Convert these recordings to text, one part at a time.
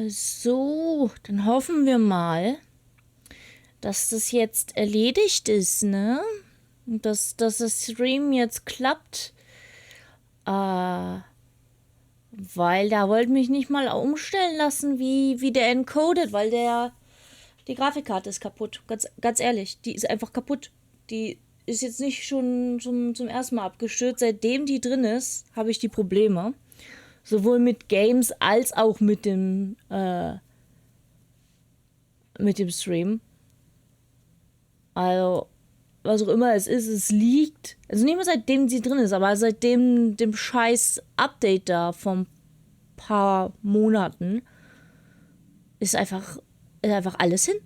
So, dann hoffen wir mal, dass das jetzt erledigt ist, ne? Dass das Stream jetzt klappt. Weil da wollte mich nicht mal umstellen lassen, wie der encodet, weil die Grafikkarte ist kaputt. Ganz ehrlich, die ist einfach kaputt. Die ist jetzt nicht schon zum ersten Mal abgestürzt. Seitdem die drin ist, habe ich die Probleme. Sowohl mit Games als auch mit dem Stream. Also, was auch immer es ist, es liegt. Also nicht mal seitdem sie drin ist, aber seitdem dem scheiß Update da vom paar Monaten ist einfach alles hin.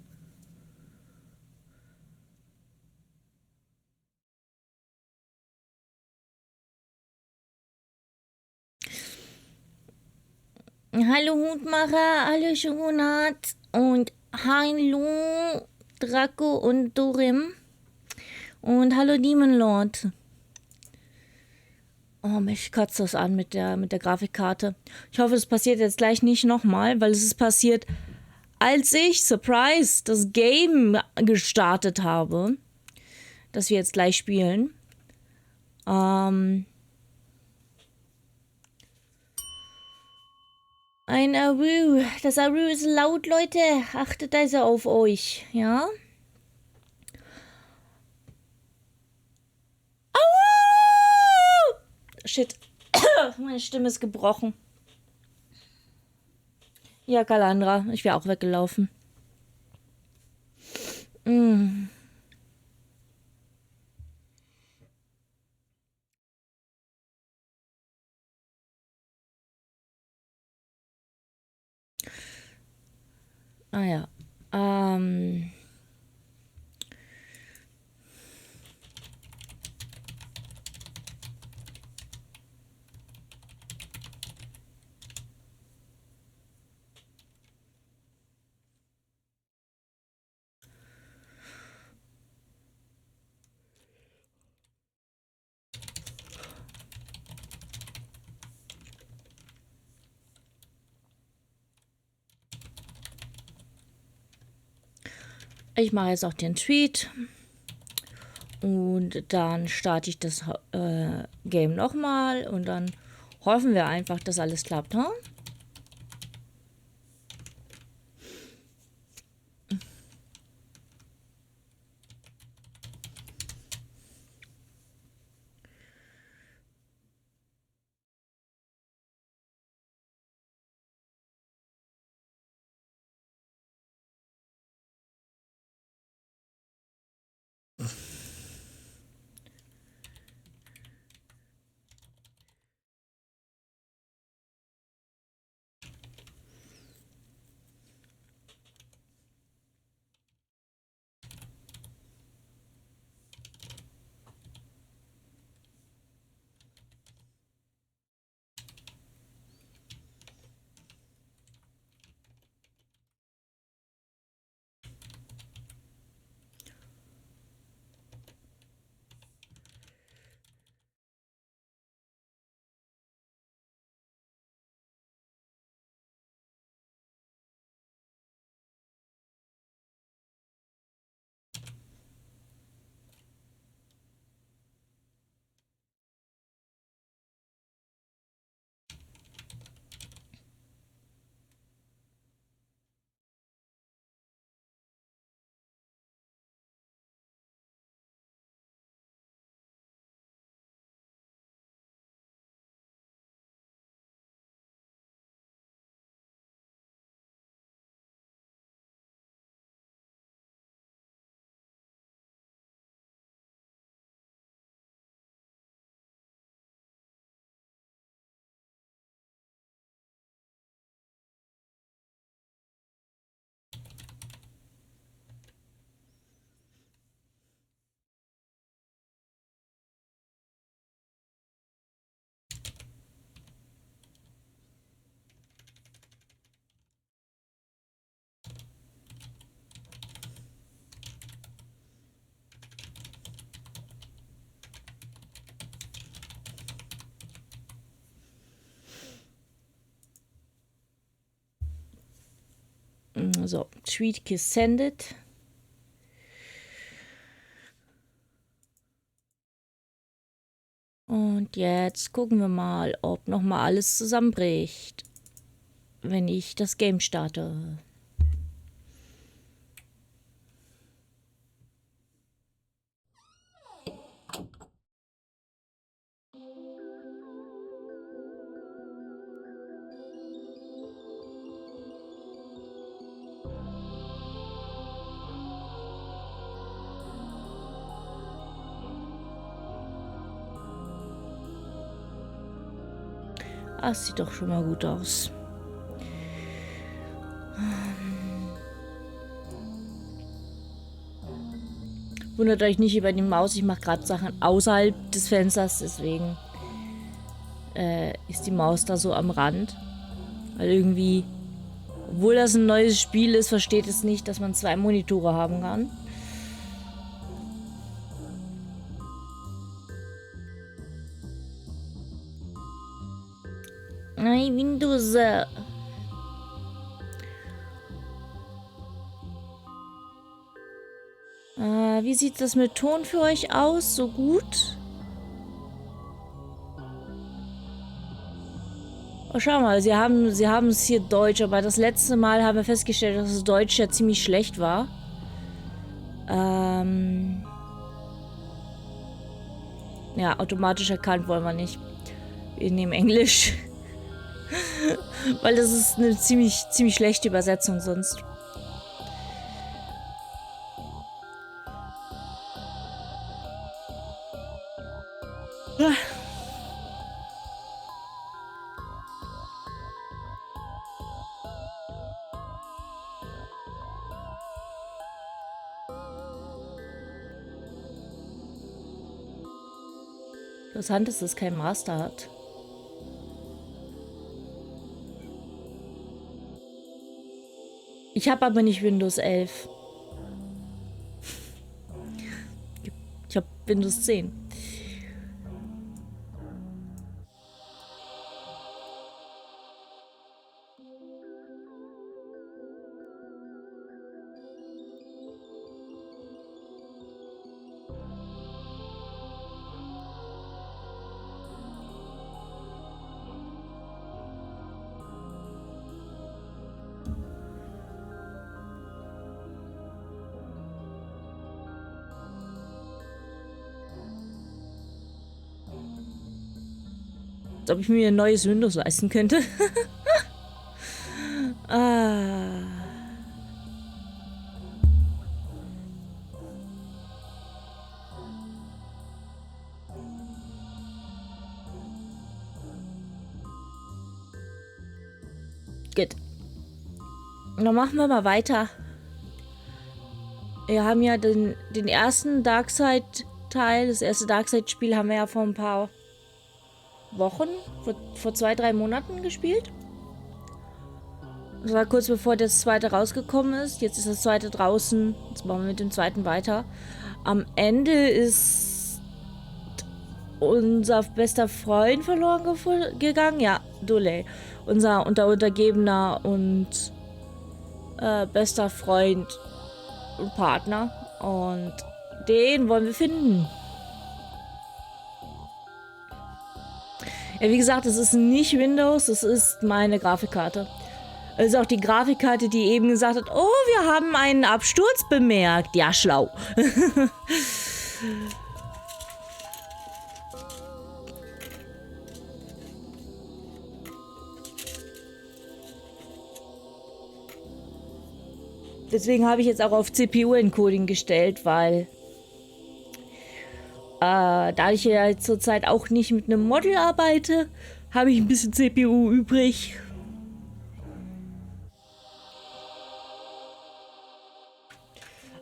Hallo Hutmacher, hallo Schokonat und hallo Draco und Dorim und hallo Demon Lord. Oh, mich kotzt das an mit der Grafikkarte. Ich hoffe, es passiert jetzt gleich nicht nochmal, weil es ist passiert, als ich, Surprise, das Game gestartet habe, das wir jetzt gleich spielen. Ein Aru. Das Aru ist laut, Leute. Achtet also auf euch, ja? Au! Shit. Meine Stimme ist gebrochen. Ja, Kalandra. Ich wäre auch weggelaufen. Ah ja. Ich mache jetzt auch den Tweet. Und dann starte ich das Game nochmal. Und dann hoffen wir einfach, dass alles klappt, ha? So, Tweet gesendet. Und jetzt gucken wir mal, ob nochmal alles zusammenbricht, wenn ich das Game starte. Ah, sieht doch schon mal gut aus. Wundert euch nicht über die Maus, ich mache gerade Sachen außerhalb des Fensters, deswegen ist die Maus da so am Rand. Weil irgendwie, obwohl das ein neues Spiel ist, versteht es nicht, dass man 2 Monitore haben kann. Nein, Windows. Wie sieht das mit Ton für euch aus? So gut? Oh, schau mal, sie haben es hier Deutsch, aber das letzte Mal haben wir festgestellt, dass das Deutsch ja ziemlich schlecht war. Ja, automatisch erkannt wollen wir nicht. Wir nehmen Englisch. Weil das ist eine ziemlich schlechte Übersetzung sonst. Interessant ist, dass es kein Master hat. Ich habe aber nicht Windows 11. Ich habe Windows 10. Als ob ich mir ein neues Windows leisten könnte. Ah. Gut. Dann machen wir mal weiter. Wir haben ja den ersten Darkside-Teil, das erste Darkside-Spiel haben wir ja vor ein paar Wochen, vor 2, 3 Monaten gespielt. Das war kurz bevor das zweite rausgekommen ist. Jetzt ist das zweite draußen. Jetzt machen wir mit dem zweiten weiter. Am Ende ist unser bester Freund verloren gegangen. Ja, Dole. Unser Untergebener und bester Freund und Partner. Und den wollen wir finden. Ja, wie gesagt, es ist nicht Windows, es ist meine Grafikkarte. Es ist auch die Grafikkarte, die eben gesagt hat, oh, wir haben einen Absturz bemerkt. Ja, schlau. Deswegen habe ich jetzt auch auf CPU-Encoding gestellt, weil da ich ja zurzeit auch nicht mit einem Model arbeite, habe ich ein bisschen CPU übrig.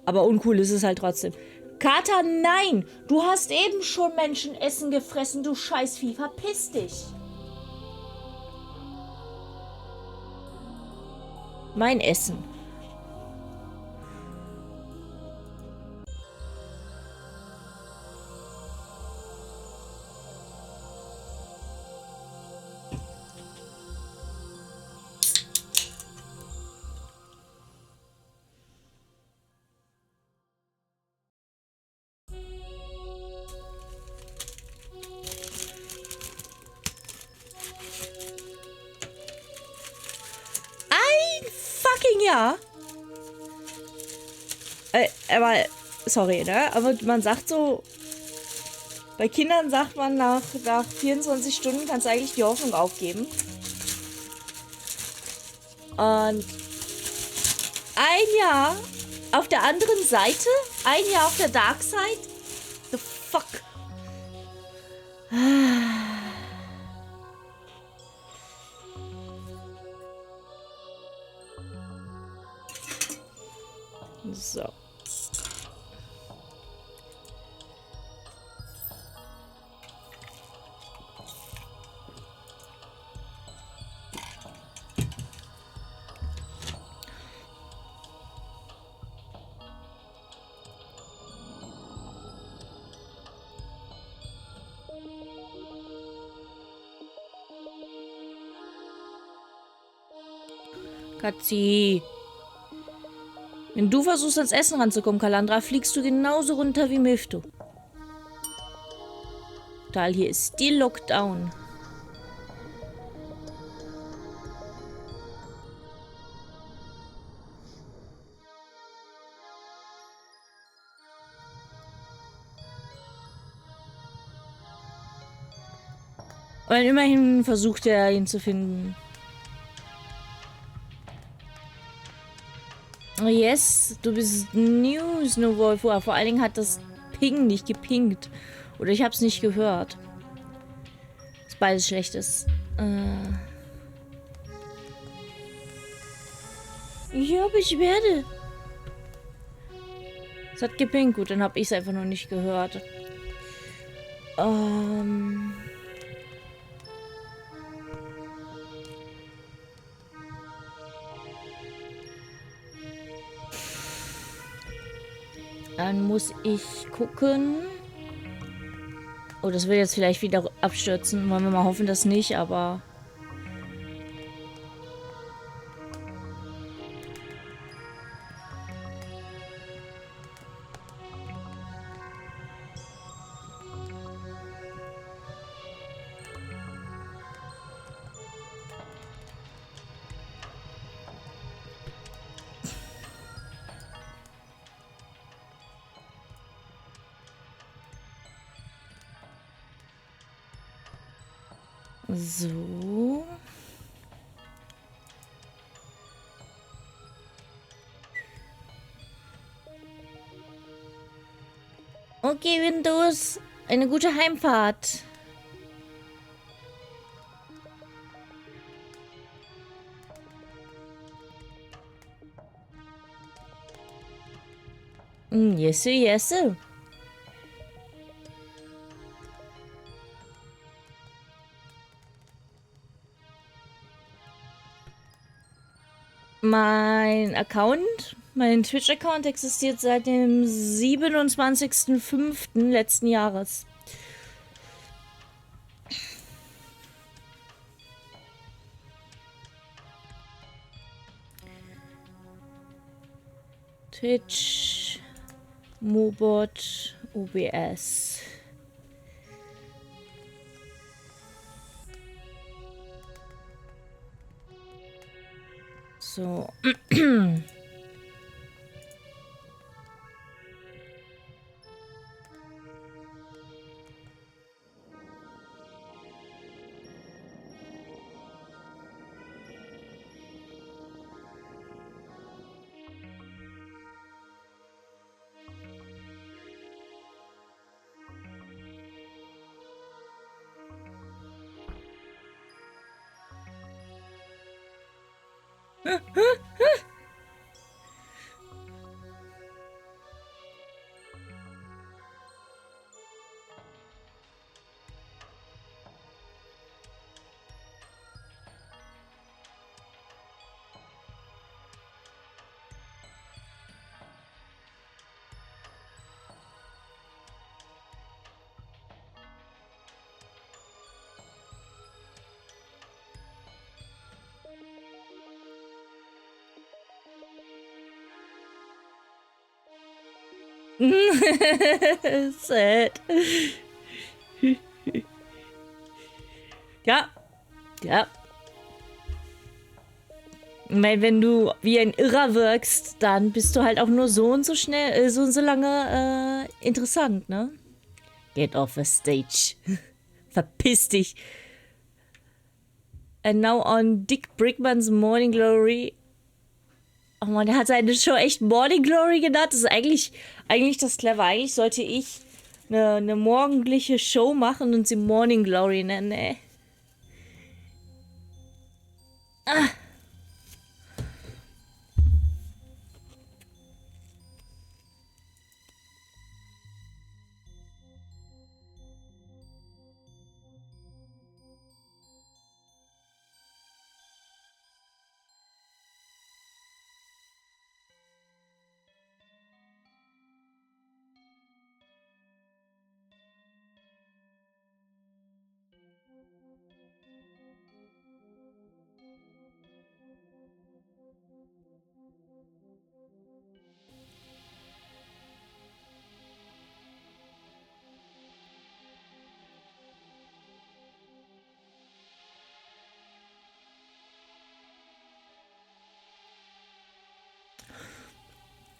Aber uncool ist es halt trotzdem. Kater, nein! Du hast eben schon Menschenessen gefressen, du Scheißvieh. Verpiss dich! Mein Essen. Jahr. Aber, sorry, ne? Aber man sagt so, bei Kindern sagt man, nach 24 Stunden kannst du eigentlich die Hoffnung aufgeben. Und ein Jahr auf der anderen Seite, ein Jahr auf der Darkside. The fuck? So. Katzi. Wenn du versuchst, ans Essen ranzukommen, Kalandra, fliegst du genauso runter wie Mifto. Tal, hier ist still Lockdown. Aber immerhin versucht er, ihn zu finden. Yes, du bist News, no Wolf. Vor allen Dingen hat das Ping nicht gepinkt. Oder ich hab's nicht gehört. Ist beides Schlechtes. Ja, aber ich werde. Es hat gepinkt. Gut, dann hab ich's einfach noch nicht gehört. Dann muss ich gucken. Oh, das will jetzt vielleicht wieder abstürzen. Wollen wir mal hoffen, dass nicht, aber... So. Okay, Windows. Eine gute Heimfahrt. Yes, yes. Mein Twitch-Account existiert seit dem 27.05. letzten Jahres. Twitch, Mobot, OBS. So. Sad. Ja. Ja. Weil wenn du wie ein Irrer wirkst, dann bist du halt auch nur so und so schnell, so und so lange interessant, ne? Get off the stage. Verpiss dich. And now on Dick Brickmans Morning Glory. Oh man, der hat seine Show echt Morning Glory genannt. Das ist eigentlich das clever. Eigentlich sollte ich eine morgendliche Show machen und sie Morning Glory nennen, ey. Ah.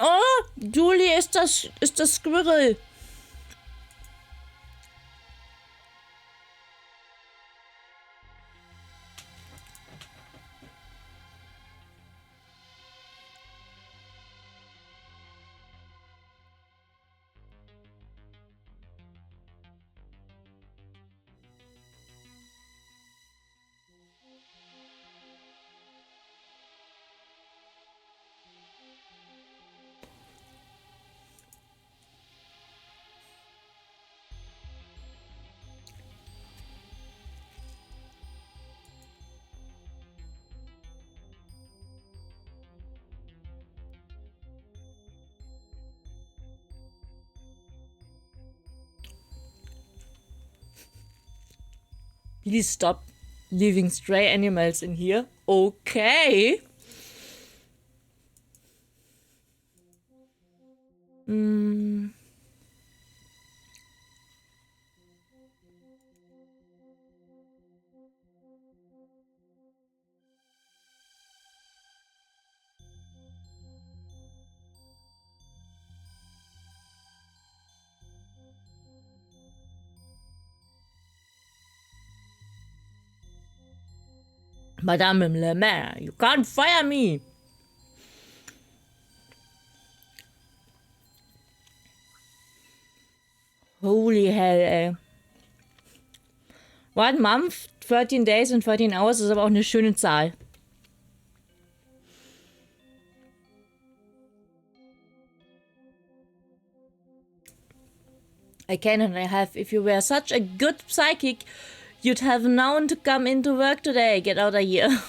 Oh, Julie ist das Squirrel. Please stop leaving stray animals in here. Okay. Madame Le Maire, you can't fire me. Holy hell, ey. 1 month, 13 days and 13 hours ist aber auch eine schöne Zahl. I can and I have. If you were such a good psychic, you'd have known to come into work today. Get out of here.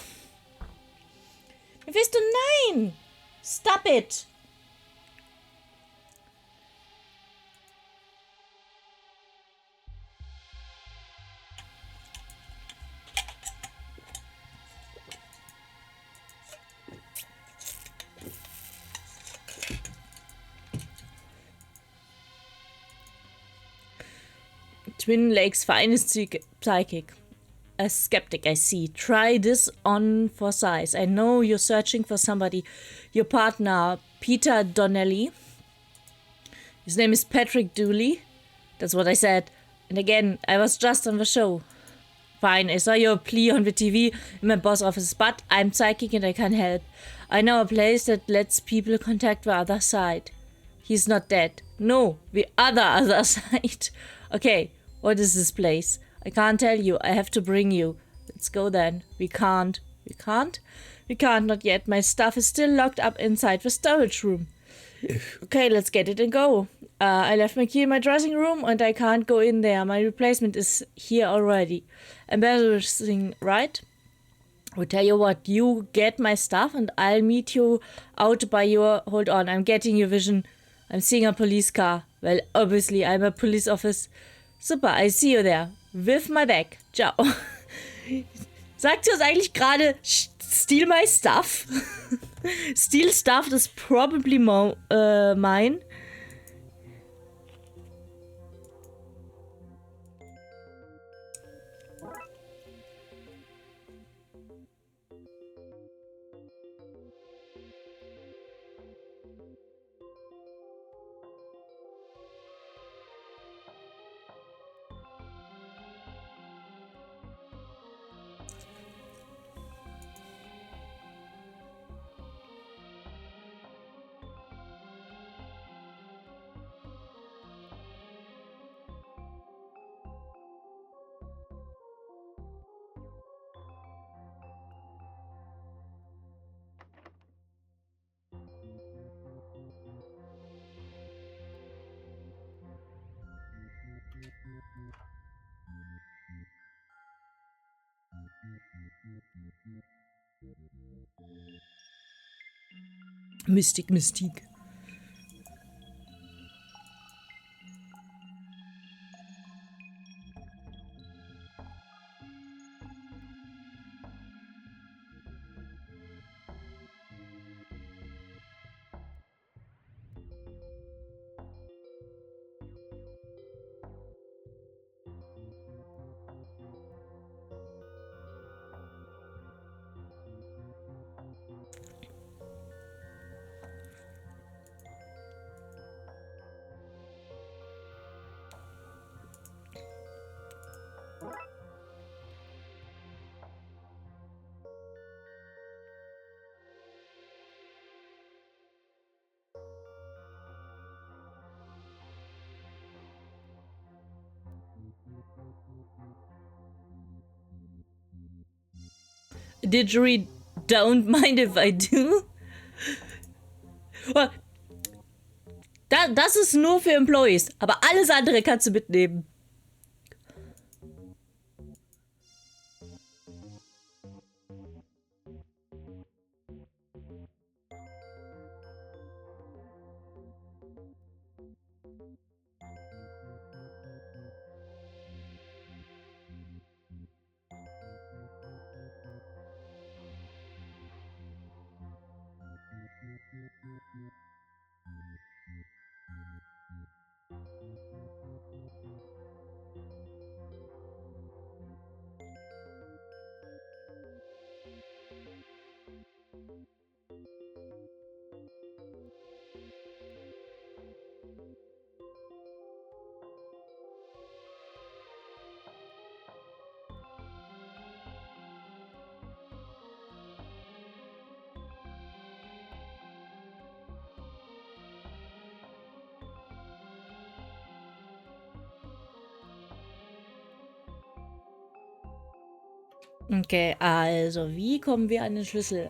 Mephisto, nein! Stop it! Twin Lakes finest psychic. A skeptic, I see. Try this on for size. I know you're searching for somebody. Your partner, Peter Donnelly. His name is Patrick Dooley. That's what I said. And again, I was just on the show. Fine, I saw your plea on the TV in my boss office, but I'm psychic and I can't help. I know a place that lets people contact the other side. He's not dead. No, the other side. Okay, what is this place? I can't tell you. I have to bring you. Let's go then. We can't. We can't? We can't, not yet. My stuff is still locked up inside the storage room. Okay, let's get it and go. I left my key in my dressing room and I can't go in there. My replacement is here already. Embarrassing, right? I'll tell you what, you get my stuff and I'll meet you out by your... Hold on, I'm getting your vision. I'm seeing a police car. Well, obviously, I'm a police office. Super, I see you there. With my bag. Ciao. Sagt sie uns eigentlich gerade steal my stuff? Steal stuff, that's probably mine. Mystik, Mystik. Did you read Don't Mind If I Do? Das ist nur für Employees, aber alles andere kannst du mitnehmen. Okay, also wie kommen wir an den Schlüssel?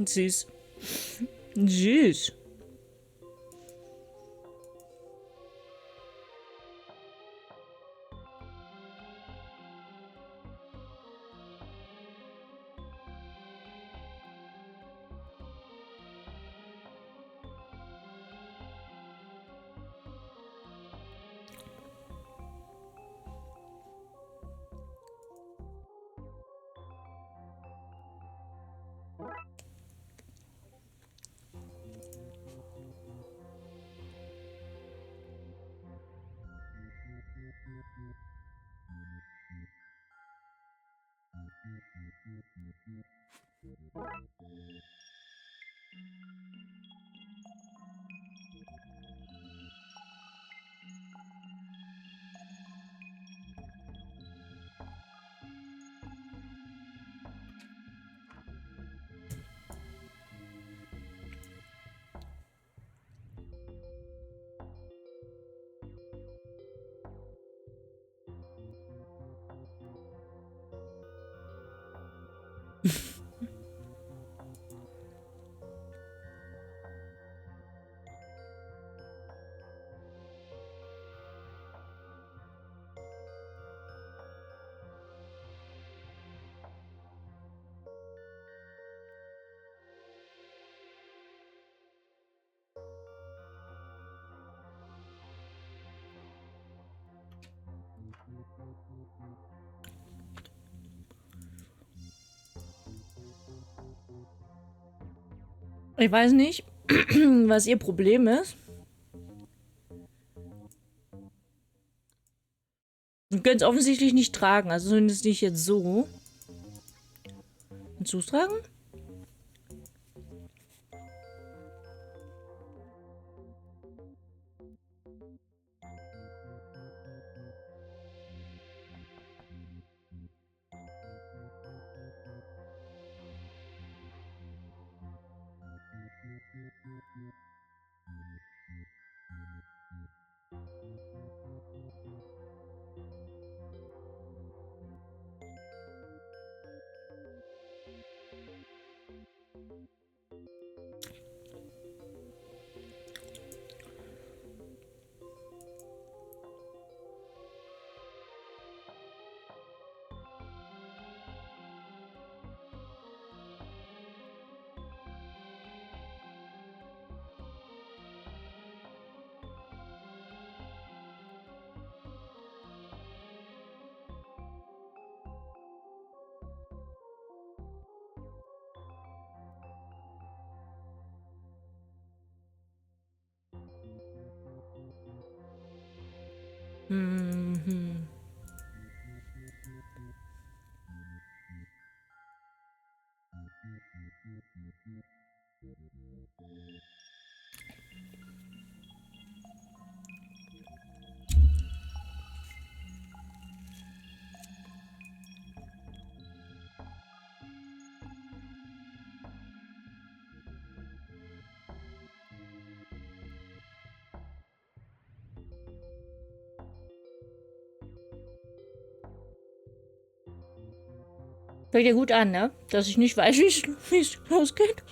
Süß. Süß. Ich weiß nicht, was ihr Problem ist. Ihr könnt es offensichtlich nicht tragen, also zumindest nicht jetzt so. Kannst du es tragen? Mhm. Fängt ja gut an, ne? Dass ich nicht weiß, wie es ausgeht.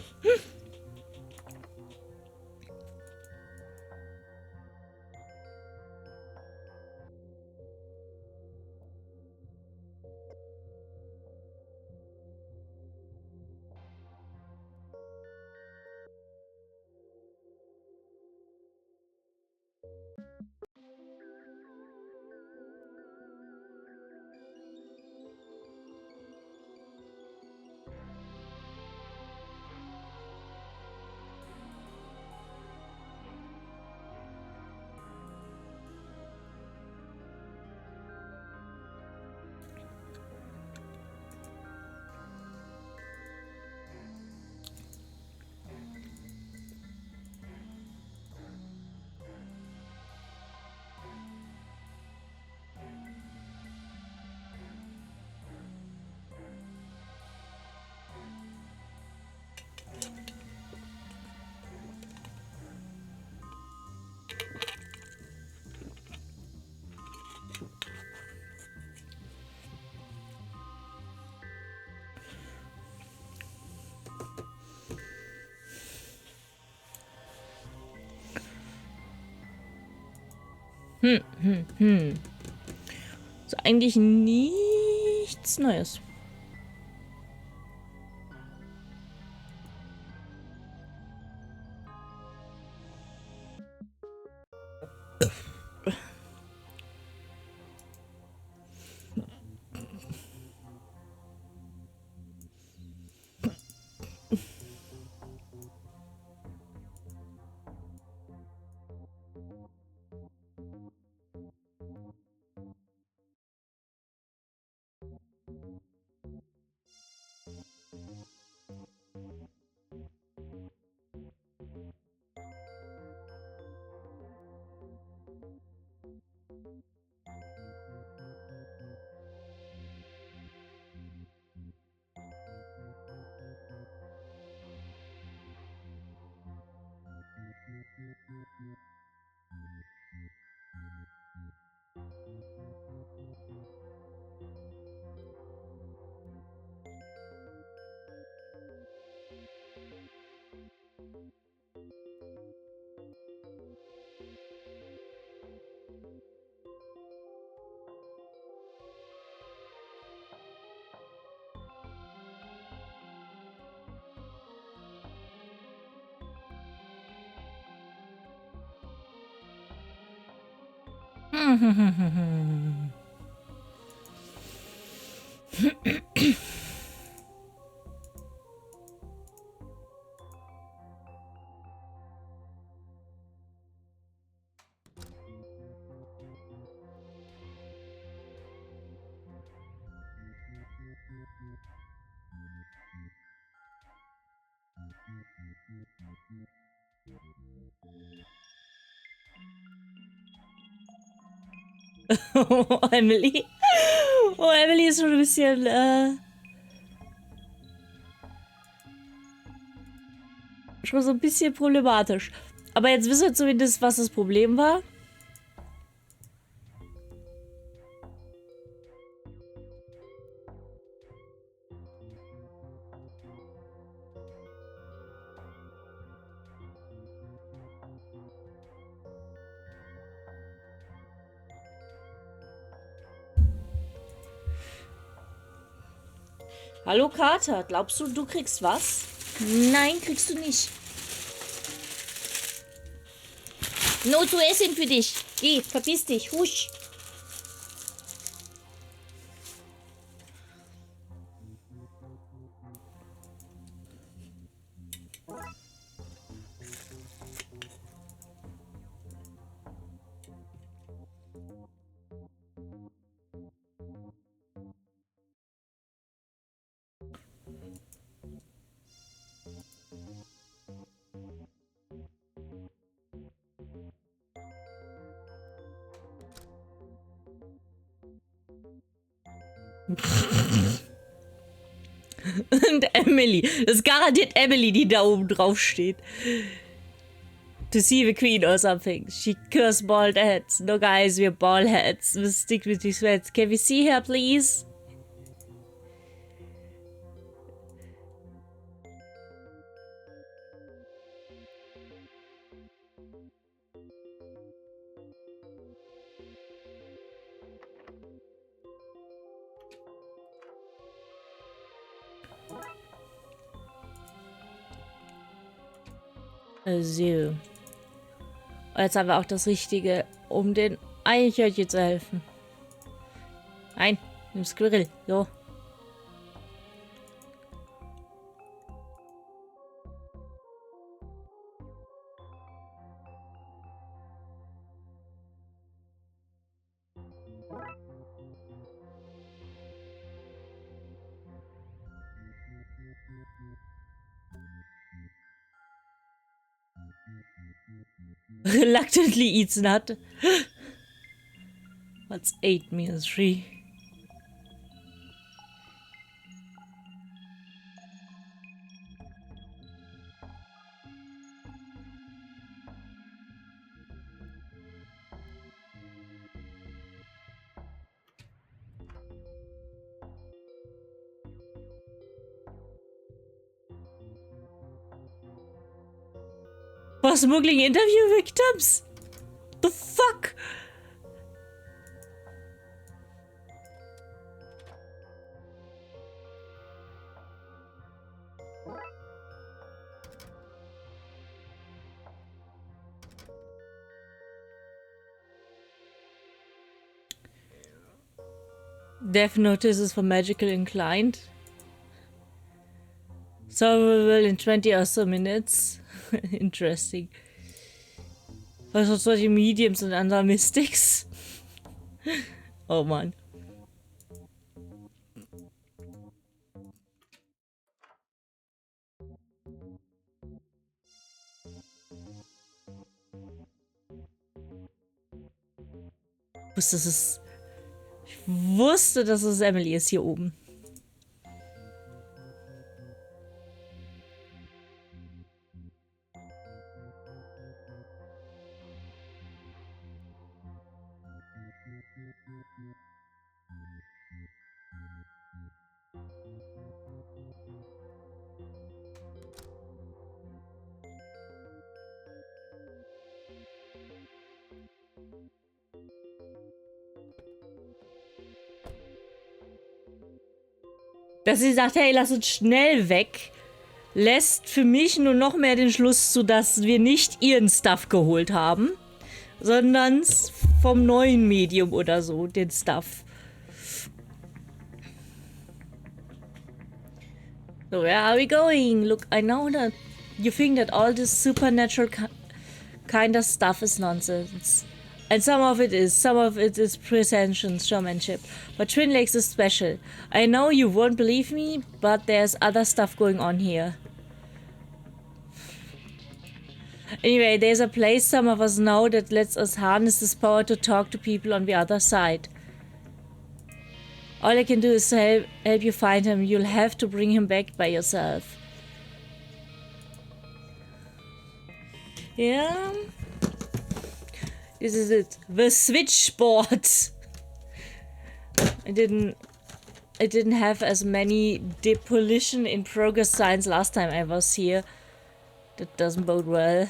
Ist eigentlich nichts Neues. Oh, Emily. Oh, Emily ist schon ein bisschen, schon so ein bisschen problematisch. Aber jetzt wissen wir zumindest, was das Problem war. Hallo Kater, glaubst du, du kriegst was? Nein, kriegst du nicht. No zu essen für dich. Geh, verpiss dich, husch. Und Emily. Das ist garantiert Emily, die da oben drauf steht. To see the queen or something. She cures bald heads. No guys, we're bald heads. We'll stick with these heads. Can we see her, please? So. Jetzt haben wir auch das Richtige, um den Eichhörnchen zu helfen. Nein, nimm Squirrel. So. Reluctantly eats nut. What's 8 minus 3? For smuggling interview victims? The fuck? Death notices for magical inclined. Solvable in 20 or so minutes. Interesting. Was für solche Mediums und andere Mystics? Oh Mann. Ich wusste, dass es Emily ist hier oben. Dass sie sagt, hey, lass uns schnell weg, lässt für mich nur noch mehr den Schluss zu, dass wir nicht ihren Stuff geholt haben, sondern vom neuen Medium oder so, den Stuff. So, where are we going? Look, I know that you think that all this supernatural kind of stuff is nonsense. And some of it is pretension, showmanship. But Twin Lakes is special. I know you won't believe me, but there's other stuff going on here. Anyway, there's a place some of us know that lets us harness this power to talk to people on the other side. All I can do is help you find him. You'll have to bring him back by yourself. Yeah. This is it. The switchboard. I didn't have as many depollution in progress signs last time I was here. That doesn't bode well.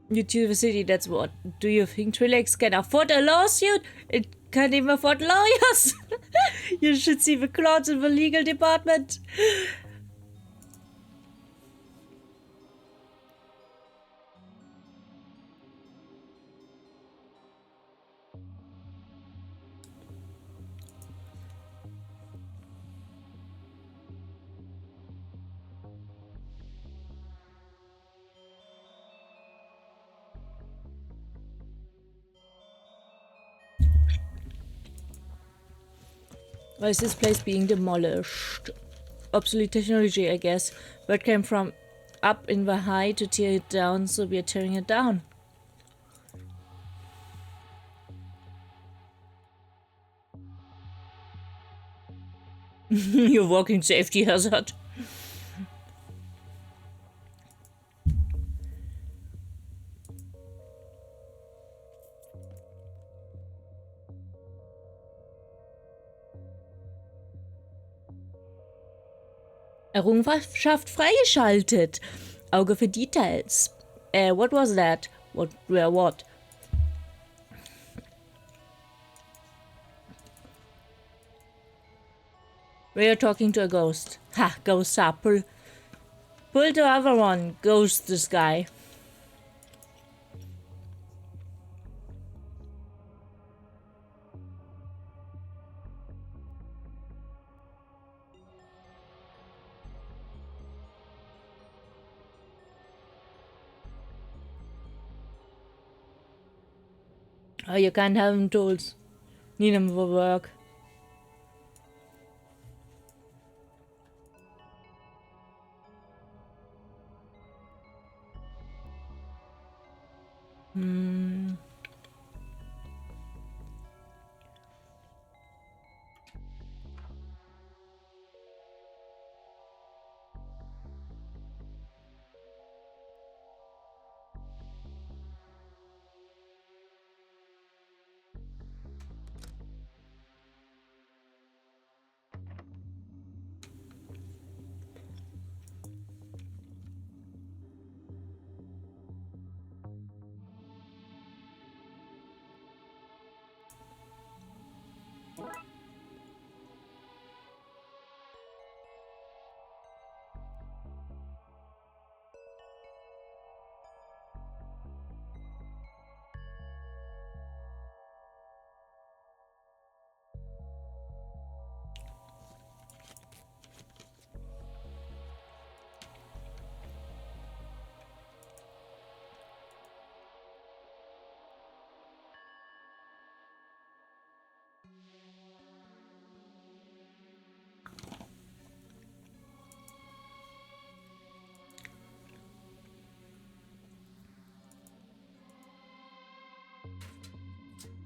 You to the city, that's what. Do you think Twi'leks can afford a lawsuit? It can't even afford lawyers. You should see the clouds in the legal department. Why is this place being demolished? Obsolete technology, I guess. Word came from up in the high to tear it down, so we are tearing it down. You're walking safety hazard. Errungenschaft freigeschaltet. Auge für Details. What was that? What? What? We are talking to a ghost. Ha, ghosts are pull the other one. Ghost this guy. Oh, you can't have them tools. Need them for work.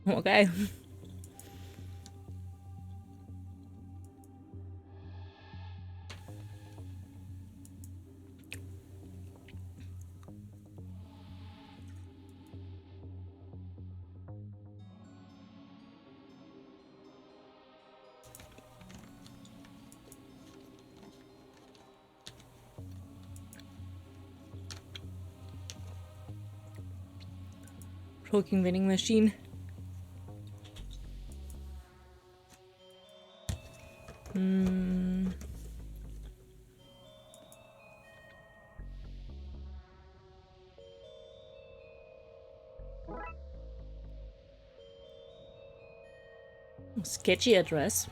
Okay. Talking vending machine. Sketchy address.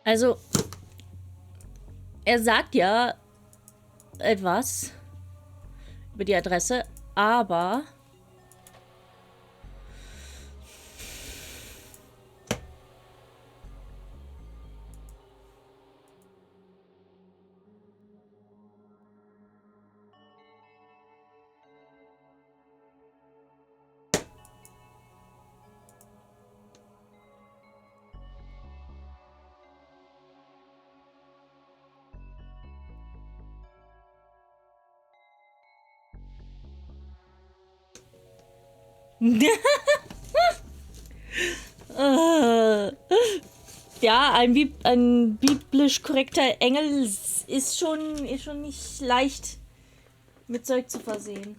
Also, er sagt ja etwas über die Adresse, aber ja, ein biblisch korrekter Engel ist schon nicht leicht mit Zeug zu versehen.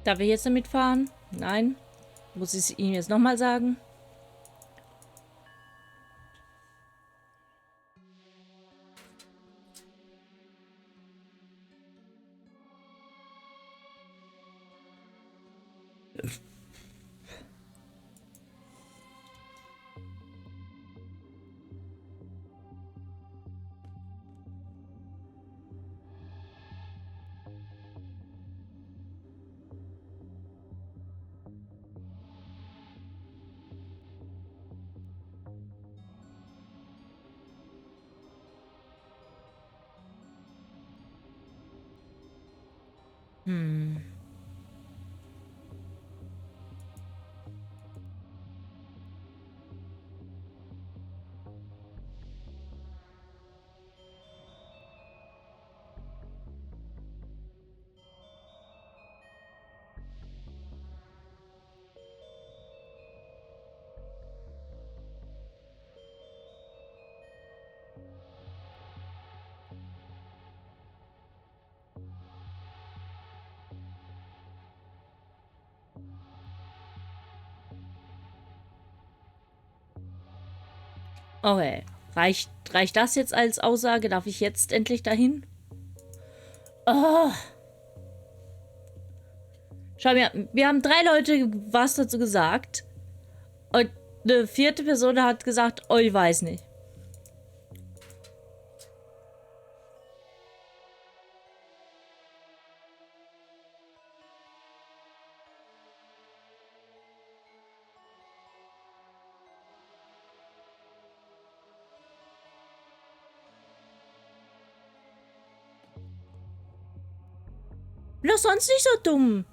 Darf ich jetzt damit fahren? Nein. Muss ich es Ihnen jetzt nochmal sagen? Okay. Reicht das jetzt als Aussage? Darf ich jetzt endlich dahin? Oh. Schau mir, wir haben 3 Leute was dazu gesagt. Und eine 4. Person hat gesagt, oh, ich weiß nicht. Bin doch sonst nicht so dumm.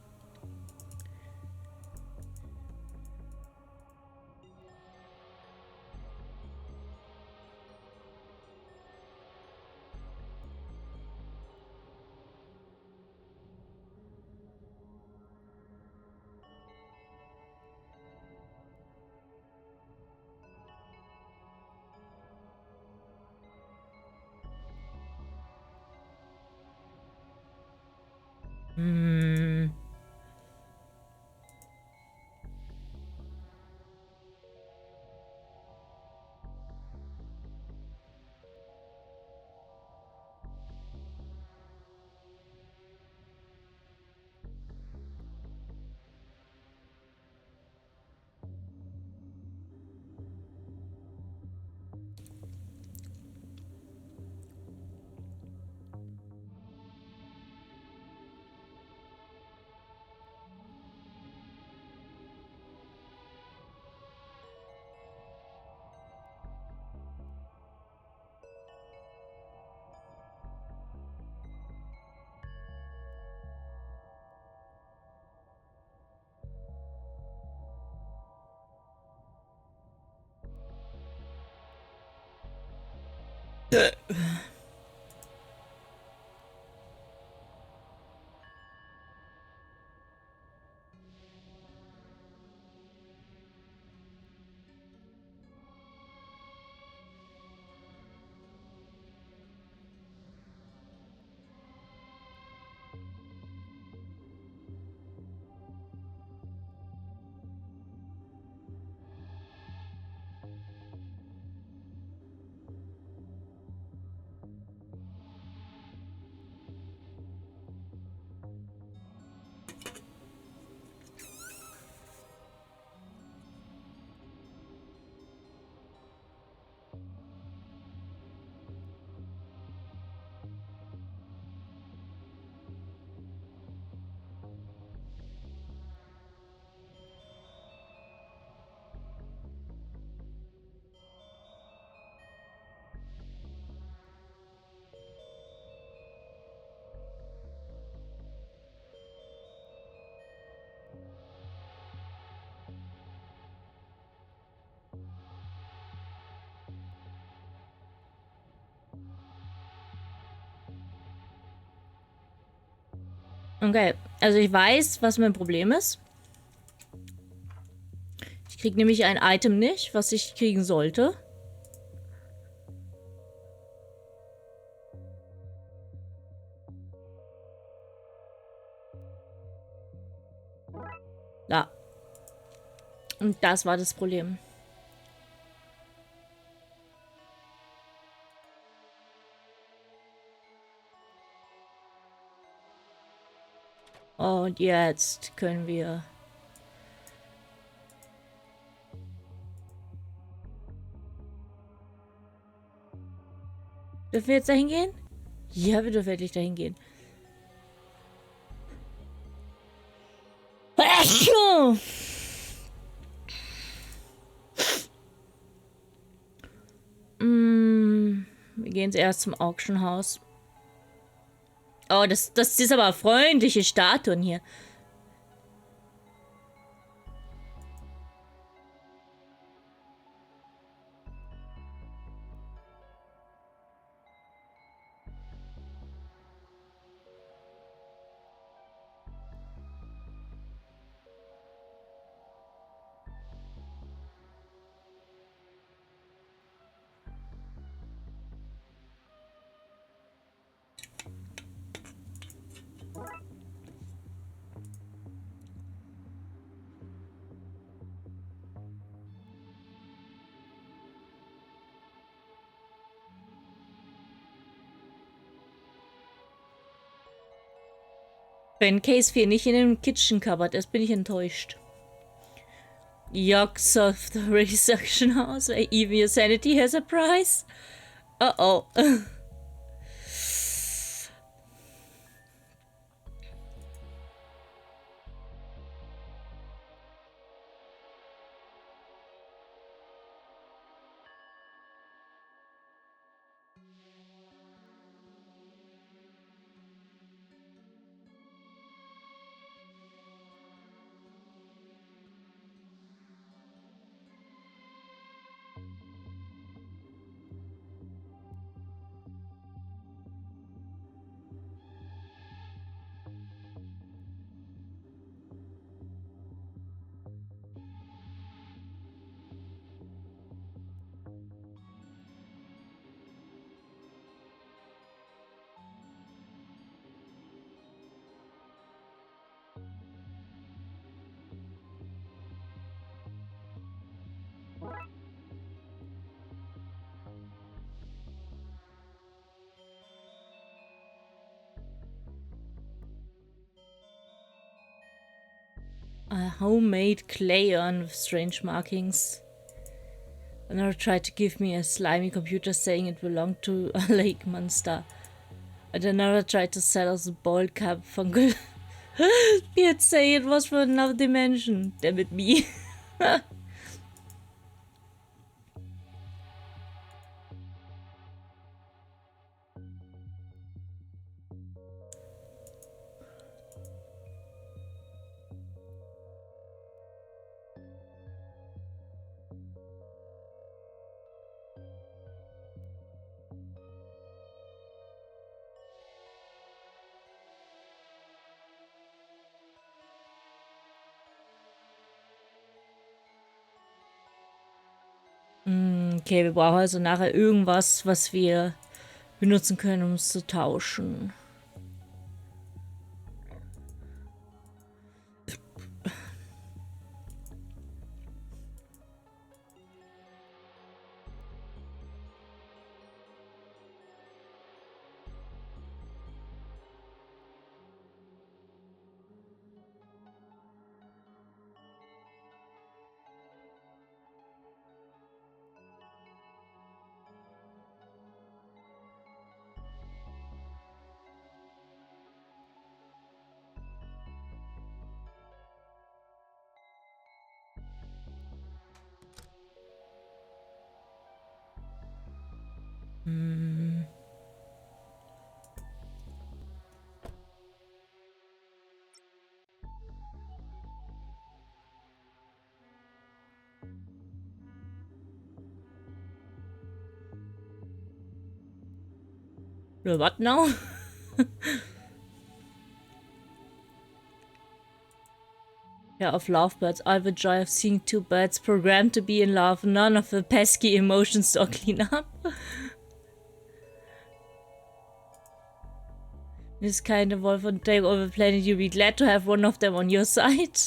Okay, also ich weiß, was mein Problem ist. Ich kriege nämlich ein Item nicht, was ich kriegen sollte. Da. Und das war das Problem. Und jetzt können wir... Dürfen wir jetzt dahin gehen? Ja, wir dürfen wirklich dahin gehen. Wir gehen jetzt erst zum Auctionhaus. Oh, das ist aber freundliche Statuen hier. Wenn Case 4 nicht in dem Kitchen Cupboard ist, bin ich enttäuscht. Yokes of the Resuction House, where even your sanity has a price. Oh. A homemade clay urn with strange markings. Another tried to give me a slimy computer saying it belonged to a lake monster. And another tried to sell us a bald cap fungal. Yet say it was from another dimension. Damn it, me. Okay, wir brauchen also nachher irgendwas, was wir benutzen können, um es zu tauschen. What now? of lovebirds, all the joy of seeing two birds programmed to be in love, none of the pesky emotions to clean up. This kind of wolf and take over the planet, you'll be glad to have one of them on your side.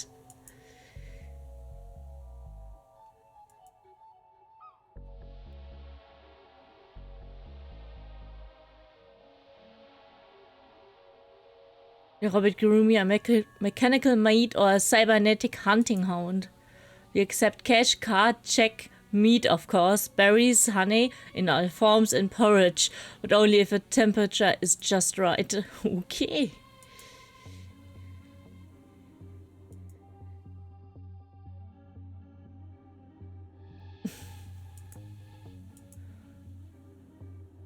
The Robert Gurumi, a mechanical maid or a cybernetic hunting hound. We accept cash, card, check, meat of course, berries, honey in all forms and porridge, but only if the temperature is just right. Okay.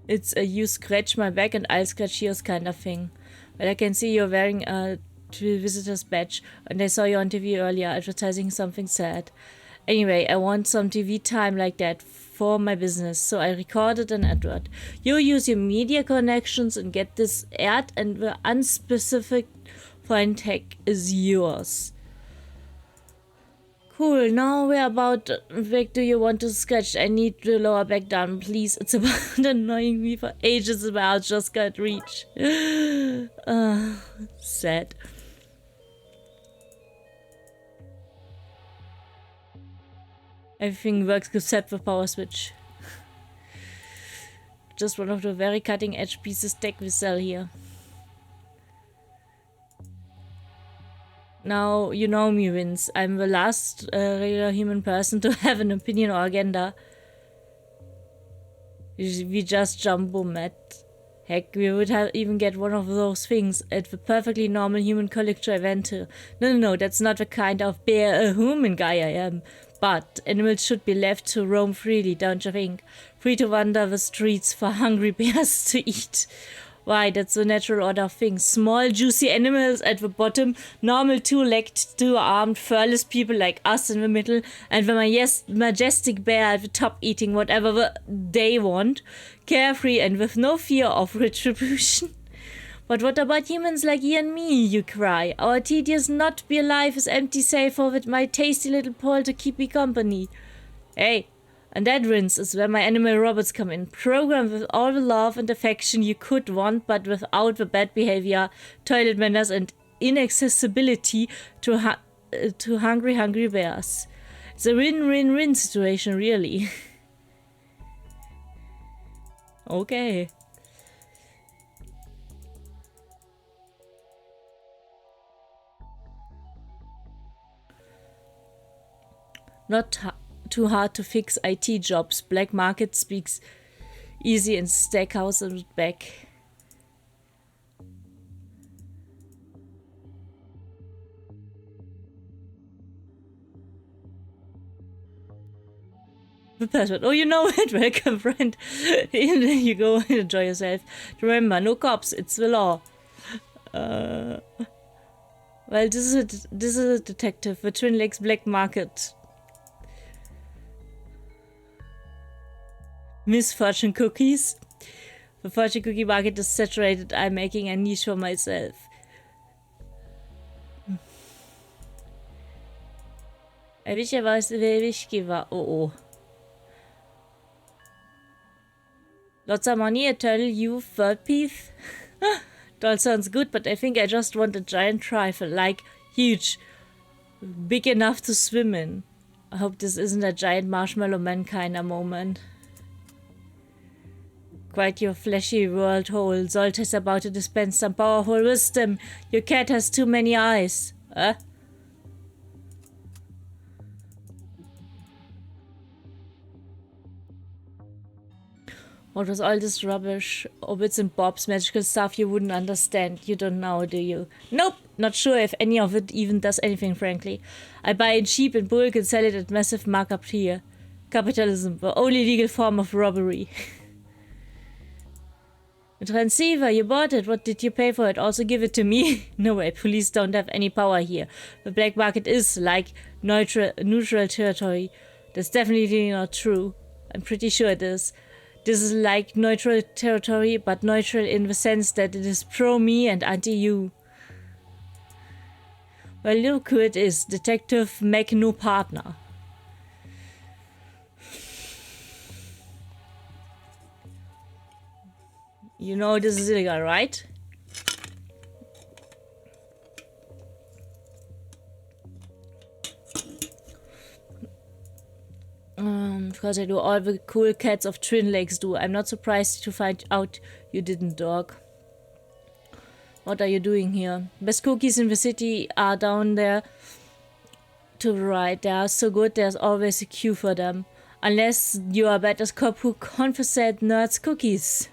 It's a you scratch my back and I'll scratch yours kind of thing. But I can see you're wearing a visitor's badge and I saw you on TV earlier advertising something sad. Anyway, I want some TV time like that for my business, so I recorded an advert. You use your media connections and get this aired and the unspecific fine tech is yours. Cool, now where about back do you want to sketch? I need the lower back down, please. It's about annoying me for ages about just can't reach. Sad. Everything works except the power switch. Just one of the very cutting edge pieces tech we sell here. Now you know me, Vince. I'm the last regular human person to have an opinion or agenda. We just jumbo mad. Heck, we would have even get one of those things at the perfectly normal human collector event too. No, that's not the kind of human guy I am. But animals should be left to roam freely, don't you think? Free to wander the streets for hungry bears to eat. Why, that's the natural order of things. Small, juicy animals at the bottom, normal two-legged, two-armed, furless people like us in the middle, and the majestic bear at the top eating whatever they want, carefree and with no fear of retribution. But what about humans like you and me, you cry? Our tedious not be alive is empty save for with my tasty little paw to keep me company. Hey. And that, Vince, is where my animal robots come in, programmed with all the love and affection you could want, but without the bad behavior, toilet manners, and inaccessibility to hungry bears. It's a win-win-win situation, really. Okay. Not too hard to fix IT jobs. Black market speaks easy and Stackhouse and back. The password. Oh, you know it. Welcome, friend. In there you go and enjoy yourself. Remember, no cops. It's the law. Well, this is a detective. The Twin Lakes Black Market. Miss Fortune Cookies. The fortune cookie market is saturated. I'm making a niche for myself. I wish I was the whiskey war. Oh. Lots of money, eternal you, third piece. Doll sounds good, but I think I just want a giant trifle. Like, huge. Big enough to swim in. I hope this isn't a giant marshmallow man kind of moment. Quite your fleshy world hole. Zolt is about to dispense some powerful wisdom. Your cat has too many eyes. What was all this rubbish? Oh, bits and bobs, magical stuff you wouldn't understand. You don't know, do you? Nope, not sure if any of it even does anything, frankly. I buy it cheap in bulk and sell it at massive markup here. Capitalism, the only legal form of robbery. A transceiver, you bought it. What did you pay for it? Also give it to me? No way, police don't have any power here. The black market is like neutral territory. That's definitely not true. I'm pretty sure it is. This is like neutral territory, but neutral in the sense that it is pro me and anti you. Well, look who it is. Detective Make No Partner. You know this is illegal, right? Because I do all the cool cats of Twin Lakes do. I'm not surprised to find out you didn't, dog. What are you doing here? Best cookies in the city are down there to the right. They are so good, there's always a queue for them. Unless you are Better's cop who confiscated nerds cookies.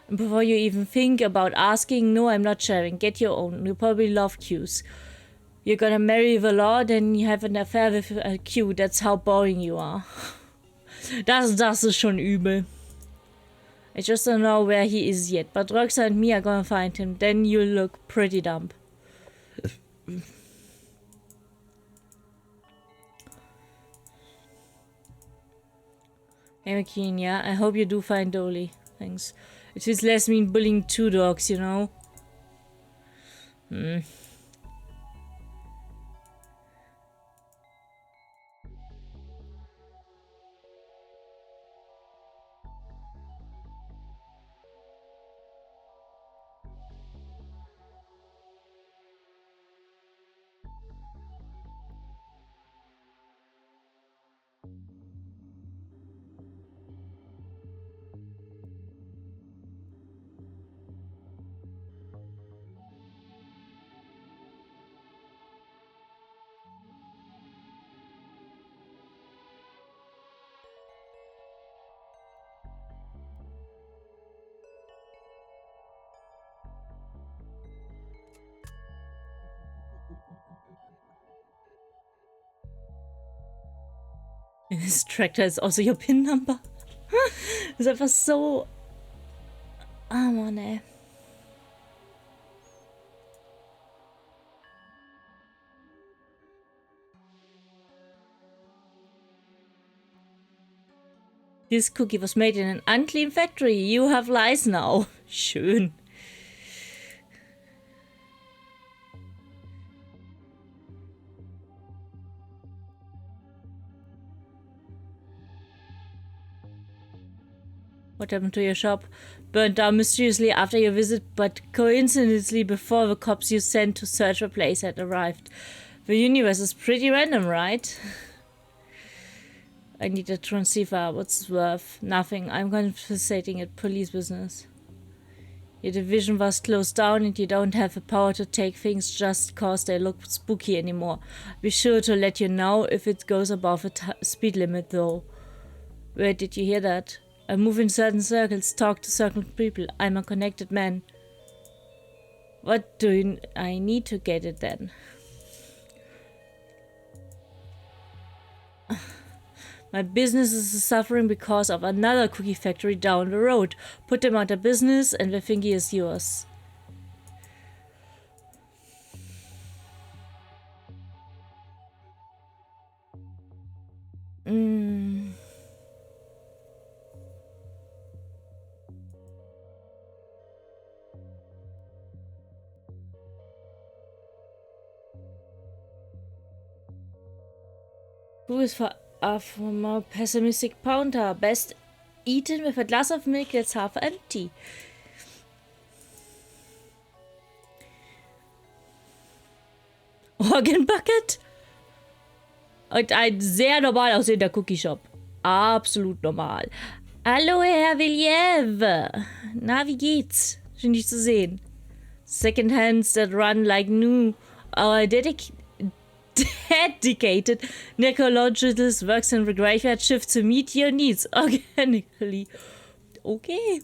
And before you even think about asking, no, I'm not sharing. Get your own. You probably love queues. You're gonna marry the law, then you have an affair with a queue. That's how boring you are. Das ist schon übel. I just don't know where he is yet, but Roxa and me are gonna find him. Then you'll look pretty dumb. Hey McKean, yeah, I hope you do find Dolly. Thanks. It feels less mean bullying two dogs, you know? This tractor is also your PIN number. Das ist einfach so... Ah, Mann, ey. This cookie was made in an unclean factory. You have lice now. Schön. What happened to your shop? Burned down mysteriously after your visit, but coincidentally before the cops you sent to search the place had arrived. The universe is pretty random, right? I need a transceiver. What's it worth? Nothing. I'm confiscating it. Police business. Your division was closed down and you don't have the power to take things just cause they look spooky anymore. Be sure to let you know if it goes above the speed limit though. Where did you hear that? I move in certain circles, talk to certain people. I'm a connected man. What do I need to get it then? My business is suffering because of another cookie factory down the road. Put them out of business and the thingy is yours. Who is for a more pessimistic pounder? Best eaten with a glass of milk that's half empty. Organ Bucket? Und ein sehr normal aussehender Cookie Shop. Absolut normal. Hallo, Herr Viljev. Na, wie geht's? Schön, dich zu sehen. Second hands that run like new. Our dedicated necrologist works in the graveyard shift to meet your needs organically. Okay.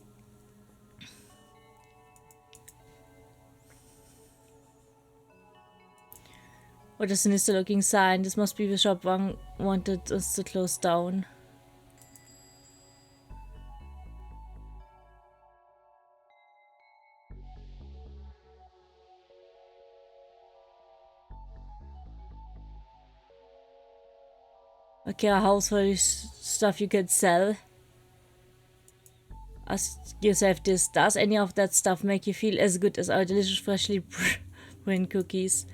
What a sinister looking sign. This must be the shop Wang wanted us to close down. Okay, a house full of stuff you can sell. Ask yourself this. Does any of that stuff make you feel as good as our delicious freshly brewed cookies?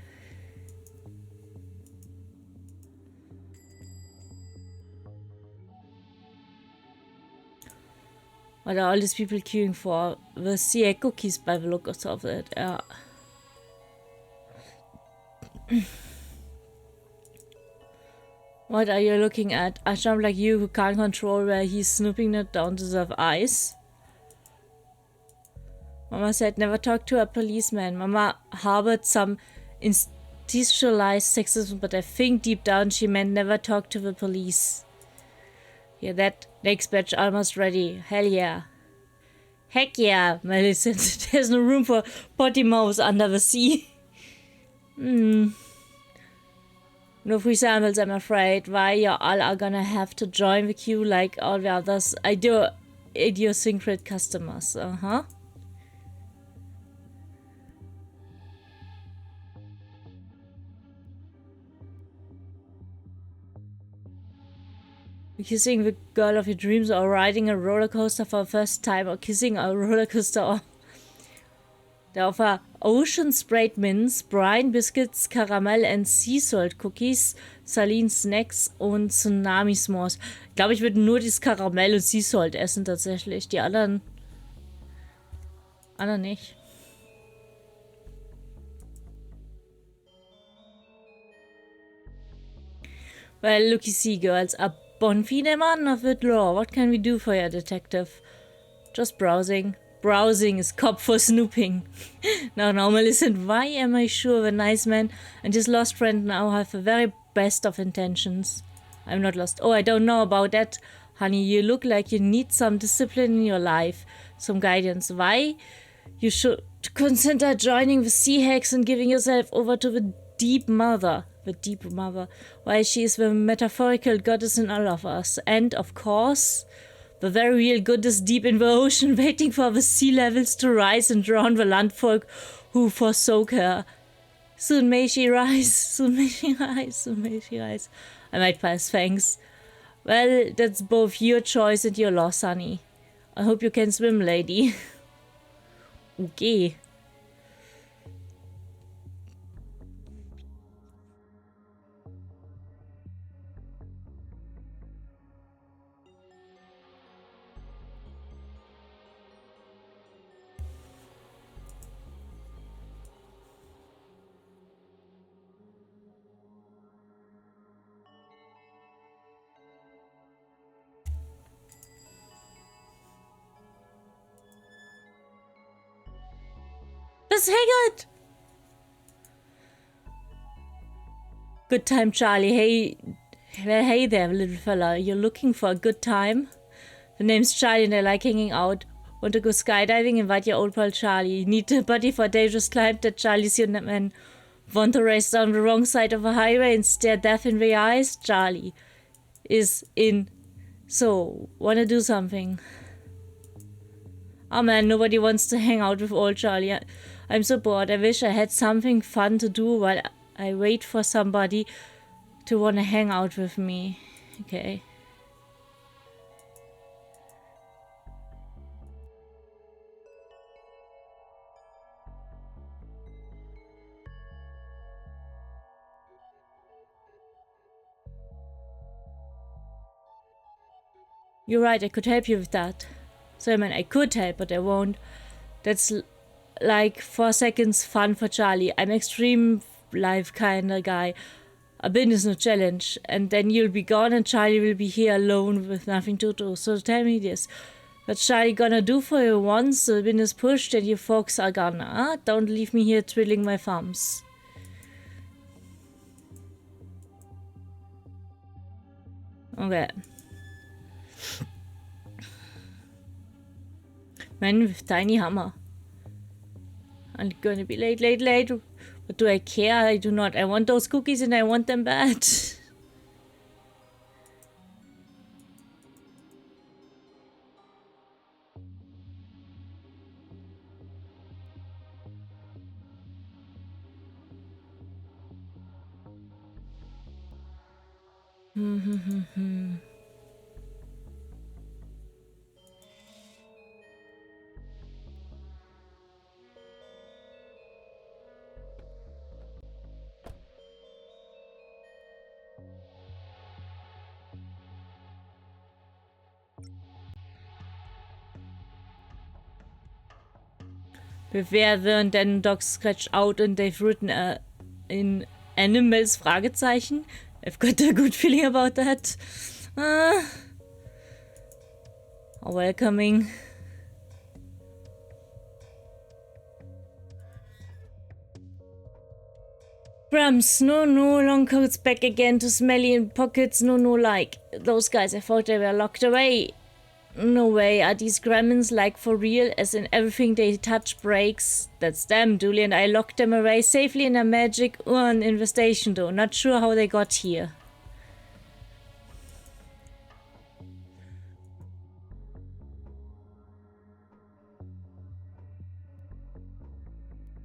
What are all these people queuing for? The CA cookies by the looks of it, yeah. What are you looking at? A chump like you who can't control where he's snooping it down to serve ice? Mama said never talk to a policeman. Mama harbored some institutionalized sexism, but I think deep down she meant never talk to the police. Yeah, that next batch almost ready. Hell yeah. Heck yeah, Millicent. There's no room for potty mouths under the sea. No free samples, I'm afraid. Why you all are gonna have to join the queue like all the others idiosyncratic customers. Kissing the girl of your dreams, or riding a roller coaster for the first time, or kissing a roller coaster, or they offer ocean sprayed mints, brine biscuits, caramel and sea salt cookies, saline snacks und Tsunami S'mores. Ich glaube, ich würde nur dieses Karamell und Sea Salt essen tatsächlich. Die anderen nicht. Well, looky see, girls. A bon fine man of the law. What can we do for you, detective? Just browsing. Browsing is cop for snooping. Now, listen, why am I sure the nice man and his lost friend now have the very best of intentions? I'm not lost. Oh, I don't know about that. Honey, you look like you need some discipline in your life. Some guidance. Why? You should consider joining the sea hacks and giving yourself over to the deep mother. The deep mother. Why, she is the metaphorical goddess in all of us. And, of course, the very real goddess deep in the ocean, waiting for the sea levels to rise and drown the landfolk who forsook her. Soon may she rise, soon may she rise, soon may she rise. I might pass, thanks. Well, that's both your choice and your loss, honey. I hope you can swim, lady. Okay. Miss Haggard! Good time, Charlie. Hey there, little fella. You're looking for a good time? The name's Charlie and I like hanging out. Want to go skydiving? Invite your old pal Charlie. Need a buddy for a dangerous climb? That Charlie's your man. Want to race down the wrong side of a highway and stare death in the eyes? Charlie is in. So, wanna do something? Oh man, nobody wants to hang out with old Charlie. I'm so bored. I wish I had something fun to do while I wait for somebody to wanna hang out with me. Okay. You're right, I could help you with that. So I mean, I could help, but I won't. That's like 4 seconds fun for Charlie. I'm extreme life kind of guy. A business no challenge. And then you'll be gone and Charlie will be here alone with nothing to do. So tell me this. What's Charlie gonna do for you once the wind is pushed and you folks are gone? Huh? Don't leave me here twiddling my thumbs. Okay. Man with tiny hammer. I'm gonna be late. But do I care? I do not. I want those cookies and I want them bad. Bewerten, then dogs scratched out and they've written in animals, Fragezeichen. I've got a good feeling about that. How welcoming. Grams, no, long coats back again to smelly in pockets, no, like. Those guys, I thought they were locked away. No way, are these gremlins like for real, as in everything they touch breaks? That's them, Dooley and I locked them away safely in a magic urn infestation though, not sure how they got here.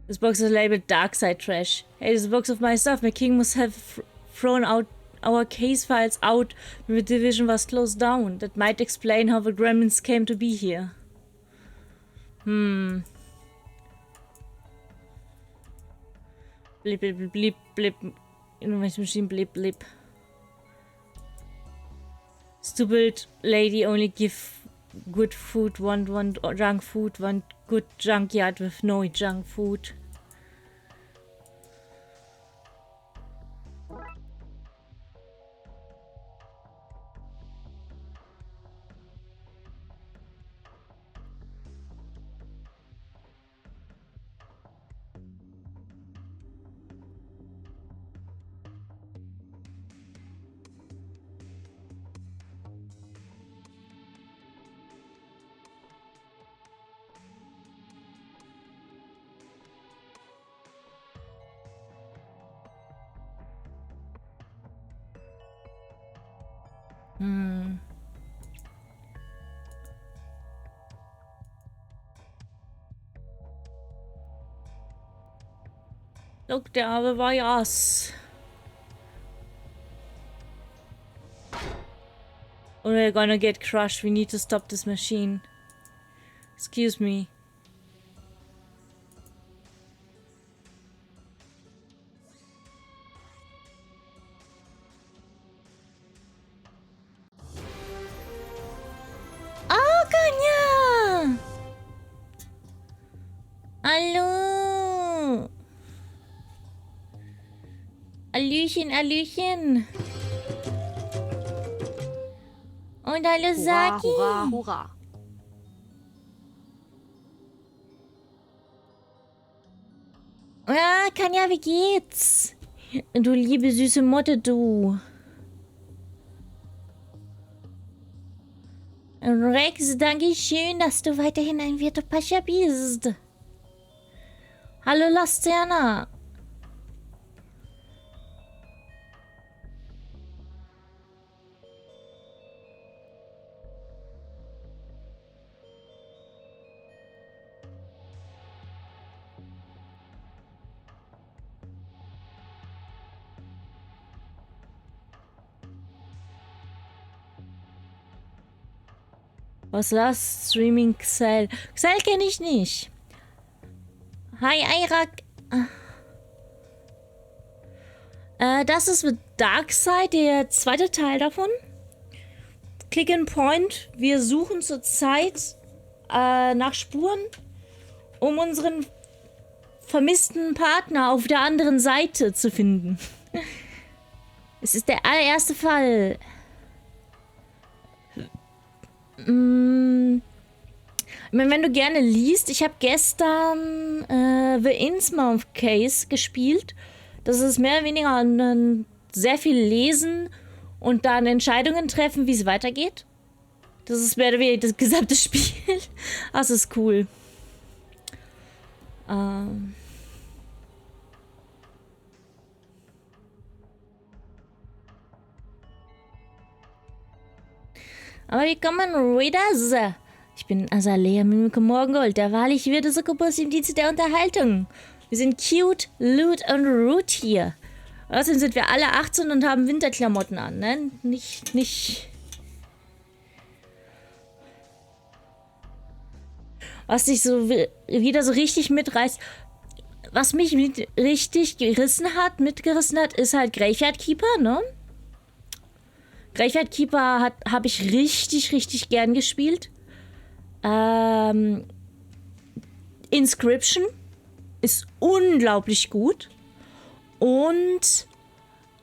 This box is labeled Darkside trash. Hey, this box of my stuff, my king must have thrown out our case files out when the division was closed down. That might explain how the gremlins came to be here. Blip, blip, blip, blip. Innovation machine, blip, blip. Stupid lady only give good food, want junk food, want good junkyard with no junk food. Look, der Arme war Jas. Or we're gonna get crushed. We need to stop this machine. Excuse me. Oh, Kanya! Hallo! Hallöchen, Hallöchen! Und hallo, Saki! Hurra, hurra! Ja, Kanya, wie geht's? Du liebe süße Motte, du. Rex, danke schön, dass du weiterhin ein Virtopascha bist. Hallo, Lasterna. Was las? Streaming Xel. Xel kenne ich nicht. Hi, Ayrak. Das ist mit Darkside, der zweite Teil davon. Click and Point. Wir suchen zurzeit nach Spuren, um unseren vermissten Partner auf der anderen Seite zu finden. Es ist der allererste Fall. Wenn du gerne liest, ich habe gestern The Innsmouth Case gespielt. Das ist mehr oder weniger sehr viel lesen und dann Entscheidungen treffen, wie es weitergeht. Das ist mehr oder weniger das gesamte Spiel. Das ist cool. Aber wie kommen wieder? Ich bin Azalea Mimiko Morgengold, der WahrlichWeird Succubus im Dienste der Unterhaltung. Wir sind cute, loot und root hier. Außerdem sind wir alle 18 und haben Winterklamotten an, ne? Nicht. Was dich so wieder so richtig mitreißt. Was mich mitgerissen hat, ist halt Graveyard Keeper, ne? Graveyard Keeper habe ich richtig gern gespielt. Inscription ist unglaublich gut. Und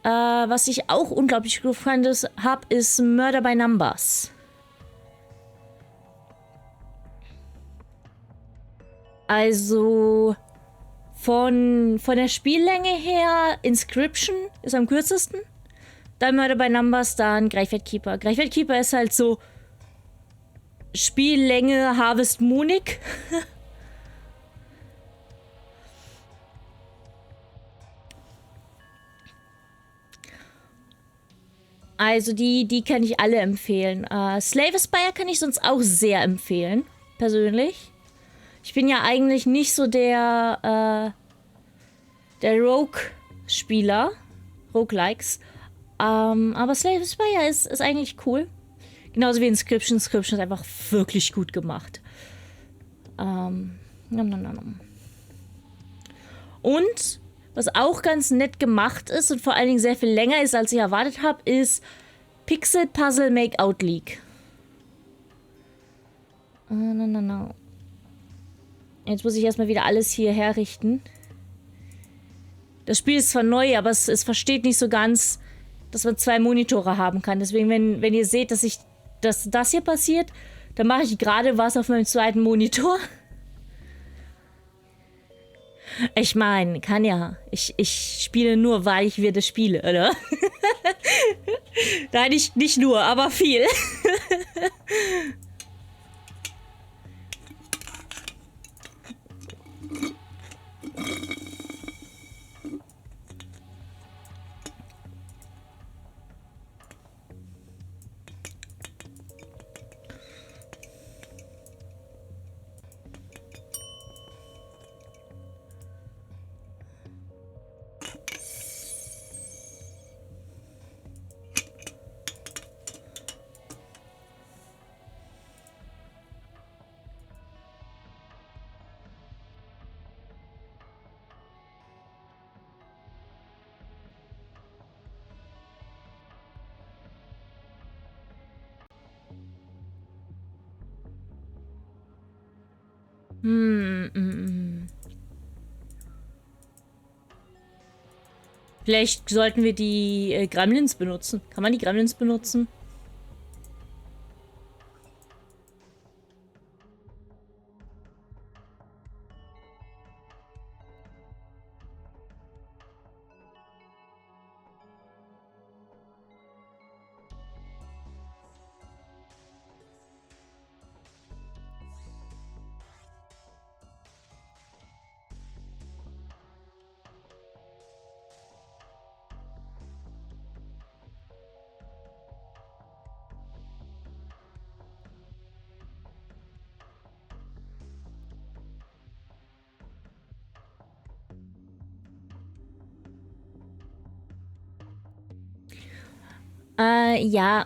was ich auch unglaublich gut fand, ist Murder by Numbers. Also von der Spiellänge her, Inscription ist am kürzesten. Dann Murder by Numbers, dann Graveyard Keeper. Graveyard Keeper ist halt so Spiellänge Harvest Munich. Also die kann ich alle empfehlen. Slave Aspire kann ich sonst auch sehr empfehlen, persönlich. Ich bin ja eigentlich nicht so der Rogue-Spieler, Roguelikes. Aber Slave Aspire ist eigentlich cool. Genauso wie Inscription. Inscription ist einfach wirklich gut gemacht. Und was auch ganz nett gemacht ist und vor allen Dingen sehr viel länger ist, als ich erwartet habe, ist Pixel Puzzle Makeout League. Jetzt muss ich erstmal wieder alles hier herrichten. Das Spiel ist zwar neu, aber es versteht nicht so ganz, dass man 2 Monitore haben kann. Deswegen, wenn ihr seht, dass das hier passiert, dann mache ich gerade was auf meinem zweiten Monitor. Ich meine, kann ja. Ich spiele nur, weil ich wieder spiele, oder? Nein, nicht nur, aber viel. Vielleicht sollten wir die Gremlins benutzen. Kann man die Gremlins benutzen? Ja,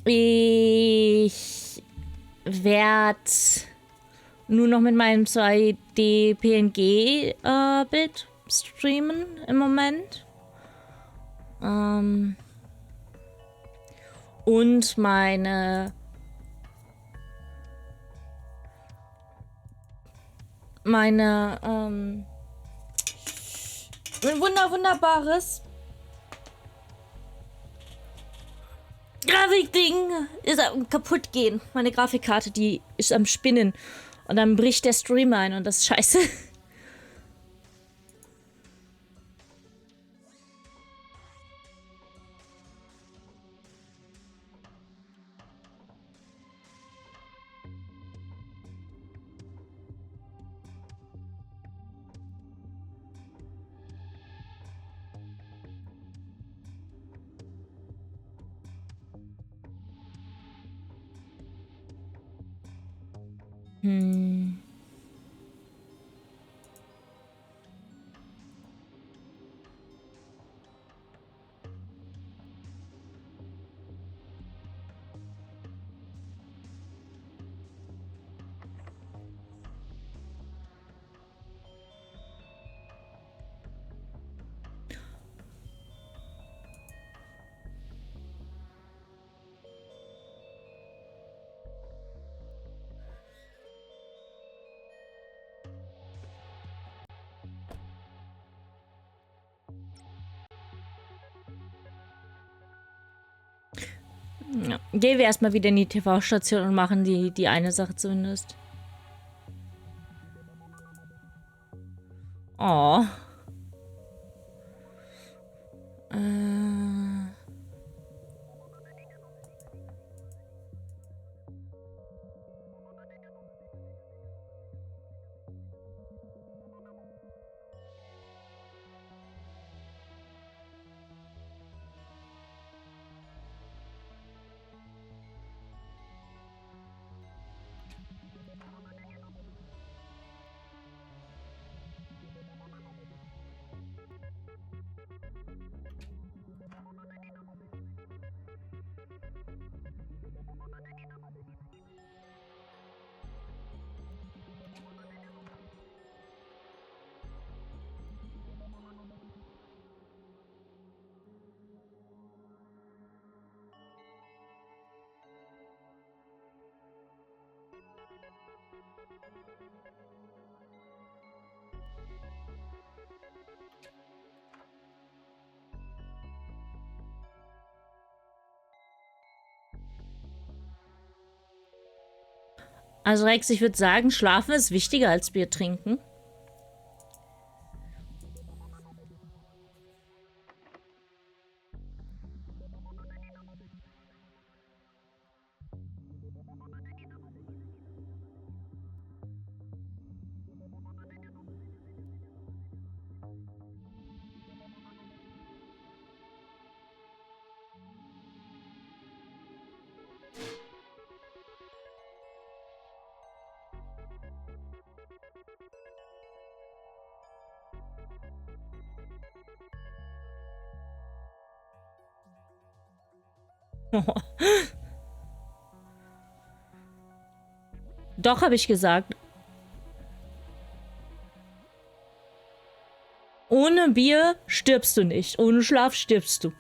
ich werde nur noch mit meinem 2D-PNG-Bild streamen im Moment. Und mein wunderbares Grafikding ist am kaputt gehen. Meine Grafikkarte, die ist am Spinnen. Und dann bricht der Stream ein und das ist scheiße. Gehen wir erstmal wieder in die TV-Station und machen die eine Sache zumindest. Oh. Also Rex, ich würde sagen, Schlafen ist wichtiger als Bier trinken. Doch, habe ich gesagt. Ohne Bier stirbst du nicht. Ohne Schlaf stirbst du.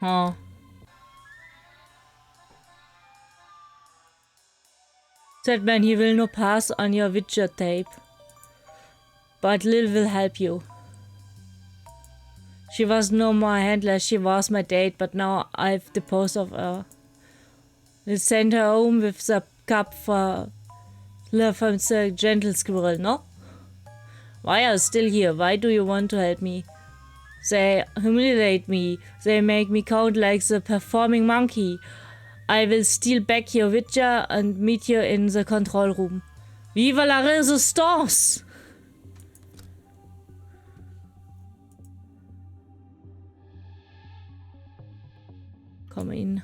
Oh. Said man he will no pass on your videotape. But Lil will help you. She was no more handler, she was my date, but now I've disposed of her. We'll send her home with the cup for love from the gentle squirrel, no? Why are you still here? Why do you want to help me? They humiliate me. They make me count like the performing monkey. I will steal back your Witcher and meet you in the control room. Viva la Resistance! Come in.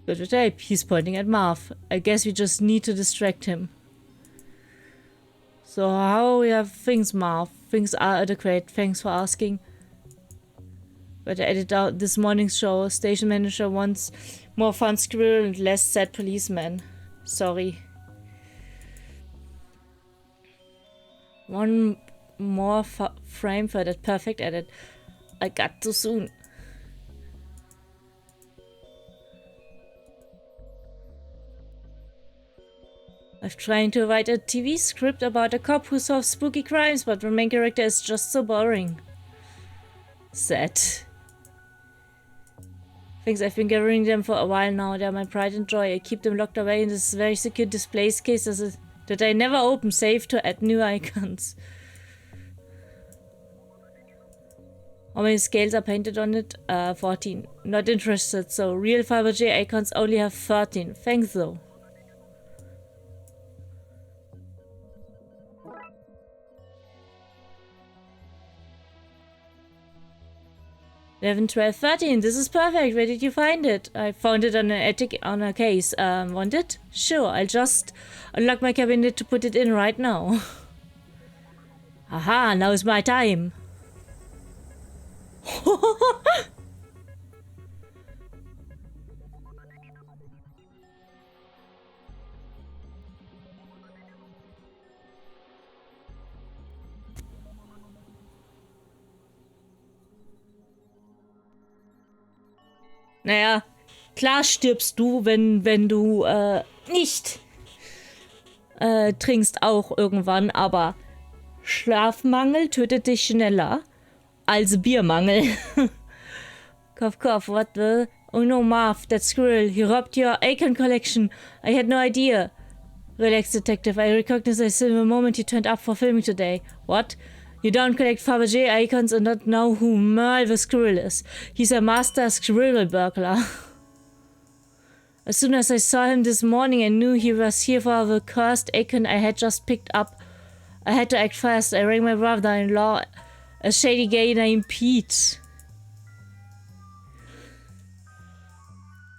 Good tape. He's pointing at Marv. I guess we just need to distract him. So how are things, Marv? Things are adequate. Thanks for asking. Better edit out this morning's show. Station manager wants more fun squirrel and less sad policeman. Sorry. One more frame for that perfect edit. I got too soon. I've tried to write a TV script about a cop who solves spooky crimes, but the main character is just so boring. Sad. Things I've been gathering them for a while now. They're my pride and joy. I keep them locked away in this very secure display case that I never open, save to add new icons. How many scales are painted on it? 14. Not interested, so real Fabergé icons only have 13. Thanks though. 11, 12, 13. This is perfect. Where did you find it? I found it on an attic on a case. Want it? Sure, I'll just unlock my cabinet to put it in right now. Aha, now's my time. Naja, Klar stirbst du, wenn du nicht trinkst auch irgendwann, aber Schlafmangel tötet dich schneller als Biermangel. Cough, cough, what the... Oh no, Marv, that squirrel. He robbed your Aiken collection. I had no idea. Relax, detective. I recognized the moment you turned up for filming today. What? You don't collect Fabergé icons and not know who Merle the squirrel is. He's a master squirrel burglar. As soon as I saw him this morning, I knew he was here for the cursed icon I had just picked up. I had to act fast. I rang my brother-in-law, a shady guy named Pete.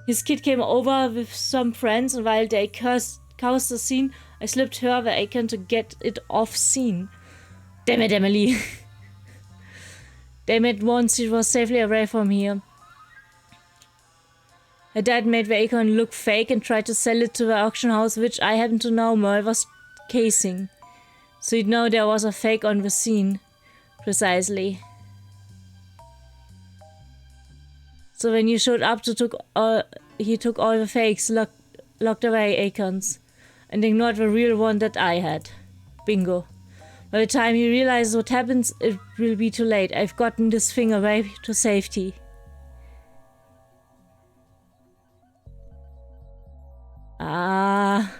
His kid came over with some friends, and while they caused the scene, I slipped her the icon to get it off scene. Damn it, Emily. Damn it, once it was safely away from here. Her dad made the icon look fake and tried to sell it to the auction house, which I happen to know Merle was casing. So you'd know there was a fake on the scene. Precisely. So when you showed up, he took all the fakes, locked away icons, and ignored the real one that I had. Bingo. By the time he realizes what happens, it will be too late. I've gotten this thing away to safety. Ah.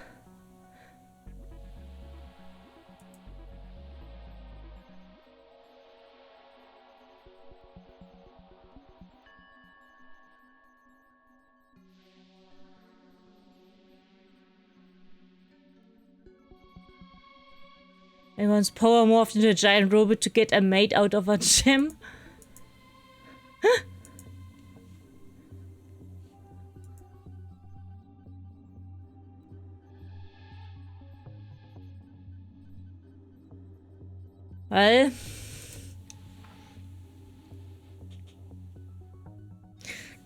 I once power morphed into a giant robot to get a mate out of a gem. Weil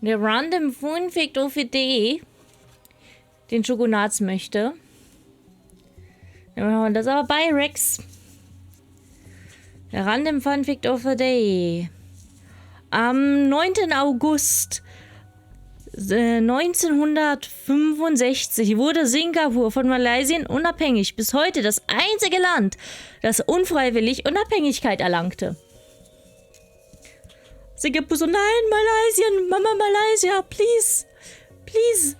der Random Fun Fact OVD den Schokonats möchte. Dann machen wir das aber bei Rex. Der Random Fun Fact OVD. Am 9. August 1965 wurde Singapur von Malaysia unabhängig. Bis heute das einzige Land, das unfreiwillig Unabhängigkeit erlangte. Singapur so, nein, Malaysia, Mama Malaysia, please, please.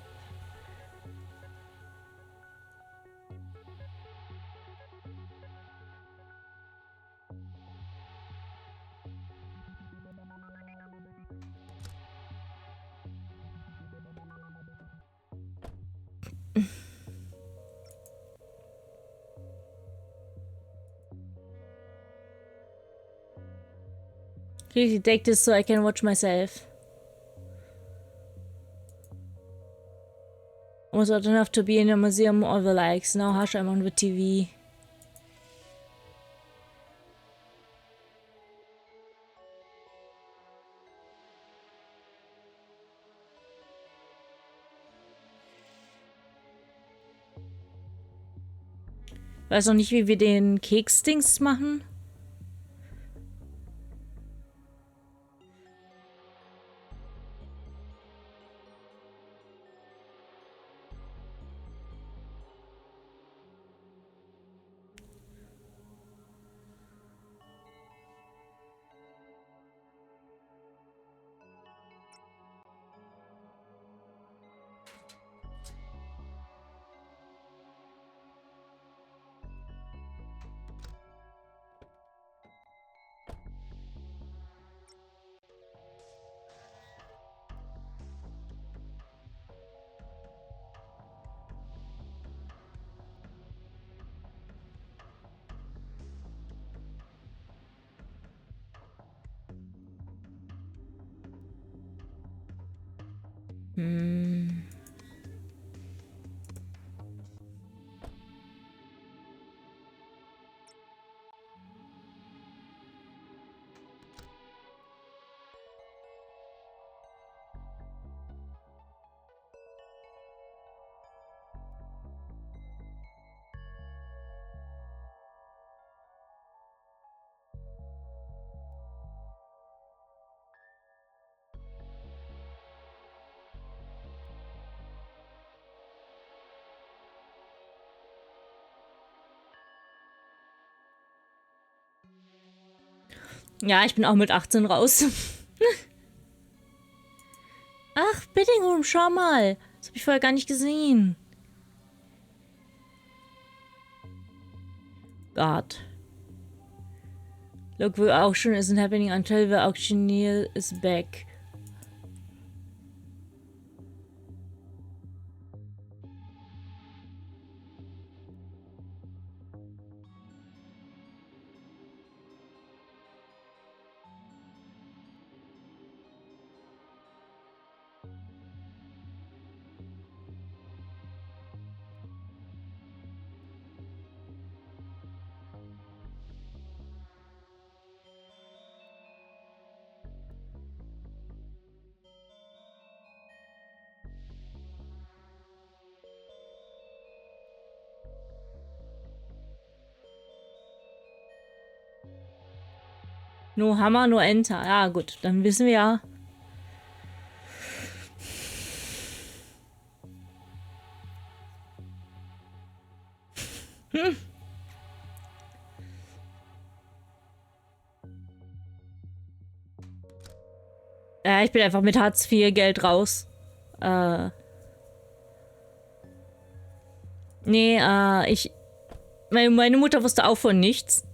Really take this so I can watch myself. Was old enough to be in a museum or the likes. Now hush, I'm on the TV. Weiß noch nicht, wie wir den Keksdings machen. Ja, ich bin auch mit 18 raus. Ach, Bittingham, schau mal. Das habe ich vorher gar nicht gesehen. God. Look, the auction isn't happening until the auctioneer is back. No Hammer, no Enter. Ja, gut, dann wissen wir ja. Ja, ich bin einfach mit Hartz IV Geld raus. Nee, meine Mutter wusste auch von nichts.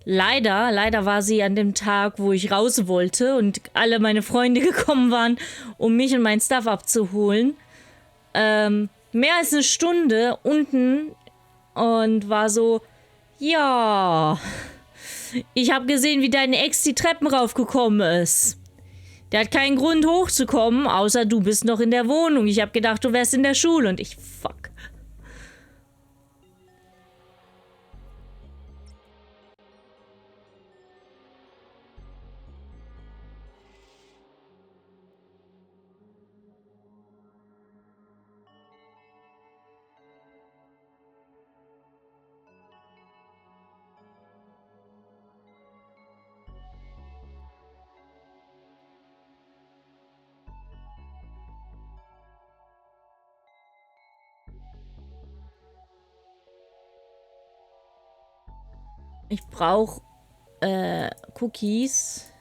Leider war sie an dem Tag, wo ich raus wollte und alle meine Freunde gekommen waren, um mich und mein Stuff abzuholen. Mehr als eine Stunde unten und war so, ja, ich habe gesehen, wie deine Ex die Treppen raufgekommen ist. Der hat keinen Grund hochzukommen, außer du bist noch in der Wohnung. Ich habe gedacht, du wärst in der Schule und ich, fuck. Ich brauche Cookies.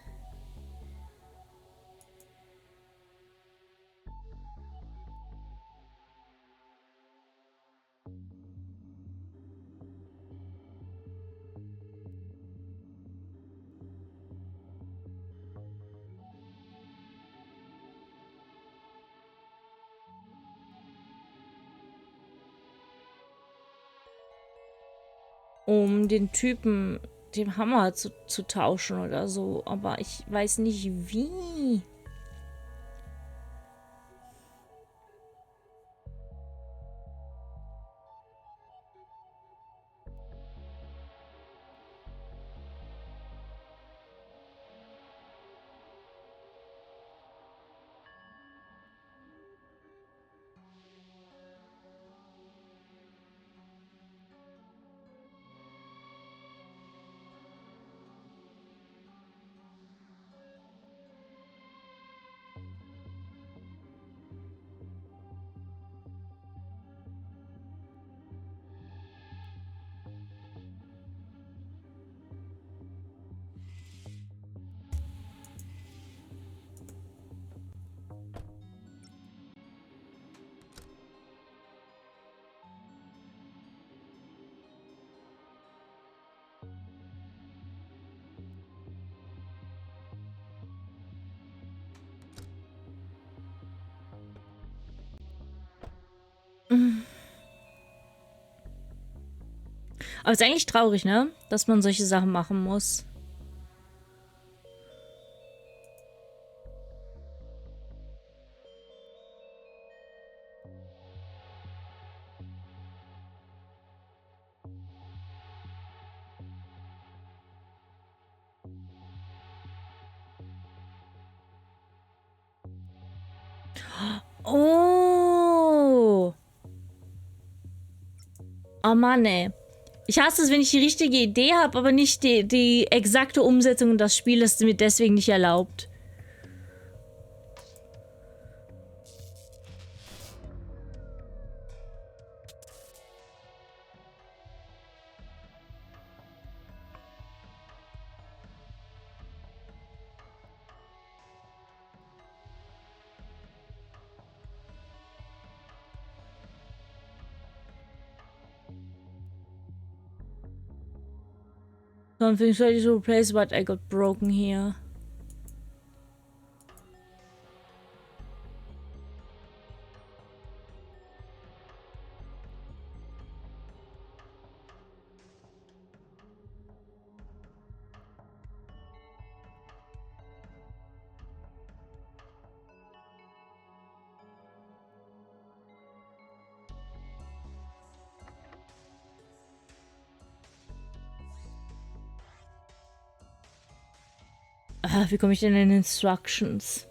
Um den Typen, den Hammer zu tauschen oder so. Aber ich weiß nicht wie. Aber es ist eigentlich traurig, ne? Dass man solche Sachen machen muss. Oh. Oh Mann, ey. Ich hasse es, wenn ich die richtige Idee habe, aber nicht die exakte Umsetzung und das Spiel ist mir deswegen nicht erlaubt. Something's ready to replace what I got broken here. Ah, wie komme ich denn in Instructions?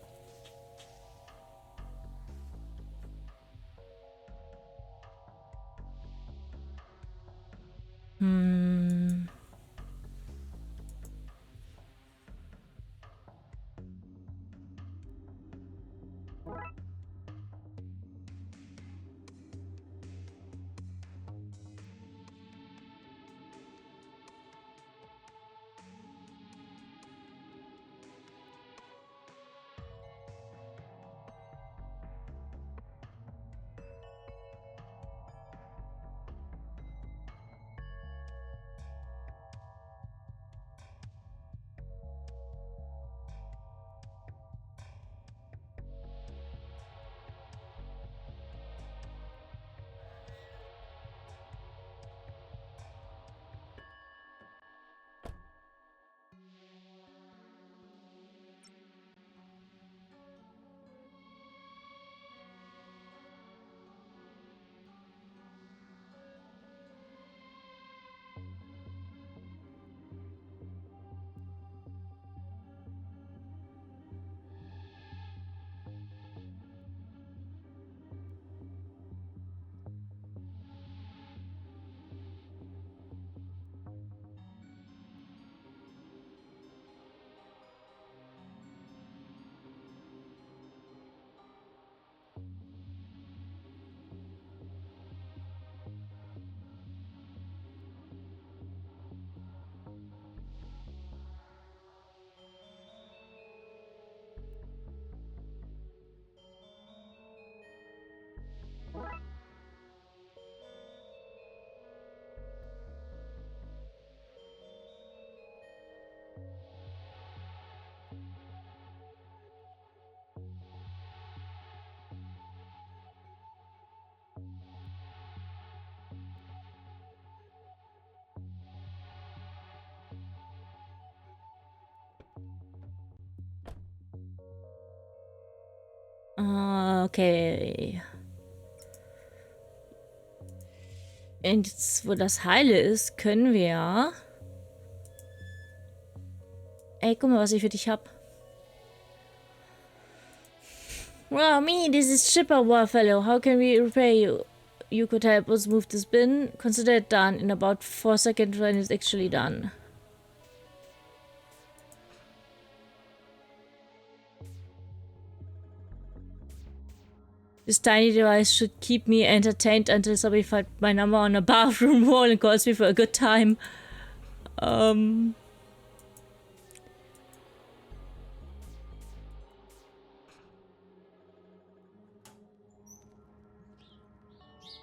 Okay. Und jetzt, wo das Heile ist, können wir... Ey, guck mal, was ich für dich hab. Wow, me, this is Chipper, war fellow. How can we repay you? You could help us move this bin. Consider it done in about 4 seconds when it's actually done. This tiny device should keep me entertained until somebody finds my number on a bathroom wall and calls me for a good time. What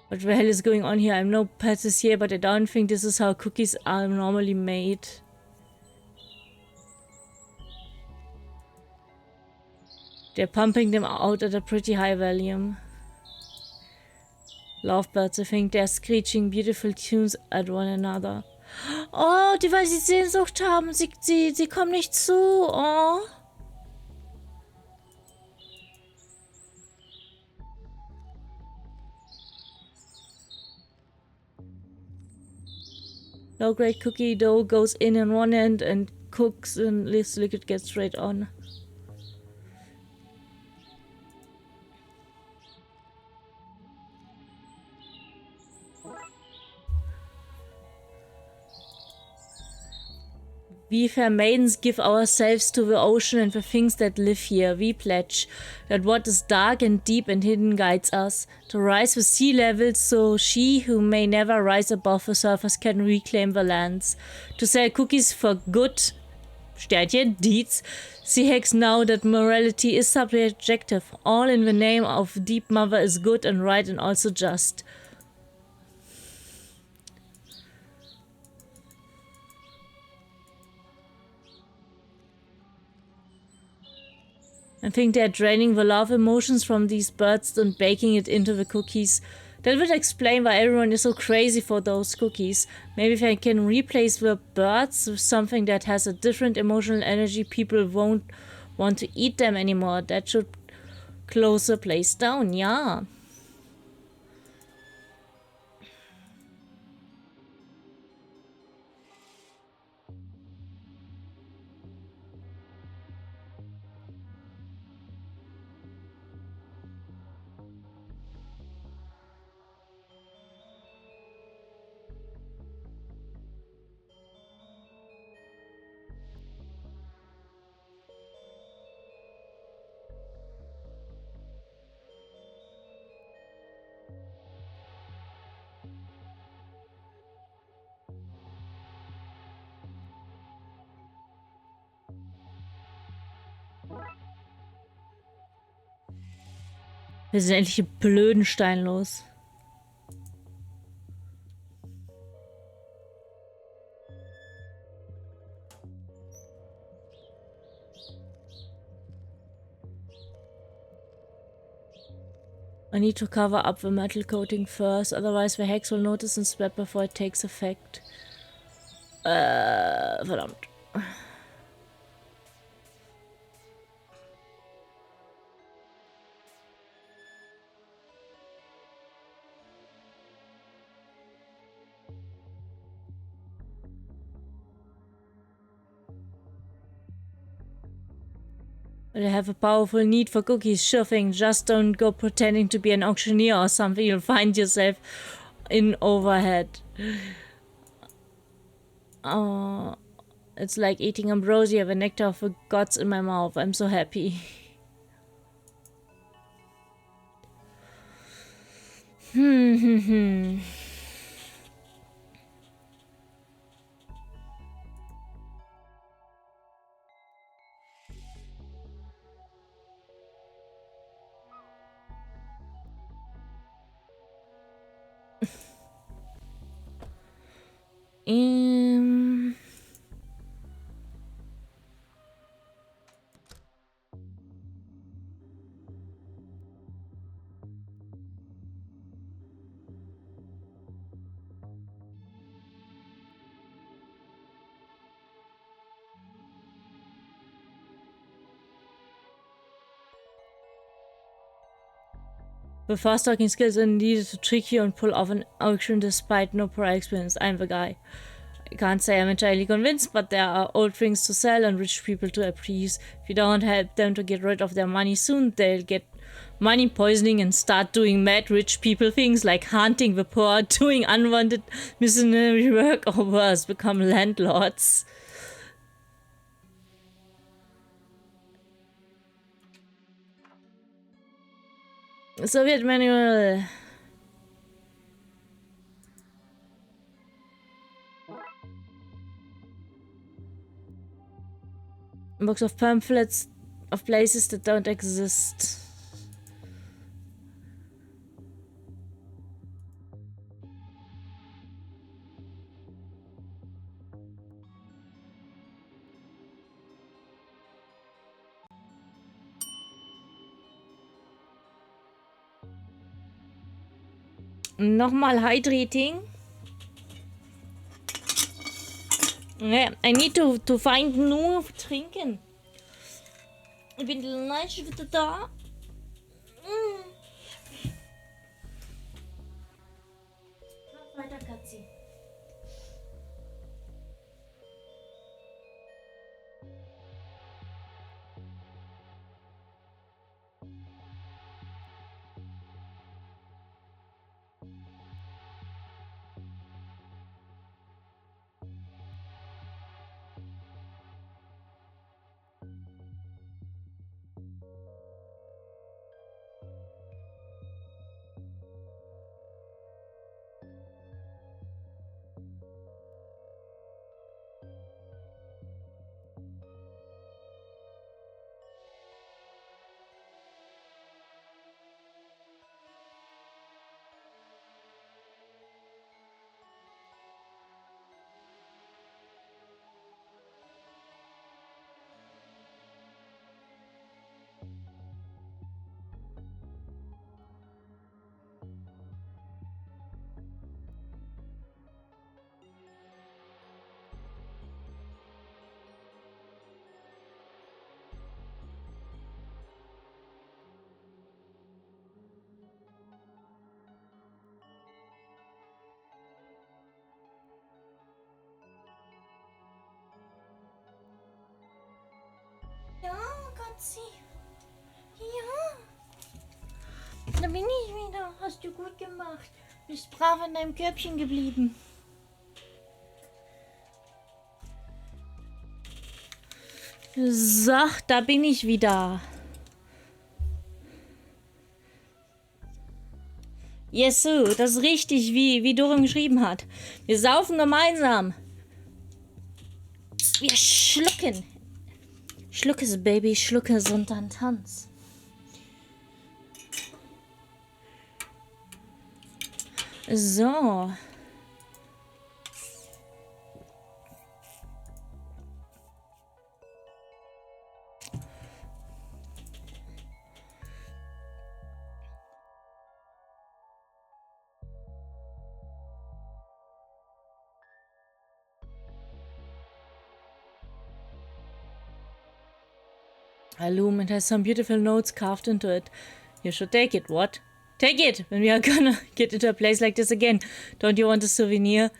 the hell is going on here? I'm no pâtissier, but I don't think this is how cookies are normally made. They're pumping them out at a pretty high volume. Lovebirds, I think they're screeching beautiful tunes at one another. Oh, die, weil sie Sehnsucht haben. Sie kommen nicht zu. Oh. Low-grade cookie dough goes in on one end and cooks and this liquid gets straight on. We fair maidens give ourselves to the ocean and the things that live here. We pledge that what is dark and deep and hidden guides us, to rise with sea levels so she who may never rise above the surface can reclaim the lands. To sell cookies for good Sternchen deeds. See Hex now that morality is subjective. All in the name of Deep Mother is good and right and also just. I think they're draining the love emotions from these birds and baking it into the cookies. That would explain why everyone is so crazy for those cookies. Maybe if I can replace the birds with something that has a different emotional energy, people won't want to eat them anymore. That should close the place down, yeah. Wir sind endlich einen blöden Stein los. I need to cover up the metal coating first, otherwise the hex will notice and spread before it takes effect. Verdammt. But I have a powerful need for cookies, sure thing. Just don't go pretending to be an auctioneer or something. You'll find yourself in overhead. Oh, it's like eating ambrosia, the nectar of the gods in my mouth. I'm so happy. The fast talking skills are needed to trick you and pull off an auction despite no prior experience. I'm the guy. I can't say I'm entirely convinced, but there are old things to sell and rich people to appease. If you don't help them to get rid of their money soon, they'll get money poisoning and start doing mad rich people things like hunting the poor, doing unwanted missionary work, or worse, become landlords. Soviet manual. A box of pamphlets of places that don't exist. Nochmal hydrating. Yeah, I need to find nur trinken. Ich bin gleich wieder da. Mach weiter, Katzi. Hast du gut gemacht. Bist brav in deinem Körbchen geblieben. So, da bin ich wieder. Yes, so, das ist richtig, wie Dorum geschrieben hat. Wir saufen gemeinsam. Wir schlucken. Schluck es, Baby, schluck es und dann tanz. So. A loom, it has some beautiful notes carved into it. You should take it, what? Take it, when we are gonna get into a place like this again. Don't you want a souvenir?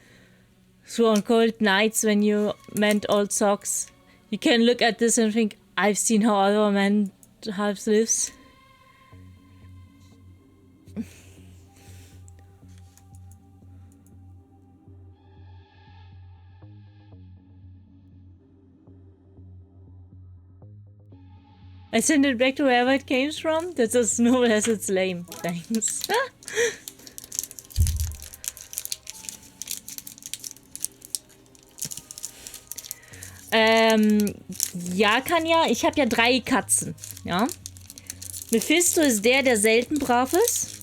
Through on cold nights when you mend old socks. You can look at this and think, I've seen how other men halves lives. I send it back to wherever it came from. That's as noble as it's lame. Thanks. Ja, Kanja, ich habe ja 3 Katzen, ja. Mephisto ist der selten brav ist.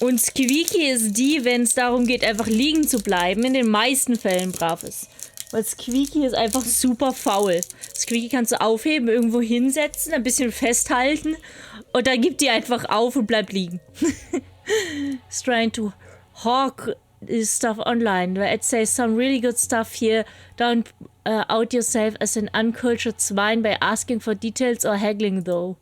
Und Squeaky ist die, wenn es darum geht, einfach liegen zu bleiben, in den meisten Fällen brav ist. Weil Squeaky ist einfach super faul. Squeaky kannst du aufheben, irgendwo hinsetzen, ein bisschen festhalten und dann gibt die einfach auf und bleibt liegen. It's trying to hawk this stuff online, where it says some really good stuff here. Don't out yourself as an uncultured swine by asking for details or haggling though.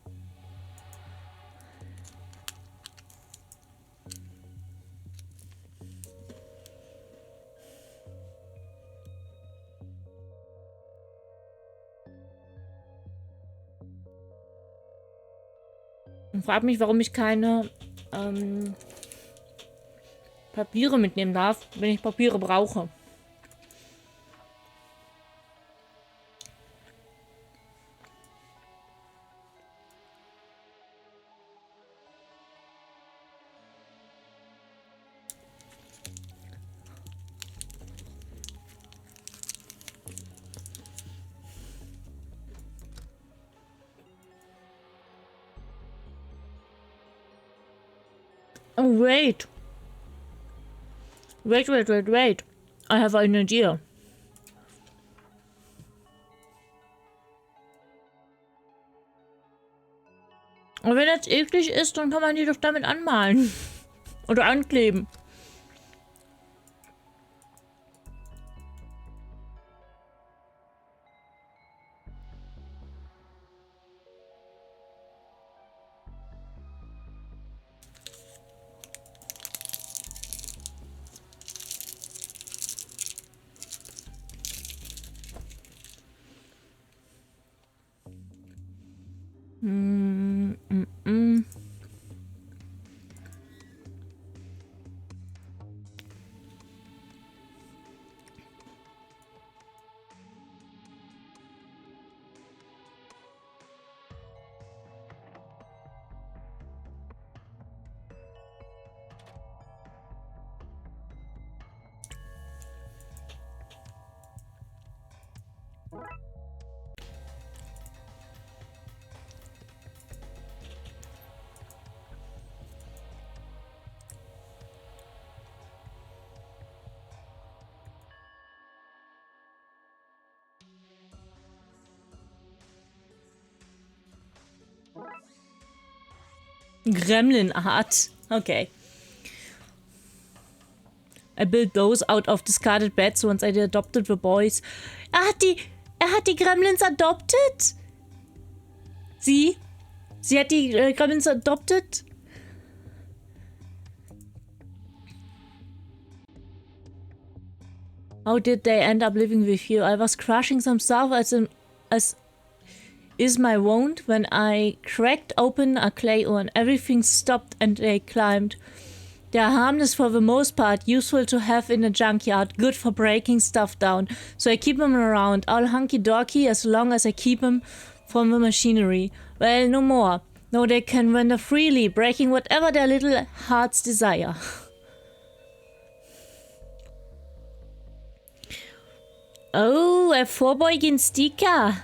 Und frag mich, warum ich keine Papiere mitnehmen darf, wenn ich Papiere brauche. Oh, wait. Wait. I have an idea. Und wenn das eklig ist, dann kann man die doch damit anmalen. Oder ankleben. Gremlin Art. Okay. I built those out of discarded beds once I adopted the boys. Er hat die Gremlins adopted? Sie hat die Gremlins adopted? How did they end up living with you? I was crushing some stuff as is my wound when I cracked open a clay urn. Everything stopped and they climbed. They are harmless for the most part, useful to have in a junkyard, good for breaking stuff down. So I keep them around, all hunky-dorky as long as I keep them from the machinery. Well, no more. No, they can wander freely, breaking whatever their little hearts desire. Oh, ein vorbeugend Sticker.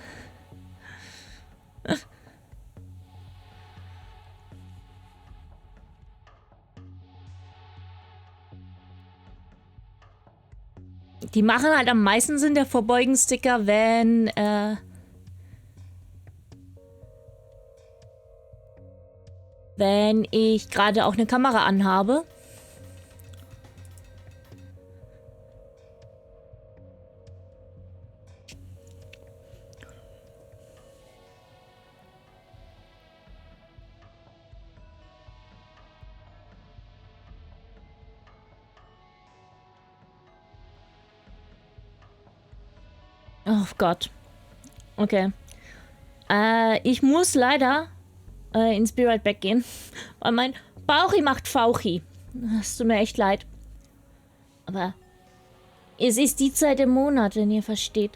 Die machen halt am meisten Sinn, der Vorbeugen-Sticker, wenn ich gerade auch eine Kamera anhabe. Oh Gott. Okay. Ich muss leider ins Be Right Back gehen, weil mein Bauchi macht Fauchi. Es tut mir echt leid. Aber es ist die Zeit im Monat, wenn ihr versteht.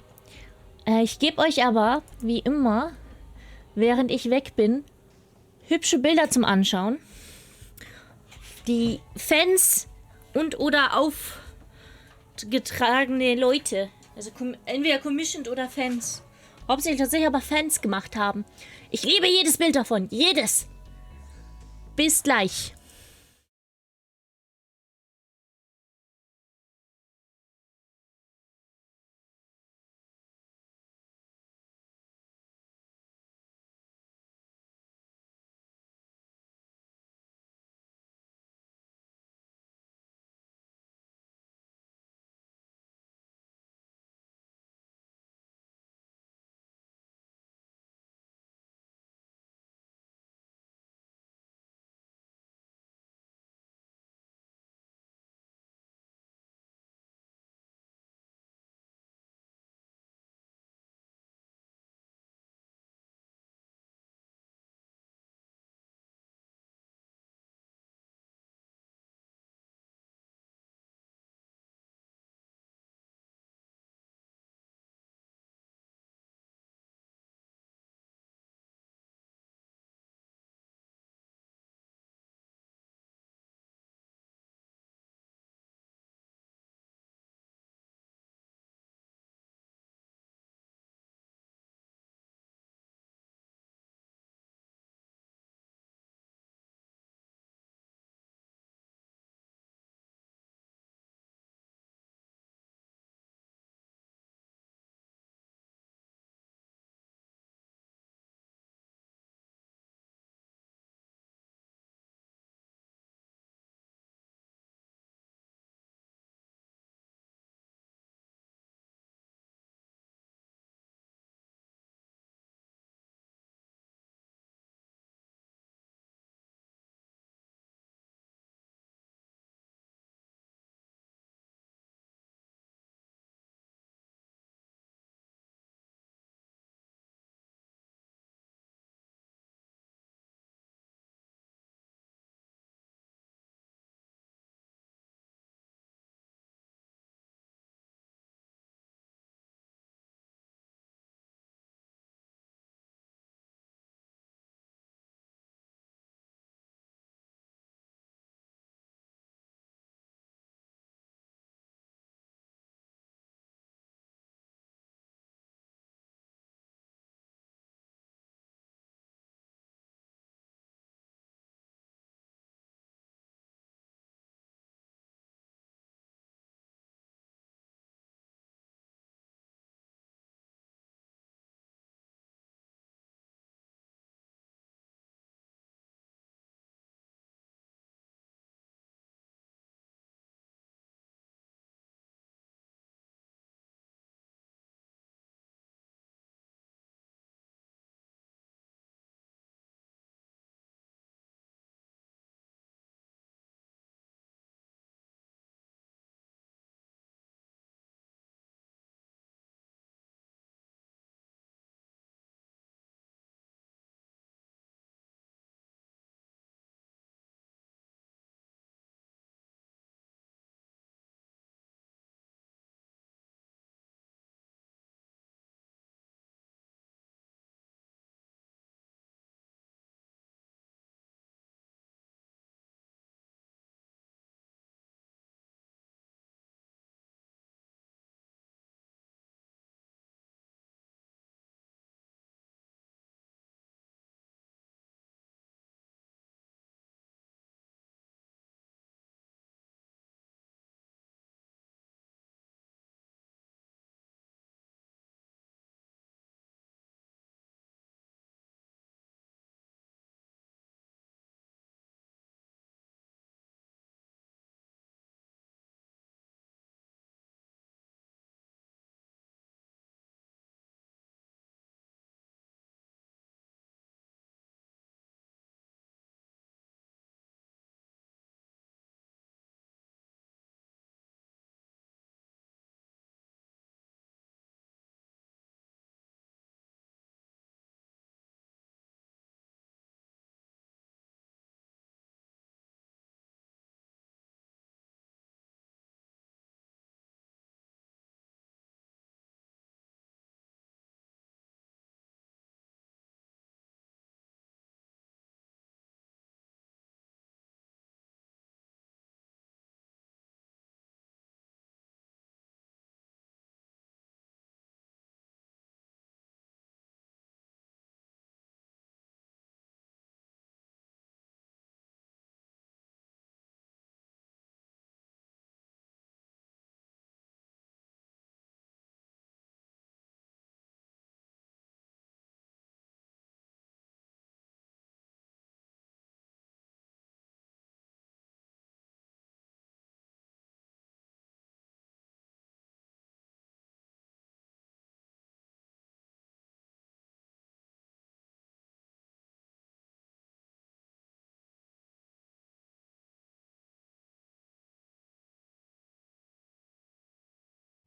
Ich gebe euch aber, wie immer, während ich weg bin, hübsche Bilder zum Anschauen. Die Fans und oder aufgetragene Leute, also entweder commissioned oder Fans, hauptsächlich tatsächlich aber Fans gemacht haben. Ich liebe jedes Bild davon. Jedes. Bis gleich.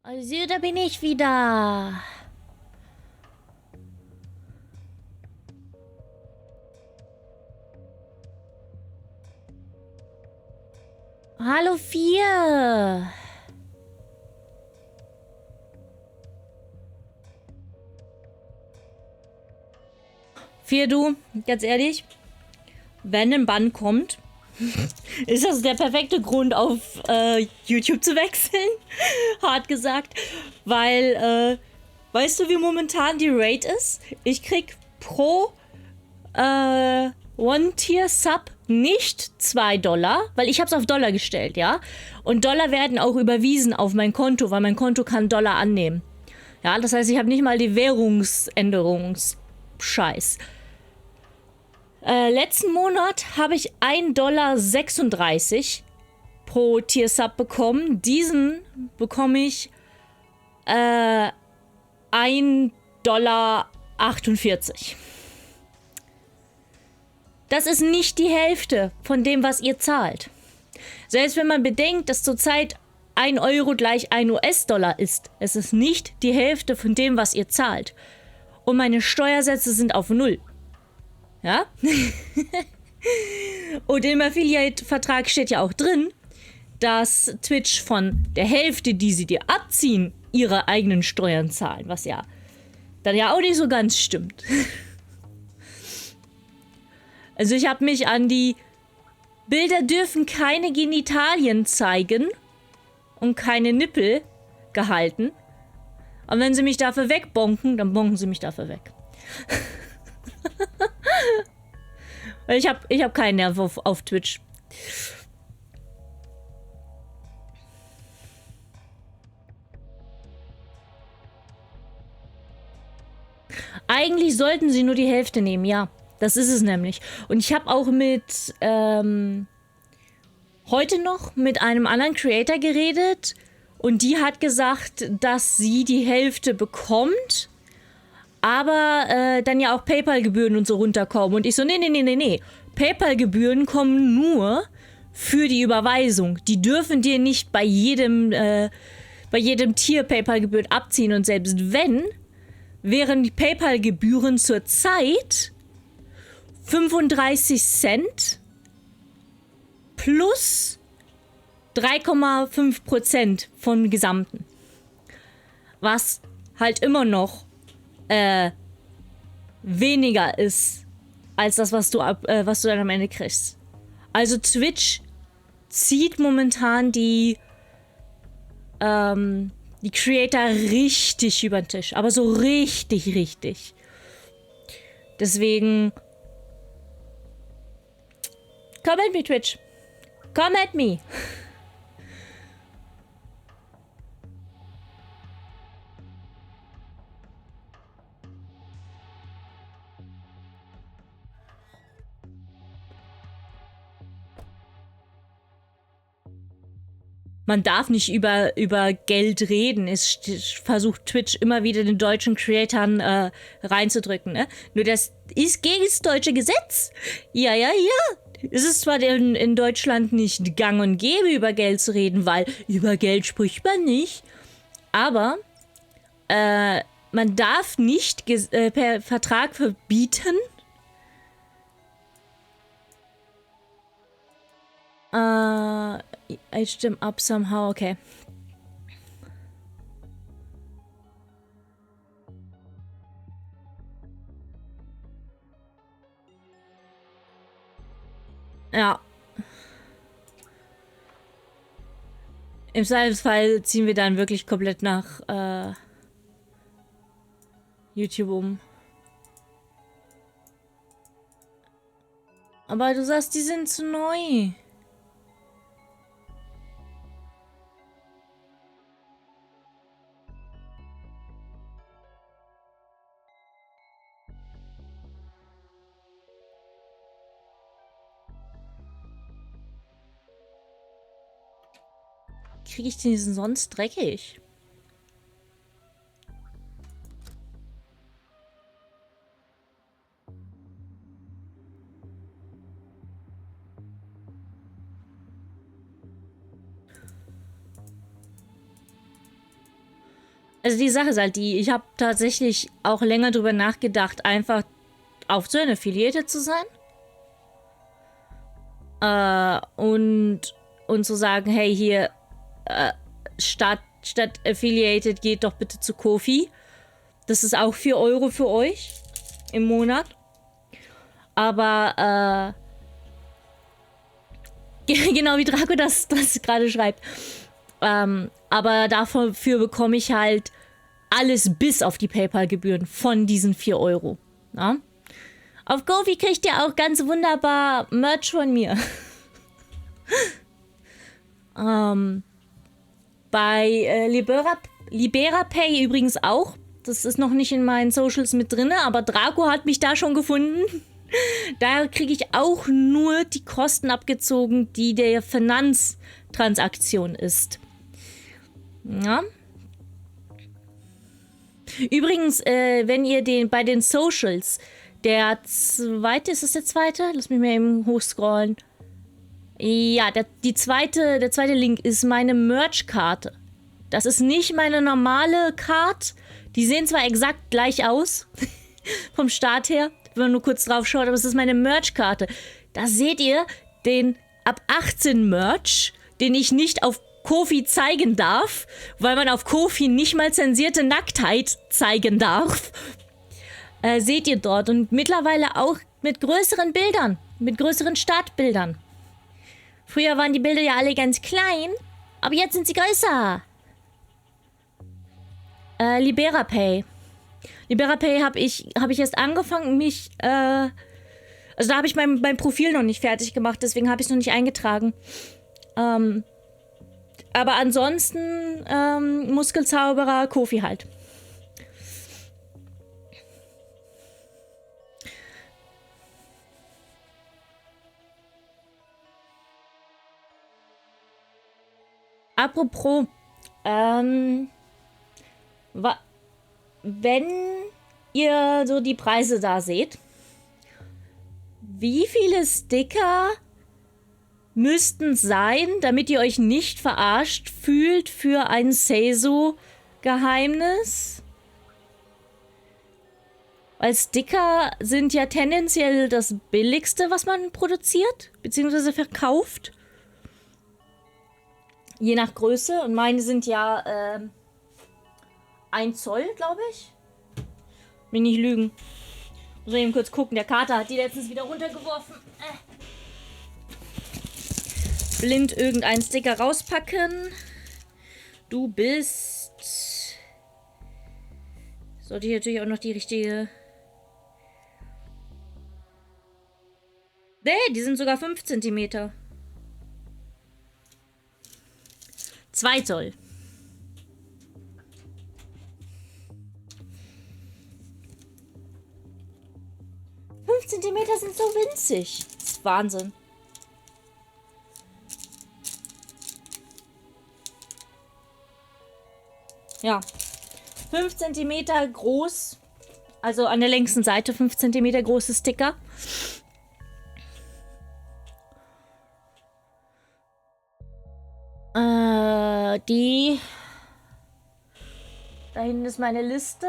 Also, da bin ich wieder. Hallo, 4. Du, ganz ehrlich, wenn ein Bann kommt, ist das der perfekte Grund, auf YouTube zu wechseln. Hart gesagt. Weil, weißt du, wie momentan die Rate ist? Ich krieg pro One-Tier-Sub nicht $2, weil ich habe es auf Dollar gestellt, ja? Und Dollar werden auch überwiesen auf mein Konto, weil mein Konto kann Dollar annehmen. Ja, das heißt, ich habe nicht mal die Währungsänderungsscheiß. Letzten Monat habe ich $1,36 pro Tier-Sub bekommen. Diesen bekomme ich $1,48. Das ist nicht die Hälfte von dem, was ihr zahlt. Selbst wenn man bedenkt, dass zurzeit 1 Euro gleich 1 US-Dollar ist, es ist nicht die Hälfte von dem, was ihr zahlt. Und meine Steuersätze sind auf 0. Ja? Und im Affiliate-Vertrag steht ja auch drin, dass Twitch von der Hälfte, die sie dir abziehen, ihre eigenen Steuern zahlen, was ja dann ja auch nicht so ganz stimmt. Also ich habe mich an die Bilder dürfen keine Genitalien zeigen und keine Nippel gehalten. Und wenn sie mich dafür wegbonken, dann bonken sie mich dafür weg. Ich hab keinen Nerv auf Twitch. Eigentlich sollten sie nur die Hälfte nehmen, ja. Das ist es nämlich. Und ich habe auch mit heute noch mit einem anderen Creator geredet und die hat gesagt, dass sie die Hälfte bekommt, aber dann ja auch PayPal-Gebühren und so runterkommen. Und ich so, nee. PayPal-Gebühren kommen nur für die Überweisung. Die dürfen dir nicht bei jedem Tier PayPal-Gebühren abziehen. Und selbst wenn, wären die PayPal-Gebühren zurzeit 35 Cent plus 3,5% vom Gesamten. Was halt immer noch weniger ist als das, was du dann am Ende kriegst. Also Twitch zieht momentan die Creator richtig über den Tisch. Aber so richtig. Deswegen come at me, Twitch. Come at me. Man darf nicht über Geld reden. Es versucht Twitch immer wieder den deutschen Creatoren reinzudrücken. Ne? Nur das ist gegen das deutsche Gesetz. Ja. Es ist zwar in Deutschland nicht gang und gäbe, über Geld zu reden, weil über Geld spricht man nicht. Aber man darf nicht per Vertrag verbieten, I stem up somehow, okay. Ja. Im Zweifelsfall ziehen wir dann wirklich komplett nach YouTube um. Aber du sagst, die sind zu neu. Kriege ich den sonst dreckig? Also die Sache ist halt die, ich habe tatsächlich auch länger drüber nachgedacht, einfach aufzuhören, Affiliated zu sein. Und zu sagen, hey, hier, statt Affiliated geht doch bitte zu Ko-fi. Das ist auch 4 Euro für euch im Monat. Aber, genau wie Draco das gerade schreibt. Aber dafür bekomme ich halt alles bis auf die PayPal-Gebühren von diesen 4 Euro. Ja? Auf Ko-fi kriegt ihr auch ganz wunderbar Merch von mir. Bei LiberaPay übrigens auch. Das ist noch nicht in meinen Socials mit drin, aber Draco hat mich da schon gefunden. Da kriege ich auch nur die Kosten abgezogen, die der Finanztransaktion ist. Ja. Übrigens, wenn ihr bei den Socials, der zweite, ist es der zweite? Lass mich mal eben hochscrollen. Ja, der zweite Link ist meine Merch-Karte. Das ist nicht meine normale Card. Die sehen zwar exakt gleich aus, vom Start her, wenn man nur kurz drauf schaut, aber es ist meine Merch-Karte. Da seht ihr den ab 18 Merch, den ich nicht auf Ko-fi zeigen darf, weil man auf Ko-fi nicht mal zensierte Nacktheit zeigen darf. Seht ihr dort und mittlerweile auch mit größeren Bildern, mit größeren Startbildern. Früher waren die Bilder ja alle ganz klein, aber jetzt sind sie größer. LiberaPay. LiberaPay habe ich erst angefangen, mich, also da habe ich mein Profil noch nicht fertig gemacht, deswegen habe ich es noch nicht eingetragen. Aber ansonsten, Muskelzauberer, Ko-fi halt. Apropos, wenn ihr so die Preise da seht, wie viele Sticker müssten sein, damit ihr euch nicht verarscht fühlt für ein Seiso-Geheimnis? Weil Sticker sind ja tendenziell das Billigste, was man produziert, beziehungsweise verkauft. Je nach Größe. Und meine sind ja 1 Zoll, glaube ich. Will nicht lügen. Muss eben kurz gucken. Der Kater hat die letztens wieder runtergeworfen. Blind irgendeinen Sticker rauspacken. Du bist... Sollte hier natürlich auch noch die richtige... Nee, die sind sogar 5 Zentimeter. 2 Zoll. 5 Zentimeter sind so winzig. Das ist Wahnsinn. Ja. 5 Zentimeter groß. Also an der längsten Seite 5 Zentimeter große Sticker. Die... Da hinten ist meine Liste.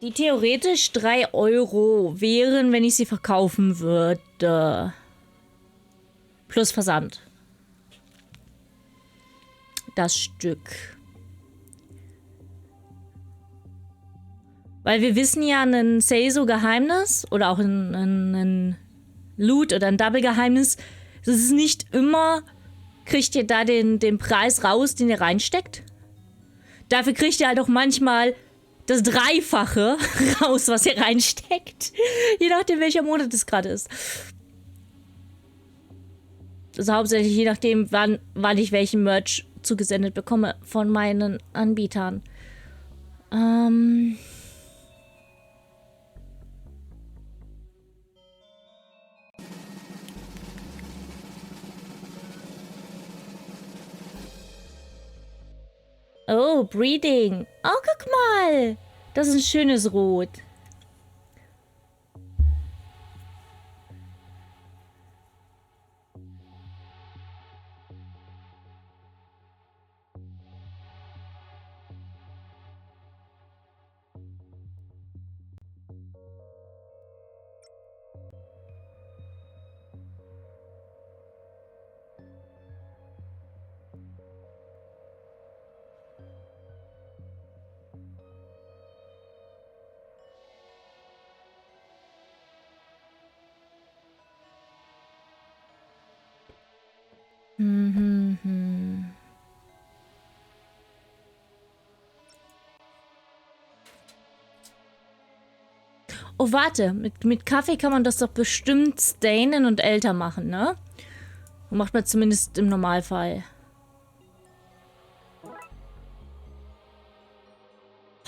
Die theoretisch 3 Euro wären, wenn ich sie verkaufen würde. Plus Versand. Das Stück. Weil wir wissen ja, ein Seiso-Geheimnis oder auch ein Loot oder ein Double-Geheimnis, das ist nicht immer, kriegt ihr da den Preis raus, den ihr reinsteckt. Dafür kriegt ihr halt auch manchmal das Dreifache raus, was ihr reinsteckt. Je nachdem, welcher Monat es gerade ist. Also hauptsächlich je nachdem, wann ich welchen Merch zugesendet bekomme von meinen Anbietern. Oh, Breeding. Oh, guck mal. Das ist ein schönes Rot. Oh, warte. Mit Kaffee kann man das doch bestimmt stainen und älter machen, ne? Macht man zumindest im Normalfall.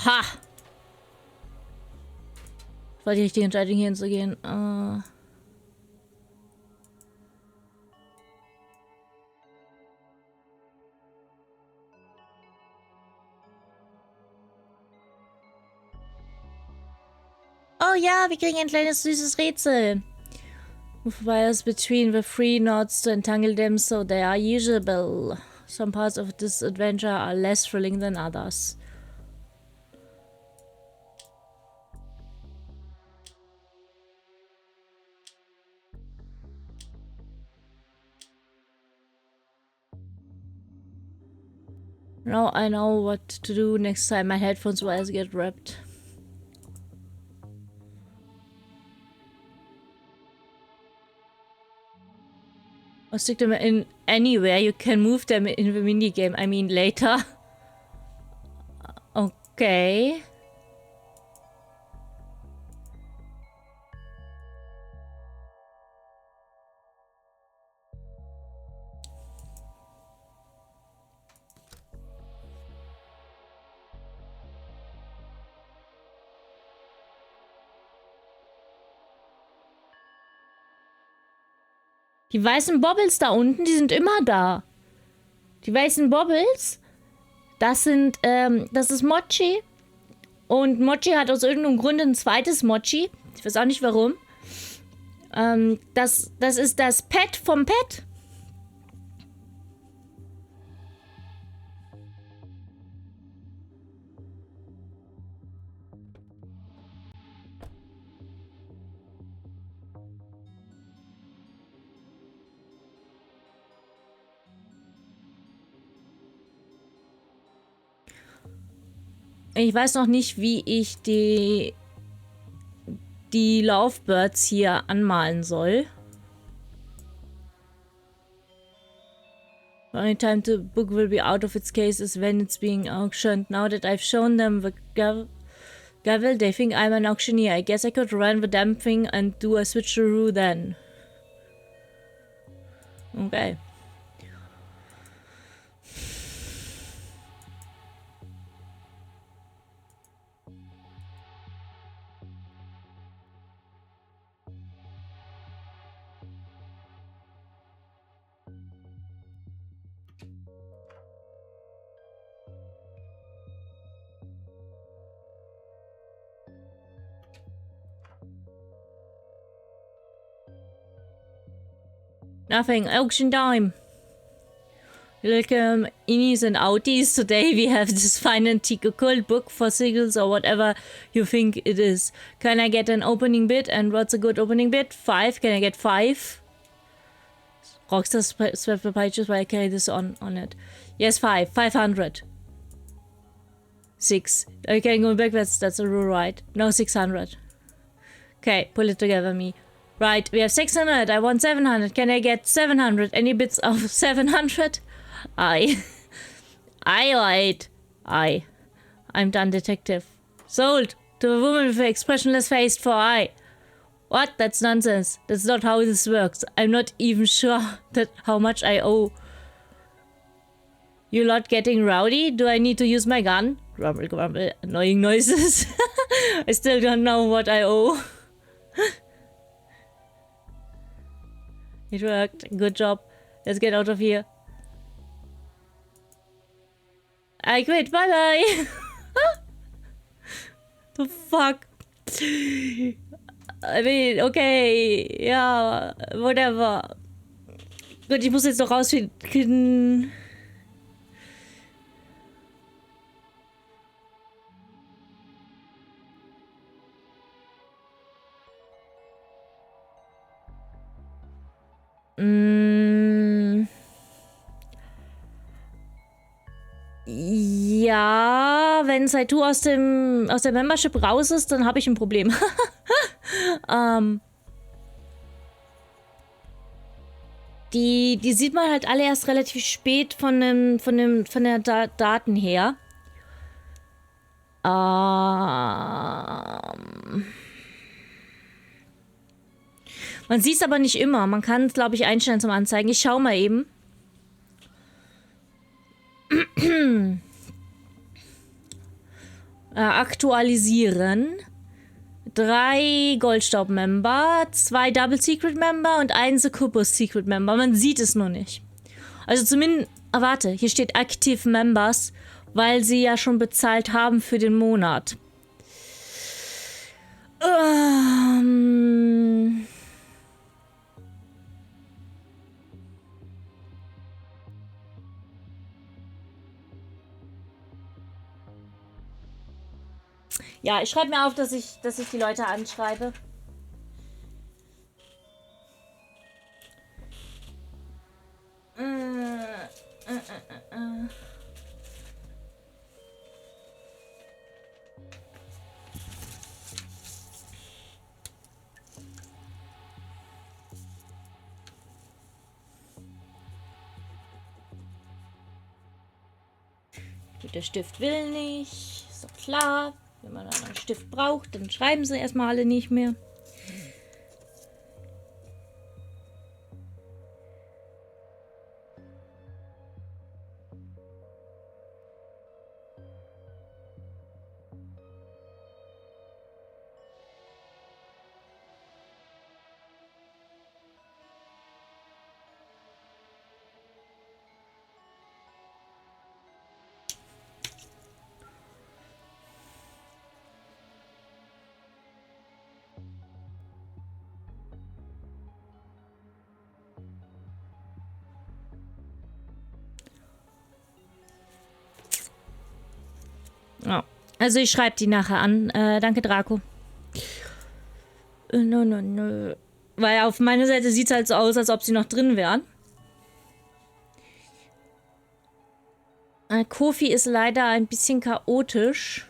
Ha! Das war die richtige Entscheidung, hier hinzugehen. Oh ja, wir kriegen ein kleines süßes Rätsel. Move wires between the three knots to entangle them so they are usable. Some parts of this adventure are less thrilling than others. Now I know what to do next time my headphones wires get wrapped. Or stick them in anywhere. You can move them in the minigame. I mean later. Okay. Die weißen Bobbles da unten, die sind immer da. Die weißen Bobbles, das ist Mochi. Und Mochi hat aus irgendeinem Grund ein zweites Mochi. Ich weiß auch nicht warum. Das ist das Pet vom Pet. Ich weiß noch nicht, wie ich die Lovebirds hier anmalen soll. The only time the book will be out of its case is when it's being auctioned. Now that I've shown them the gavel, they think I'm an auctioneer. I guess I could run the damn thing and do a switcheroo then. Okay. Nothing. Auction time. Welcome, innies and outies. Today we have this fine antique occult book for sigils or whatever you think it is. Can I get an opening bid? And what's a good opening bid? 5. Can I get 5? Rockstar swept the pages while I carry this on it. Yes, 5. 500. 6. Okay, going backwards. That's a rule, right? No, 600. Okay, pull it together, me. Right, we have 600. I want 700. Can I get 700? Any bits of 700? I lied. I'm done, detective. Sold to a woman with an expressionless face for I. What? That's nonsense. That's not how this works. I'm not even sure that how much I owe. You lot getting rowdy? Do I need to use my gun? Grumble, grumble. Annoying noises. I still don't know what I owe. It worked. Good job. Let's get out of here. I quit. Bye bye. The fuck? I mean, okay. Ja, whatever. Gut, ich muss jetzt noch rausfinden. Ja, wenn Saitu aus der Membership raus ist, dann habe ich ein Problem. Die sieht man halt alle erst relativ spät von der Daten her. Man sieht es aber nicht immer. Man kann es, glaube ich, einstellen zum Anzeigen. Ich schau mal eben. Aktualisieren. 3 Goldstaub-Member, 2 Double Secret Member und 1 Succubus Secret Member. Man sieht es nur nicht. Also zumindest, warte, hier steht Active Members, weil sie ja schon bezahlt haben für den Monat. Ja, ich schreibe mir auf, dass ich die Leute anschreibe. Der Stift will nicht, ist doch klar. Wenn man dann einen Stift braucht, dann schreiben sie erstmal alle nicht mehr. Ja. Also ich schreibe die nachher an. Danke, Draco. Nö. Weil auf meiner Seite sieht es halt so aus, als ob sie noch drin wären. Kofi ist leider ein bisschen chaotisch.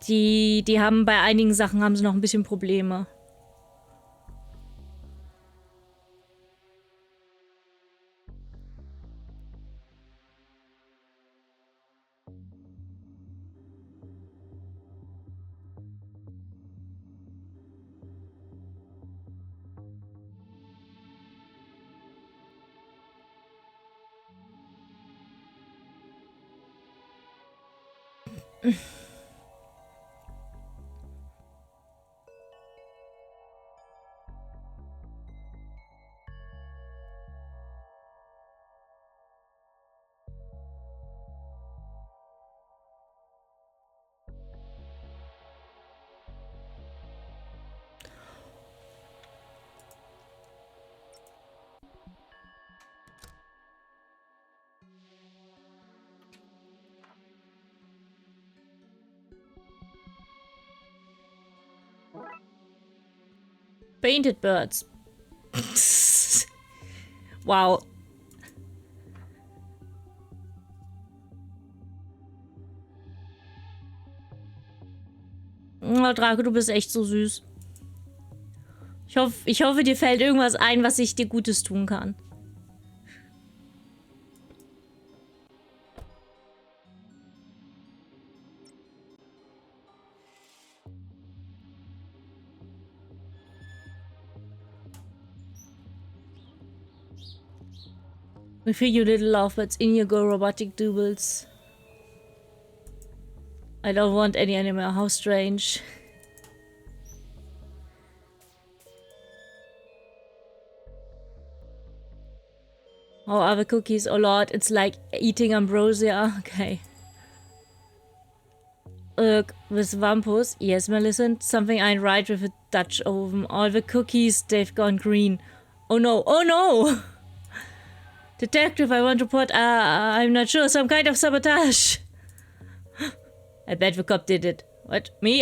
Die haben bei einigen Sachen haben sie noch ein bisschen Probleme. Painted Birds. Wow. Oh, Draco, du bist echt so süß. Ich hoffe, dir fällt irgendwas ein, was ich dir Gutes tun kann. We feel you little lovebirds, in you go robotic doubles. I don't want any anymore, how strange. Oh, other cookies, oh lord, it's like eating ambrosia, okay. With Vampus, yes, Millicent, something ain't right with a Dutch oven. All the cookies, they've gone green. Oh no, oh no! Detective, I want to report, I'm not sure, some kind of sabotage. I bet the cop did it. What? Me?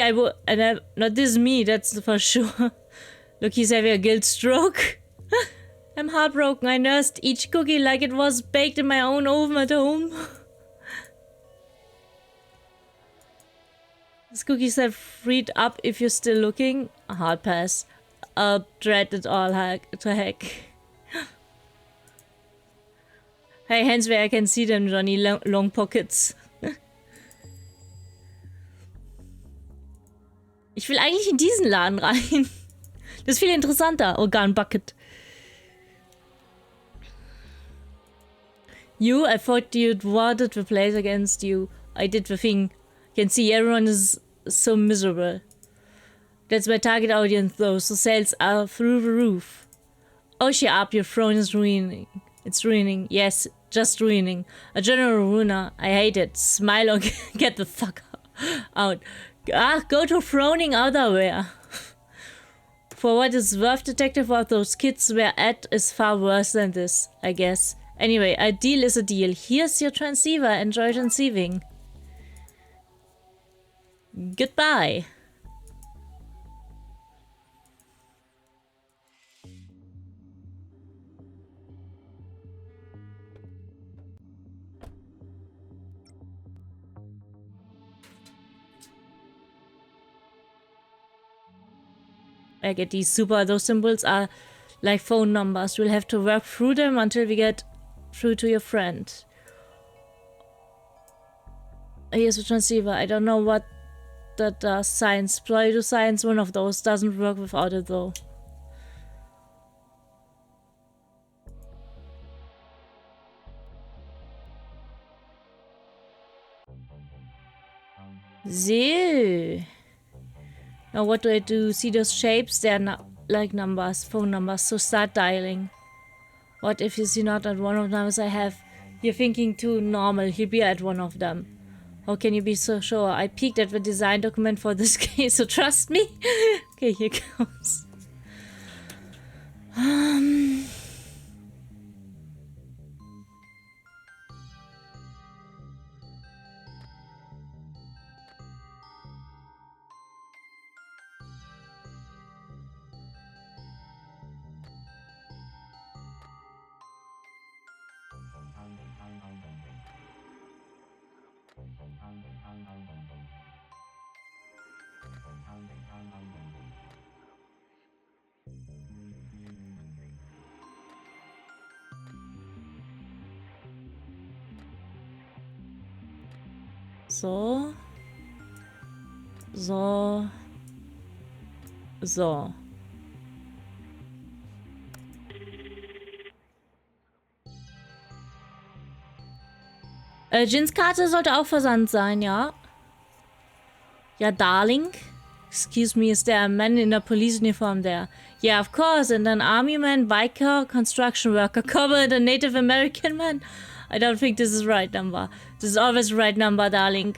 Not this me, that's for sure. Look, he's having a guilt stroke. I'm heartbroken. I nursed each cookie like it was baked in my own oven at home. This cookie said freed up if you're still looking. A hard pass. I'll dread it all to heck. Hey, hands where I can see them, Johnny. Long pockets. Ich will eigentlich in diesen Laden rein. Das ist viel interessanter. Organ Bucket. You, I thought you'd wanted the place against you. I did the thing. You can see everyone is so miserable. That's my target audience though, so sales are through the roof. Oh, shut up, your throne is ruining. It's ruining. Yes, just ruining. A general ruiner. I hate it. Smile or get the fuck out. Ah, go to throning otherwhere. For what it's worth, detective, what those kids were at is far worse than this, I guess. Anyway, a deal is a deal. Here's your transceiver. Enjoy transceiving. Goodbye. I get these super, those symbols are like phone numbers. We'll have to work through them until we get through to your friend. Here's a transceiver. I don't know what that does. Science. Pseudoscience, one of those. Doesn't work without it though. So. Now what do I do? See those shapes? They're not like numbers, phone numbers, so start dialing. What if you see not at one of them as I have? You're thinking too normal, he'll be at one of them. How can you be so sure? I peeked at the design document for this case, so trust me. Okay, here comes. So. So. So. Jins Karte sollte auch versandt sein, ja. Ja, darling. Excuse me, is there a man in a police uniform there? Yeah, of course, and an army man, biker, construction worker, covered, a Native American man. I don't think this is the right number. This is always the right number, darling.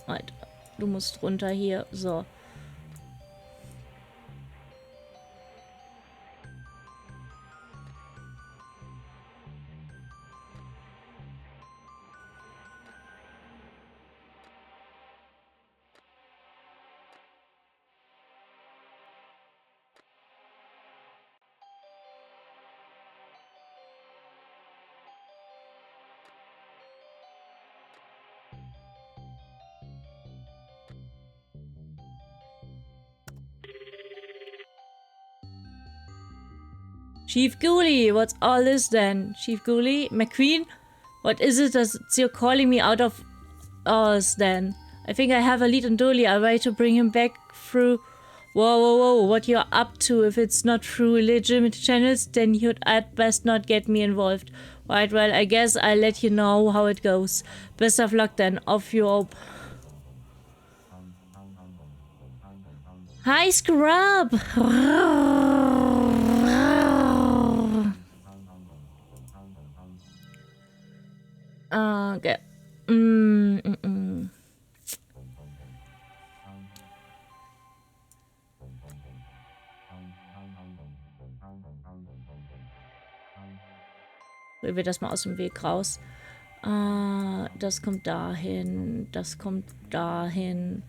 Right. Du musst runter hier. So. Chief Ghoulie, what's all this then? Chief Ghoulie? McQueen? What is it that you're calling me out of us then? I think I have a lead on Dolly. I'll try to bring him back through... Whoa, whoa, whoa, what you're up to. If it's not through legitimate channels, then you'd at best not get me involved. Right, well, I guess I'll let you know how it goes. Best of luck then. Off you up. Hi, Scrub! Okay. Holen wir das mal aus dem Weg raus. Das kommt dahin. Das kommt dahin.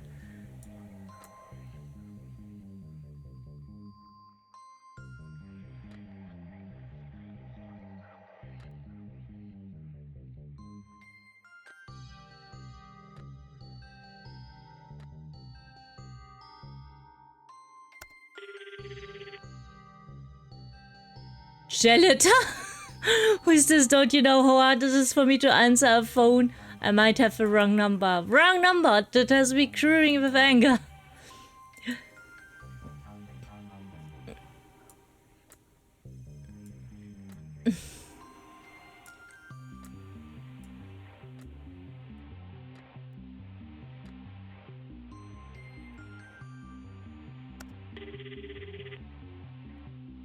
Janitor? Who is this? Don't you know how hard it is for me to answer a phone? I might have the wrong number. Wrong number! That has me quivering with anger.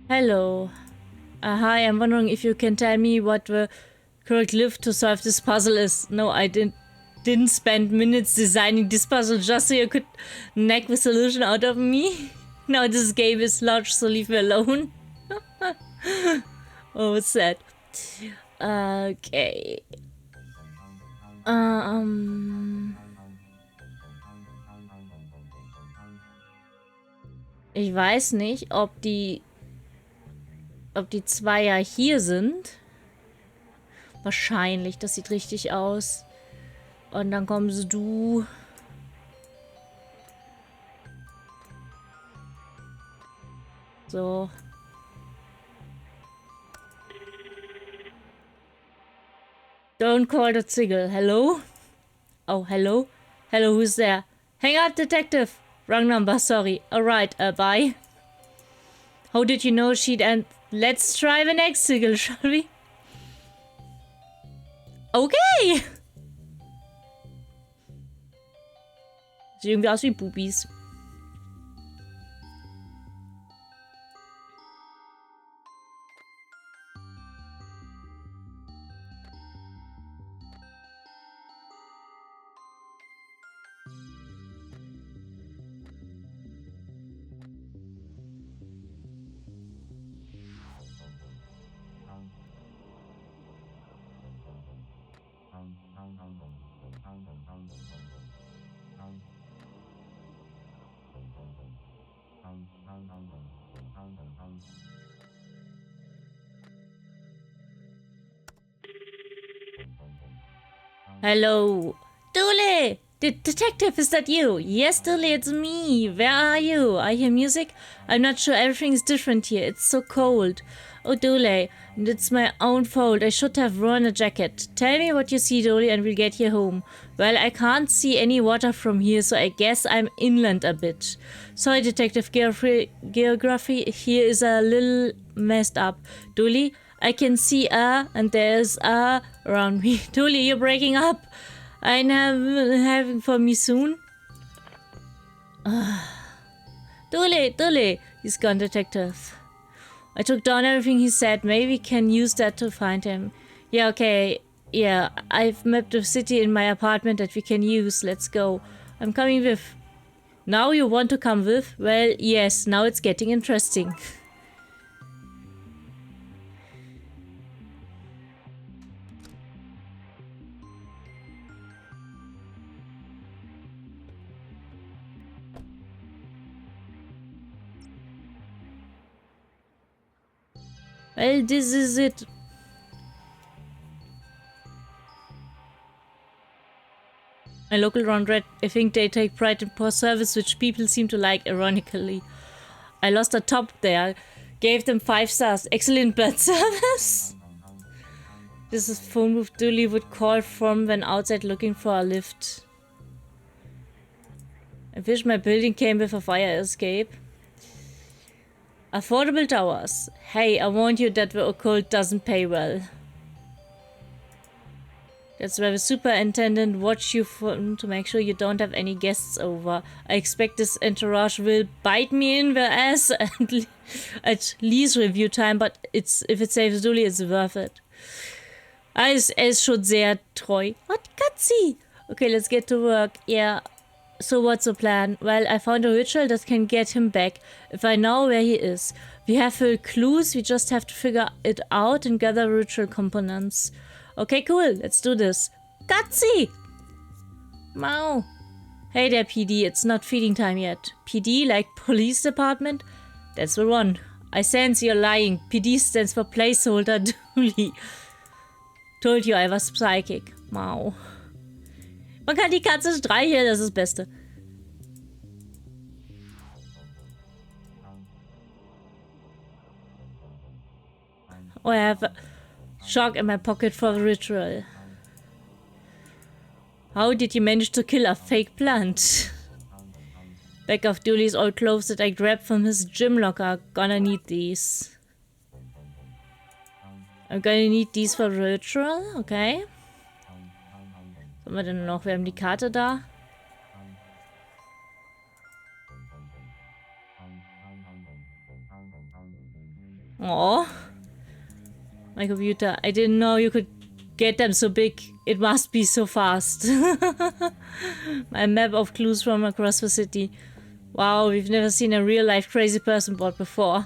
Hello. Hi, I'm wondering if you can tell me what the correct lift to solve this puzzle is. No, I didn't spend minutes designing this puzzle just so you could knack the solution out of me. Now this game is large, so leave me alone. Oh, what's that? Okay. Ich weiß nicht, ob die Zweier hier sind. Wahrscheinlich, das sieht richtig aus. Und dann kommst du. So. Don't call the signal. Hello? Oh, hello? Hello, who's there? Hang up, detective. Wrong number, sorry. Alright, bye. How did you know she'd end? Let's try the next signal, shall we? Okay! Sieht irgendwie aus wie Bubis. Hello. Dooley! Detective, is that you? Yes, Dooley, it's me. Where are you? I hear music. I'm not sure, everything's different here. It's so cold. Oh, Dooley, it's my own fault. I should have worn a jacket. Tell me what you see, Dooley, and we'll get you home. Well, I can't see any water from here, so I guess I'm inland a bit. Sorry, Detective, geography here is a little messed up. Dooley, I can see and there's around me. Dooley, you're breaking up. I'm having for me soon. Dooley, he's gone, Detective. I took down everything he said. Maybe we can use that to find him. Yeah, okay. Yeah, I've mapped the city in my apartment that we can use. Let's go. I'm coming with. Now you want to come with? Well, yes, now it's getting interesting. Well, this is it. My local laundrette, I think they take pride in poor service, which people seem to like, ironically. I lost a top there. Gave them 5 stars. Excellent bad service. This is phone booth Dooley would call from when outside looking for a lift. I wish my building came with a fire escape. Affordable towers. Hey, I warned you that the occult doesn't pay well. That's where the superintendent watch you to make sure you don't have any guests over. I expect this entourage will bite me in the ass at least review time, but if it saves Dooley, it's worth it. Es ist schon sehr treu. What gutsy? Okay, let's get to work. Yeah. So what's the plan? Well, I found a ritual that can get him back, if I know where he is. We have the clues, we just have to figure it out and gather ritual components. Okay, cool. Let's do this. Gutsy! Wow. Hey there, PD. It's not feeding time yet. PD, like police department? That's the one. I sense you're lying. PD stands for placeholder Dooley. Told you I was psychic. Wow. Man kann die Katze streicheln, das ist das Beste. Oh, I have a shark in my pocket for the ritual. How did you manage to kill a fake plant? Back of Dooley's old clothes that I grabbed from his gym locker. Gonna need these. I'm gonna need these for the ritual. Okay. Was haben wir denn noch? Wir haben die Karte da. Oh. My computer. I didn't know you could get them so big. It must be so fast. My map of clues from across the city. Wow, we've never seen a real-life crazy person board before.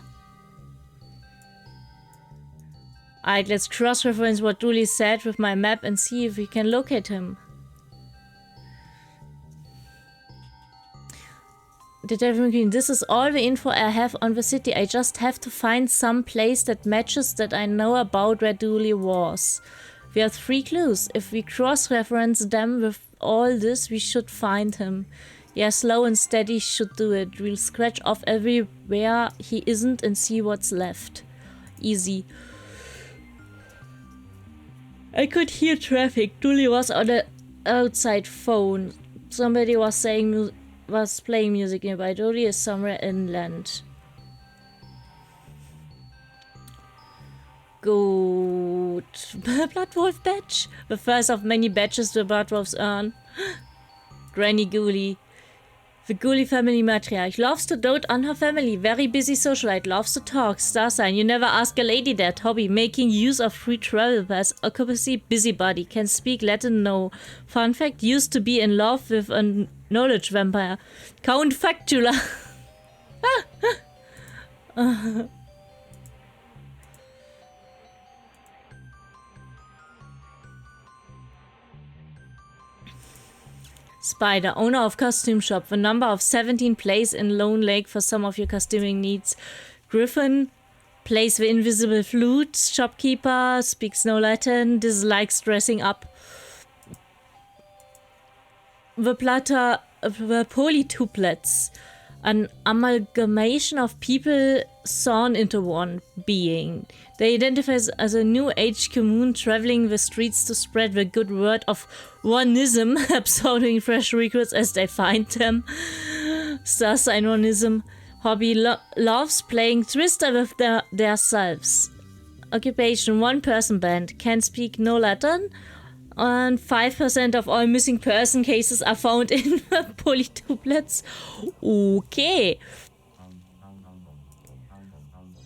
Alright, let's cross-reference what Dooley said with my map and see if we can locate him. This is all the info I have on the city. I just have to find some place that matches that I know about where Dooley was. We have 3 clues. If we cross-reference them with all this, we should find him. Yeah, slow and steady should do it. We'll scratch off everywhere he isn't and see what's left. Easy. I could hear traffic. Dooley was on the outside phone. Somebody was playing music nearby. Dooley is somewhere inland. Good. Bloodwolf badge. The first of many badges the Bloodwolves earn. Granny Ghoulie. The Ghoulie family matriarch. Loves to dote on her family. Very busy socialite. Loves to talk. Star sign. You never ask a lady that. Hobby. Making use of free travel pass. Occupancy. Busybody. Can speak Latin. No. Fun fact. Used to be in love with a knowledge vampire. Count Factula. Spider, owner of costume shop. The number of 17 plays in Lone Lake for some of your costuming needs. Griffin plays the invisible flute. Shopkeeper speaks no Latin. Dislikes dressing up. The polytuplets. An amalgamation of people sawn into one being. They identify as a new age commune traveling the streets to spread the good word of oneism, absorbing fresh recruits as they find them. Star sign oneism. Hobby loves playing Twister with their selves. Occupation 1-person band. Can speak no Latin. And 5% of all missing person cases are found in polytuplets. Okay.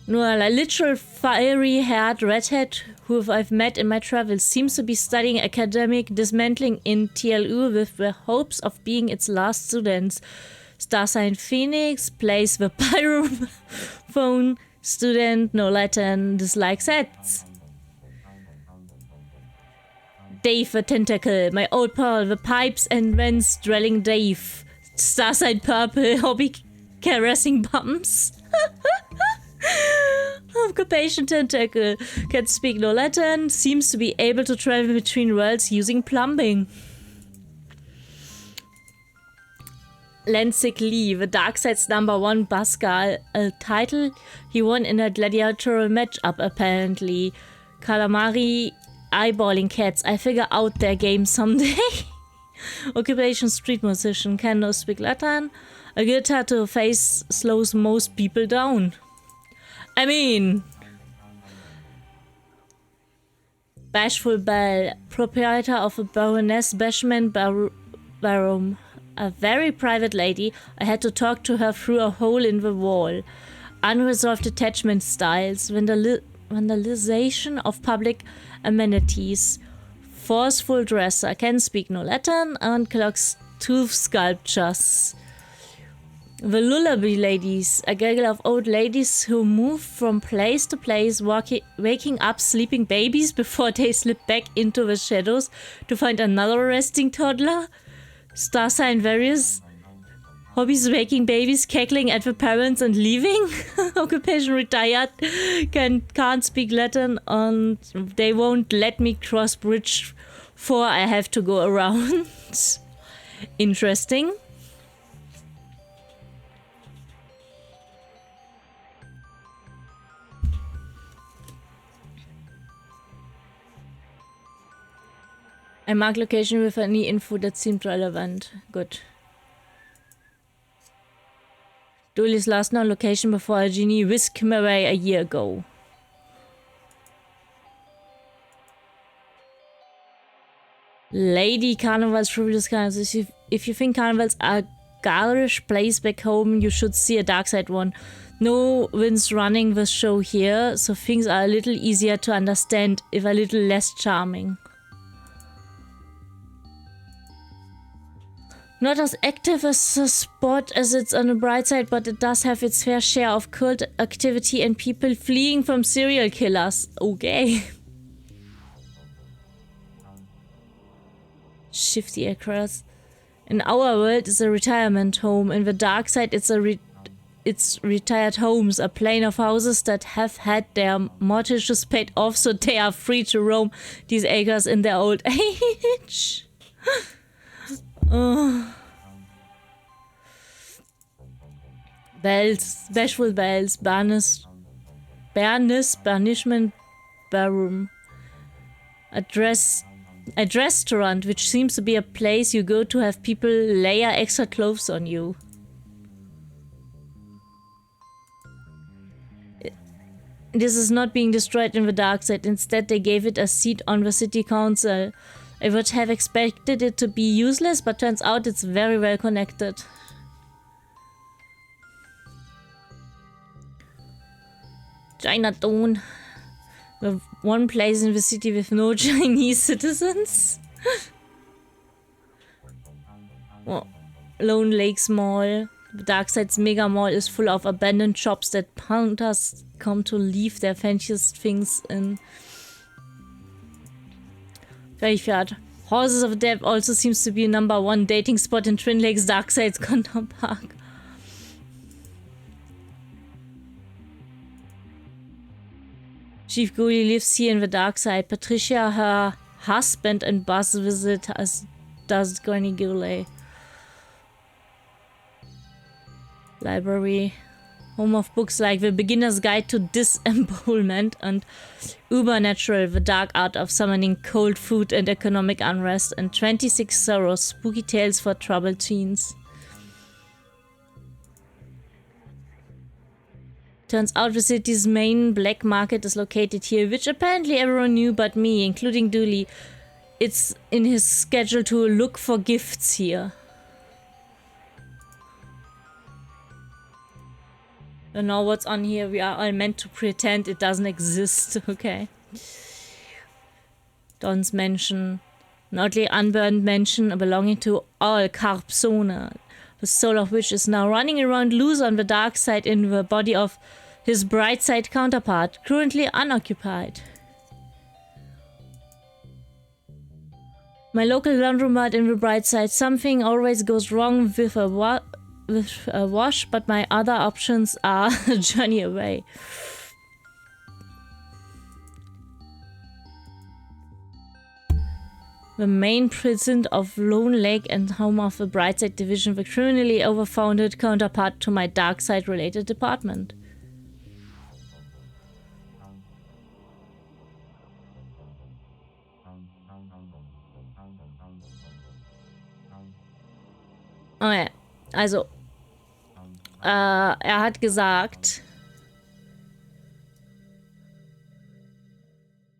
No, a literal fiery-haired redhead who I've met in my travels seems to be studying academic dismantling in TLU with the hopes of being its last students. Star sign Phoenix plays the pyrophone. Student, no Latin, dislikes sets. Dave the Tentacle, my old pal, the pipes and vents dwelling Dave. Starside Purple, hobby caressing bums. Occupation Tentacle, can speak no Latin, seems to be able to travel between worlds using plumbing. Lansing Lee, the Darkside's #1 Bascal, a title he won in a gladiatorial matchup apparently. Calamari eyeballing cats. I figure out their game someday. Occupation street musician. Can no speak Latin. A guitar to face slows most people down. I mean... Bashful Belle. Proprietor of a Baroness Bashman Barum. A very private lady. I had to talk to her through a hole in the wall. Unresolved attachment styles. Vandalization of public amenities. Forceful dresser. Can speak no Latin and collects tooth sculptures. The Lullaby Ladies, a gaggle of old ladies who move from place to place, waking up sleeping babies before they slip back into the shadows to find another resting toddler. Star sign various. Hobbies waking babies, cackling at the parents and leaving. Occupation retired, can't speak Latin, and they won't let me cross bridge 4, I have to go around. Interesting. I mark location with any info that seemed relevant. Good. Dooley's last known location before a genie whisked him away a year ago. Lady Carnival's frivolous carnivals. If you think carnivals are a garish place back home, you should see a Darkside one. No Vince running the show here, so things are a little easier to understand, if a little less charming. Not as active as a spot as it's on the bright side, but it does have its fair share of cult activity and people fleeing from serial killers. Okay. Shifty across. In our world, it's a retirement home. In the dark side, it's retired homes, a plain of houses that have had their mortgages paid off, so they are free to roam these acres in their old age. Oh. Bells, bashful bells, barness, banishment, barum. A restaurant, which seems to be a place you go to have people layer extra clothes on you. This is not being destroyed in the dark side. Instead, they gave it a seat on the city council. I would have expected it to be useless, but turns out it's very well connected. Chinatown. The one place in the city with no Chinese citizens. Well, Lone Lakes Mall. The Darkside's mega mall is full of abandoned shops that punters come to leave their fanciest things in. Graveyard. Horses of Death also seems to be a #1 dating spot in Twin Lakes Darkside's Condor Park. Chief Ghoulie lives here in the dark side. Patricia, her husband, and Buzz visit as does Granny Ghoulie. Library. Home of books like The Beginner's Guide to Disembowelment and Ubernatural, the dark art of summoning cold food and economic unrest, and 26 Sorrows, spooky tales for troubled teens. Turns out the city's main black market is located here, which apparently everyone knew but me, including Dooley. It's in his schedule to look for gifts here. Don't know what's on here. We are all meant to pretend it doesn't exist, okay? Don's mansion. An oddly unburned mansion belonging to all Carpsona, the soul of which is now running around loose on the dark side in the body of his bright side counterpart, currently unoccupied. My local laundromat in the bright side. Something always goes wrong with a wash, but my other options are a journey away. The main prison of Lone Lake and home of the Brightside Division, the criminally overfounded counterpart to my dark side related department. Oh ja, also er hat gesagt,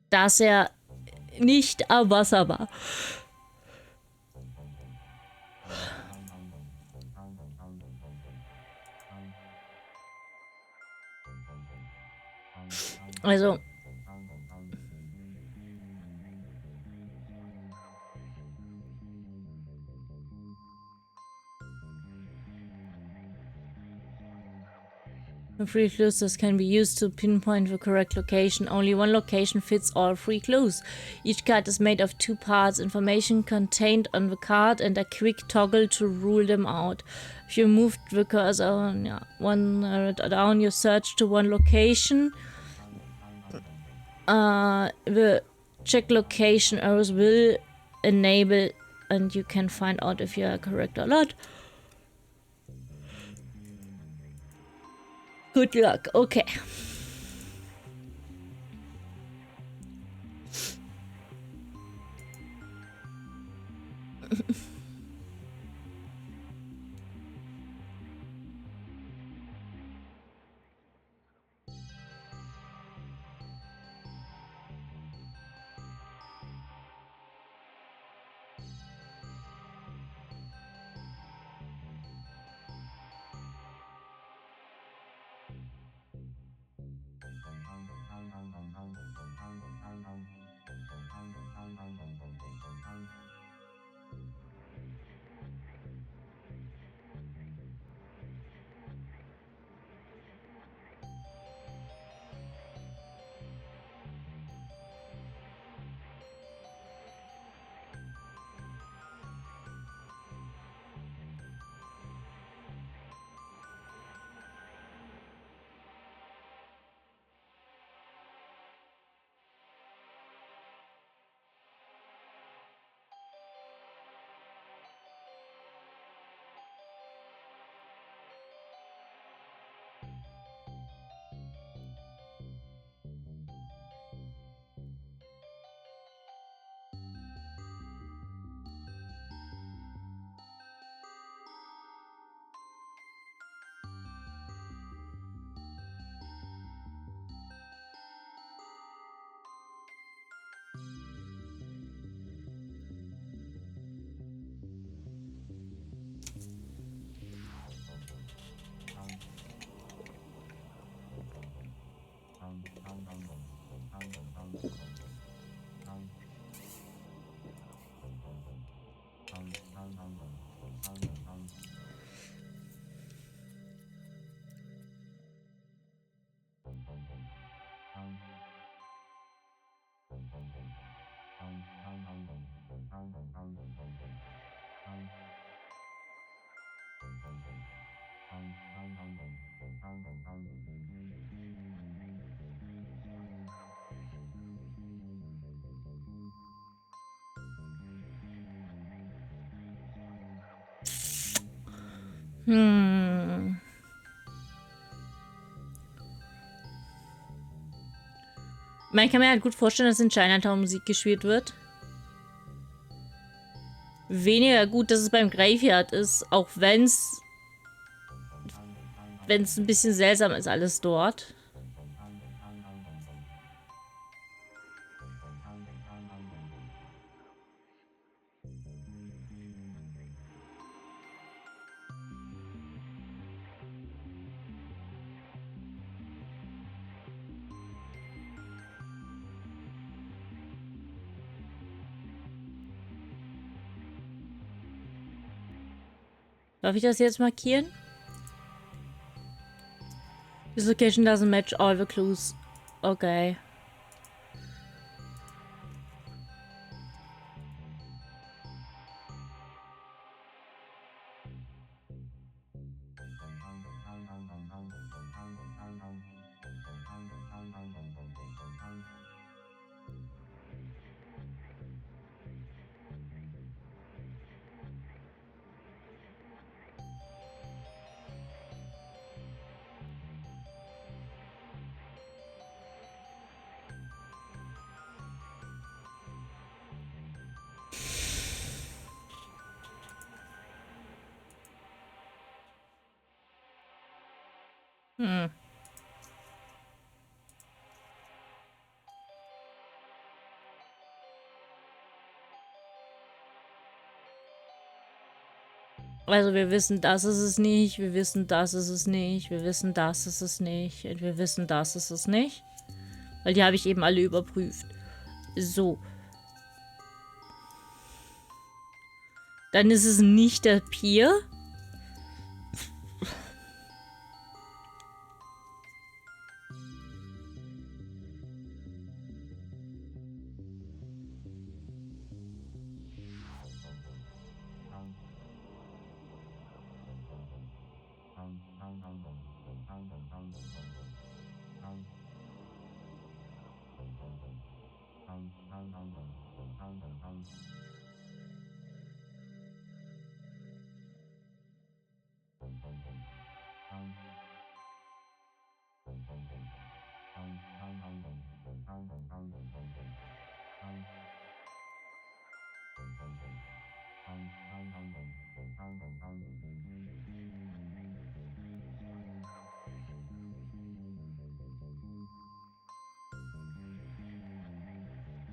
dass er nicht am Wasser war. Also Free clues that can be used to pinpoint the correct location. Only one location fits all free clues. Each card is made of 2 parts, information contained on the card and a quick toggle to rule them out. If you move the cursor one down, you search to one location. The check location arrows will enable and you can find out if you are correct or not. Good luck. Okay. Man kann mir halt gut vorstellen, dass in Chinatown Musik gespielt wird. Weniger gut, dass es beim Graveyard ist, auch wenn es ein bisschen seltsam ist alles dort. Darf ich das jetzt markieren? This location doesn't match all the clues. Okay. Also wir wissen, das ist es nicht, wir wissen, das ist es nicht, wir wissen, das ist es nicht und wir wissen, das ist es nicht. Weil die habe ich eben alle überprüft. So. Dann ist es nicht der Pier.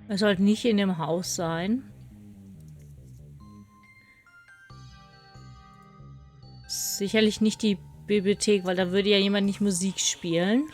Er sollte nicht in dem Haus sein. Sicherlich nicht die Bibliothek, weil da würde ja jemand nicht Musik spielen.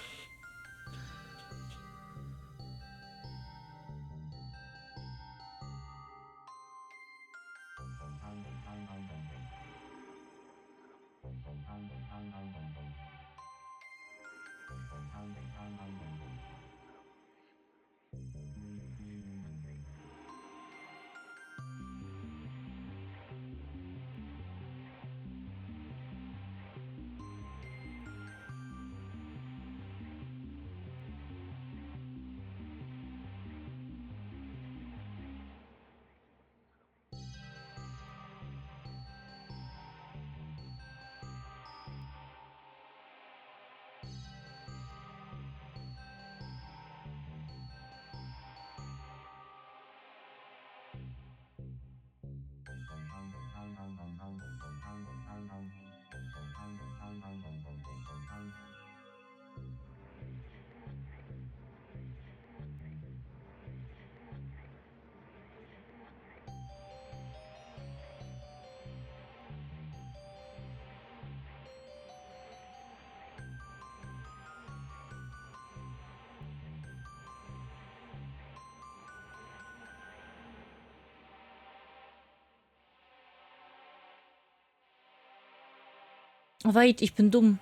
Wait, ich bin dumm.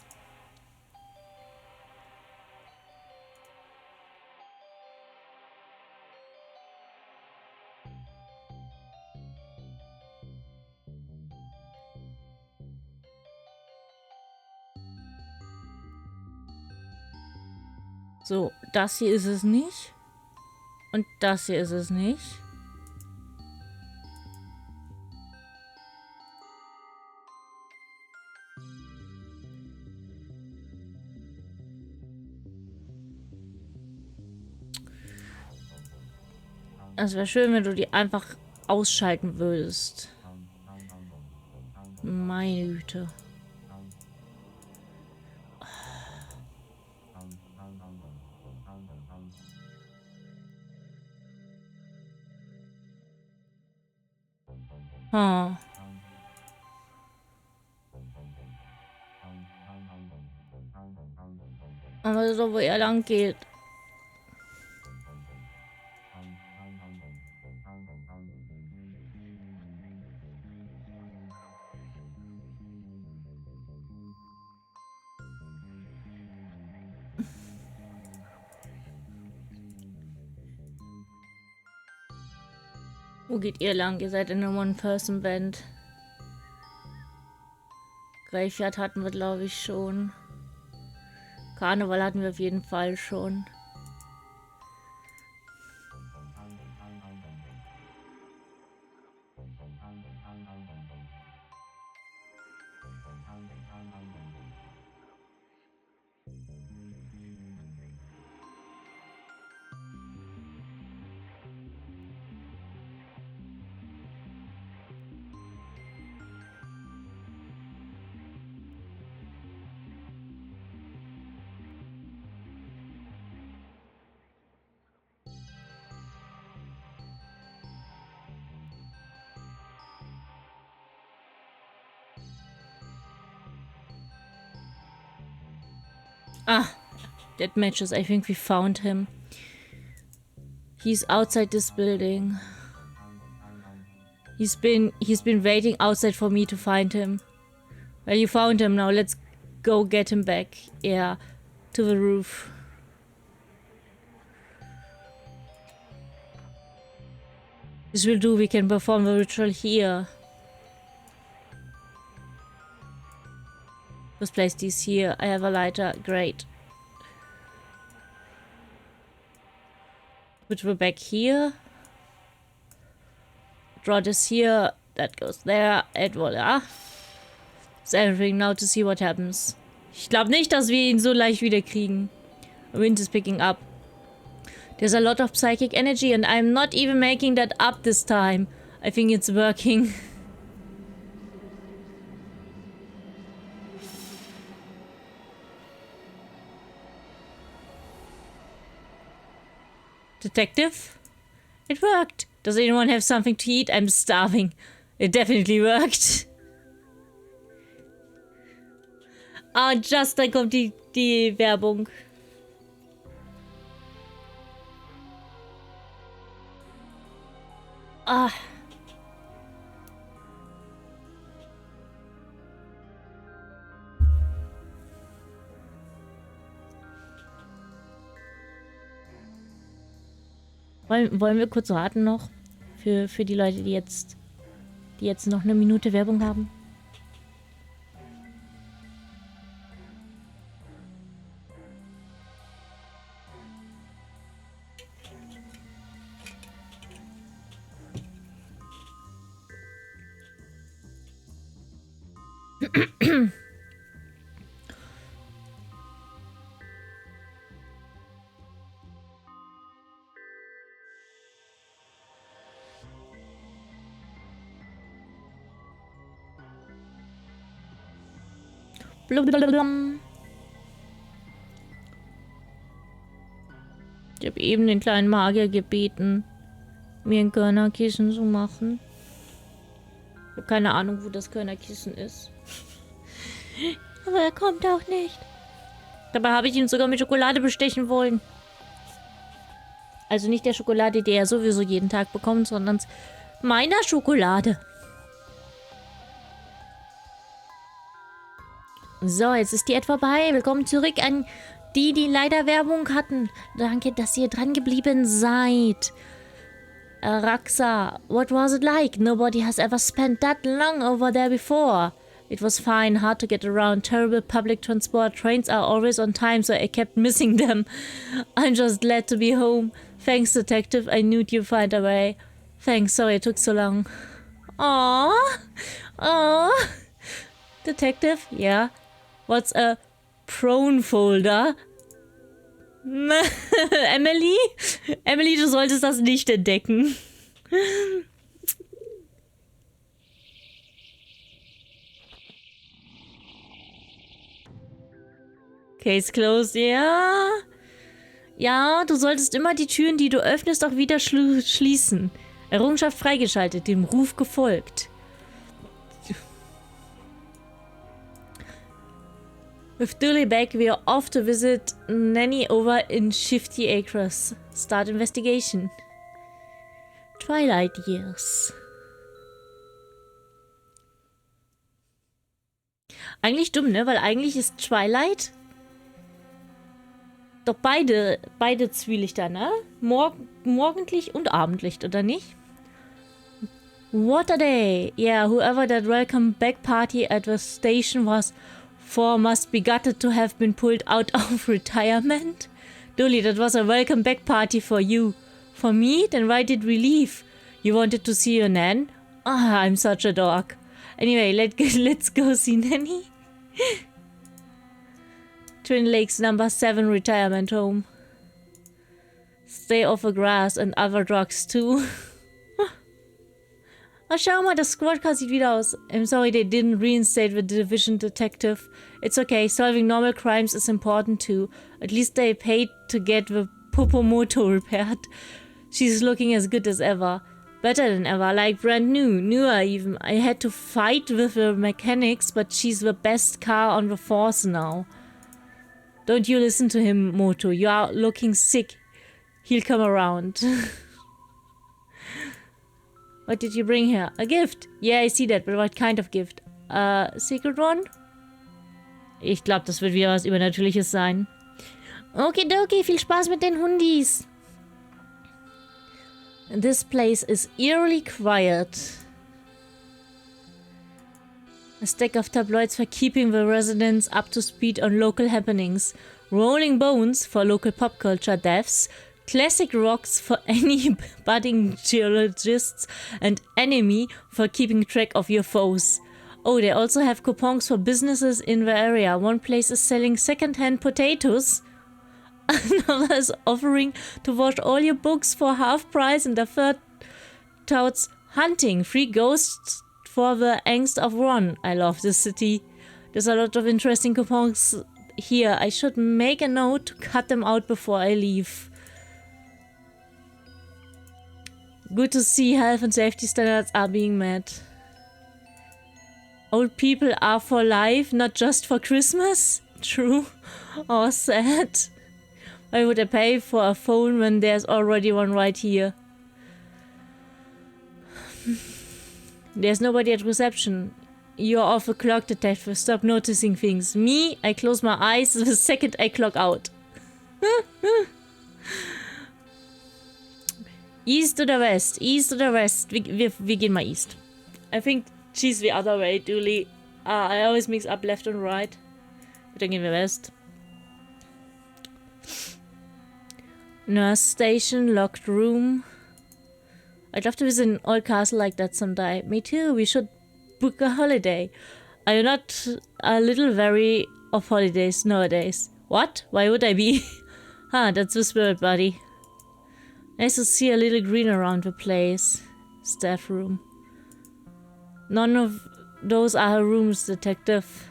So, das hier ist es nicht. Und das hier ist es nicht. Es wäre schön, wenn du die einfach ausschalten würdest. Meine Güte. Hm. Aber so, wo er lang geht. Wo geht ihr lang? Ihr seid in einer One-Person-Band. Graveyard hatten wir, glaube ich, schon. Karneval hatten wir auf jeden Fall schon. Ah, that matches. I think we found him. He's outside this building. He's been waiting outside for me to find him. Well, you found him now. Let's go get him back. Yeah, to the roof. This will do. We can perform the ritual here. Let's place these here. I have a lighter. Great. Put it back here. Draw this here. That goes there. And voila. That's everything now to see what happens. Ich glaube nicht, dass wir ihn so leicht wieder kriegen. Wind is picking up. There's a lot of psychic energy and I'm not even making that up this time. I think it's working. Detective? It worked. Does anyone have something to eat? I'm starving. It definitely worked. Ah, just dann kommt die Werbung. Ah. Wollen wir kurz warten noch? Für die Leute, die jetzt noch eine Minute Werbung haben? Blablabla. Ich habe eben den kleinen Magier gebeten, mir ein Körnerkissen zu machen. Ich habe keine Ahnung, wo das Körnerkissen ist. Aber er kommt auch nicht. Dabei habe ich ihn sogar mit Schokolade bestechen wollen. Also nicht der Schokolade, die er sowieso jeden Tag bekommt, sondern meiner Schokolade. So, jetzt ist die Ad vorbei. Willkommen zurück an die leider Werbung hatten. Danke, dass ihr dran geblieben seid. Raxa, what was it like? Nobody has ever spent that long over there before. It was fine, hard to get around, terrible public transport. Trains are always on time, so I kept missing them. I'm just glad to be home. Thanks, detective. I knew you'd find a way. Thanks, sorry it took so long. Aww. Aww. Detective? Yeah. What's a prone folder? Emily? Emily, du solltest das nicht entdecken. Case closed, ja. Ja, du solltest immer die Türen, die du öffnest, auch wieder schließen. Errungenschaft freigeschaltet, dem Ruf gefolgt. With Dooley back, we are off to visit Nanny over in Shifty Acres. Start investigation. Twilight Years. Eigentlich dumm, ne? Weil eigentlich ist Twilight doch beide Zwielichter, ne? Morgendlicht und Abendlicht, oder nicht? What a day! Yeah, whoever that welcome back party at the station was for must be gutted to have been pulled out of retirement. Dooley, that was a welcome back party for you. For me? Then why did we leave? You wanted to see your Nan? Ah, I'm such a dog. Anyway, let's go see Nanny. Twin Lakes number 7 retirement home. Stay off the grass and other drugs too. Oh, schau mal, das Squadcar sieht wieder aus. I'm sorry they didn't reinstate the division detective. It's okay, solving normal crimes is important too. At least they paid to get the Popomoto repaired. She's looking as good as ever. Better than ever, like brand new. Newer even. I had to fight with the mechanics, but she's the best car on the force now. Don't you listen to him, Moto. You are looking sick. He'll come around. What did you bring here? A gift? Yeah, I see that, but what kind of gift? Secret one? Ich glaube, das wird wieder was Übernatürliches sein. Okidoki, viel Spaß mit den Hundis. This place is eerily quiet. A stack of tabloids for keeping the residents up to speed on local happenings. Rolling Bones for local pop culture devs. Classic Rocks for any budding geologists. And Enemy for keeping track of your foes. Oh, they also have coupons for businesses in the area. One place is selling second-hand potatoes. Another is offering to wash all your books for half price, and the third touts hunting. Free ghosts for the angst of Ron. I love this city. There's a lot of interesting coupons here. I should make a note to cut them out before I leave. Good to see health and safety standards are being met. Old people are for life, not just for Christmas. True. Or sad. Why would I pay for a phone when there's already one right here? There's nobody at reception. You're off a clock detective. Stop noticing things. Me, I close my eyes the second I clock out. East oder West? East oder West? Wir gehen mal East. I think she's the other way, Dooley. I always mix up left and right. Dann gehen wir West. Nurse station, locked room. I'd love to visit an old castle like that someday. Me too, we should book a holiday. Are you not a little wary of holidays nowadays? What? Why would I be? Huh, that's the spirit, buddy. Nice to see a little green around the place. Staff room. None of those are her rooms, detective.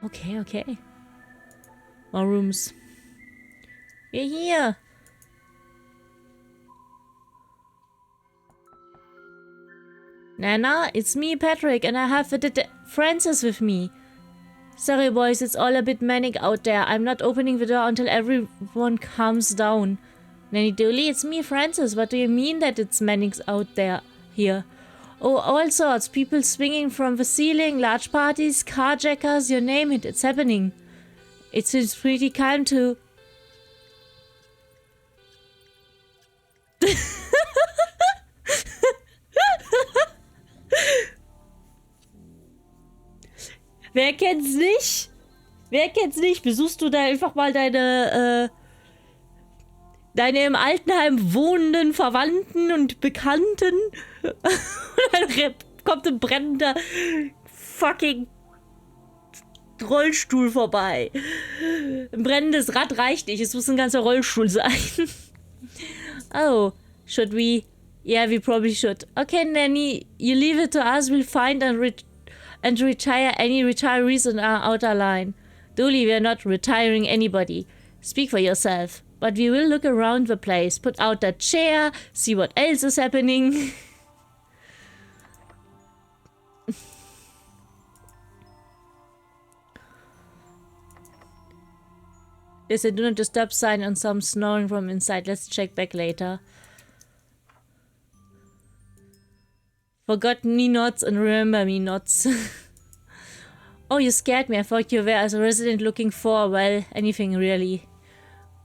Okay, okay. More rooms. We're here. Nana, it's me, Patrick, and I have Francis with me. Sorry, boys, it's all a bit manic out there. I'm not opening the door until everyone calms down. Nanny Dooley, it's me, Francis. What do you mean that it's manic out there? Here. Oh, all sorts. People swinging from the ceiling, large parties, carjackers, you name it. It's happening. It seems pretty calm too. Wer kennt's nicht? Wer kennt's nicht? Besuchst du da einfach mal deine im Altenheim wohnenden Verwandten und Bekannten? Dann kommt ein brennender fucking Rollstuhl vorbei. Ein brennendes Rad reicht nicht. Es muss ein ganzer Rollstuhl sein. Oh, should we? Yeah, we probably should. Okay, Nanny, you leave it to us. We'll find and retire any retirees in our outer line. Dooley, we're not retiring anybody. Speak for yourself. But we will look around the place, put out that chair, see what else is happening. There's a do not disturb sign and some snoring from inside. Let's check back later. Forgot me nots and remember me nots. Oh, you scared me. I thought you were as a resident looking for, well, anything really.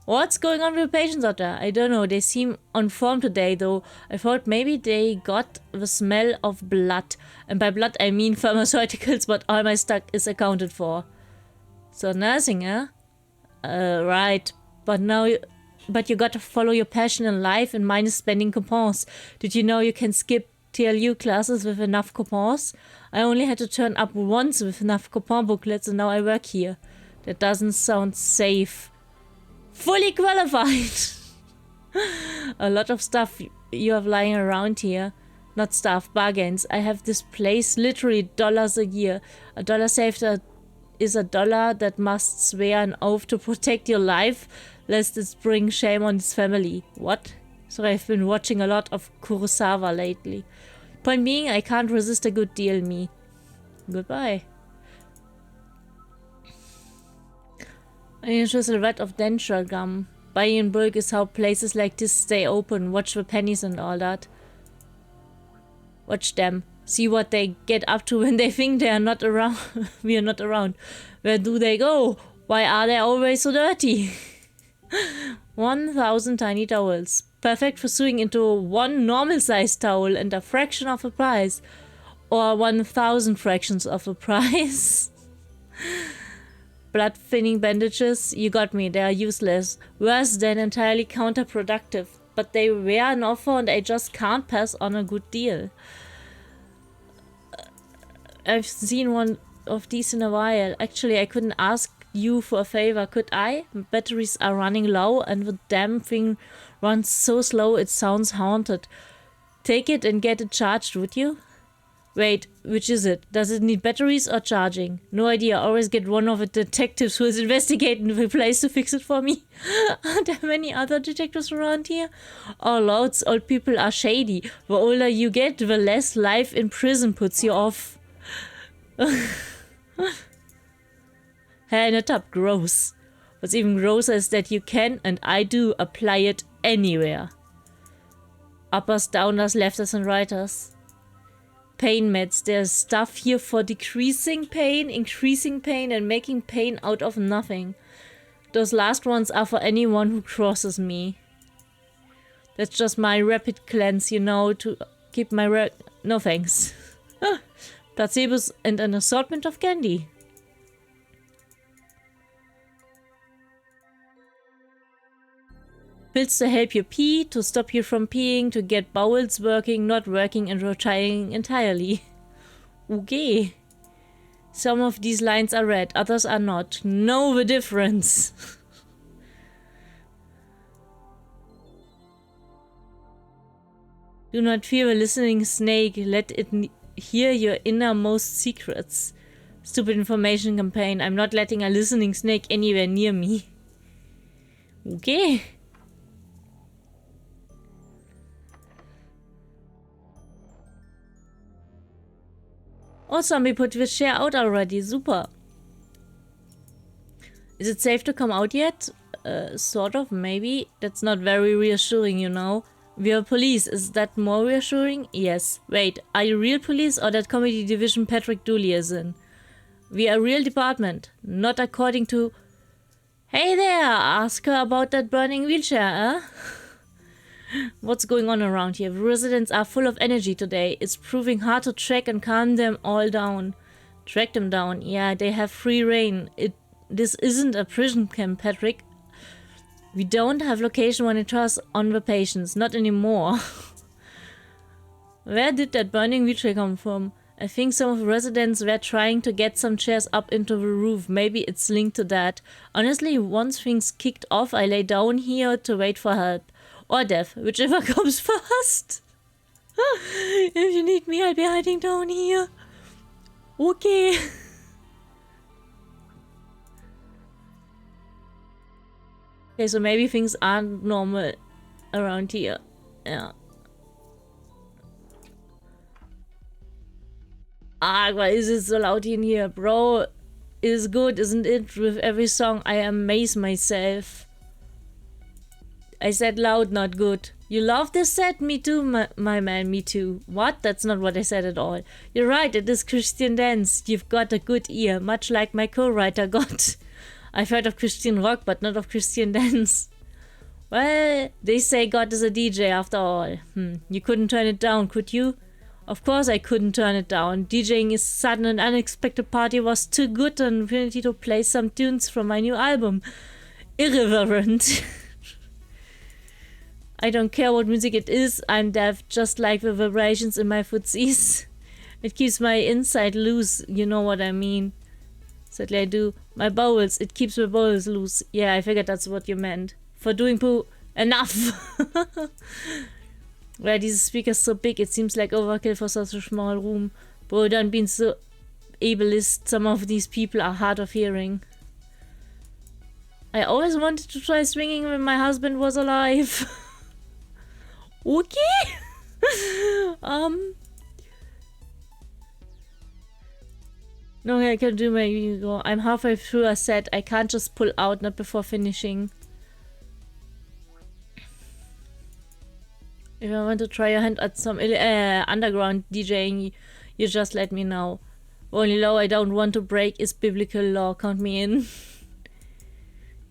What's going on with the patients out there? I don't know. They seem on form today, though. I thought maybe they got the smell of blood. And by blood, I mean pharmaceuticals, but all my stock is accounted for. So nursing, huh? Right. But you gotta follow your passion in life, and mine is spending coupons. Did you know you can skip TLU classes with enough coupons? I only had to turn up once with enough coupon booklets, and now I work here. That doesn't sound safe. Fully qualified! A lot of stuff you have lying around here. Not stuff, bargains. I have this place literally dollars a year. A dollar saved is a dollar that must swear an oath to protect your life, lest it bring shame on his family. What? Sorry, I've been watching a lot of Kurosawa lately. Point being, I can't resist a good deal, me. Goodbye. An interesting vat of denture gum. Buying in bulk is how places like this stay open. Watch the pennies and all that. Watch them. See what they get up to when they think they are not around. We are not around. Where do they go? Why are they always so dirty? 1,000 tiny towels. Perfect for sewing into one normal-sized towel and a fraction of the price. Or 1,000 fractions of the price. Blood-thinning bandages, you got me, they are useless. Worse than entirely counterproductive. But they were an offer and I just can't pass on a good deal. I've seen one of these in a while. Actually, I couldn't ask you for a favor, could I? Batteries are running low and the damn thing runs so slow it sounds haunted. Take it and get it charged, would you? Wait, which is it? Does it need batteries or charging? No idea. Always get one of the detectives who is investigating the place to fix it for me. Are there many other detectives around here? Oh, loads. Old people are shady. The older you get, the less life in prison puts you off. Hair in a tub. Gross. What's even grosser is that you can, and I do, apply it anywhere. Uppers, downers, lefters, and righters. Pain meds. There's stuff here for decreasing pain, increasing pain, and making pain out of nothing. Those last ones are for anyone who crosses me. That's just my rapid cleanse, you know, to keep my no thanks. Placebos and an assortment of candy. Pills to help you pee, to stop you from peeing, to get bowels working, not working, and retiring entirely. Okay. Some of these lines are red, others are not. Know the difference. Do not fear a listening snake. Let it hear your innermost secrets. Stupid information campaign. I'm not letting a listening snake anywhere near me. Okay. Oh, somebody put the share out already. Super. Is it safe to come out yet? Sort of, maybe. That's not very reassuring, you know. We are police. Is that more reassuring? Yes. Wait, are you real police or that comedy division Patrick Dooley is in? We are a real department. Not according to... Hey there! Ask her about that burning wheelchair, huh? What's going on around here? The residents are full of energy today. It's proving hard to track and calm them all down. Track them down. Yeah, they have free reign. This isn't a prison camp, Patrick. We don't have location monitors on the patients. Not anymore. Where did that burning wheelchair come from? I think some of the residents were trying to get some chairs up into the roof. Maybe it's linked to that. Honestly, once things kicked off, I lay down here to wait for help. Or death, whichever comes first. If you need me, I'll be hiding down here. Okay. Okay, so maybe things aren't normal around here. Yeah. Ah, why is it so loud in here? Bro, it is good, isn't it? With every song, I amaze myself. I said loud, not good. You love this set? Me too, my man, me too. What? That's not what I said at all. You're right, it is Christian dance. You've got a good ear, much like my co-writer got. I've heard of Christian rock, but not of Christian dance. Well, they say God is a DJ after all. You couldn't turn it down, could you? Of course I couldn't turn it down. DJing is sudden and unexpected party was too good an opportunity to play some tunes from my new album. Irreverent. I don't care what music it is, I'm deaf, just like the vibrations in my footsies. It keeps my inside loose, you know what I mean. Sadly I do. My bowels, it keeps my bowels loose. Yeah, I figured that's what you meant. For doing poo, enough! Why are these speakers so big? It seems like overkill for such a small room. Bro, don't be so ableist, some of these people are hard of hearing. I always wanted to try swinging when my husband was alive. Okay. No, I can do my go. I'm halfway through a set. I can't just pull out, not before finishing. If I want to try your hand at some underground DJing, you just let me know. Only law I don't want to break is biblical law. Count me in.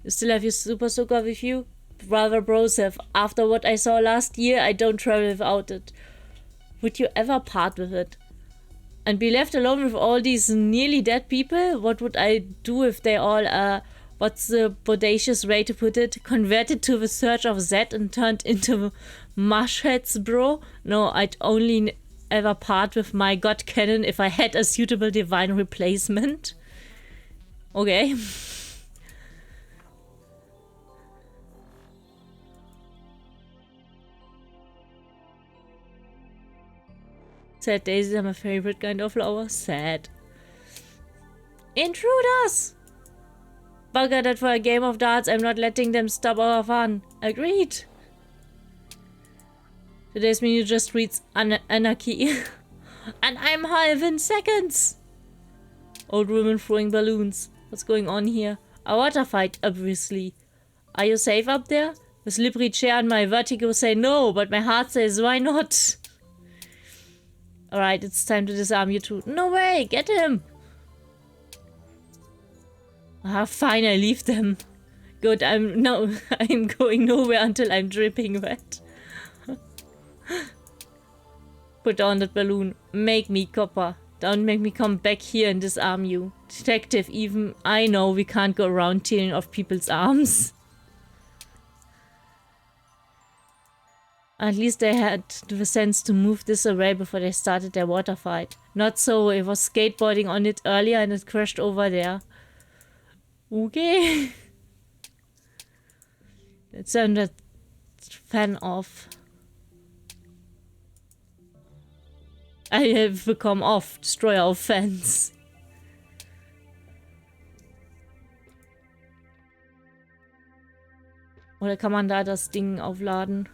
You still have your super soaker with you? brother Broseph. After what I saw last year, I don't travel without it. Would you ever part with it? And be left alone with all these nearly dead people? What would I do if they all, what's the bodacious way to put it? Converted to the Search of Z and turned into mushheads, bro? No, I'd only ever part with my god canon if I had a suitable divine replacement. Okay. Sad daisies are my favorite kind of flower. Sad. Intruders! Bugger that for a game of darts, I'm not letting them stop our fun. Agreed. Today's menu just reads anarchy. And I'm half in seconds. Old woman throwing balloons. What's going on here? A water fight, obviously. Are you safe up there? The slippery chair and my vertigo say no, but my heart says why not? Alright, it's time to disarm you two. No way, get him! Ah, fine, I leave them. Good, I'm going nowhere until I'm dripping wet. Put on that balloon. Make me copper. Don't make me come back here and disarm you. Detective, even I know we can't go around tearing off people's arms. At least they had the sense to move this away before they started their water fight. Not so, it was skateboarding on it earlier and it crashed over there. Okay. Let's turn that fan off. I have become off. Destroy our fans. Oder kann man da das Ding aufladen?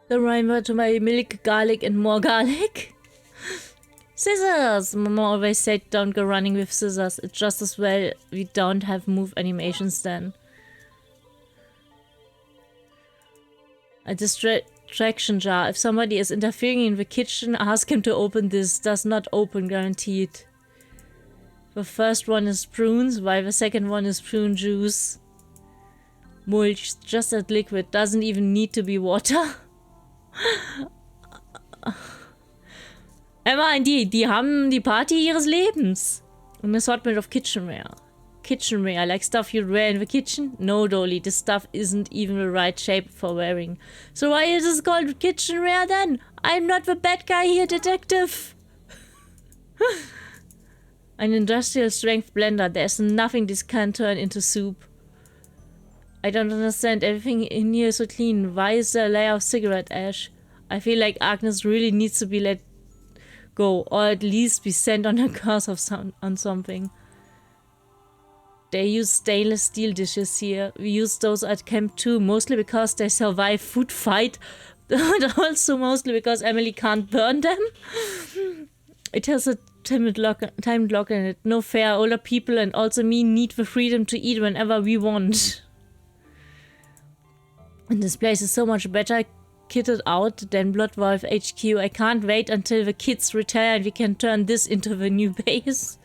The rhyme to my milk, garlic, and more garlic. Scissors! Mama always said don't go running with scissors. It's just as well we don't have move animations then. A distraction jar. If somebody is interfering in the kitchen, ask him to open this. Does not open, guaranteed. The first one is prunes, while the second one is prune juice. Mulch, just that liquid. Doesn't even need to be water. Emma, die haben die Party ihres Lebens. An assortment of kitchenware. Kitchenware, like stuff you'd wear in the kitchen? No, Dolly, this stuff isn't even the right shape for wearing. So why is this called kitchenware then? I'm not the bad guy here, detective. An industrial strength blender. There's nothing this can't turn into soup. I don't understand. Everything in here is so clean. Why is there a layer of cigarette ash? I feel like Agnes really needs to be let go, or at least be sent on a curse of on something. They use stainless steel dishes here. We use those at camp too, mostly because they survive food fight, but also mostly because Emily can't burn them. It has a timed lock in it. No fair. Older people and also me need the freedom to eat whenever we want. And this place is so much better kitted out than Bloodwolf HQ. I can't wait until the kids retire and we can turn this into the new base.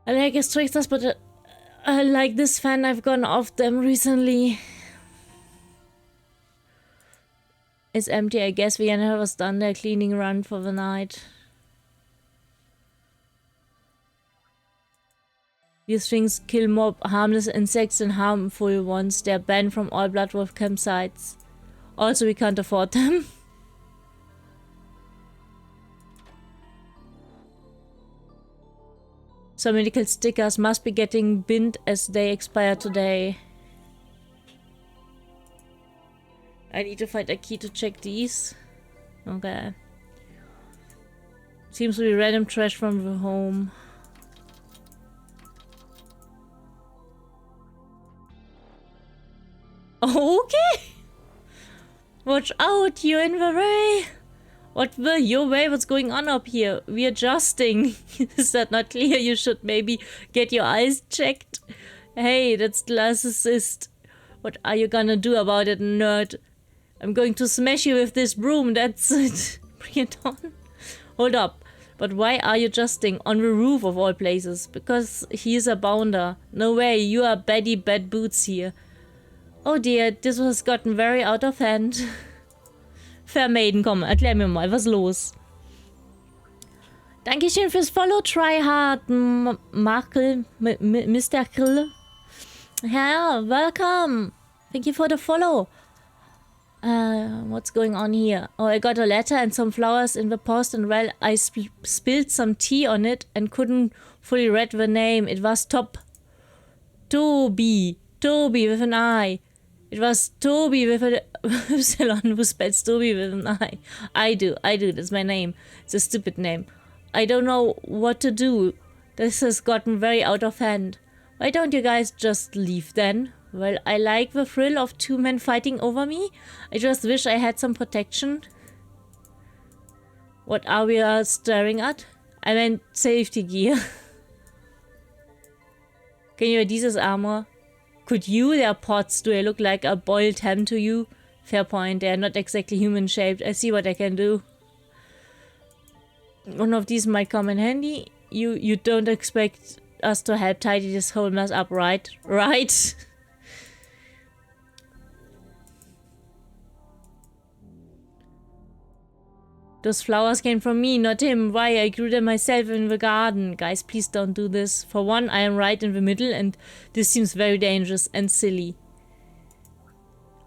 I like his tricksters, but like this fan, I've gone off them recently. It's empty. I guess Vienna was done their cleaning run for the night. These things kill more harmless insects than harmful ones. They're banned from all Bloodwolf campsites. Also, we can't afford them. Some medical stickers must be getting binned as they expire today. I need to find a key to check these. Okay. Seems to be random trash from the home. Okay. Watch out, you're in the way. What the? Your way? What's going on up here? We're adjusting. Is that not clear? You should maybe get your eyes checked. Hey, that's classicist. What are you gonna do about it, nerd? I'm going to smash you with this broom, that's it. Bring it on. Hold up. But why are you adjusting on the roof of all places? Because he's a bounder. No way, you are Betty Bad Boots here. Oh dear, this has gotten very out of hand. Fair Maiden, komm, erklär mir mal, was los? Dankeschön fürs Follow, Tryhard, Markel, Mr. Krill. Yeah, welcome. Thank you for the follow. What's going on here? Oh, I got a letter and some flowers in the post, and well, I spilled some tea on it and couldn't fully read the name. It was Toby with an I. It was Toby with an Y, who spells Toby with an I. I do, that's my name. It's a stupid name. I don't know what to do. This has gotten very out of hand. Why don't you guys just leave then? Well, I like the thrill of two men fighting over me. I just wish I had some protection. What are we staring at? I meant safety gear. Can you wear dieses armor? Could you? They are pots. Do I look like a boiled ham to you? Fair point. They are not exactly human-shaped. I see what I can do. One of these might come in handy. You don't expect us to help tidy this whole mess up, right? Right? Those flowers came from me, not him. Why? I grew them myself in the garden. Guys, please don't do this. For one, I am right in the middle, and this seems very dangerous and silly.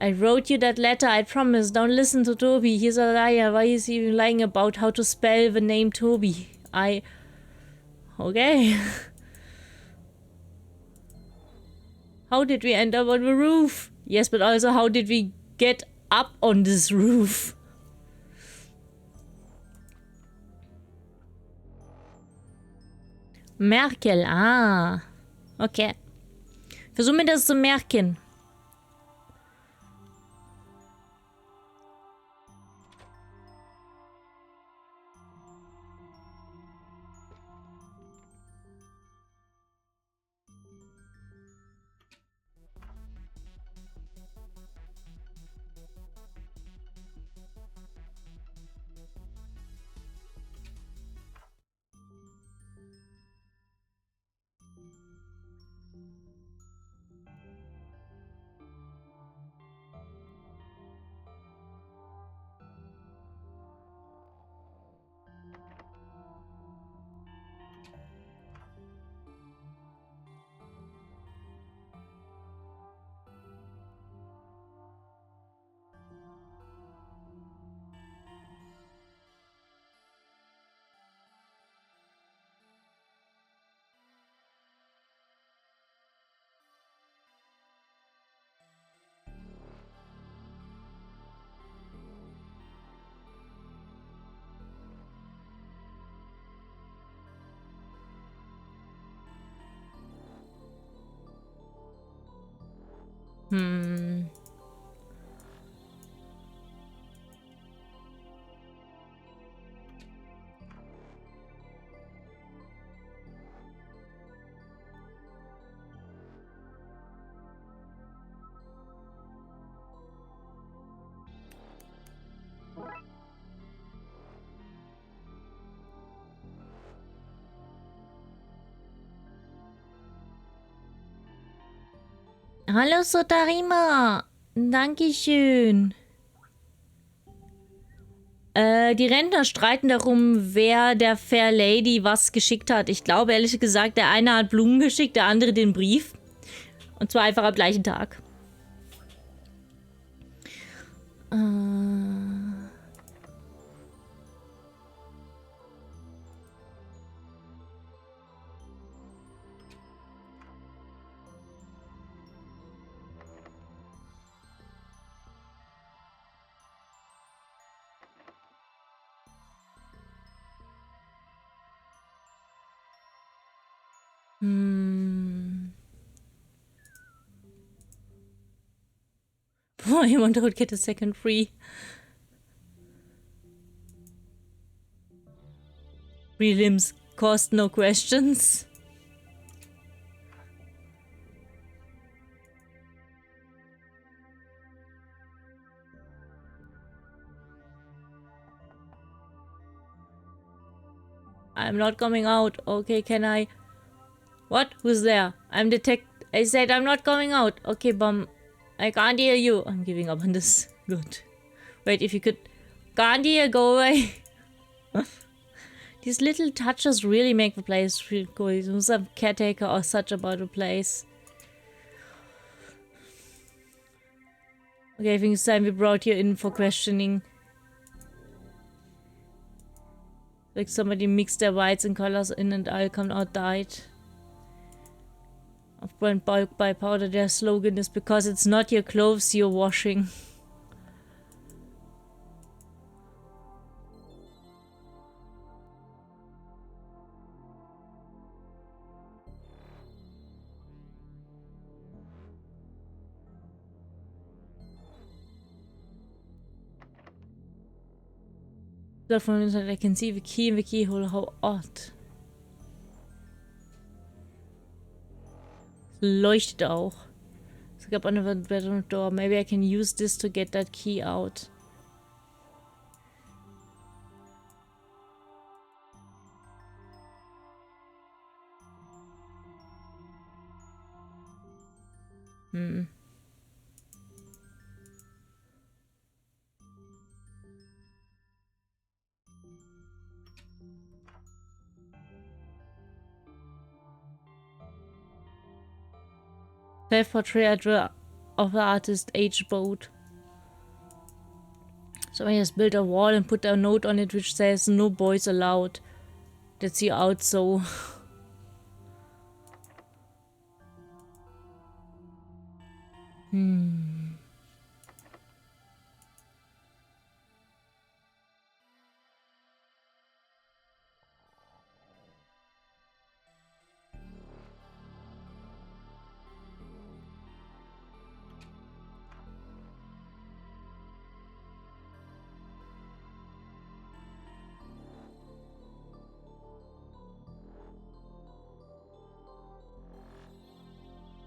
I wrote you that letter, I promise. Don't listen to Toby. He's a liar. Why is he even lying about how to spell the name Toby? Okay. How did we end up on the roof? Yes, but also how did we get up on this roof? Merkel, okay. Versuch mir das zu merken. Hallo Sotarima, Dankeschön. Die Rentner streiten darum, wer der Fair Lady was geschickt hat. Ich glaube ehrlich gesagt, der eine hat Blumen geschickt, der andere den Brief. Und zwar einfach am gleichen Tag. Boah, jemand would get a second free. Free limbs cost no questions. I'm not coming out. Okay, can I? What? Who's there? I'm detect. I said I'm not coming out. Okay, bum. I can't hear you. I'm giving up on this. Good. Wait, if you could. Can't hear. Go away. These little touches really make the place feel cool. Some caretaker or such about the place. Okay, I think it's time we brought you in for questioning. Like somebody mixed their whites and colors in and I'll come out dyed. Of burnt bulk by powder. Their slogan is because it's not your clothes you're washing. So from inside I can see the key in the keyhole. How odd. Leuchtet auch. Es gab another bedroom door. Maybe I can use this to get that key out. Self-portrait of the artist H. Boat. Somebody has built a wall and put a note on it which says no boys allowed. That's you out so.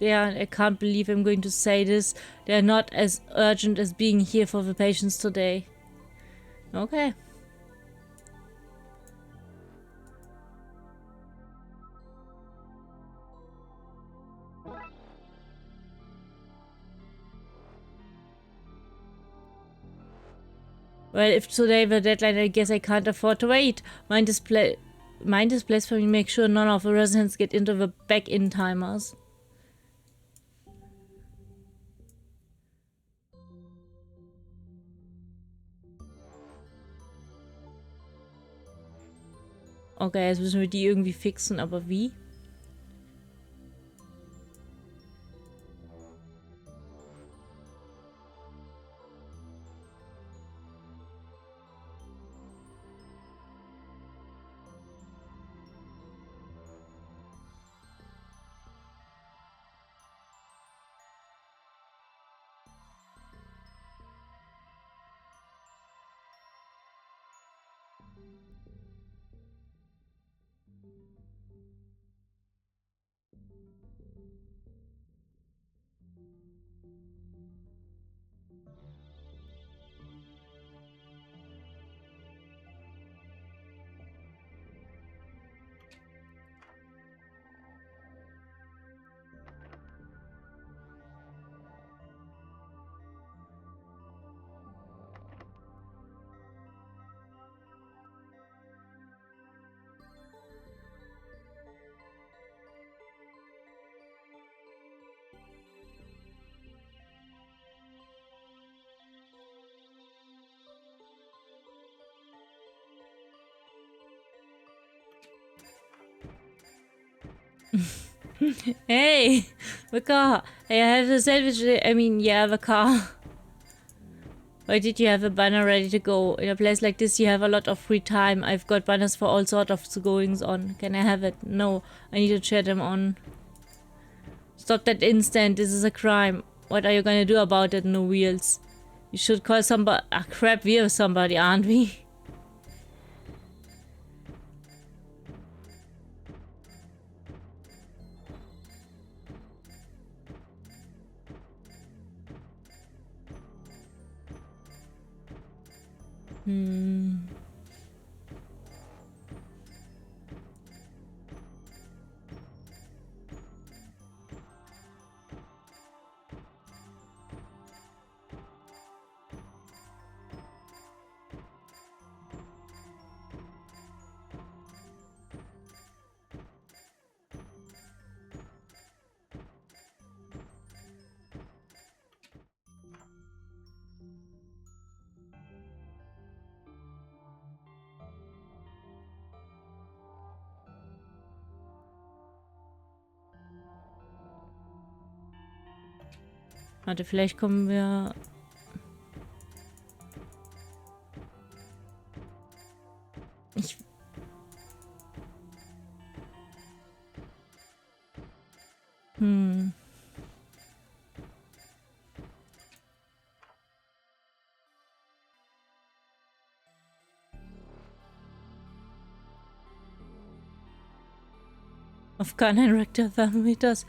Yeah, I can't believe I'm going to say this. They're not as urgent as being here for the patients today. Okay. Well, if today the deadline, I guess I can't afford to wait. Mind is blasphemy. Make sure none of the residents get into the back-in timers. Okay, jetzt müssen wir die irgendwie fixen, aber wie? Hey, the car. Hey, I have the salvage. I mean, yeah, the car. Why did you have a banner ready to go? In a place like this, you have a lot of free time. I've got banners for all sorts of goings on. Can I have it? No, I need to cheer them on. Stop that instant. This is a crime. What are you gonna do about it? No wheels. You should call somebody. Ah, crap, we're somebody, aren't we? Warte, vielleicht kommen wir... Ich... Auf keinen Rector Thermometers.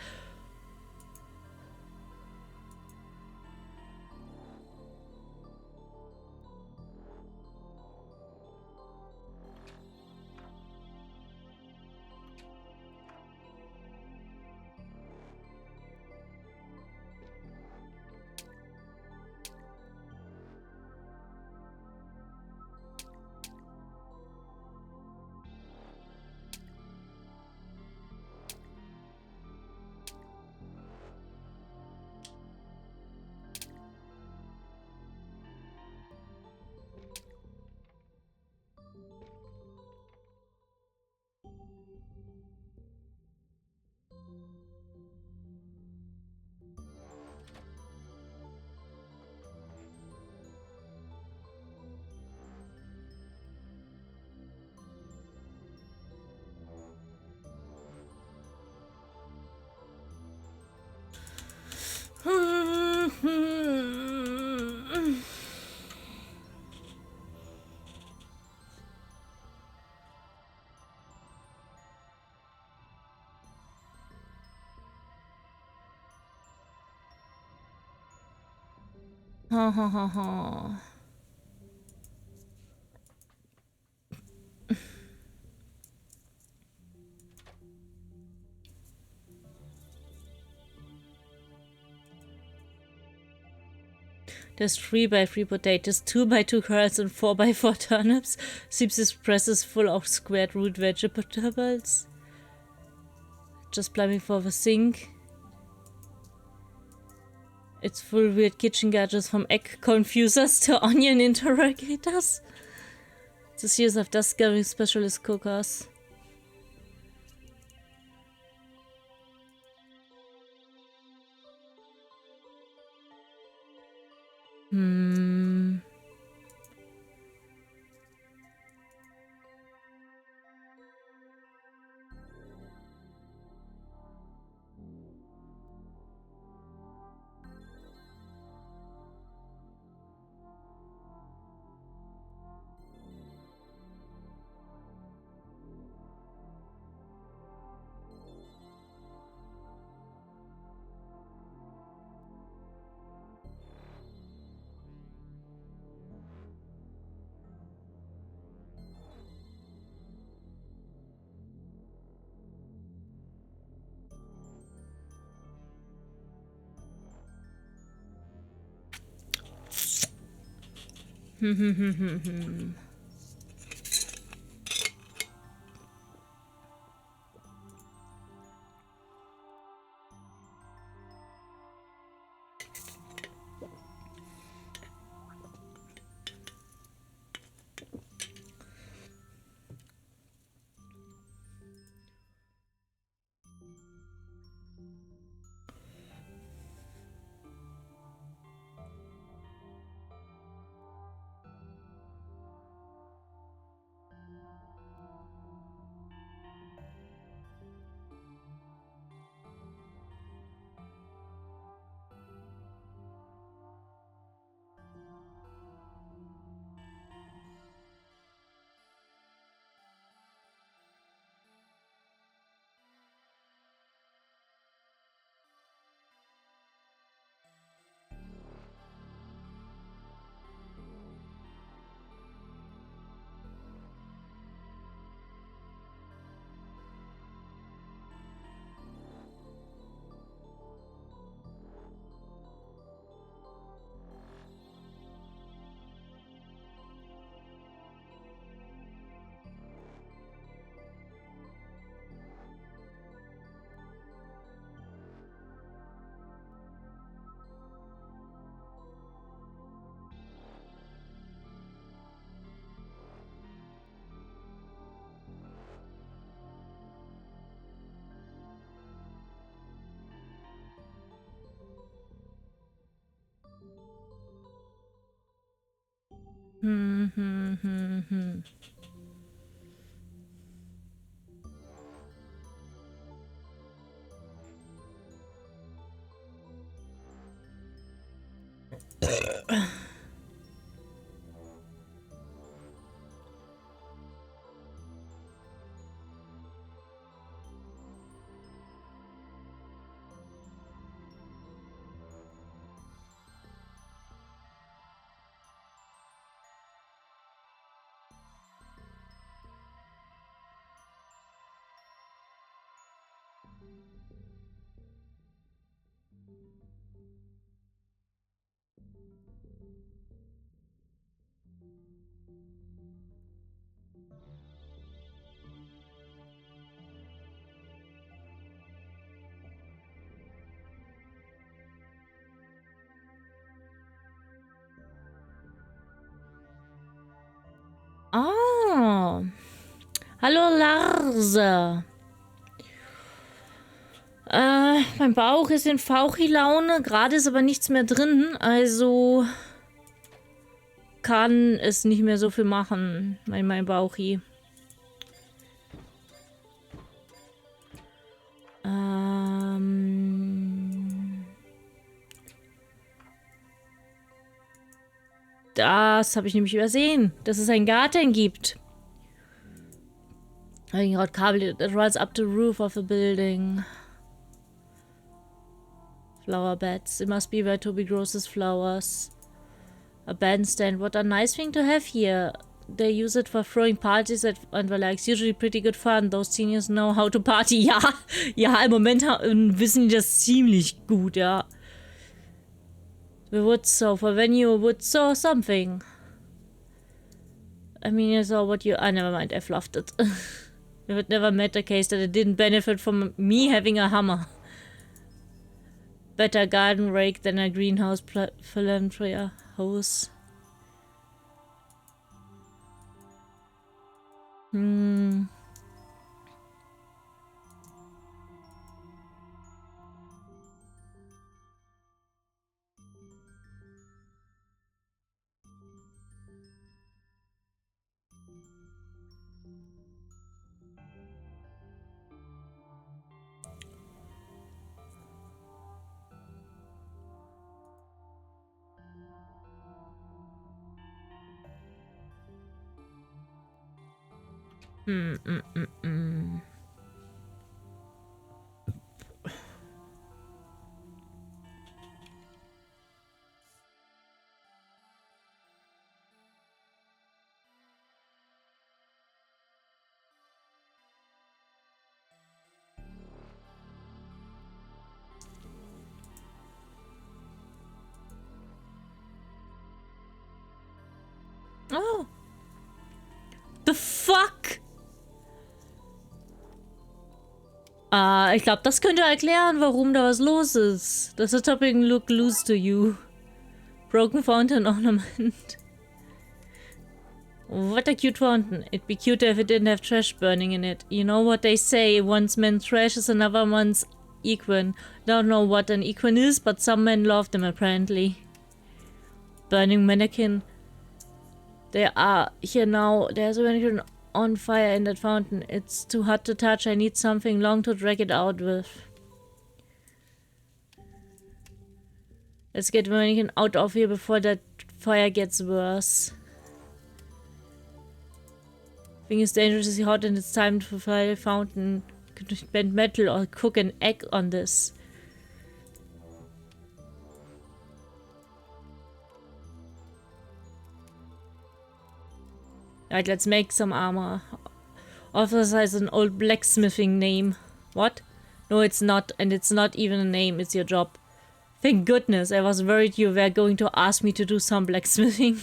Ha ha ha ha. There's 3x3 potatoes, 2x2 carrots and 4x4 turnips. Seems this press is full of squared root vegetables. Just plumbing for the sink. It's full weird kitchen gadgets from egg confusers to onion interrogators. This year's of dust gathering specialist cookers. Ah. Hallo Lars. Mein Bauch ist in Fauchi-Laune. Gerade ist aber nichts mehr drin. Also kann es nicht mehr so viel machen. Mein Bauchi. Das habe ich nämlich übersehen, dass es einen Garten gibt. I got cable that runs up the roof of the building. Flower beds. It must be where Toby grows his flowers. A bandstand. What a nice thing to have here. They use it for throwing parties and well, it's usually pretty good fun. Those seniors know how to party. Ja, ja, im Moment wissen die das ziemlich gut, ja. The wood saw for venue wood saw something. I mean, you saw what you. Ah, never mind. I fluffed it. It would never met a case that it didn't benefit from me having a hammer. Better garden rake than a greenhouse philanthropy hose. Oh. The fuck? Ich glaube, das könnte erklären, warum da was los ist. Does the topping look loose to you? Broken fountain ornament. What a cute fountain. It'd be cuter if it didn't have trash burning in it. You know what they say, one's man's trash is another one's equine. Don't know what an equine is, but some men love them apparently. Burning mannequin. There are here now. There's a mannequin on fire in that fountain. It's too hot to touch. I need something long to drag it out with. Let's get the mannequin out of here before that fire gets worse. Thing is dangerously hot and it's time to fire a fountain. Could bend metal or cook an egg on this. Right, let's make some armor. Officer has an old blacksmithing name. What? No, it's not, and it's not even a name, it's your job. Thank goodness, I was worried you were going to ask me to do some blacksmithing.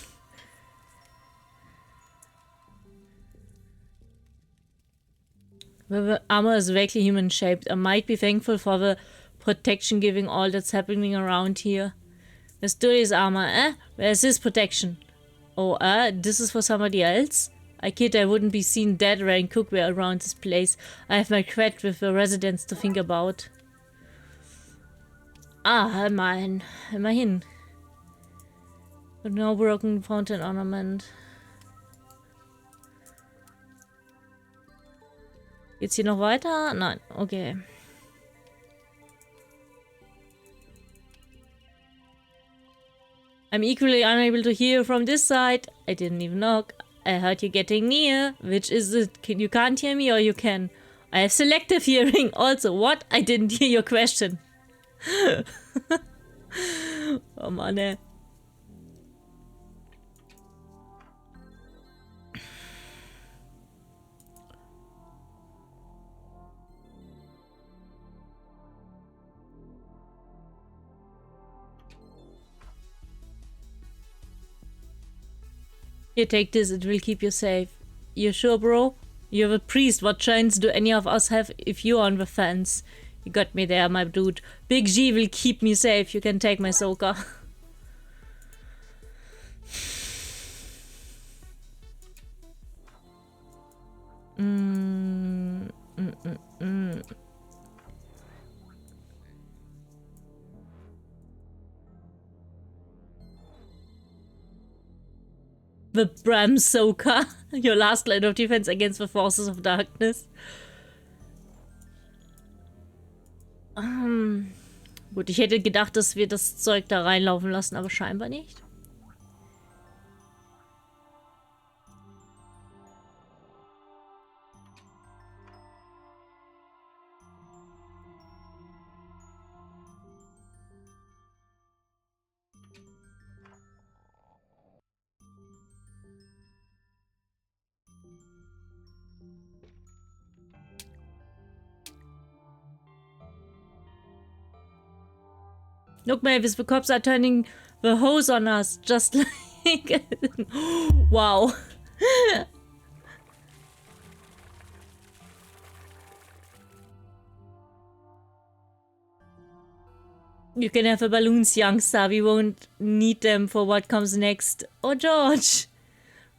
The armor is vaguely human-shaped. I might be thankful for the protection given all that's happening around here. Let's do this armor, eh? Where's this protection? Oh, this is for somebody else? I kid, I wouldn't be seen dead wearing cookware around this place. I have my cred with the residents to think about. Ah, immerhin. But no broken fountain ornament. Geht's hier noch weiter? Nein, okay. I'm equally unable to hear from this side. I didn't even knock. I heard you getting near. Which is it? You can't hear me or you can? I have selective hearing. Also, what? I didn't hear your question. Oh Mann, ey. Here, take this, it will keep you safe. You sure, bro? You're a priest, what chance do any of us have if you're on the fence? You got me there, my dude. Big G will keep me safe, you can take my soaker. The Bram Soaker, your last line of defense against the forces of darkness. Gut, ich hätte gedacht, dass wir das Zeug da reinlaufen lassen, aber scheinbar nicht. Look, Mavis, the cops are turning the hose on us, just like... Wow. You can have the balloons, youngster. We won't need them for what comes next. Oh, George.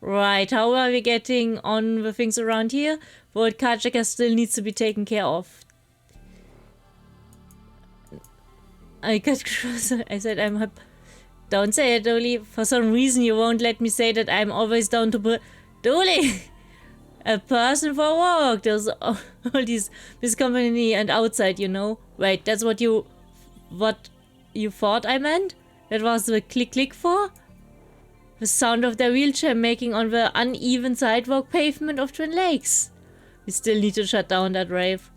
Right, how are we getting on the things around here? The old card checker still needs to be taken care of. I got cross. I said I'm don't say it, Dolly. For some reason you won't let me say that I'm always down to Dolly! A person for a walk. There's all these this company and outside, you know. Wait, that's what you thought I meant? That was the click for? The sound of their wheelchair making on the uneven sidewalk pavement of Twin Lakes. We still need to shut down that rave.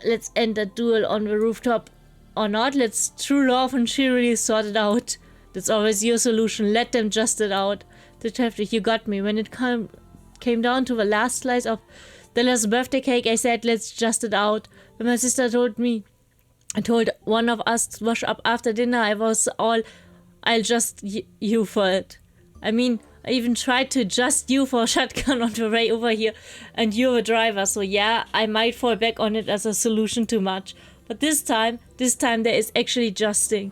Let's end that duel on the rooftop. Or not, let's true love and cheerily sort it out. That's always your solution, let them just it out. Detective, you got me. When it came down to the last slice of the last birthday cake, I said, let's just it out. When my sister told one of us to wash up after dinner, I was all, I'll just you for it. I mean, I even tried to adjust you for a shotgun on the way over here, and you're the driver, so yeah, I might fall back on it as a solution too much. But this time there is actually justing.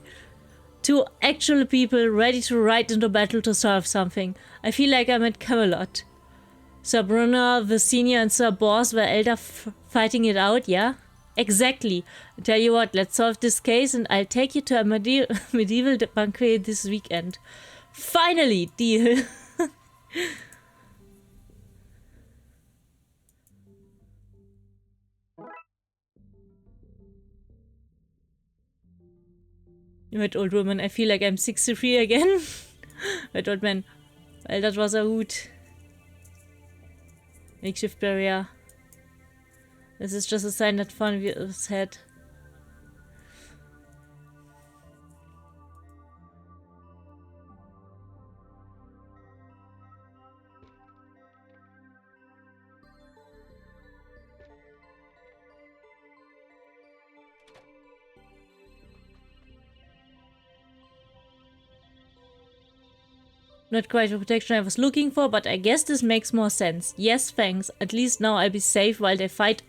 Two actual people ready to ride into battle to solve something. I feel like I'm at Camelot. Sir Brunner, the senior, and Sir Bors the elder fighting it out, yeah? Exactly. I tell you what, let's solve this case and I'll take you to a medieval banquet this weekend. Finally, deal. Right, old woman, I feel like I'm 63 again. Right, old man. Weil das war so gut. Makeshift barrier. This is just a sign that fun was had. Not quite the protection I was looking for, but I guess this makes more sense. Yes, thanks. At least now I'll be safe while they fight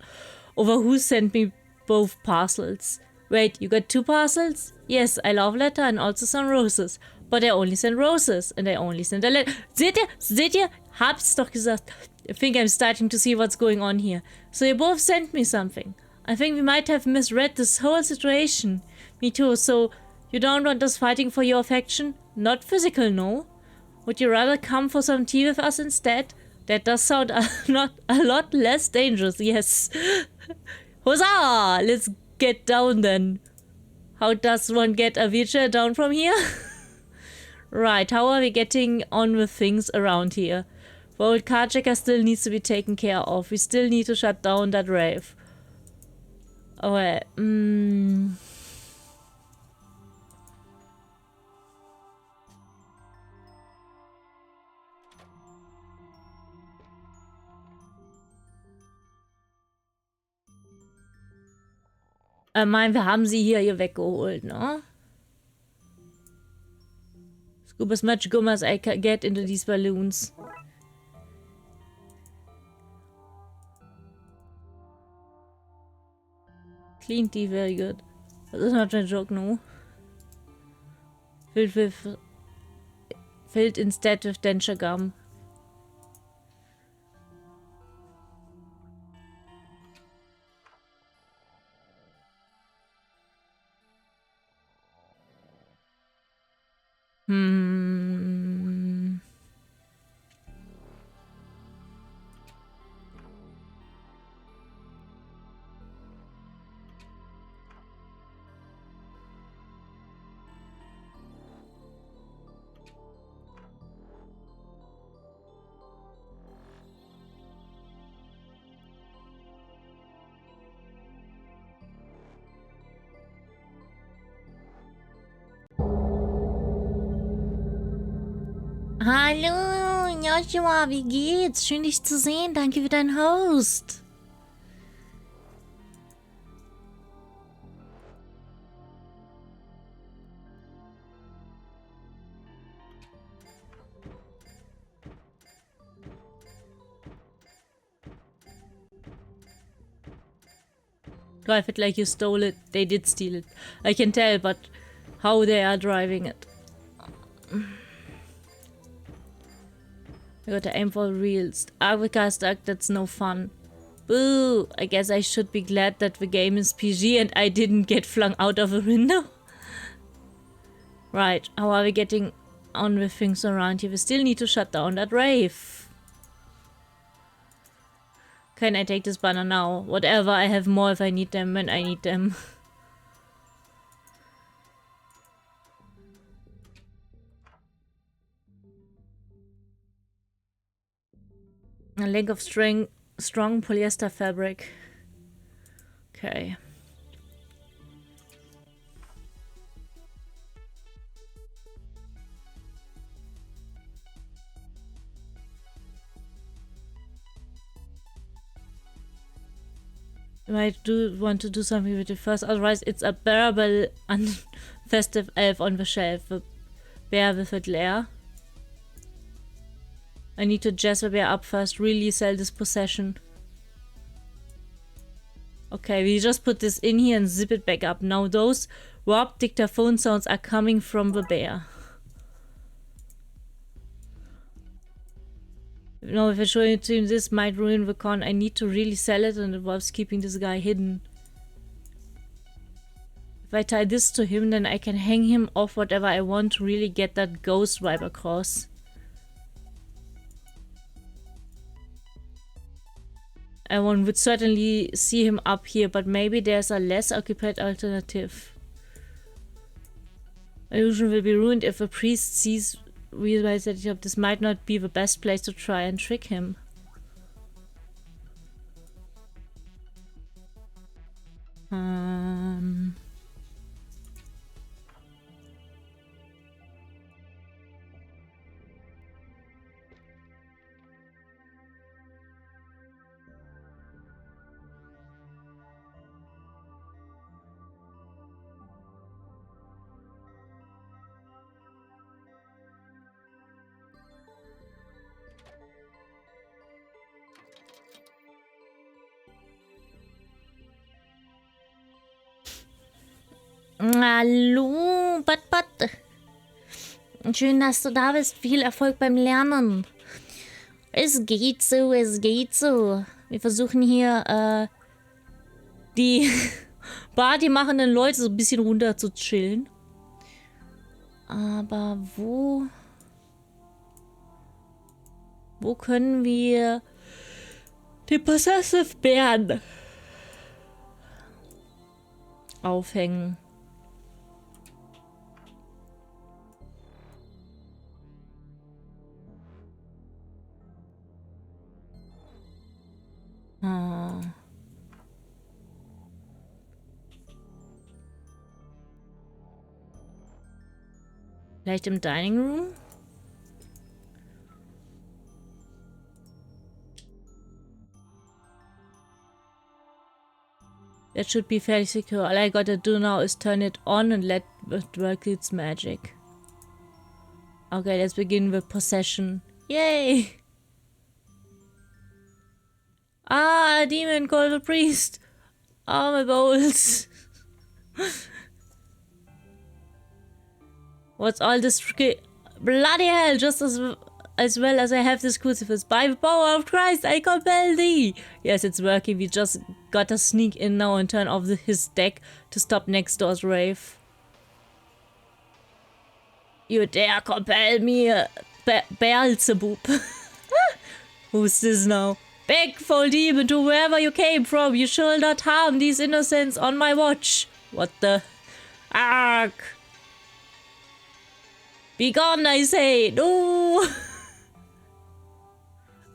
over who sent me both parcels. Wait, you got 2 parcels? Yes, I love letter and also some roses. But I only sent roses and I only sent a letter. Seht ihr? Seht ihr? Hab's doch gesagt. I think I'm starting to see what's going on here. So you both sent me something. I think we might have misread this whole situation. Me too, so you don't want us fighting for your affection? Not physical, no? Would you rather come for some tea with us instead? That does sound a lot less dangerous, yes. Huzzah! Let's get down then. How does one get a wheelchair down from here? Right, how are we getting on with things around here? The old car checker still needs to be taken care of. We still need to shut down that rave. Oh, Ich meine, wir haben sie hier weggeholt, ne? Scoop as much gum as I can get into these balloons. Clean tea, very good. That's not a joke, no. Filled instead with denture gum. Hallo, Joshua, wie geht's? Schön, dich zu sehen. Danke für deinen Host. Drive it like you stole it. They did steal it. I can tell, but how they are driving it. I gotta aim for reals. Africa stuck, that's no fun. Boo! I guess I should be glad that the game is PG and I didn't get flung out of a window. Right, how are we getting on with things around here? We still need to shut down that rave. Can I take this banner now? Whatever, I have more if I need them when I need them. A length of strong polyester fabric. Okay. You might want to do something with it first, otherwise it's a bearable unfestive elf on the shelf. The bear with it lair. I need to jazz the bear up first, really sell this possession. Okay, we just put this in here and zip it back up. Now those warped dictaphone sounds are coming from the bear. Now if I show it to him, this might ruin the con. I need to really sell it and it involves keeping this guy hidden. If I tie this to him, then I can hang him off whatever I want to really get that ghost vibe across. One would certainly see him up here, but maybe there's a less occupied alternative. Illusion will be ruined if a priest realizes that this might not be the best place to try and trick him. Hallo, Bat. Schön, dass du da bist. Viel Erfolg beim Lernen. Es geht so, es geht so. Wir versuchen hier, die partymachenden Leute so ein bisschen runter zu chillen. Aber wo Wo können wir die Possessive Bären aufhängen? Ah. Vielleicht im Dining Room? That should be fairly secure. All I gotta do now is turn it on and let it work its magic. Okay, let's begin with possession. Yay! Ah, a demon called a priest. Oh, my bowls. What's all this? Bloody hell, just as well as I have this crucifix. By the power of Christ, I compel thee! Yes, it's working. We just gotta sneak in now and turn off his deck to stop next door's rave. You dare compel me, Beelzebub. Who's this now? Beg, foul demon, to wherever you came from. You shall not harm these innocents on my watch. What the? Ark! Be gone, I say! No!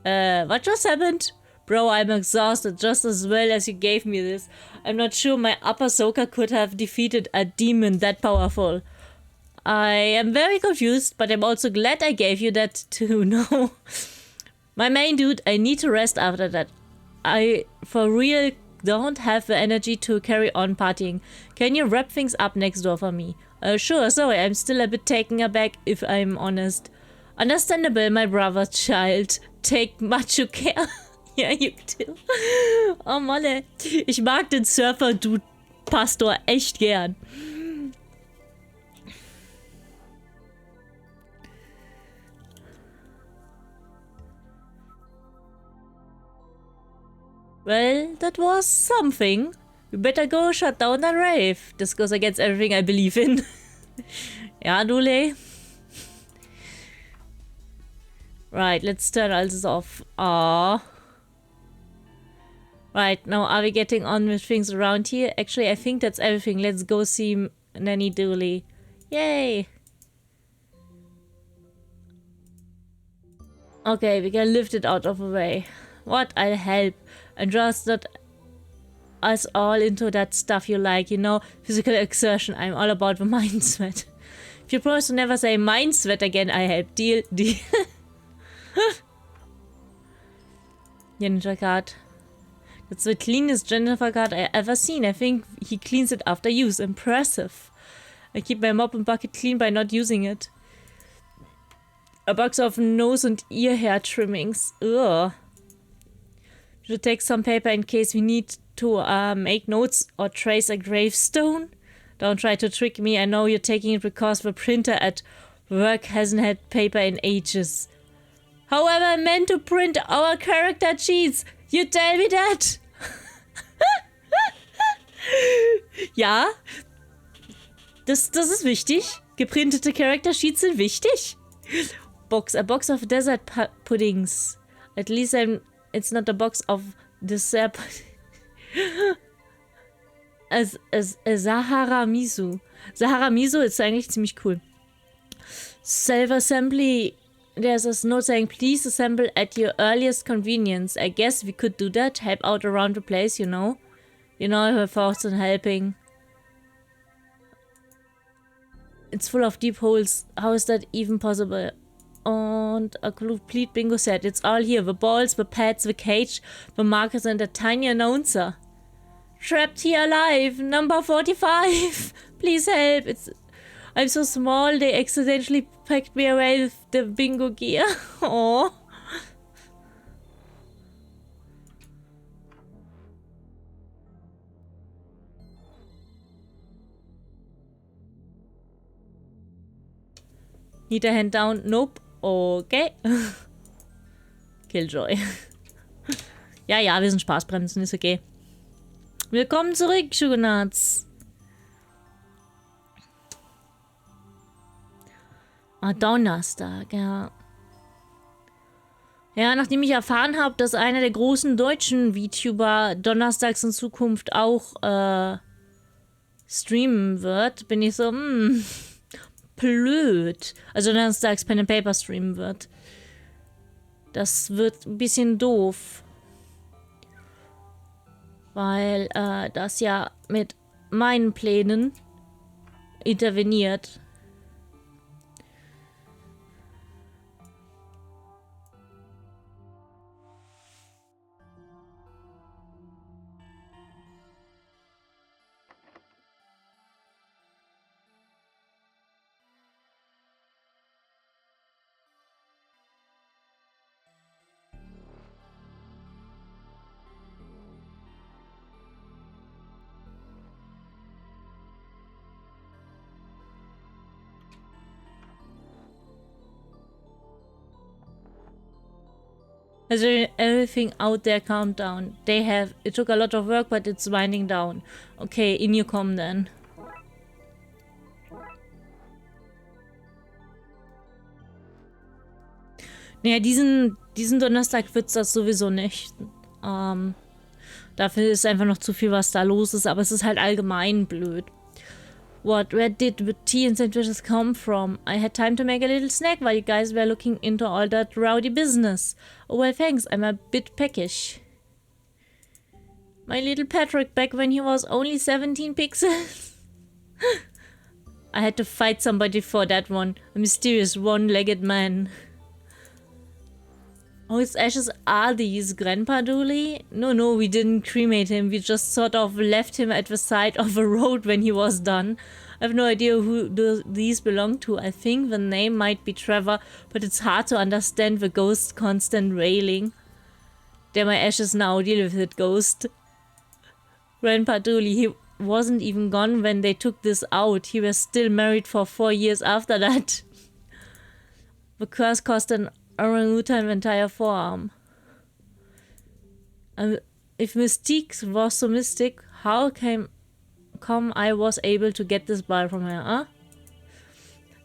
What just happened? Bro, I'm exhausted just as well as you gave me this. I'm not sure my upper soaker could have defeated a demon that powerful. I am very confused, but I'm also glad I gave you that too, no? My main dude, I need to rest after that. I, for real, don't have the energy to carry on partying. Can you wrap things up next door for me? Sure, sorry, I'm still a bit taken aback, if I'm honest. Understandable, my brother's child. Take much you care. Ja, you do. Oh Mann, ey. Ich mag den Surfer-Dude-Pastor echt gern. Well, that was something. You better go shut down that rave. This goes against everything I believe in. Ja, Dule. Right, let's turn all this off. Aww. Right, now are we getting on with things around here? Actually, I think that's everything. Let's go see Nanny Dooley. Yay! Okay, we can lift it out of the way. What? I'll help. And just not us all into that stuff you like, you know? Physical exertion. I'm all about the mind sweat. If you promise to never say mind sweat again, I help. Deal. Deal. Jennifer card. That's the cleanest Jennifer card I ever seen. I think he cleans it after use. Impressive. I keep my mop and bucket clean by not using it. A box of nose and ear hair trimmings. Ugh. Should take some paper in case we need to make notes or trace a gravestone. Don't try to trick me. I know you're taking it because the printer at work hasn't had paper in ages. However, I meant to print our character sheets. You tell me that. Ja, das ist wichtig. Geprintete Character Sheets sind wichtig. A box of desert puddings. At least it's not a box of dessert. Sahara Miso. Sahara Miso ist eigentlich ziemlich cool. Self-assembly. There's a note saying, please assemble at your earliest convenience. I guess we could do that. Help out around the place, you know. You know her thoughts on helping. It's full of deep holes. How is that even possible? And a complete bingo set. It's all here. The balls, the pads, the cage, the markers, and a tiny announcer. Trapped here alive. Number 45. Please help. I'm so small, they accidentally packed me away with the bingo gear. Oh. Need a hand down? Nope. Okay. Killjoy. Ja, wir sind Spaßbremsen, ist okay. Willkommen zurück, Sugarnuts. Donnerstag, ja. Ja, nachdem ich erfahren habe, dass einer der großen deutschen VTuber donnerstags in Zukunft auch streamen wird, bin ich so, blöd. Also donnerstags Pen and Paper streamen wird. Das wird ein bisschen doof. Weil das ja mit meinen Plänen interveniert. Has everything out there calmed down? They have. It took a lot of work, but it's winding down. Okay, in you come then. Naja, diesen Donnerstag wird's das sowieso nicht. Dafür ist einfach noch zu viel, was da los ist, aber es ist halt allgemein blöd. Where did the tea and sandwiches come from? I had time to make a little snack while you guys were looking into all that rowdy business. Oh well, thanks, I'm a bit peckish. My little Patrick back when he was only 17 pixels. I had to fight somebody for that one. A mysterious one-legged man. Oh, his ashes are these, Grandpa Dooley? No, we didn't cremate him. We just sort of left him at the side of a road when he was done. I have no idea who these belong to. I think the name might be Trevor, but it's hard to understand the ghost's constant railing. They're my ashes now, deal with it, ghost. Grandpa Dooley, he wasn't even gone when they took this out. He was still married for 4 years after that. The curse cost an orangutan the entire forearm. If Mystique was so mystic, how come I was able to get this bar from her, huh?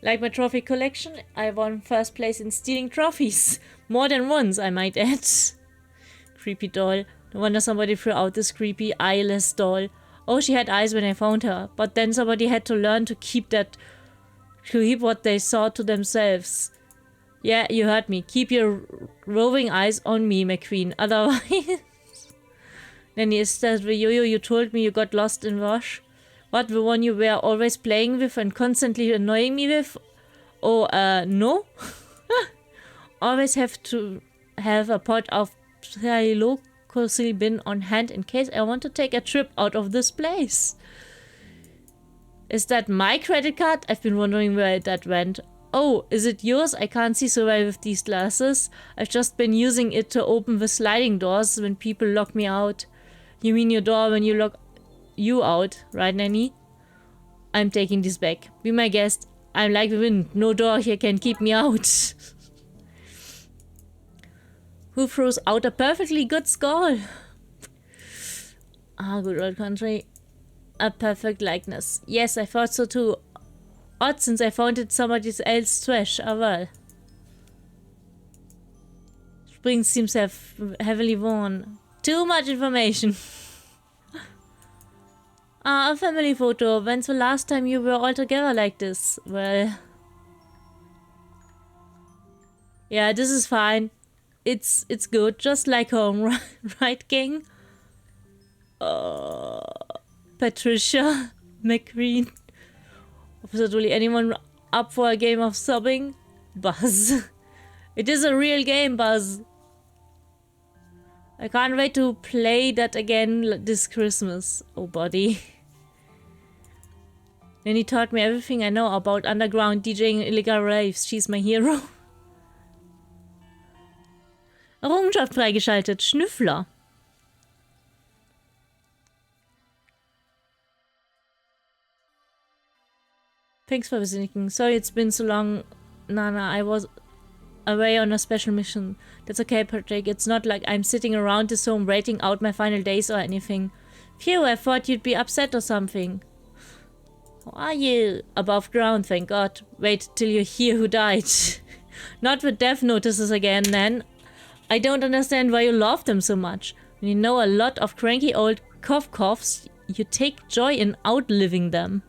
Like my trophy collection, I won first place in stealing trophies. More than once, I might add. Creepy doll. No wonder somebody threw out this creepy eyeless doll. Oh, she had eyes when I found her, but then somebody had to learn to keep what they saw to themselves. Yeah, you heard me. Keep your roving eyes on me, McQueen. Otherwise... Nanny, is that the yo-yo you told me you got lost in Wash? What, the one you were always playing with and constantly annoying me with? Oh, no? Always have to have a pot of Trilocosy bin on hand in case I want to take a trip out of this place. Is that my credit card? I've been wondering where that went. Oh, is it yours? I can't see so well with these glasses. I've just been using it to open the sliding doors when people lock me out. You mean your door when you lock you out, right, Nanny? I'm taking this back. Be my guest. I'm like the wind. No door here can keep me out. Who throws out a perfectly good skull? Ah, good old country. A perfect likeness. Yes, I thought so too. Odd, since I found it somebody else's trash. Ah, well. Spring seems to have heavily worn. Too much information. Ah, a family photo. When's the last time you were all together like this? Well... Yeah, this is fine. It's good, just like home, right, gang? Patricia McQueen. Officer Dooley, anyone up for a game of sobbing? Buzz. It is a real game, Buzz. I can't wait to play that again this Christmas. Oh, buddy. Then he taught me everything I know about underground DJing and illegal raves. She's my hero. Errungenschaft freigeschaltet. Schnüffler. Thanks for visiting. Sorry it's been so long, Nana. I was away on a special mission. That's okay, Patrick. It's not like I'm sitting around this home waiting out my final days or anything. Phew, I thought you'd be upset or something. How are you? Above ground, thank God. Wait till you hear who died. Not with death notices again, then. I don't understand why you love them so much. When you know a lot of cranky old coughs, you take joy in outliving them.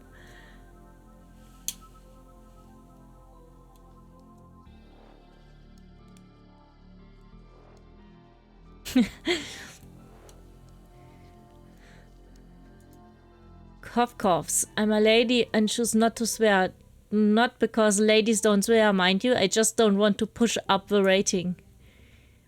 Coughs. I'm a lady and choose not to swear. Not because ladies don't swear, mind you. I just don't want to push up the rating.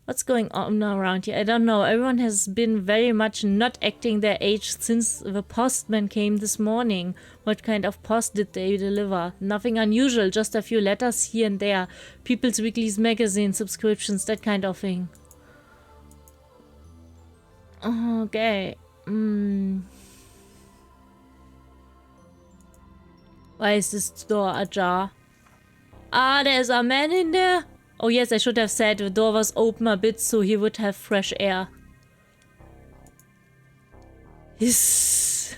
What's going on around here? I don't know. Everyone has been very much not acting their age since the postman came this morning. What kind of post did they deliver? Nothing unusual, just a few letters here and there. People's Weeklies magazine subscriptions, that kind of thing. Okay. Why is this door ajar? Ah, there's a man in there. Oh yes, I should have said the door was open a bit so he would have fresh air. Hiss.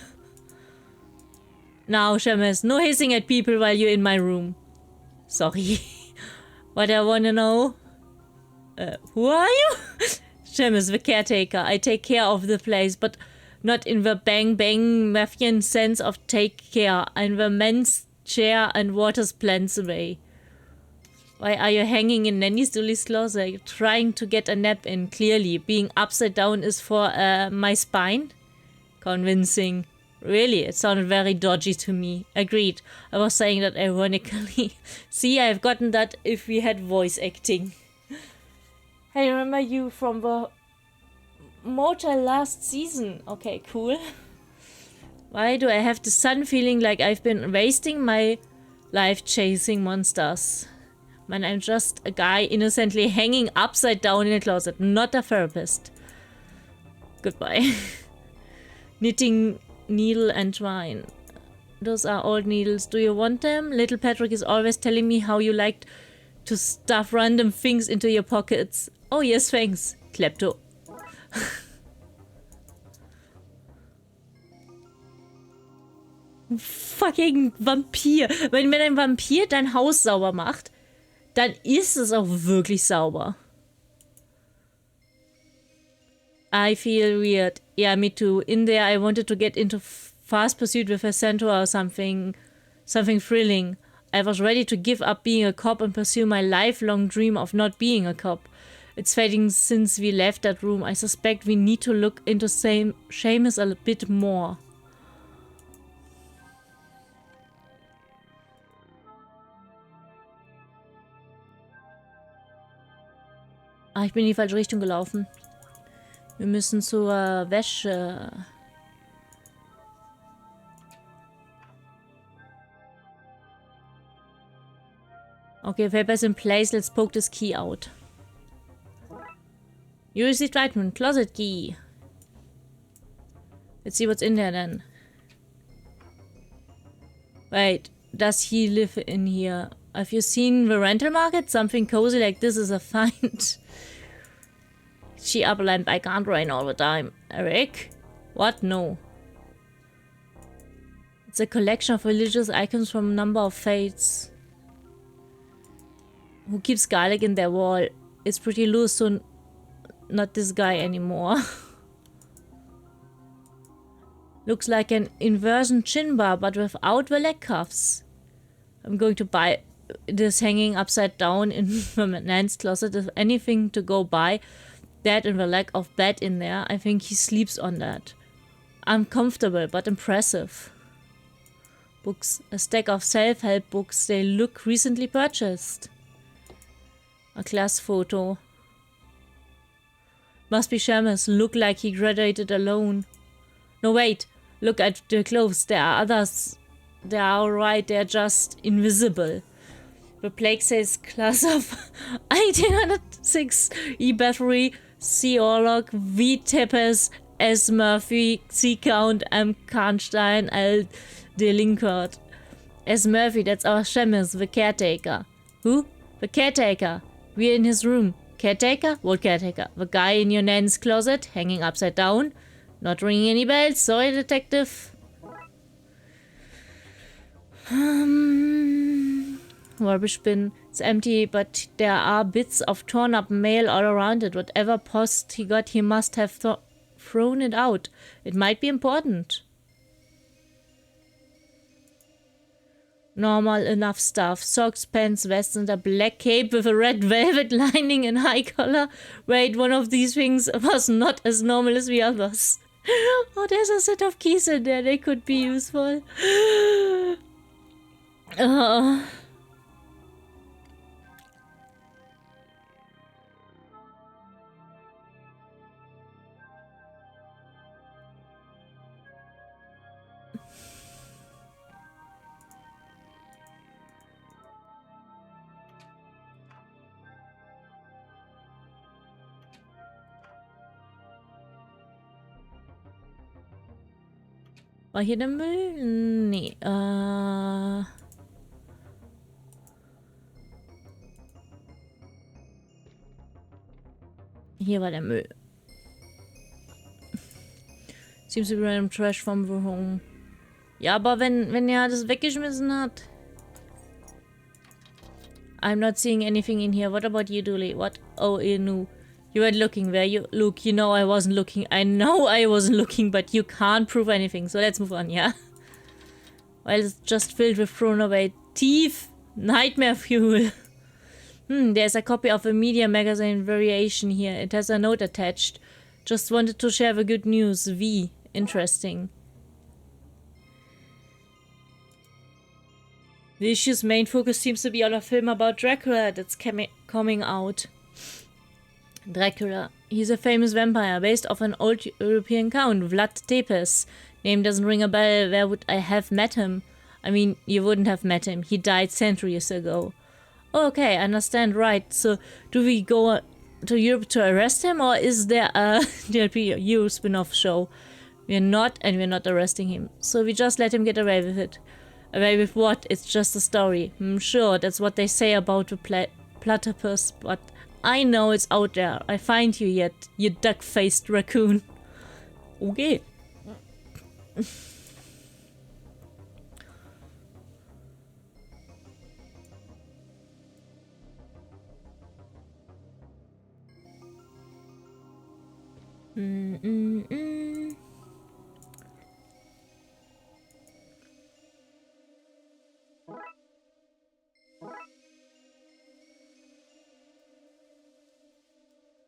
Now, Shemes, no hissing at people while you're in my room. Sorry. What I wanna know? Who are you? Shemes, the caretaker. I take care of the place, but not in the bang-bang Mafian sense of take care. In the men's chair and water's plants away. Why are you hanging in Nanny's Dooley's closet? Trying to get a nap in, clearly. Being upside down is for my spine? Convincing. Really, it sounded very dodgy to me. Agreed. I was saying that ironically. See, I've gotten that if we had voice acting. Hey, remember you from the motel last season? Okay, cool. Why do I have the sun feeling like I've been wasting my life chasing monsters? Man, I'm just a guy innocently hanging upside down in a closet, not a therapist. Goodbye. Knitting needle and twine. Those are old needles. Do you want them? Little Patrick is always telling me how you like to stuff random things into your pockets. Oh yes, thanks. Klepto. Fucking Vampir. Wenn ein Vampir dein Haus sauber macht, dann ist es auch wirklich sauber. I feel weird. Yeah, me too. In there I wanted to get into fast pursuit with a centaur or something thrilling. I was ready to give up being a cop and pursue my lifelong dream of not being a cop. It's fading since we left that room. I suspect we need to look into Seamus a bit more. Ah, ich bin in die falsche Richtung gelaufen. Wir müssen zur Wäsche. Okay, paper's in place. Let's poke this key out. You received Whiteman. Closet key. Let's see what's in there then. Wait, does he live in here? Have you seen the rental market? Something cozy like this is a find. She up lamp. I can't rain all the time. Eric? What? No. It's a collection of religious icons from a number of faiths. Who keeps garlic in their wall? It's pretty loose, so not this guy anymore. Looks like an inversion chin bar, but without the leg cuffs. I'm going to buy this hanging upside down in the man's closet. If anything to go by, that and the lack of bed in there, I think he sleeps on that. Uncomfortable, but impressive. Books. A stack of self-help books. They look recently purchased. A class photo. Must be Seamus. Look like he graduated alone. No, wait. Look at the clothes. There are others. They are alright. They're just invisible. The plague says class of 1806. E. Bathory, C. Orlok, V. Tepes, S. Murphy, C. Count, M. Karnstein, L. Delinkert. S. Murphy, that's our Seamus, the caretaker. Who? The caretaker. We're in his room. Caretaker? What caretaker? The guy in your nan's closet, hanging upside down? Not ringing any bells? Sorry, detective. rubbish bin. It's empty, but there are bits of torn up mail all around it. Whatever post he got, he must have thrown it out. It might be important. Normal enough stuff. Socks, pants, vest, and a black cape with a red velvet lining and high collar. Wait, one of these things was not as normal as the others. Oh, there's a set of keys in there. They could be useful. War hier der Müll? Nee. Hier war der Müll. Seems to be random trash from the home. Ja, aber wenn er das weggeschmissen hat. I'm not seeing anything in here. What about you, Dooley? What? Oh, you knew. You weren't looking there. You look, you know I wasn't looking. I know I wasn't looking, but you can't prove anything. So let's move on, yeah? Well, it's just filled with thrown away teeth. Nightmare fuel. There's a copy of a media magazine variation here. It has a note attached. Just wanted to share the good news. V. Interesting. The issue's main focus seems to be on a film about Dracula that's coming out. Dracula. He's a famous vampire based off an old European count, Vlad Tepes. Name doesn't ring a bell. Where would I have met him? I mean, you wouldn't have met him. He died centuries ago. Okay, I understand, right. So, do we go to Europe to arrest him, or is there a Euro spin-off show? We're not, and we're not arresting him. So we just let him get away with it. Away with what? It's just a story. Sure, that's what they say about the platypus, but I know it's out there. I find you yet, you duck-faced raccoon. Okay.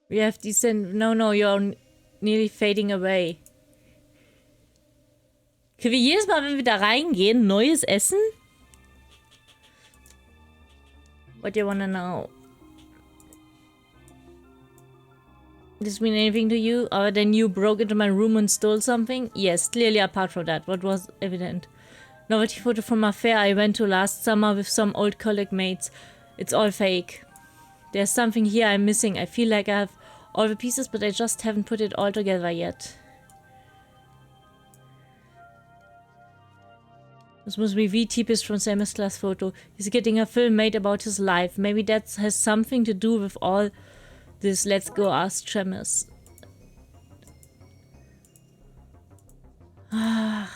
We have decent. No, you're nearly fading away. Können wir jedes Mal, wenn wir da reingehen, neues Essen? What do you wanna know? Does this mean anything to you? Other than you broke into my room and stole something? Yes, clearly apart from that. What was evident? Novelty photo from a fair I went to last summer with some old colleague mates. It's all fake. There's something here I'm missing. I feel like I have all the pieces, but I just haven't put it all together yet. This must be the typist from Samus' class photo. He's getting a film made about his life. Maybe that has something to do with all this. Let's go ask Samus. Why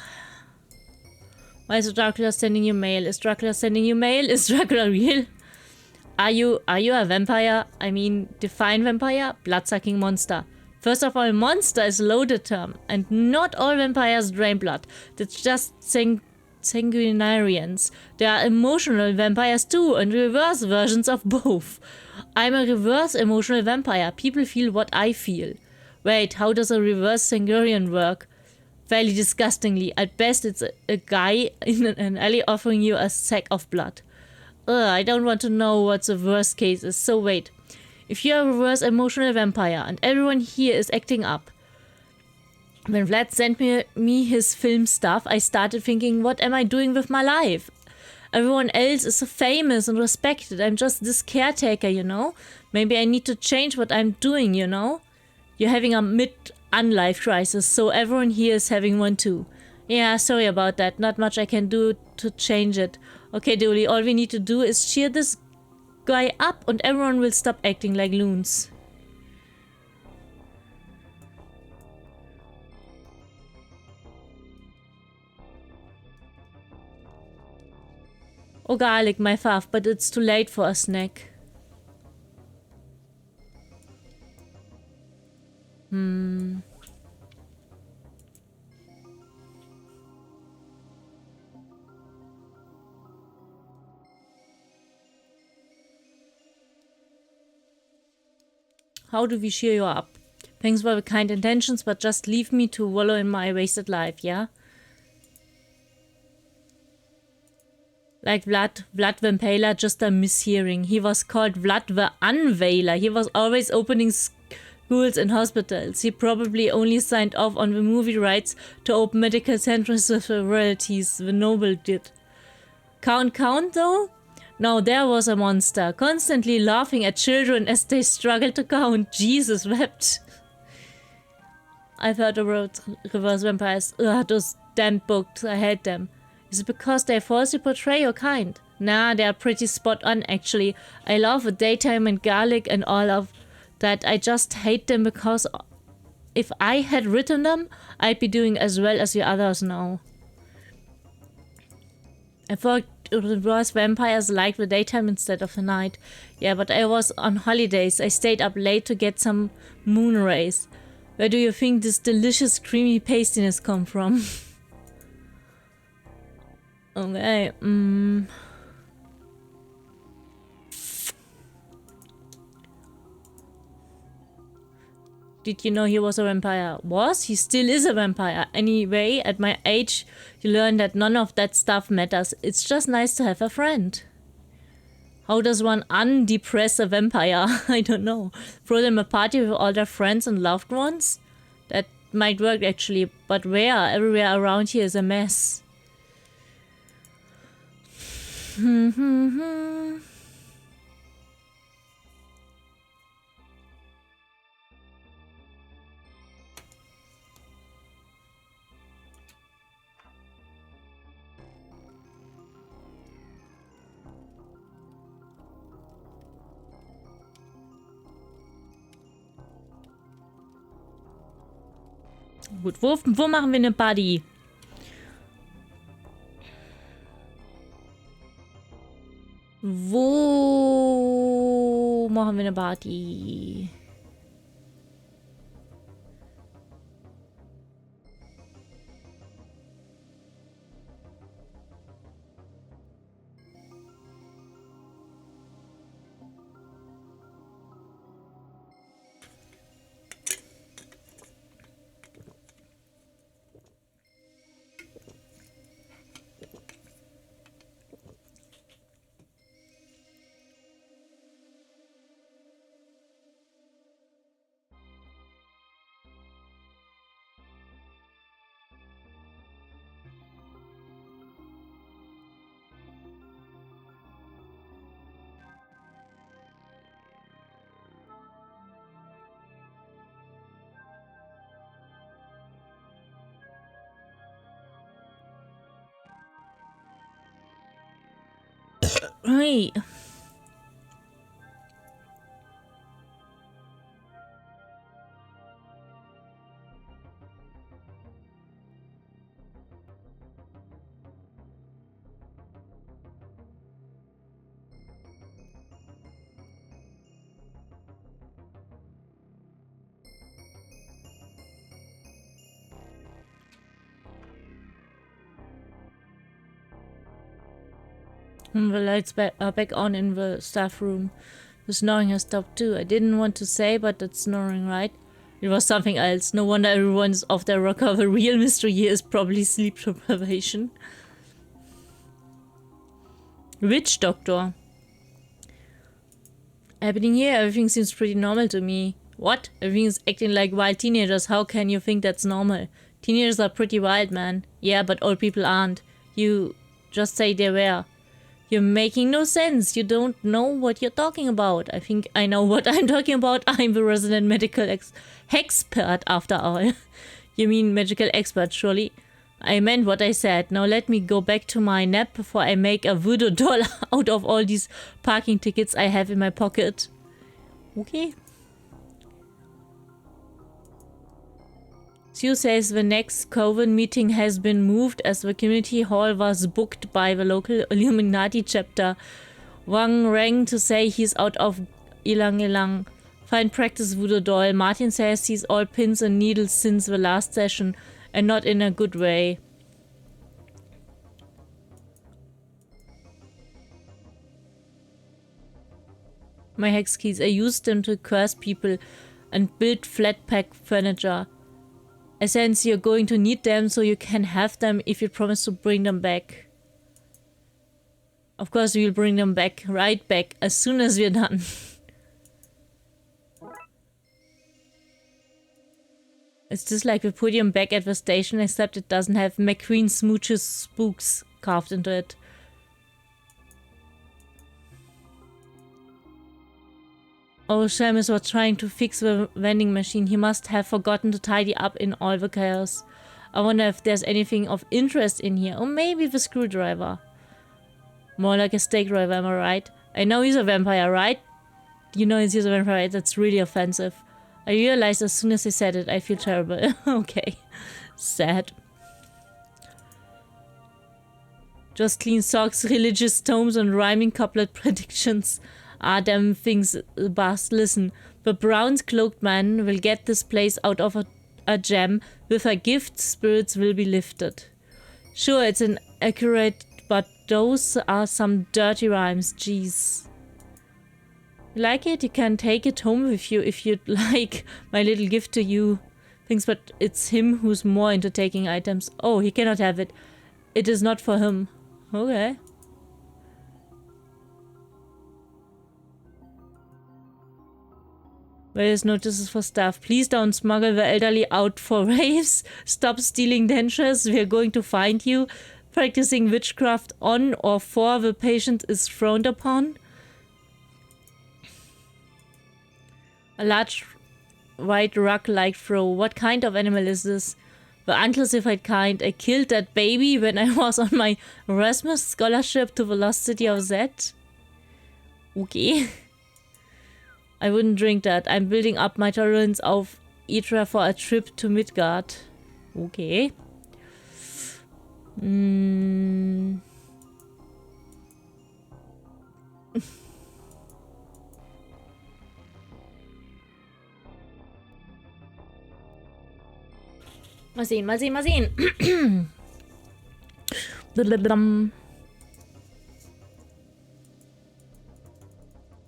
is Dracula sending you mail? Is Dracula sending you mail? Is Dracula real? Are you a vampire? I mean, define vampire? Blood-sucking monster. First of all, monster is a loaded term, and not all vampires drain blood. That's just sanguinarians. There are emotional vampires too, and reverse versions of both. I'm a reverse emotional vampire. People feel what I feel. Wait, how does a reverse sanguinian work? Fairly disgustingly. At best, it's a guy in an alley offering you a sack of blood. I don't want to know what the worst case is, so wait. If you're a reverse emotional vampire and everyone here is acting up. When Vlad sent me his film stuff, I started thinking, what am I doing with my life? Everyone else is so famous and respected. I'm just this caretaker, you know? Maybe I need to change what I'm doing, you know? You're having a mid-unlife crisis, so everyone here is having one too. Yeah, sorry about that. Not much I can do to change it. Okay, Dooley, all we need to do is cheer this guy up and everyone will stop acting like loons. Oh, garlic, my fav, but it's too late for a snack. How do we cheer you up? Thanks for the kind intentions, but just leave me to wallow in my wasted life, yeah? Like Vlad Vampala, just a mishearing. He was called Vlad the Unveiler. He was always opening schools and hospitals. He probably only signed off on the movie rights to open medical centers with the royalties the noble did. Count though? No, there was a monster, constantly laughing at children as they struggled to count. Jesus wept. I've heard about reverse vampires. Ugh, those damn books, I hate them. Is it because they falsely portray your kind? Nah, they're pretty spot on actually. I love the daytime and garlic and all of that. I just hate them because if I had written them, I'd be doing as well as the others now. I thought reverse vampires like the daytime instead of the night. Yeah, but I was on holidays. I stayed up late to get some moon rays. Where do you think this delicious creamy pastiness come from? Okay, Did you know he was a vampire? Was? He still is a vampire. Anyway, at my age, you learn that none of that stuff matters. It's just nice to have a friend. How does one undepress a vampire? I don't know. Throw them a party with all their friends and loved ones? That might work actually, but where? Everywhere around here is a mess. Gut, wo machen wir eine Party? Wo machen wir eine Party? Right. The lights are back on in the staff room. The snoring has stopped too. I didn't want to say, but that's snoring, right? It was something else. No wonder everyone's off their rocker. The real mystery here is probably sleep deprivation. Witch doctor. Happening here, everything seems pretty normal to me. What? Everything is acting like wild teenagers. How can you think that's normal? Teenagers are pretty wild, man. Yeah, but old people aren't. You just say they were. You're making no sense. You don't know what you're talking about. I think I know what I'm talking about. I'm the resident medical expert after all. You mean magical expert, surely? I meant what I said. Now let me go back to my nap before I make a voodoo doll out of all these parking tickets I have in my pocket. Okay. Sue says the next Coven meeting has been moved as the community hall was booked by the local Illuminati chapter. Wang rang to say he's out of ilang ilang. Fine practice, voodoo doll. Martin says he's all pins and needles since the last session, and not in a good way. My hex keys, I used them to curse people and build flat pack furniture. I sense you're going to need them, so you can have them if you promise to bring them back. Of course we'll bring them back, right back, as soon as we're done. It's just like we put him back at the station, except it doesn't have McQueen Smooch's spooks carved into it. Oh, Seamus was trying to fix the vending machine. He must have forgotten to tidy up in all the chaos. I wonder if there's anything of interest in here. Or maybe the screwdriver. More like a stake driver, am I right? I know he's a vampire, right? You know he's a vampire, right? That's really offensive. I realized as soon as I said it, I feel terrible. Okay. Sad. Just clean socks, religious tomes, and rhyming couplet predictions. Ah, damn things, Bast. Listen, the brown-cloaked man will get this place out of a jam. With a gift, spirits will be lifted. Sure, it's inaccurate, but those are some dirty rhymes. Jeez. You like it? You can take it home with you if you'd like. My little gift to you. Thanks, but it's him who's more into taking items. Oh, he cannot have it. It is not for him. Okay. Various notices for staff. Please don't smuggle the elderly out for raves. Stop stealing dentures. We are going to find you. Practicing witchcraft on or for the patient is frowned upon. A large white rug-like throw. What kind of animal is this? The unclassified kind. I killed that baby when I was on my Erasmus scholarship to the lost city of Zed. Okay. I wouldn't drink that. I'm building up my tolerance of Etra for a trip to Midgard. Okay. Mal sehen, mal sehen, mal sehen.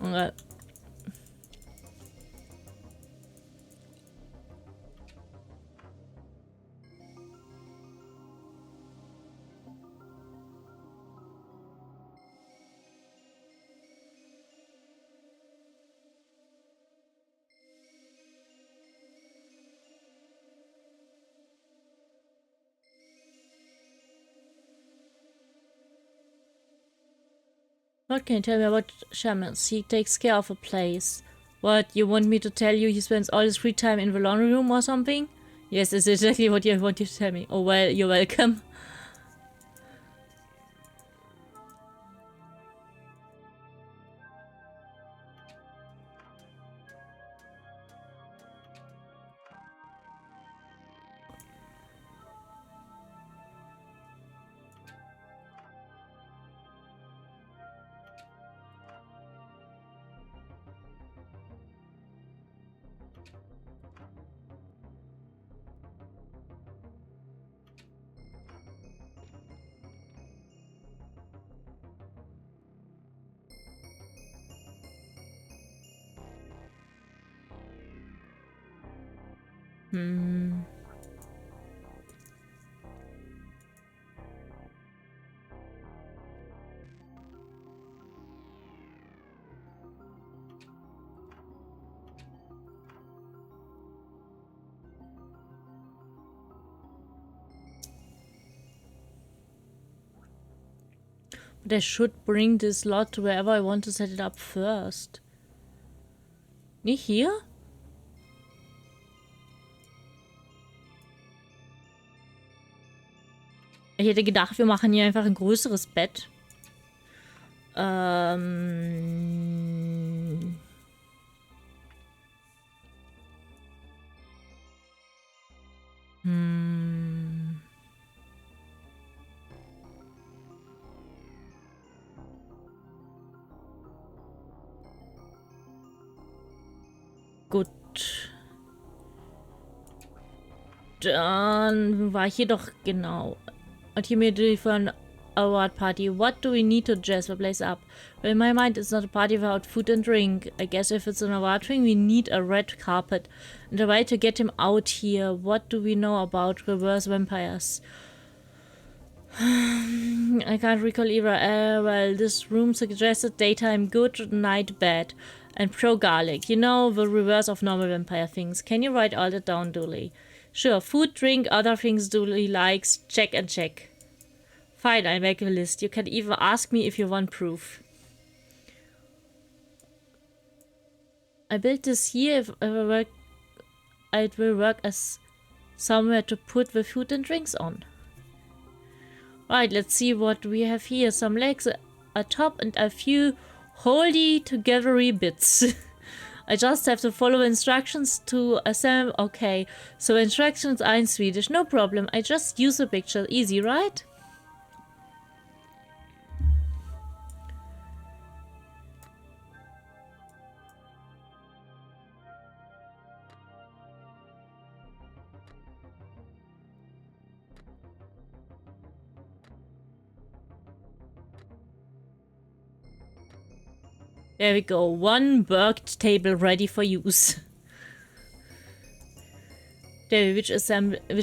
Okay. What can you tell me about Seamus? He takes care of a place. What, you want me to tell you he spends all his free time in the laundry room or something? Yes, that's exactly what you want you to tell me. Oh well, you're welcome. But I should bring this lot to wherever I want to set it up first. Nicht hier? Ich hätte gedacht, wir machen hier einfach ein größeres Bett. Gut. Dann war hier doch genau. Ultimately for an award party. What do we need to dress the place up? Well, in my mind, it's not a party without food and drink. I guess if it's an award thing, we need a red carpet and a way to get him out here. What do we know about reverse vampires? I can't recall either. Well, this room suggested daytime good, night bad, and pro garlic. You know, the reverse of normal vampire things. Can you write all that down, Dooley? Sure, food, drink, other things Dooley likes, check and check. Fine, I'll make a list. You can even ask me if you want proof. I built this here. If it will work as somewhere to put the food and drinks on. Right, let's see what we have here. Some legs, a top, and a few holdy togethery bits. I just have to follow instructions to assemble. Okay, so instructions are in Swedish. No problem. I just use a picture. Easy, right? There we go. One worked table ready for use. There, which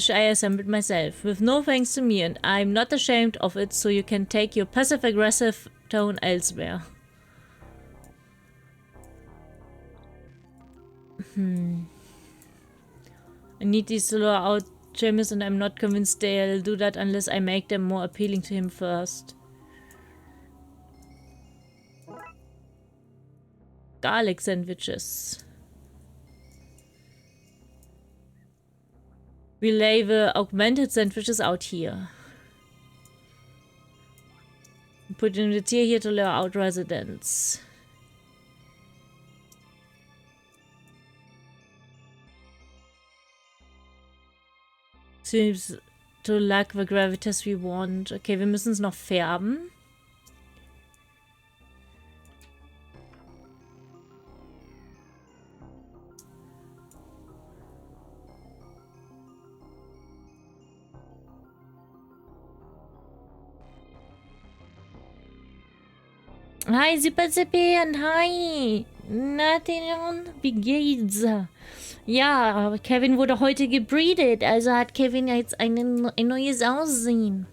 I assembled myself, with no thanks to me, and I'm not ashamed of it, so you can take your passive-aggressive tone elsewhere. I need these to lure out James, and I'm not convinced they'll do that unless I make them more appealing to him first. Garlic sandwiches. We lay the augmented sandwiches out here. Put in the tier here to lure out residents. Seems to lack the gravitas we want. Okay, wir müssen es noch färben. Hi, Super Zippy und hi! Nathan, wie geht's? Ja, Kevin wurde heute gebreedet, also hat Kevin jetzt ein neues Aussehen.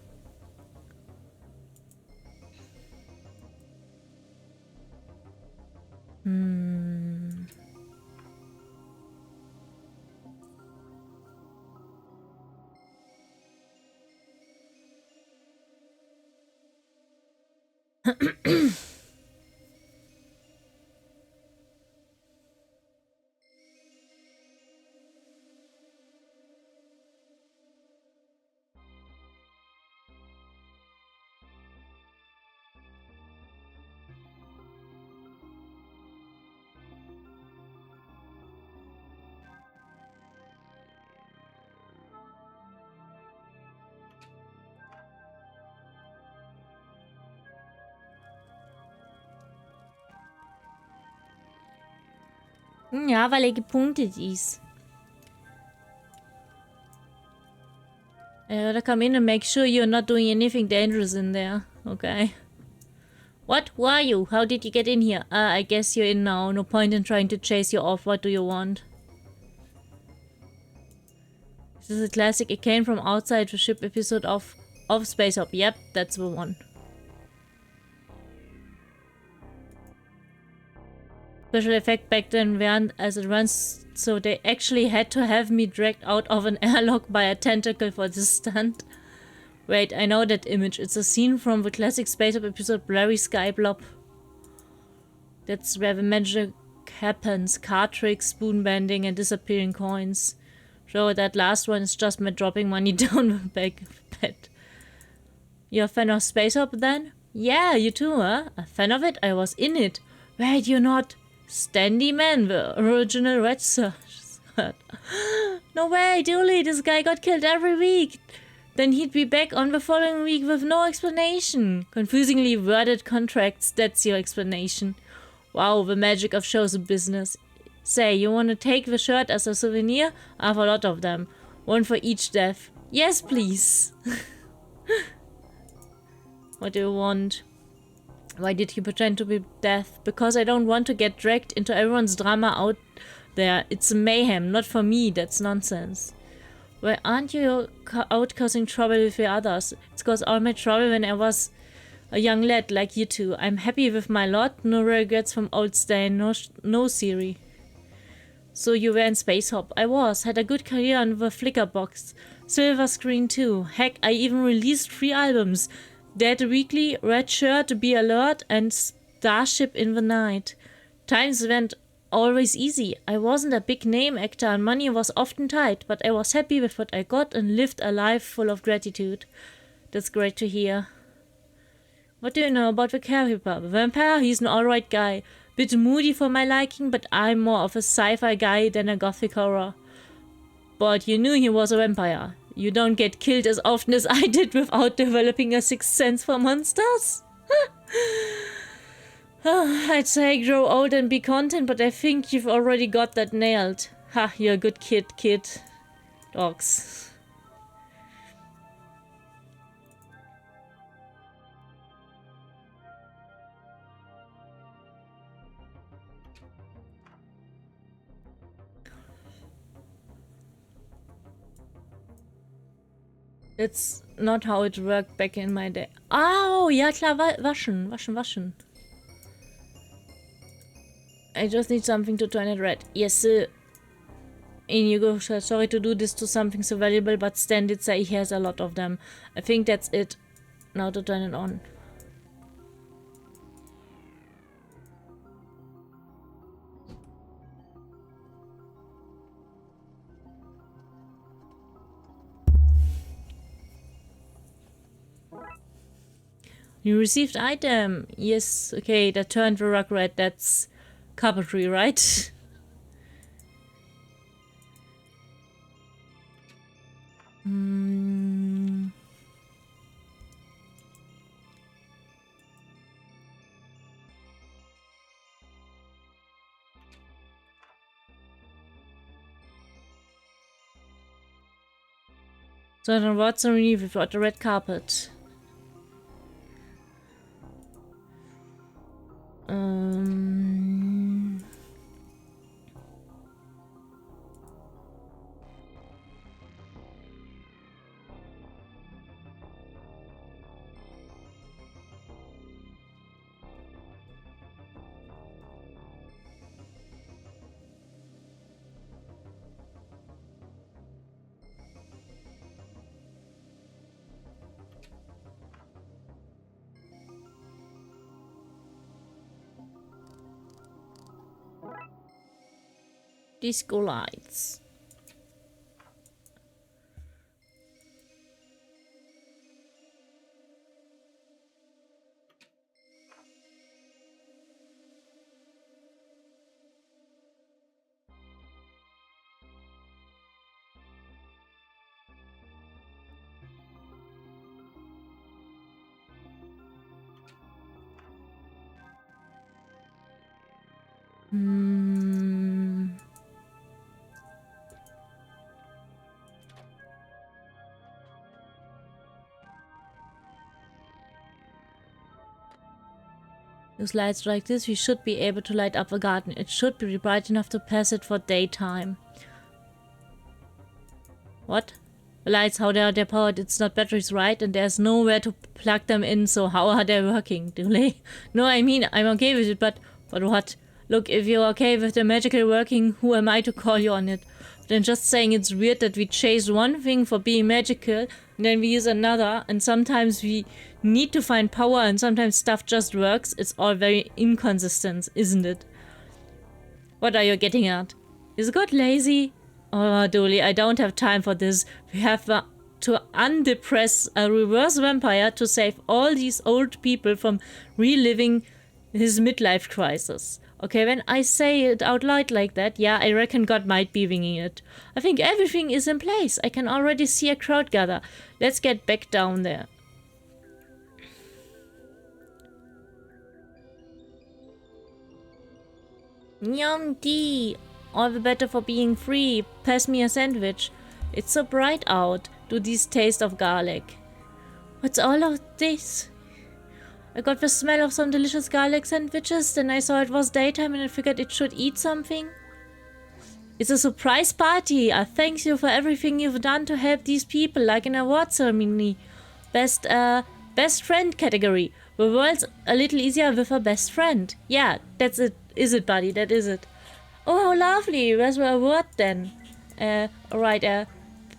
Ja, weil gepunktet ist. To come in and make sure you're not doing anything dangerous in there. Okay. What? Who are you? How did you get in here? I guess you're in now. No point in trying to chase you off. What do you want? This is a classic. It came from outside the ship episode of Space Hop. Yep, that's the one. Special effect back then weren't as it runs, so they actually had to have me dragged out of an airlock by a tentacle for this stunt. Wait, I know that image. It's a scene from the classic Space Up episode Blurry Sky Blob. That's where the magic happens. Card tricks, spoon bending, and disappearing coins. So that last one is just me dropping money down the back of bed. You're a fan of Space Hop then? Yeah, you too, huh? A fan of it? I was in it. Wait, you're not... Standy Man, the original red shirt. No way, Dooley, this guy got killed every week. Then he'd be back on the following week with no explanation. Confusingly worded contracts, that's your explanation. Wow, the magic of shows business. Say, you want to take the shirt as a souvenir? I have a lot of them. One for each death. Yes, please. What do you want? Why did you pretend to be death? Because I don't want to get dragged into everyone's drama out there. It's mayhem, not for me. That's nonsense. Why aren't you out causing trouble with the others? It's caused all my trouble when I was a young lad like you two. I'm happy with my lot. No regrets from old Stain. No Siri. So you were in Space Hop. I was. Had a good career on the Flickr box. Silver Screen too. Heck, I even released 3 albums. Dead Weekly, Red Shirt, Be Alert, and Starship in the Night. Times went always easy. I wasn't a big name actor and money was often tight, but I was happy with what I got and lived a life full of gratitude. That's great to hear. What do you know about the Carreeper? The vampire? He's an alright guy. Bit moody for my liking, but I'm more of a sci-fi guy than a gothic horror. But you knew he was a vampire. You don't get killed as often as I did without developing a sixth sense for monsters. I'd say grow old and be content, but I think you've already got that nailed. Ha, you're a good kid. Dogs. It's not how it worked back in my day. Oh, ja klar, waschen. I just need something to turn it red. Yes, sir. Inigo, sorry to do this to something so valuable, but Stan did say he has a lot of them. I think that's it. Now to turn it on. You received item. Yes, okay, that turned the rug red. That's carpentry, right? So then what's underneath without the red carpet? Disco lights. With lights like this, we should be able to light up the garden. It should be bright enough to pass it for daytime. What? The lights, how they are powered, it's not batteries, right? And there's nowhere to plug them in, so how are they working? Do they? No, I mean, I'm okay with it, but what? Look, if you're okay with the magical working, who am I to call you on it? Then just saying it's weird that we chase one thing for being magical, and then we use another, and sometimes we need to find power, and sometimes stuff just works. It's all very inconsistent, isn't it? What are you getting at? Is God lazy? Oh, Dolly, I don't have time for this. We have to undepress a reverse vampire to save all these old people from reliving his midlife crisis. Okay, when I say it out loud like that, yeah, I reckon God might be winging it. I think everything is in place. I can already see a crowd gather. Let's get back down there. Nyam tea. All the better for being free. Pass me a sandwich. It's so bright out. Do these taste of garlic? What's all of this? I got the smell of some delicious garlic sandwiches, then I saw it was daytime and I figured it should eat something. It's a surprise party. I thank you for everything you've done to help these people, like an award ceremony. Best friend category. The world's a little easier with a best friend. Yeah, that's it. Is it, buddy? That is it. Oh, how lovely. Where's the award then? Alright,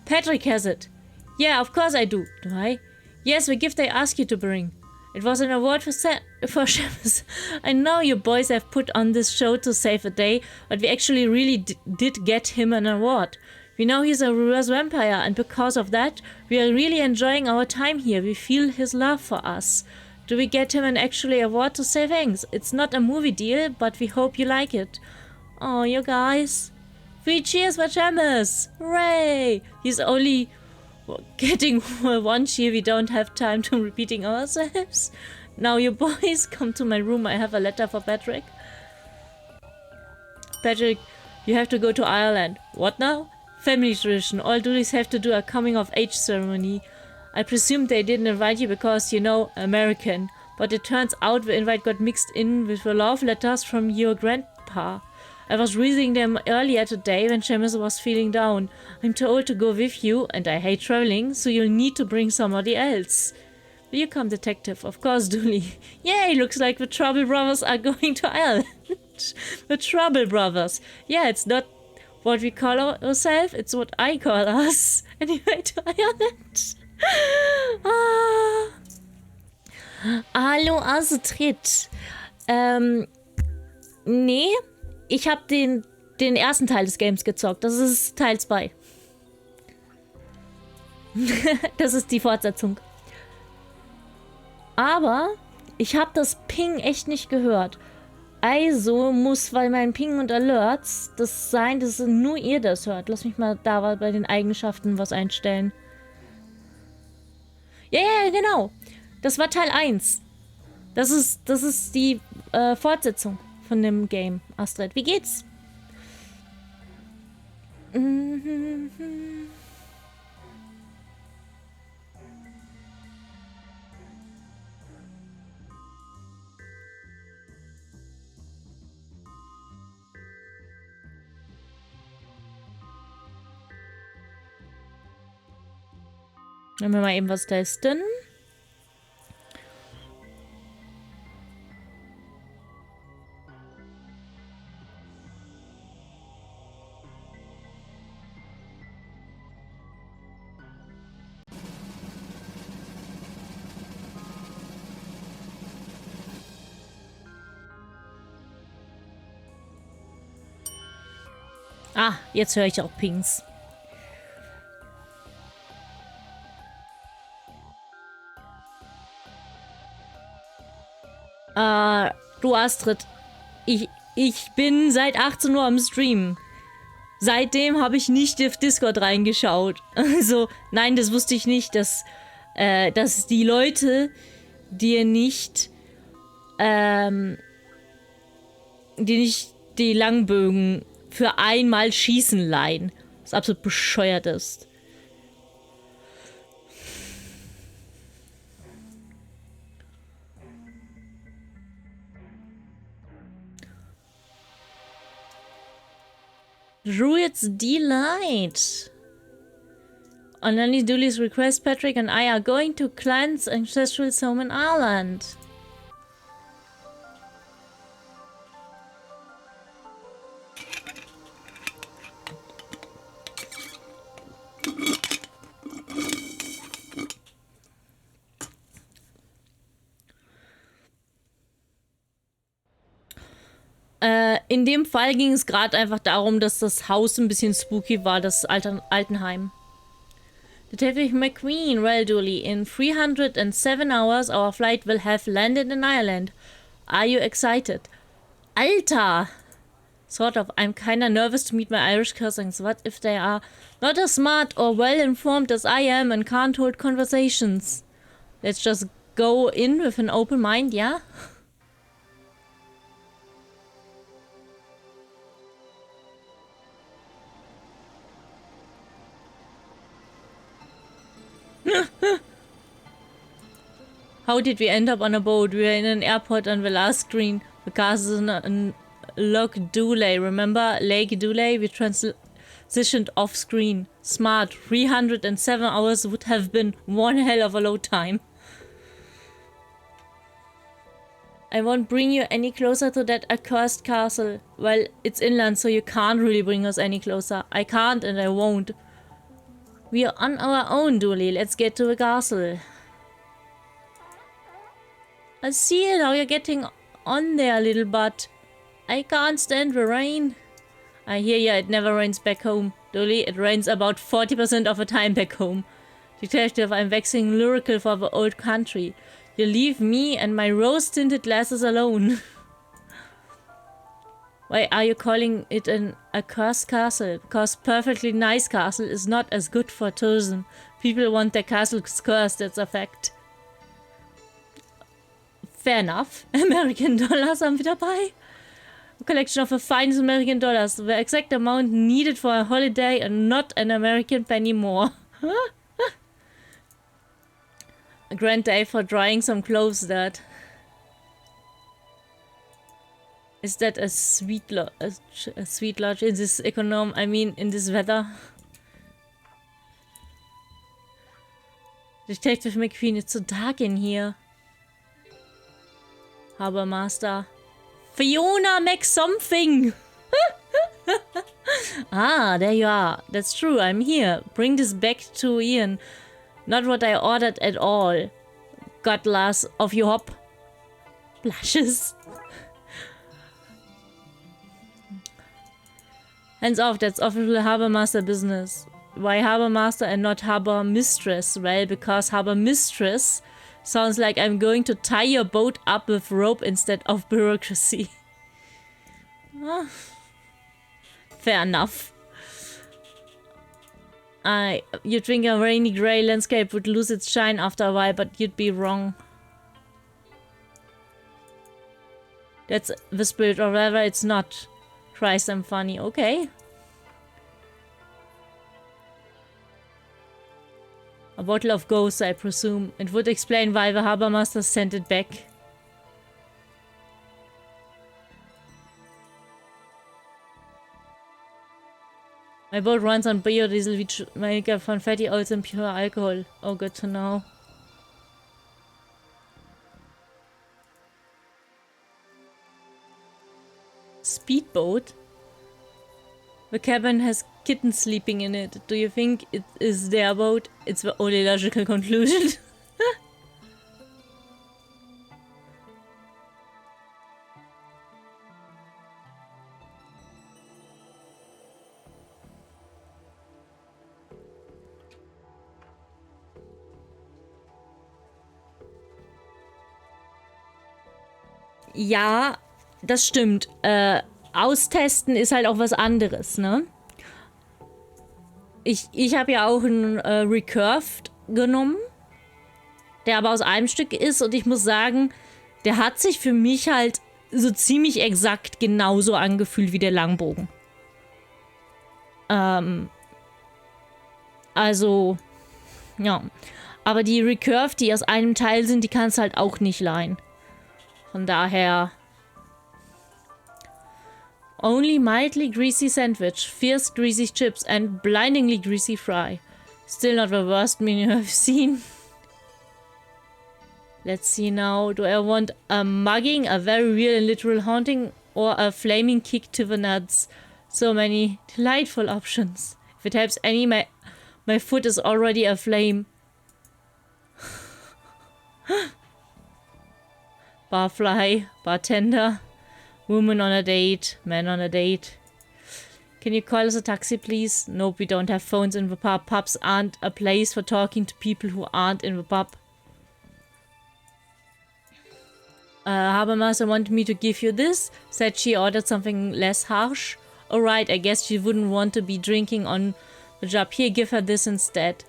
Patrick has it. Yeah, of course I do. Do I? Yes, the gift I asked you to bring. It was an award for Seamus. I know you boys have put on this show to save the day, but we actually really did get him an award. We know he's a reverse vampire, and because of that, we are really enjoying our time here. We feel his love for us. Do we get him an actual award to say thanks? It's not a movie deal, but we hope you like it. Oh, you guys. 3 cheers for Seamus! Hooray! He's only getting one cheer. We don't have time to repeating ourselves. Now you boys come to my room. I have a letter for Patrick. Patrick, you have to go to Ireland. What now? Family tradition. All duties have to do a coming of age ceremony. I presume they didn't invite you because, you know, American. But it turns out the invite got mixed in with the love letters from your grandpa. I was reading them earlier today when Seamus was feeling down. I'm too old to go with you, and I hate traveling, so you'll need to bring somebody else. Will you come, detective? Of course, Dooley. Yay, looks like the Trouble Brothers are going to Ireland. The Trouble Brothers. Yeah, it's not what we call ourselves, it's what I call us. Anyway, to Ireland. Hallo, Astrid. Nee. Ich habe den ersten Teil des Games gezockt. Das ist Teil 2. Das ist die Fortsetzung. Aber ich habe das Ping echt nicht gehört. Also muss bei meinen Ping und Alerts das sein, dass nur ihr das hört. Lass mich mal da bei den Eigenschaften was einstellen. Ja, genau. Das war Teil 1. Das ist die Fortsetzung von dem Game, Astrid. Wie geht's? Wenn wir mal eben was testen. Ah, jetzt höre ich auch Pings. Du Astrid, ich bin seit 18 Uhr am Stream. Seitdem habe ich nicht auf Discord reingeschaut. Also, nein, das wusste ich nicht, dass die Leute dir nicht, die Langbögen für einmal schießen leihen. Was absolut bescheuert ist. Druid's Delight. On Nanny Dooley's request, Patrick and I are going to Clan's ancestral home in Ireland. In dem Fall ging es gerade einfach darum, dass das Haus ein bisschen spooky war, das Altenheim. Detective McQueen, well, Dooley, in 307 hours our flight will have landed in Ireland. Are you excited? Alter! Sort of. I'm kinda nervous to meet my Irish cousins. What if they are not as smart or well informed as I am and can't hold conversations? Let's just go in with an open mind, yeah? How did we end up on a boat? We were in an airport on the last screen. The castle is in Lake Dooley. Remember Lake Dooley? We transitioned off screen. Smart. 307 hours would have been one hell of a load time. I won't bring you any closer to that accursed castle. Well, it's inland, so you can't really bring us any closer. I can't and I won't. We are on our own, Dooley. Let's get to the castle. I see it, how you're getting on there, little butt. I can't stand the rain. I hear ya, it never rains back home. Dooley, it rains about 40% of the time back home. Detective, I'm waxing lyrical for the old country. You leave me and my rose-tinted glasses alone. Why are you calling it an accursed castle? Because perfectly nice castle is not as good for tourism. People want their castles cursed, that's a fact. Fair enough. American dollars haben wir dabei. A collection of the finest American dollars. The exact amount needed for a holiday and not an American penny more. A grand day for drying some clothes, that. Is that a sweet lodge in this in this weather? Detective McQueen, it's so dark in here. Harbor Master. Fiona McSomething! Ah, there you are. That's true, I'm here. Bring this back to Ian. Not what I ordered at all. Godlass of your hop. Blushes. Hands off, that's official Harbor Master business. Why Harbor Master and not Harbor Mistress? Well, because Harbor Mistress sounds like I'm going to tie your boat up with rope instead of bureaucracy. Ah, fair enough. You think a rainy grey landscape would lose its shine after a while, but you'd be wrong. That's the spirit, or rather it's not. Christ, I'm funny. Okay. A bottle of ghost, I presume. It would explain why the Harbor Master sent it back. My boat runs on biodiesel, which make up from fatty oils and pure alcohol. Oh, good to know. Speedboat? The cabin has kittens sleeping in it. Do you think it is their boat? It's the only logical conclusion. Ja, das stimmt. Austesten ist halt auch was anderes, ne? Ich habe ja auch einen Recurved genommen, der aber aus einem Stück ist, und ich muss sagen, der hat sich für mich halt so ziemlich exakt genauso angefühlt wie der Langbogen. Also, ja. Aber die Recurved, die aus einem Teil sind, die kannst du halt auch nicht leihen. Von daher... Only mildly greasy sandwich, fierce greasy chips and blindingly greasy fry. Still not the worst menu I've seen. Let's see now. Do I want a mugging, a very real and literal haunting, or a flaming kick to the nuts? So many delightful options. If it helps any, my foot is already aflame. Barfly, bartender. Woman on a date, man on a date. Can you call us a taxi, please? Nope, we don't have phones in the pub. Pubs aren't a place for talking to people who aren't in the pub. Harbor Master wanted me to give you this. Said she ordered something less harsh. Alright, I guess she wouldn't want to be drinking on the job. Here, give her this instead.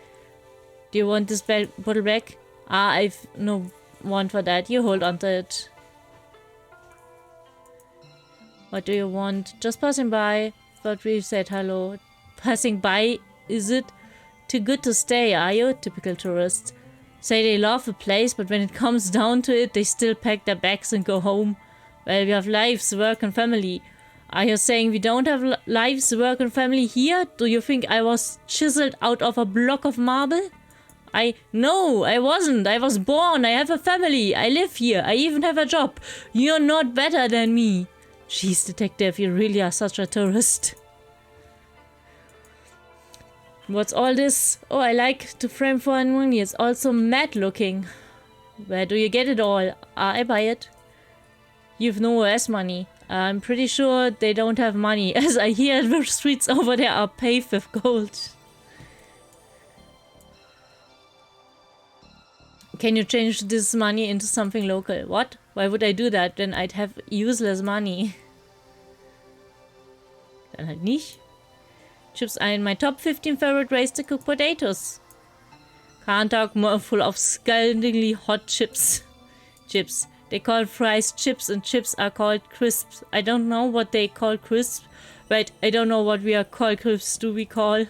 Do you want this bottle back? Ah, I've no want for that. You hold on to it. What do you want? Just passing by. Thought we said hello. Passing by, is it? too good to stay, are you? Typical tourists. Say they love the place, but when it comes down to it, they still pack their bags and go home. Well, we have lives, work and family. Are you saying we don't have lives, work and family here? Do you think I was chiseled out of a block of marble? No, I wasn't. I was born. I have a family. I live here. I even have a job. You're not better than me. Jeez, detective, you really are such a tourist. What's all this? Oh, I like to frame for money. It's also mad looking. Where do you get it all? I buy it. You've no OS money. I'm pretty sure they don't have money, as I hear the streets over there are paved with gold. Can you change this money into something local? What? Why would I do that? Then I'd have useless money. Dann halt nicht. Chips are in my top 15 favorite ways to cook potatoes. Can't talk more full of scaldingly hot chips. Chips. They call fries chips and chips are called crisps. I don't know what they call crisps. Wait, I don't know what we are called crisps do we call.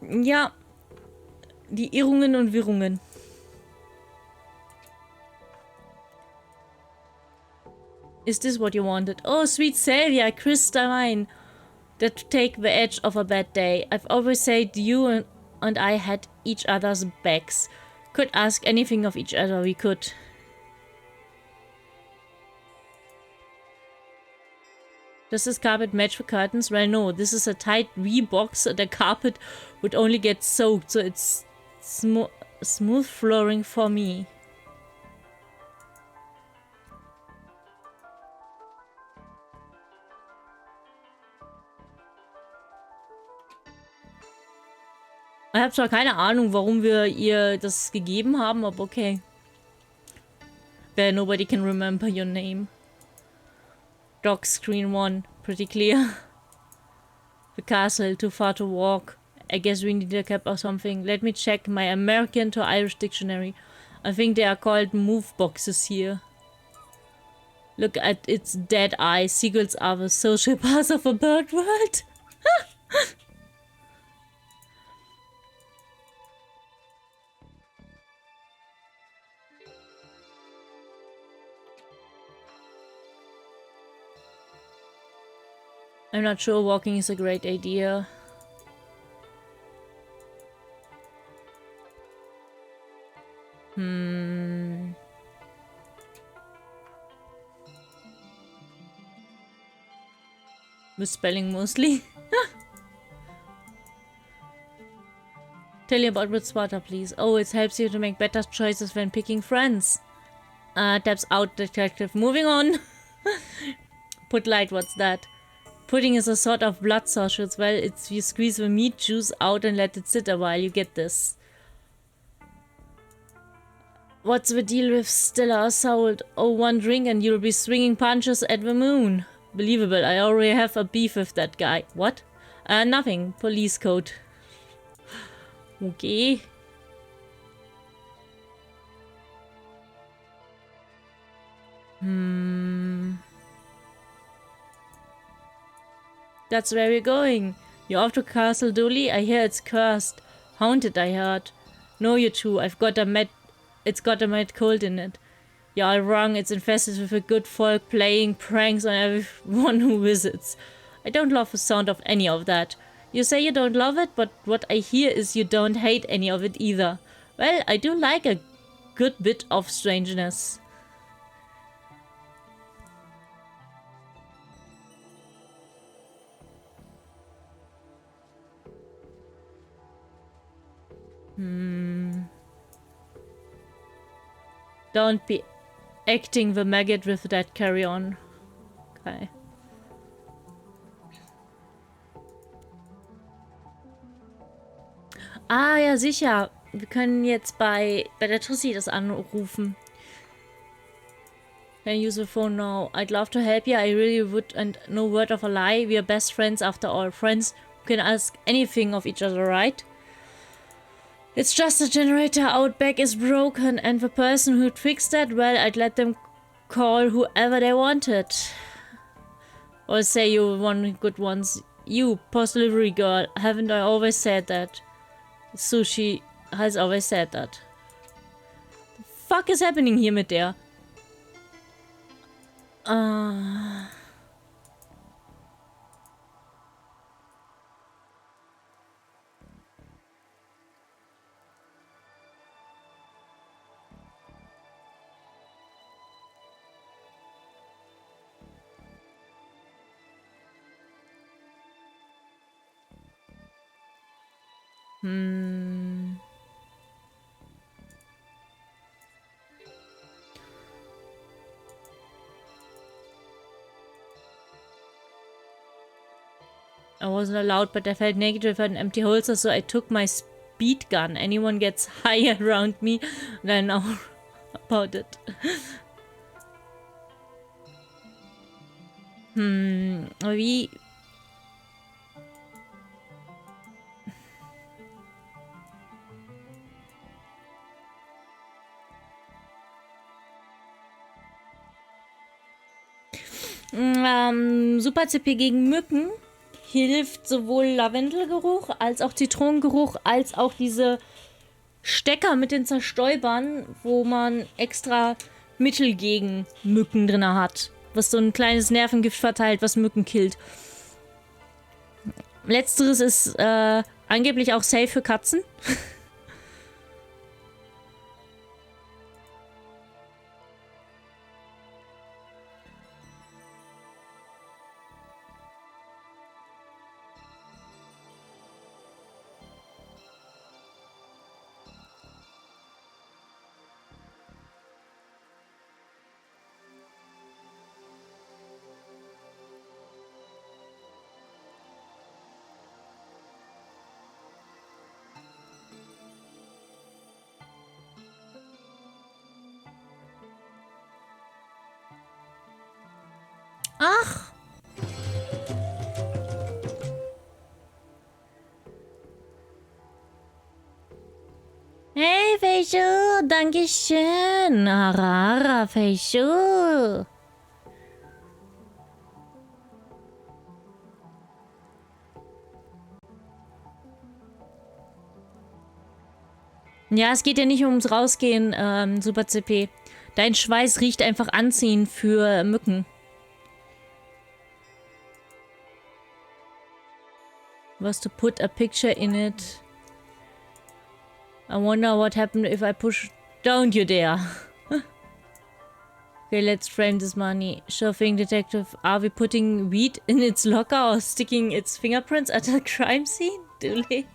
Ja. Die Irrungen und Wirrungen. Is this what you wanted? Oh, sweet Sylvia, crystalline. That to take the edge of a bad day. I've always said you and I had each other's backs. Could ask anything of each other we could. Does this carpet match the curtains? Well, no. This is a tight V box. The carpet would only get soaked, so it's smooth flooring for me. Ich habe zwar keine Ahnung, warum wir ihr das gegeben haben, aber okay. Where nobody can remember your name. Dock screen 1, pretty clear. The castle, too far to walk. I guess we need a cab or something. Let me check my American to Irish dictionary. I think they are called move boxes here. Look at its dead eyes. Seagulls are the social paths of a bird world. I'm not sure walking is a great idea. Misspelling mostly. Tell you about with Sparta, please. Oh, it helps you to make better choices when picking friends. Taps out detective. Moving on. Put light, what's that? Pudding is a sort of blood sausage. Well, it's you squeeze the meat juice out and let it sit a while. You get this. What's the deal with Stella Assault? Oh, one drink and you'll be swinging punches at the moon. Believable. I already have a beef with that guy. What? Nothing. Police code. Okay. That's where we're going. You're off to Castle Dooley? I hear it's cursed. Haunted, I heard. No, you two. It's got a mad cold in it. You're all wrong. It's infested with a good folk playing pranks on everyone who visits. I don't love the sound of any of that. You say you don't love it, but what I hear is you don't hate any of it either. Well, I do like a good bit of strangeness. Don't be acting the maggot with that carry on. Okay. Ah, ja, sicher. Wir können jetzt bei der Tussi das anrufen. Can I use the phone now? I'd love to help you. I really would, and no word of a lie. We are best friends after all. Friends who can ask anything of each other, right? It's just the generator out back is broken, and the person who'd fix that, well, I'd let them call whoever they wanted. Or say you one good ones You, post delivery girl, haven't I always said that? Sushi has always said that. The fuck is happening hier mit der? I wasn't allowed, but I felt negative and empty holster, so I took my speed gun. Anyone gets high around me, and I know about it. Wie... Super CP gegen Mücken hilft sowohl Lavendelgeruch als auch Zitronengeruch als auch diese Stecker mit den Zerstäubern, wo man extra Mittel gegen Mücken drin hat, was so ein kleines Nervengift verteilt, was Mücken killt. Letzteres ist angeblich auch safe für Katzen. Ach! Hey, Feishu! Dankeschön! Arara, Feishu! Ja, es geht ja nicht ums Rausgehen, Super CP. Dein Schweiß riecht einfach anziehend für Mücken. Was to put a picture in it. I wonder what happened if I push... Don't you dare. Okay, let's frame this money. Sure thing, detective. Are we putting weed in its locker or sticking its fingerprints at a crime scene? Dooley.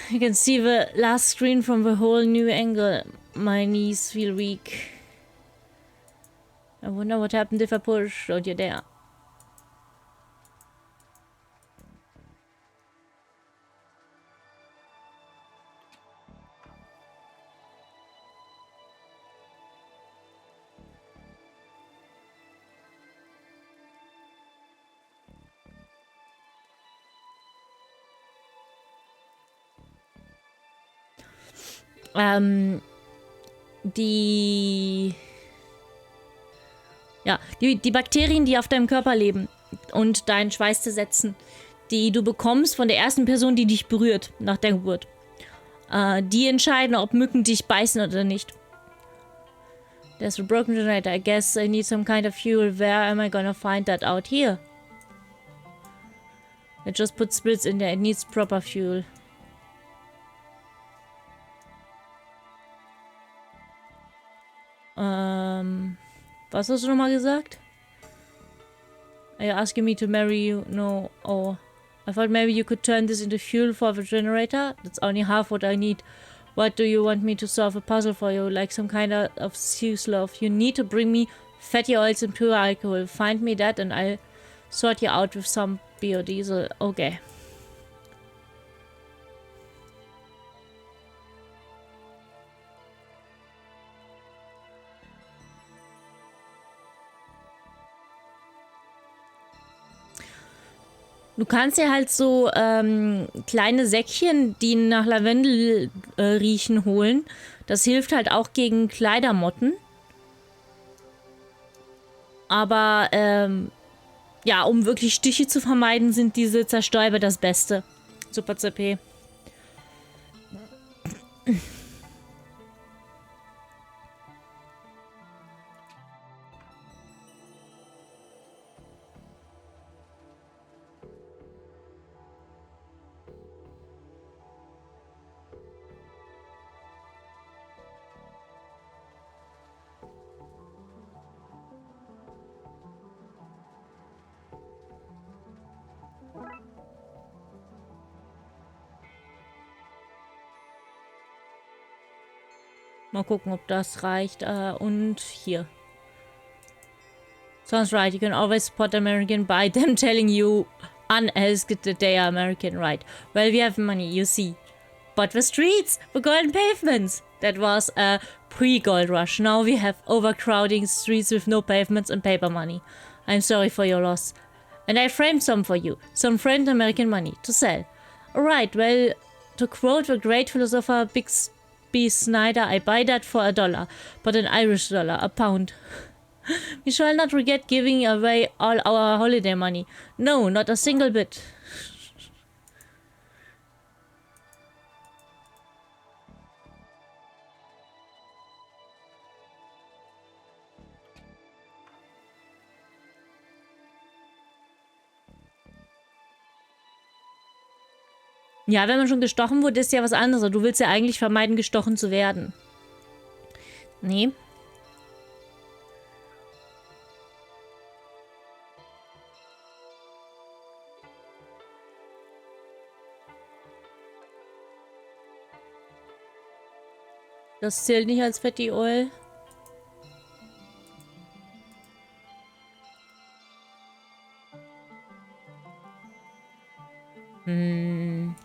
You can see the last screen from the whole new angle. My knees feel weak. I wonder what happened if I push. Don't you dare. Die Bakterien, die auf deinem Körper leben und deinen Schweiß zersetzen, die du bekommst von der ersten Person, die dich berührt nach der Geburt, die entscheiden, ob Mücken dich beißen oder nicht. There's a broken generator. I guess I need some kind of fuel. Where am I gonna find that out? Here. I just put splits in there. It needs proper fuel. Was hast du nochmal gesagt? Are you asking me to marry you? No. Oh. I thought maybe you could turn this into fuel for the generator. That's only half what I need. What do you want me to solve a puzzle for you? Like some kind of Zeus love. You need to bring me fatty oils and pure alcohol. Find me that and I'll sort you out with some biodiesel. Okay. Du kannst dir halt so kleine Säckchen, die nach Lavendel riechen, holen. Das hilft halt auch gegen Kleidermotten. Aber Ja, um wirklich Stiche zu vermeiden, sind diese Zerstäuber das Beste. Super CP. Mal gucken, ob das reicht. Und hier. Sounds right. You can always spot American by them telling you unasked that they are American, right? Well, we have money, you see. But the streets, the golden pavements. That was a pre-gold rush. Now we have overcrowding streets with no pavements and paper money. I'm sorry for your loss. And I framed some for you. Some framed American money to sell. Alright, well, to quote the great philosopher Bixby Snyder, I buy that for $1, but an Irish dollar, a pound. We shall not regret giving away all our holiday money. No, not a single bit. Ja, wenn man schon gestochen wurde, ist ja was anderes. Du willst ja eigentlich vermeiden, gestochen zu werden. Nee. Das zählt nicht als Fatty Oil. Hm.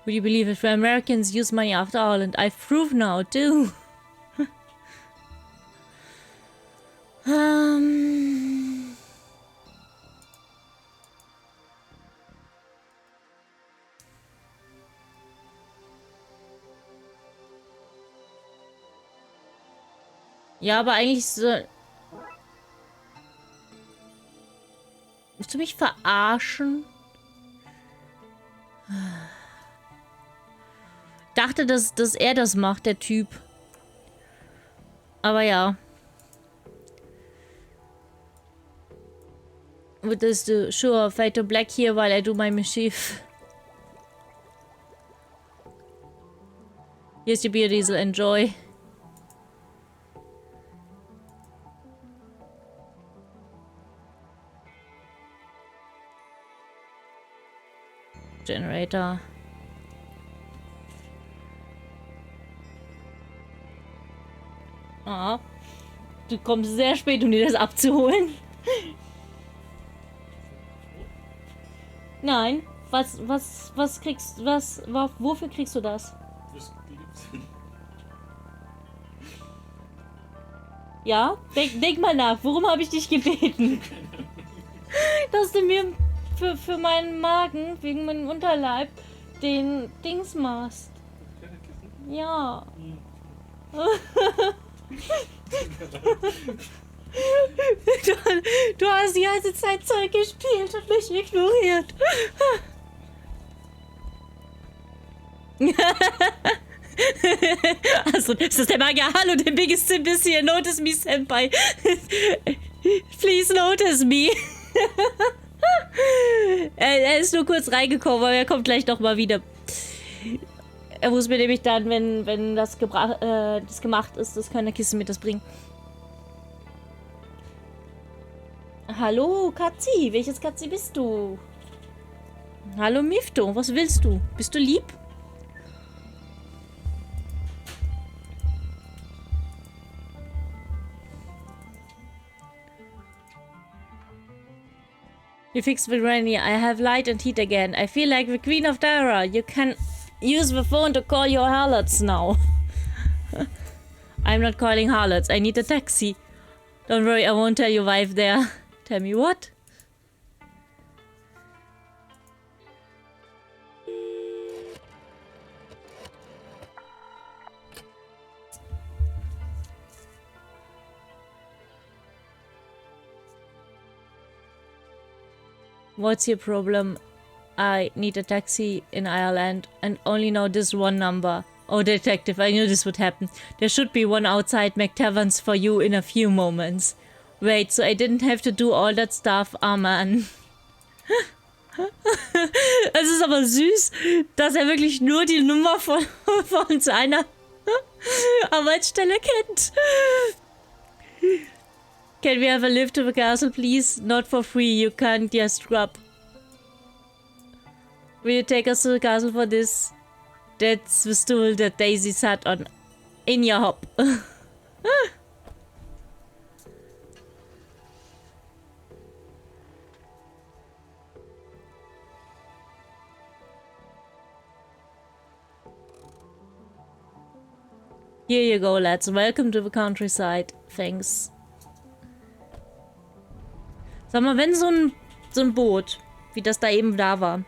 Would you believe it? The Americans use money after all, and I've proved now too. Ja, aber eigentlich so. Willst du mich verarschen? Dachte, dass er das macht, der Typ. Aber ja. Würdest du sure fade to black here while I do my mischief? Here's your beer diesel, enjoy. Generator. Ah, du kommst sehr spät, um dir das abzuholen. Nein, was kriegst, wofür kriegst du das? Ja, denk mal nach, worum habe ich dich gebeten? Dass du mir für meinen Magen, wegen meinem Unterleib, den Dings machst. Ja. Du hast die ganze Zeit Zeug gespielt und mich ignoriert. Also, ist das der Magier? Hallo, der biggest Simp ist hier. Notice me, Senpai. Please notice me. Er ist nur kurz reingekommen, aber er kommt gleich noch mal wieder. Er muss mir nämlich dann, wenn das gemacht ist, das keine Kiste mit das bringen. Hallo, Katzi. Welches Katzi bist du? Hallo, Mifto. Was willst du? Bist du lieb? You fixed the granny. I have light and heat again. I feel like the Queen of Dara. You can use the phone to call your harlots now. I'm not calling harlots. I need a taxi. Don't worry, I won't tell your wife there. Tell me what? What's your problem? I need a taxi in Ireland and only know this one number. Oh, detective, I knew this would happen. There should be one outside McTaverns for you in a few moments. Wait, so I didn't have to do all that stuff? Ah, man. Es ist aber süß, dass er wirklich nur die Nummer von seiner Arbeitsstelle kennt. Can we have a lift to the castle, please? Not for free, you can't just grab. Will you take us to the castle for this? That's the stool that Daisy sat on. In your hop. Here you go, lads. Welcome to the countryside. Thanks. Sag mal, wenn so ein Boot, wie das da eben da war,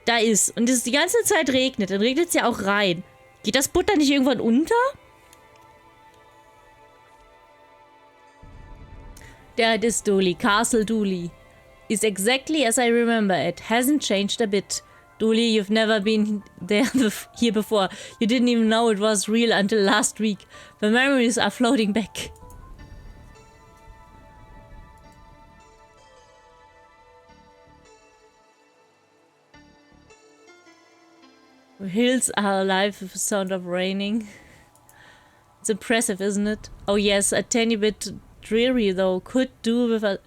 da ist und es die ganze Zeit regnet, dann regnet es ja auch rein. Geht das Boot dann nicht irgendwann unter? There it is, Dooley. Castle Dooley. Is exactly as I remember it. Hasn't changed a bit. Dooley, you've never been there here before. You didn't even know it was real until last week. The memories are floating back. The hills are alive with the sound of raining. It's impressive, isn't it? Oh yes, a tiny bit dreary though. Could do with a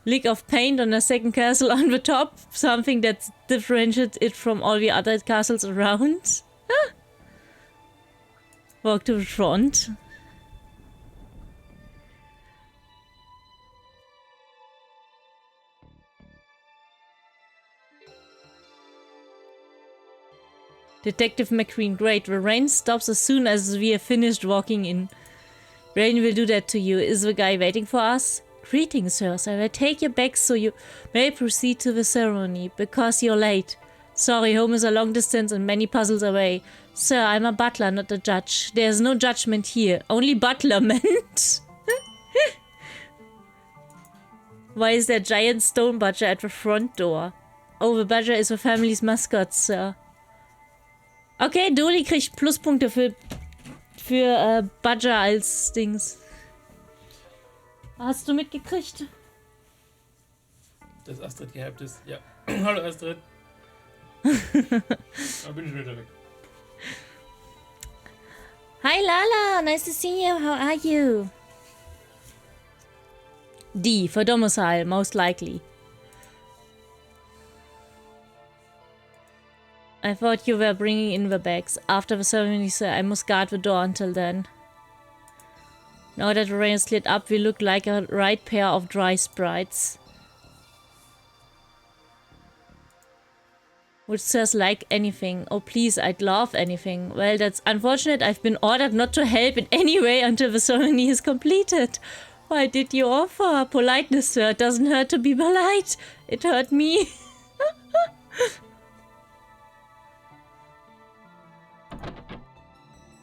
lick of paint on a second castle on the top. Something that differentiates it from all the other castles around. Walk to the front. Detective McQueen, great. The rain stops as soon as we have finished walking in. Rain will do that to you. Is the guy waiting for us? Greetings, sirs. I will take your bags so you may proceed to the ceremony, because you're late. Sorry, home is a long distance and many puzzles away. Sir, I'm a butler, not a judge. There's no judgment here. Only butlerment. Why is there a giant stone badger at the front door? Oh, the badger is the family's mascot, sir. Okay, Dooley kriegt Pluspunkte für Badger als Dings. Hast du mitgekriegt? Dass Astrid gehypt ist. Ja. Hallo Astrid. Da bin ich wieder weg. Hi Lala, nice to see you. How are you? D for domicile, most likely. I thought you were bringing in the bags. After the ceremony, sir, I must guard the door until then. Now that the rain is lit up, we look like a right pair of dry sprites. Which says like anything. Oh please, I'd love anything. Well, that's unfortunate. I've been ordered not to help in any way until the ceremony is completed. Why did you offer? Politeness, sir. It doesn't hurt to be polite. It hurt me.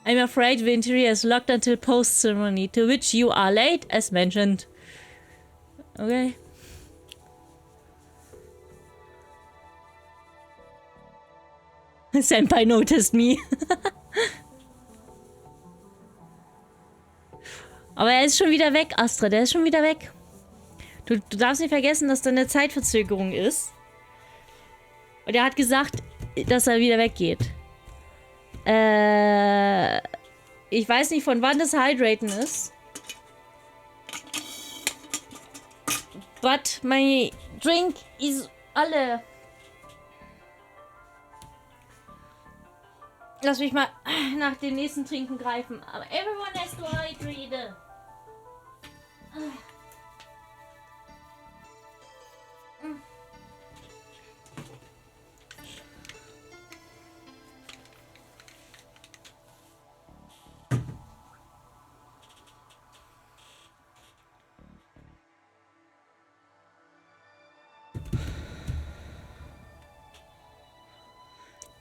I'm afraid the interior is locked until post-ceremony, to which you are late, as mentioned. Okay. Senpai noticed me. Aber er ist schon wieder weg, Astra. Der ist schon wieder weg. Du darfst nicht vergessen, dass da eine Zeitverzögerung ist. Und er hat gesagt, dass er wieder weggeht. Ich weiß nicht, von wann das Hydraten ist. But my drink is alle. Lass mich mal nach dem nächsten Trinken greifen. Aber everyone has to hydrate.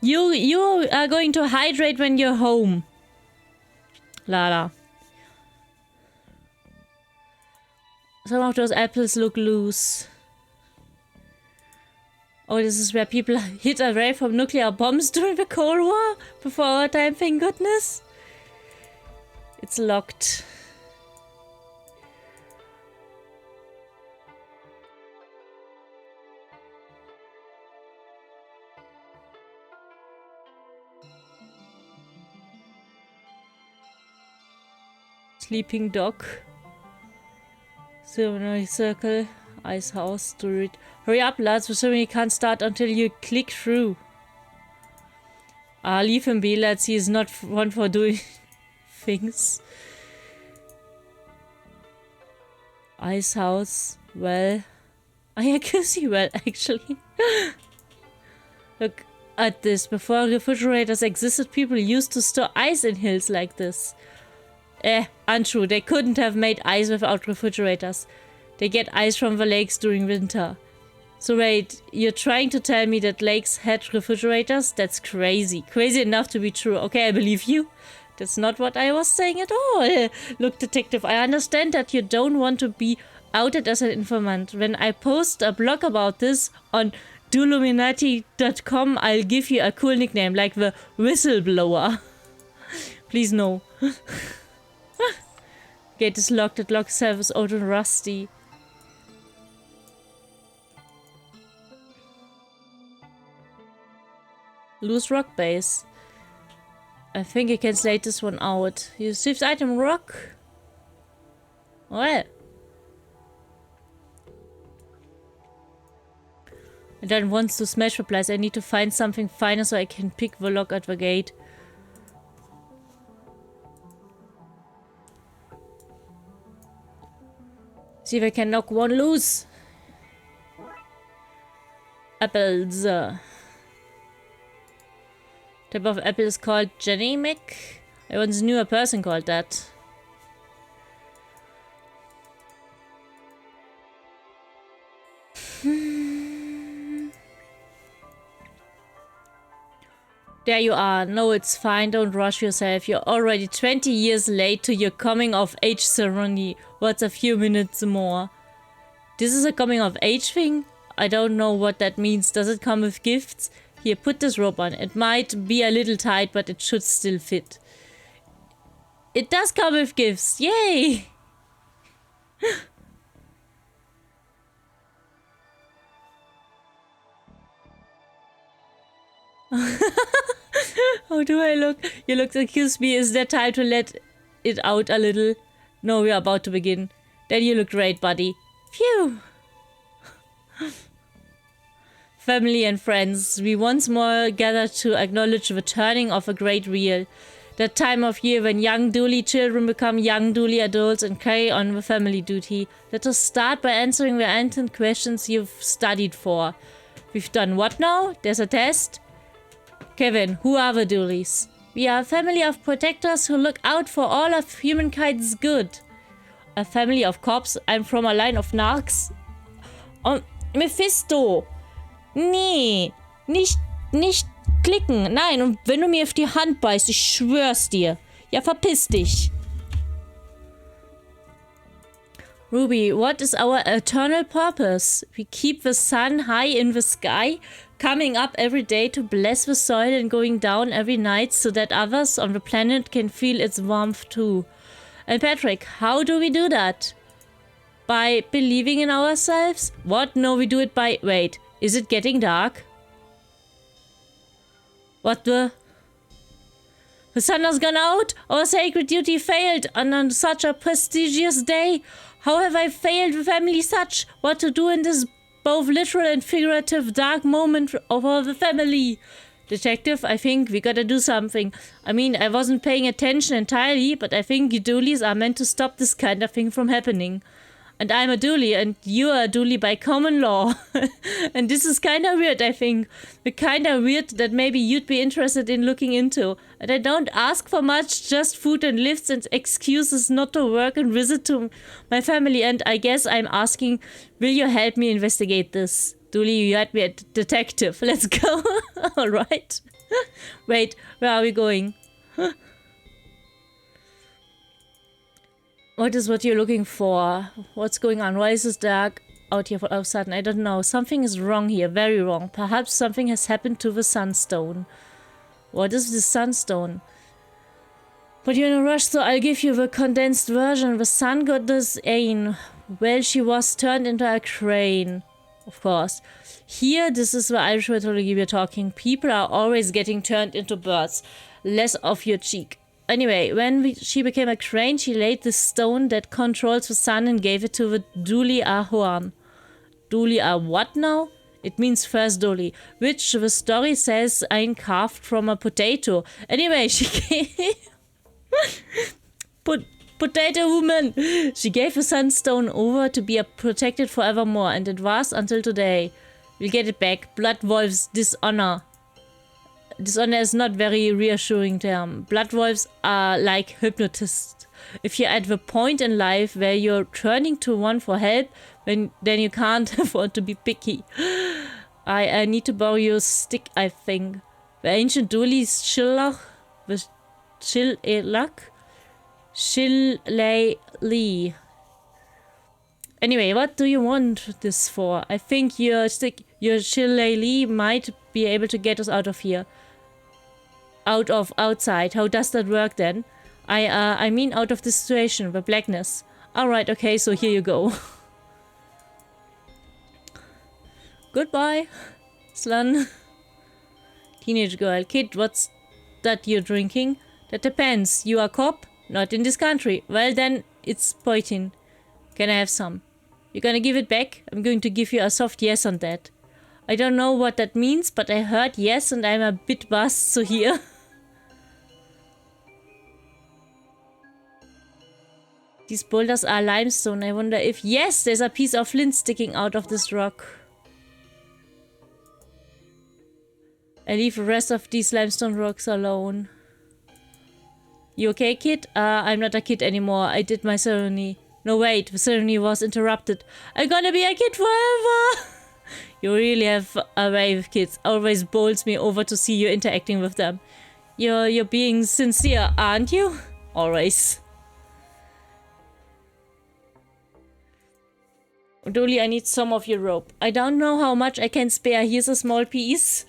You are going to hydrate when you're home. Lala. Some of those apples look loose. Oh, this is where people hid away from nuclear bombs during the Cold War? Before our time, thank goodness. It's locked. Sleeping dog. Ceremony circle. Ice house. Do it. Hurry up, lads. The ceremony can't start until you click through. Leave him be, lads. He is not one for doing things. Ice house. Well. I guess he will, actually. Look at this. Before refrigerators existed, people used to store ice in hills like this. Untrue. They couldn't have made ice without refrigerators. They get ice from the lakes during winter. So wait, you're trying to tell me that lakes had refrigerators? That's crazy. Crazy enough to be true. Okay, I believe you. That's not what I was saying at all. Look, detective, I understand that you don't want to be outed as an informant. When I post a blog about this on duluminati.com, I'll give you a cool nickname, like the whistleblower. Please no. Gate is locked. The lock itself is old and rusty. Loose rock base. I think I can slate this one out. You received item rock. Well. I don't want to smash the place. I need to find something finer so I can pick the lock at the gate. See if I can knock one loose. Apples. Type of apple is called genemic. I once knew a person called that. There you are. No, it's fine. Don't rush yourself. You're already 20 years late to your coming of age ceremony. What's a few minutes more? This is a coming of age thing? I don't know what that means. Does it come with gifts? Here, put this robe on. It might be a little tight, but it should still fit. It does come with gifts. Yay! How do I look? You look, excuse me, is there time to let it out a little? No, we are about to begin. Then you look great, buddy. Phew! Family and friends, we once more gather to acknowledge the turning of a great wheel. That time of year when young dooley children become young dooley adults and carry on with family duty. Let us start by answering the ancient questions you've studied for. We've done what now? There's a test? Kevin, who are the doolies? We are a family of protectors who look out for all of humankind's good. A family of cops? I'm from a line of narcs. Oh, Mephisto! Nee, nicht klicken. Nein, und wenn du mir auf die Hand beißt, ich schwör's dir. Ja, verpiss dich. Ruby, what is our eternal purpose? We keep the sun high in the sky, coming up every day to bless the soil and going down every night so that others on the planet can feel its warmth too. And Patrick, how do we do that? By believing in ourselves? What? No, we do it by... Wait, is it getting dark? What the... The sun has gone out? Our sacred duty failed, and on such a prestigious day. How have I failed the family such? What to do in this both literal and figurative dark moment for the family? Detective, I think we gotta do something. I mean, I wasn't paying attention entirely, but I think you doolies are meant to stop this kind of thing from happening. And I'm a dooley, and you are a dooley by common law. And this is kinda weird, I think. But kinda weird that maybe you'd be interested in looking into. And I don't ask for much, just food and lifts and excuses not to work and visit to my family. And I guess I'm asking, will you help me investigate this? Dooley, you had me a detective. Let's go. Alright. Wait, where are we going? What is what you're looking for? What's going on? Why is this dark out here all of a sudden? I don't know. Something is wrong here. Very wrong. Perhaps something has happened to the sunstone. What is the sunstone? But you're in a rush, so I'll give you the condensed version. The sun goddess Ain. Well, she was turned into a crane. Of course. Here, this is the Irish mythology we're talking. People are always getting turned into birds. Less off your cheek. Anyway, when she became a crane, she laid the stone that controls the sun and gave it to the Dooley a Horn. Dooley a what now? It means first Dooley, which the story says I carved from a potato. Anyway, she gave... Potato woman! She gave the sunstone over to be protected forevermore, and it was until today. We'll get it back. Blood wolves dishonor. Dishonor is not very reassuring term. Blood wolves are like hypnotists. If you're at the point in life where you're turning to one for help, then you can't afford to be picky. I need to borrow your stick, I think. The ancient Dooley's Shillach, the Shillelagh. Anyway, what do you want this for? I think your Shillelagh might be able to get us out of here. Outside. How does that work then? I mean out of the situation, the blackness. Alright, okay, so here you go. Goodbye, Slun. Teenage girl. Kid, what's that you're drinking? That depends. You are cop? Not in this country. Well then, it's poitin. Can I have some? You're gonna give it back? I'm going to give you a soft yes on that. I don't know what that means, but I heard yes and I'm a bit buzzed, so here. These boulders are limestone. I wonder if... Yes, there's a piece of flint sticking out of this rock. I leave the rest of these limestone rocks alone. You okay, kid? I'm not a kid anymore. I did my ceremony. No, wait. The ceremony was interrupted. I'm gonna be a kid forever! You really have a way with kids. Always bowls me over to see you interacting with them. You're being sincere, aren't you? Always. Dooley, I need some of your rope. I don't know how much I can spare. Here's a small piece.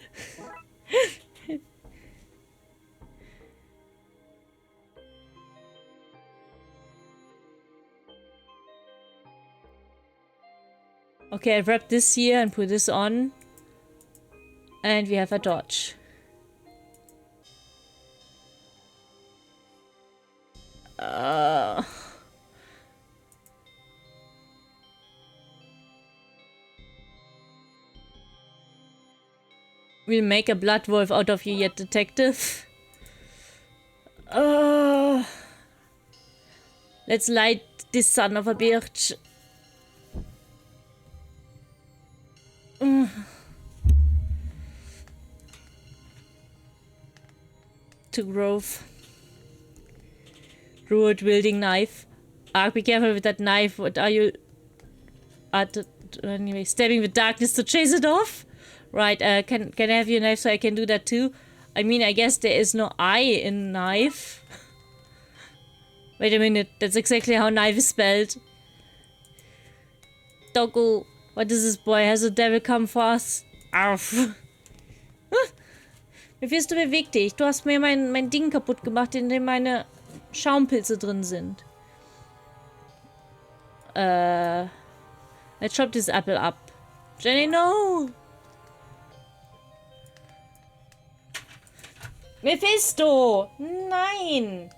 Okay, I wrap this here and put this on. And we have a torch. We'll make a blood wolf out of you yet, detective. Let's light this son of a bitch. To Grove. Druid wielding knife. Be careful with that knife. What are you... anyway, stabbing the darkness to chase it off? Right, can I have your knife so I can do that too? I mean, I guess there is no I in knife. Wait a minute, that's exactly how knife is spelled. Doggo, what is this boy? Has the devil come for us? Arf. Mephisto, beweg dich. Du hast mir mein Ding kaputt gemacht, in dem meine Schaumpilze drin sind. Let's chop this apple up. Jenny, no! Mephisto! Nein!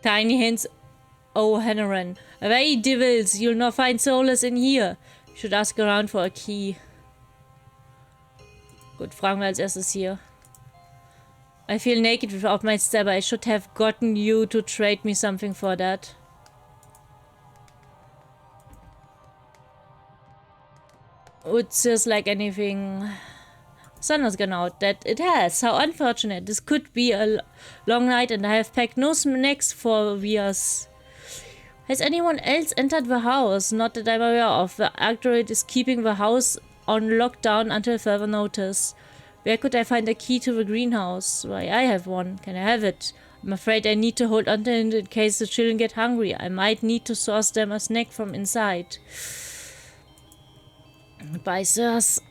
Tiny hints. Oh, Hannaran. Away, devils! You'll not find solace in here. You should ask around for a key. Gut, fragen wir als erstes hier. I feel naked without my stabber. I should have gotten you to trade me something for that. It feels like anything. Sun has gone out. That it has. How unfortunate. This could be a long night and I have packed no snacks for us. Has anyone else entered the house? Not that I'm aware of. The android is keeping the house on lockdown until further notice. Where could I find a key to the greenhouse? Why, I have one. Can I have it? I'm afraid I need to hold on to it in case the children get hungry. I might need to source them a snack from inside. Bye, sirs.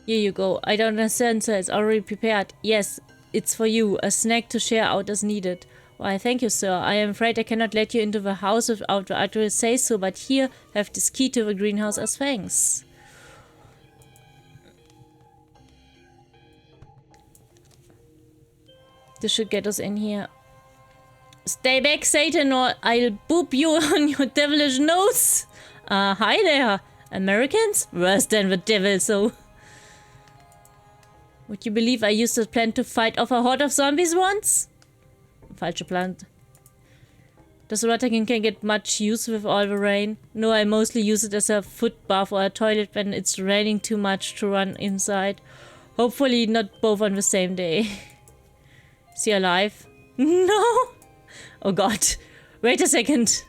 Here you go. I don't understand, sir. It's already prepared. Yes, it's for you. A snack to share out as needed. Why, thank you, sir. I am afraid I cannot let you into the house without the address say so, but here, have this key to the greenhouse as thanks. This should get us in here. Stay back, Satan, or I'll boop you on your devilish nose. Hi there. Americans? Worse than the devil, so... Would you believe I used that plant to fight off a horde of zombies once? Falsche plant. Does the Rotterdam can get much use with all the rain? No, I mostly use it as a foot bath or a toilet when it's raining too much to run inside. Hopefully not both on the same day. Is he alive? No! Oh god. Wait a second.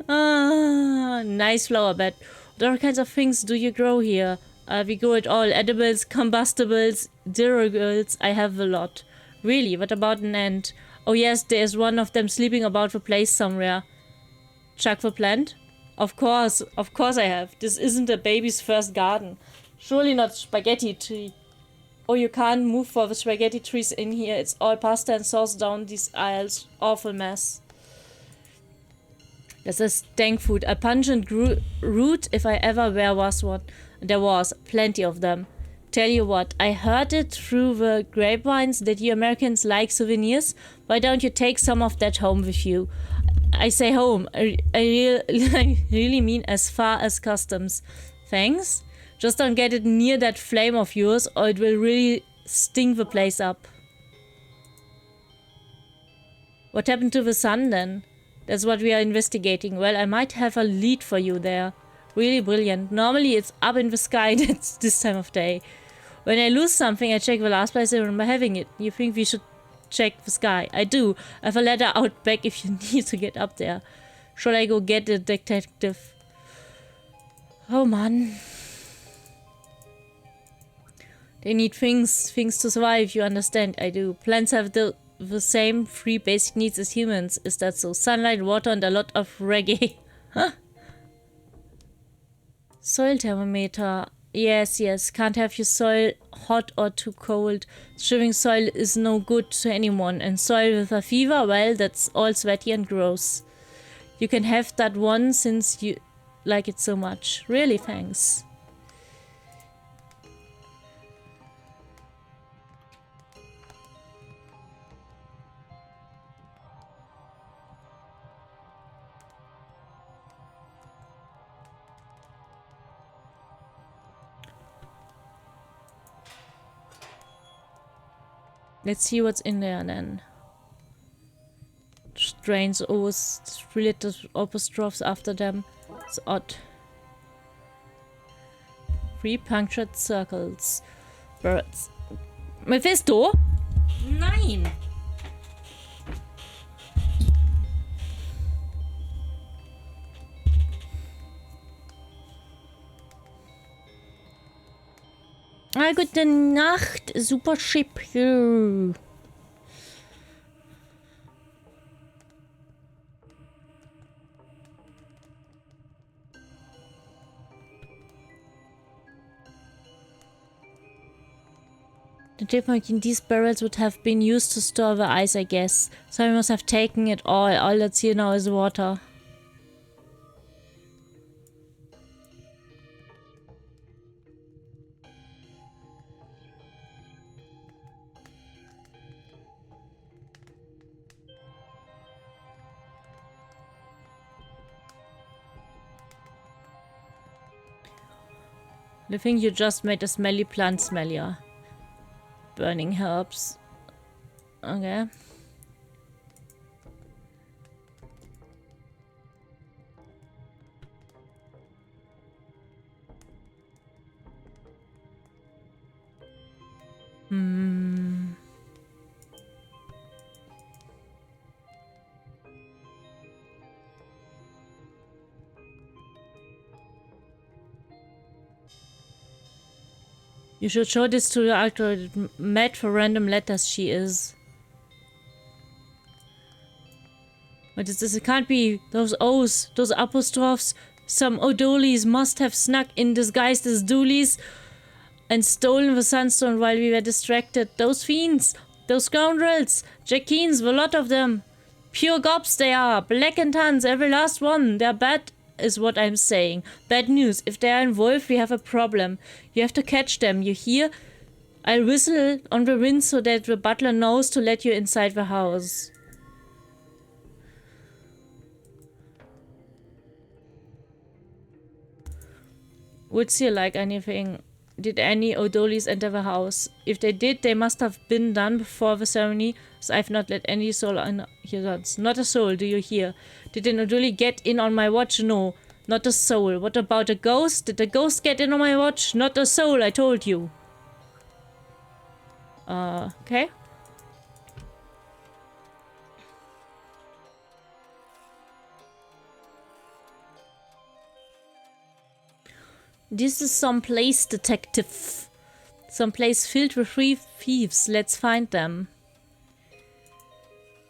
Nice flower bed. What other kinds of things do you grow here? We grow it all. Edibles, combustibles, durables. I have a lot. Really? What about an ant? Oh yes, there is one of them sleeping about the place somewhere. Chuck the plant? Of course I have. This isn't a baby's first garden. Surely not spaghetti tree. Oh, you can't move for the spaghetti trees in here. It's all pasta and sauce down these aisles. Awful mess. This is dank food. A pungent root if I ever there was one. There was plenty of them. Tell you what, I heard it through the grapevines that you Americans like souvenirs. Why don't you take some of that home with you? I say home. I really mean as far as customs. Thanks? Just don't get it near that flame of yours or it will really stink the place up. What happened to the sun then? That's what we are investigating. Well, I might have a lead for you there. Really brilliant. Normally it's up in the sky that's this time of day. When I lose something, I check the last place I remember having it. You think we should check the sky? I do. I have a ladder out back if you need to get up there. Shall I go get the detective? Oh man. They need things to survive, you understand? I do. Plants have the same 3 basic needs as humans. Is that so? Sunlight, water, and a lot of reggae. Huh? Soil thermometer. Yes. Can't have your soil hot or too cold. Shivering soil is no good to anyone. And soil with a fever, well, that's all sweaty and gross. You can have that one since you like it so much. Really, thanks. Let's see what's in there then. Strange O's, 3 little apostrophes after them. It's odd. 3 punctured circles. Birds. Mephisto? Nein! Gute Nacht, super ship. The shipment in these barrels would have been used to store the ice, I guess. So I must have taken it all. All that's here now is water. The thing you just made a smelly plant smellier. Burning herbs. Okay. You should show this to your actor. Mad for random letters she is. What is this? It can't be those O's, those apostrophes. Some O'Doolies must have snuck in disguised as doolies and stolen the sunstone while we were distracted. Those fiends, those scoundrels, Jackines, a lot of them. Pure gobs they are, black and tons, every last one. They're bad is what I'm saying. Bad news. If they're involved, we have a problem. You have to catch them, you hear? I'll whistle on the wind so that the butler knows to let you inside the house. Would you like anything? Did any O'Doolies enter the house? If they did, they must have been done before the ceremony, so I've not let any soul in here. Not a soul, do you hear? Did an O'Doolie get in on my watch? No, not a soul. What about a ghost? Did a ghost get in on my watch? Not a soul, I told you. Okay. This is some place, detective. Some place filled with thieves. Let's find them.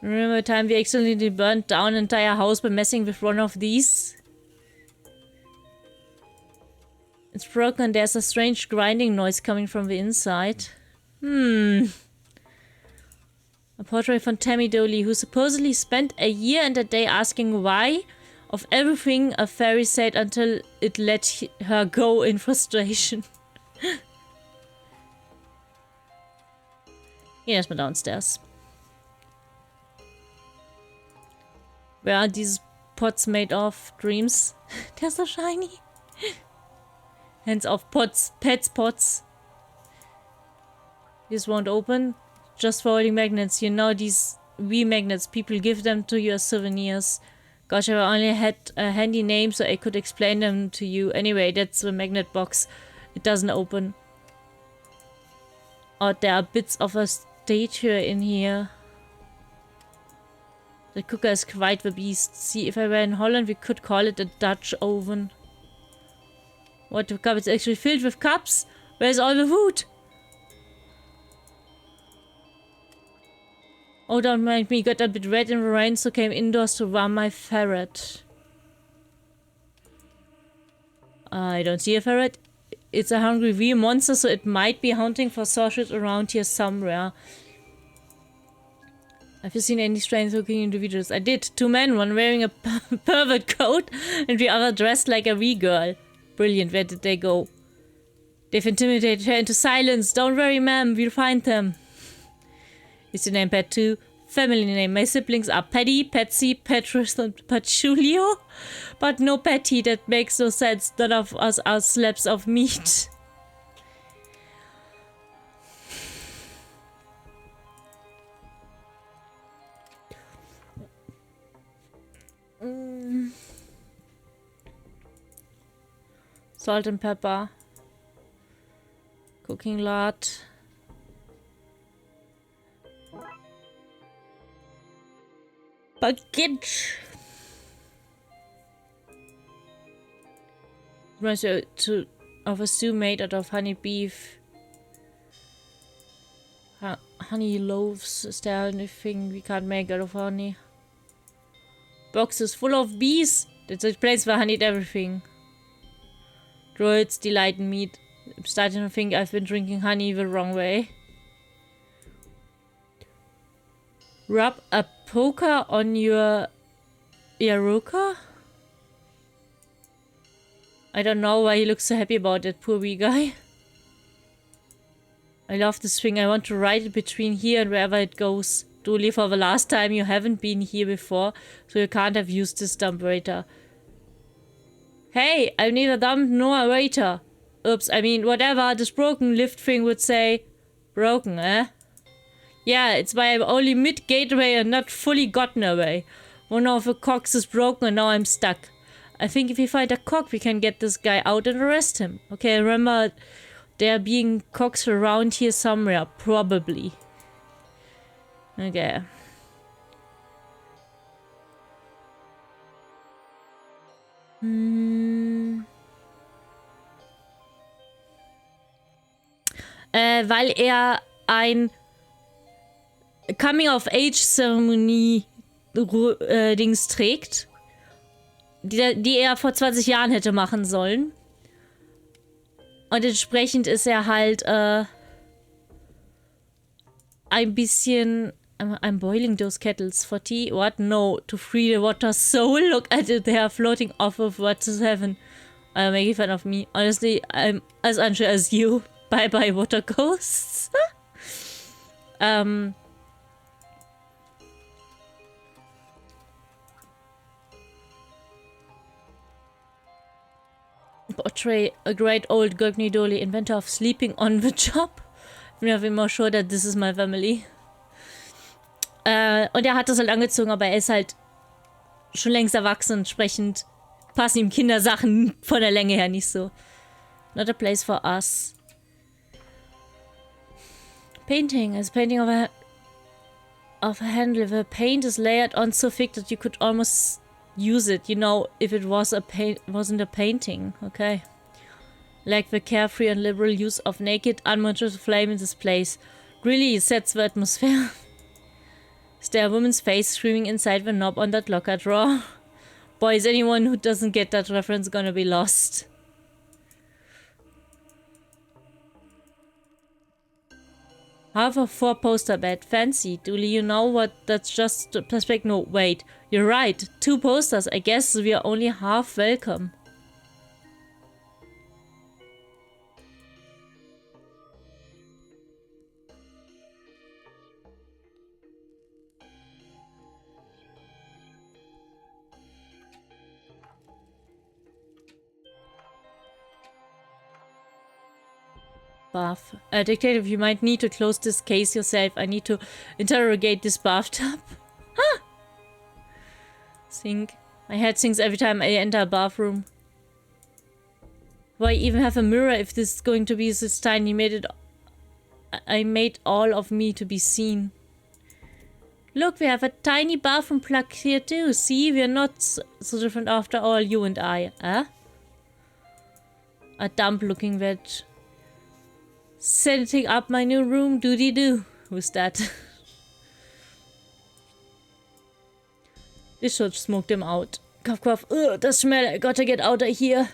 Remember the time we accidentally burned down an entire house by messing with one of these? It's broken. There's a strange grinding noise coming from the inside. A portrait from Tammy Dooley, who supposedly spent a year and a day asking why of everything a fairy said until it let her go in frustration. Hier erstmal downstairs. Where are these pots made of? Dreams? They're so shiny. Hands off pots. Pets pots. This won't open. Just for holding magnets. You know these wee magnets. People give them to you as souvenirs. Gosh, I only had a handy name so I could explain them to you. Anyway, that's the magnet box. It doesn't open. Oh, there are bits of a statue in here. The cooker is quite the beast. See, if I were in Holland, we could call it a Dutch oven. What, the cup is actually filled with cups? Where's all the food? Oh, don't mind me. Got a bit red in the rain, so came indoors to warm my ferret. I don't see a ferret. It's a hungry wee monster, so it might be hunting for sausage around here somewhere. Have you seen any strange looking individuals? I did. 2 men, one wearing a pervert coat and the other dressed like a wee girl. Brilliant. Where did they go? They've intimidated her into silence. Don't worry, ma'am. We'll find them. Is your name Pat too? Family name. My siblings are Paddy, Patsy, Petrus, and Patchoulio. But no Patty. That makes no sense. None of us are slabs of meat. Salt and pepper. Cooking lard. Baguette. Reminds me of a stew made out of honey beef. Honey loaves. Is there anything we can't make out of honey? Boxes full of bees. That explains why honey eat everything. Droids delight in meat. I'm starting to think I've been drinking honey the wrong way. Rub a poker on your Iruka? I don't know why he looks so happy about it, poor wee guy. I love this thing. I want to ride it between here and wherever it goes. Dooley, for the last time, you haven't been here before, so you can't have used this dumb waiter. Hey, I'm neither dumb nor a waiter. oops, I mean, whatever this broken lift thing would say. Broken, eh? Yeah, it's why I'm only mid-gateway and not fully gotten away. One of the cocks is broken and now I'm stuck. I think if we find a cock, we can get this guy out and arrest him. Okay, remember, there being cocks around here somewhere, probably. Okay. Weil er ein Coming-of-Age-Zeremonie-Dings trägt, die er vor 20 Jahren hätte machen sollen. Und entsprechend ist er halt ein bisschen... I'm boiling those kettles for tea. What? No. To free the water soul. Look at it. They are floating off of what's heaven. Making fun of me. Honestly, I'm as unsure as you. Bye bye, water ghosts. Portray a great old Gurkney Dolly, inventor of sleeping on the job. I'm not even more sure that this is my family. Und er hat das halt angezogen, aber er ist halt schon längst erwachsen. Entsprechend passen ihm Kindersachen von der Länge her nicht so. Not a place for us. Painting. As painting of a handle. The paint is layered on so thick that you could almost use it. You know, if it was wasn't a painting. Okay. Like the carefree and liberal use of naked, unmonitored flame in this place. Really sets the atmosphere. Is there a woman's face screaming inside the knob on that locker drawer? Boy, is anyone who doesn't get that reference gonna be lost. Half a 4-poster bed. Fancy. Do you know what? That's just perspective. No, wait. You're right. 2 posters. I guess we are only half welcome. Detective, you might need to close this case yourself. I need to interrogate this bathtub. Huh. Think. My head sinks every time I enter a bathroom. Why even have a mirror if this is going to be this tiny? I made all of me to be seen. Look, we have a tiny bathroom plug here too. See, we're not so different after all, you and I. Huh? A dump-looking veg. Setting up my new room, doody-doo. Who's that? This should smoke them out. Cough, cough. Ugh, the smell. I gotta get out of here.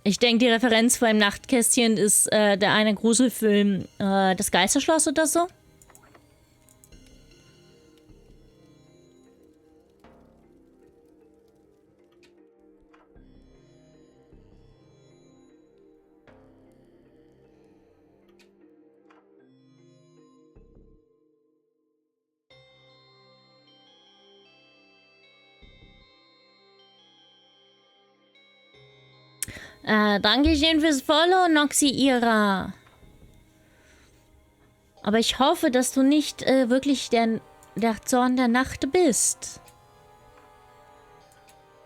Ich denke, die Referenz vor dem Nachtkästchen ist der eine Gruselfilm, das Geisterschloss oder so. Dankeschön fürs Follow, Noxy Ira. Aber ich hoffe, dass du nicht wirklich der Zorn der Nacht bist.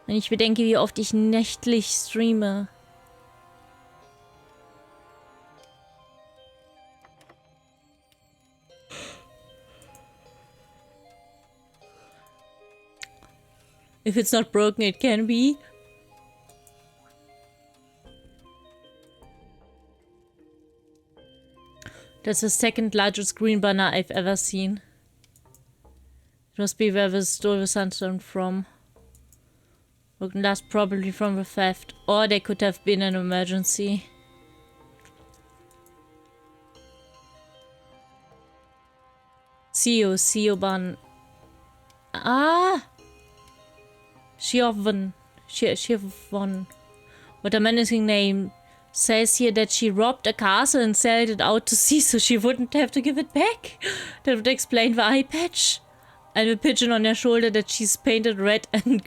Wenn ich bedenke, wie oft ich nächtlich streame. If it's not broken, it can be. That's the second largest green banner I've ever seen. It must be where they stole the sunstone from. Broken glass probably from the theft. Or they could have been an emergency. Sioban. Ah! Shiovon. What a menacing name. says here that she robbed a castle and sold it out to sea so she wouldn't have to give it back. That would explain the eye patch. And a pigeon on her shoulder that she's painted red and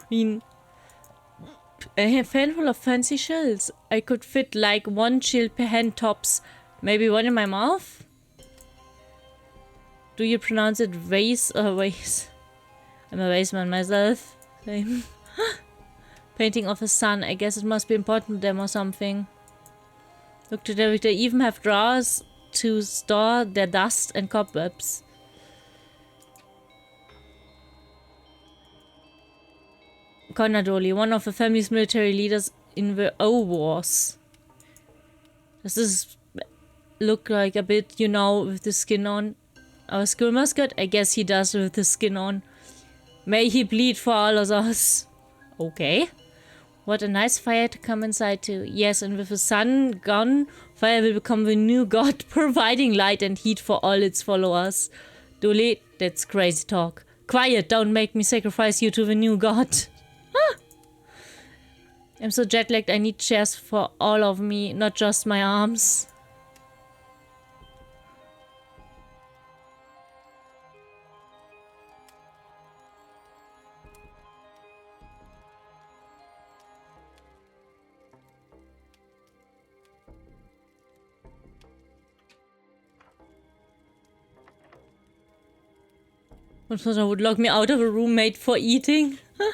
green. A handful of fancy shells. I could fit like one chill per hand tops. Maybe one in my mouth? Do you pronounce it vase or vase? I'm a vase man myself. Same. Painting of a sun. I guess it must be important to them or something. Look, they even have drawers to store their dust and cobwebs. Conadoli, one of the family's military leaders in the wars. Does this look like a bit, you know, with the skin on? Our school mascot? I guess he does with the skin on. May he bleed for all of us. Okay. What a nice fire to come inside to. Yes, and with the sun gone, fire will become the new god, providing light and heat for all its followers. Dole, that's crazy talk. Quiet, don't make me sacrifice you to the new god. I'm so jet-lagged, I need chairs for all of me, not just my arms. What would lock me out of a room made for eating? Huh?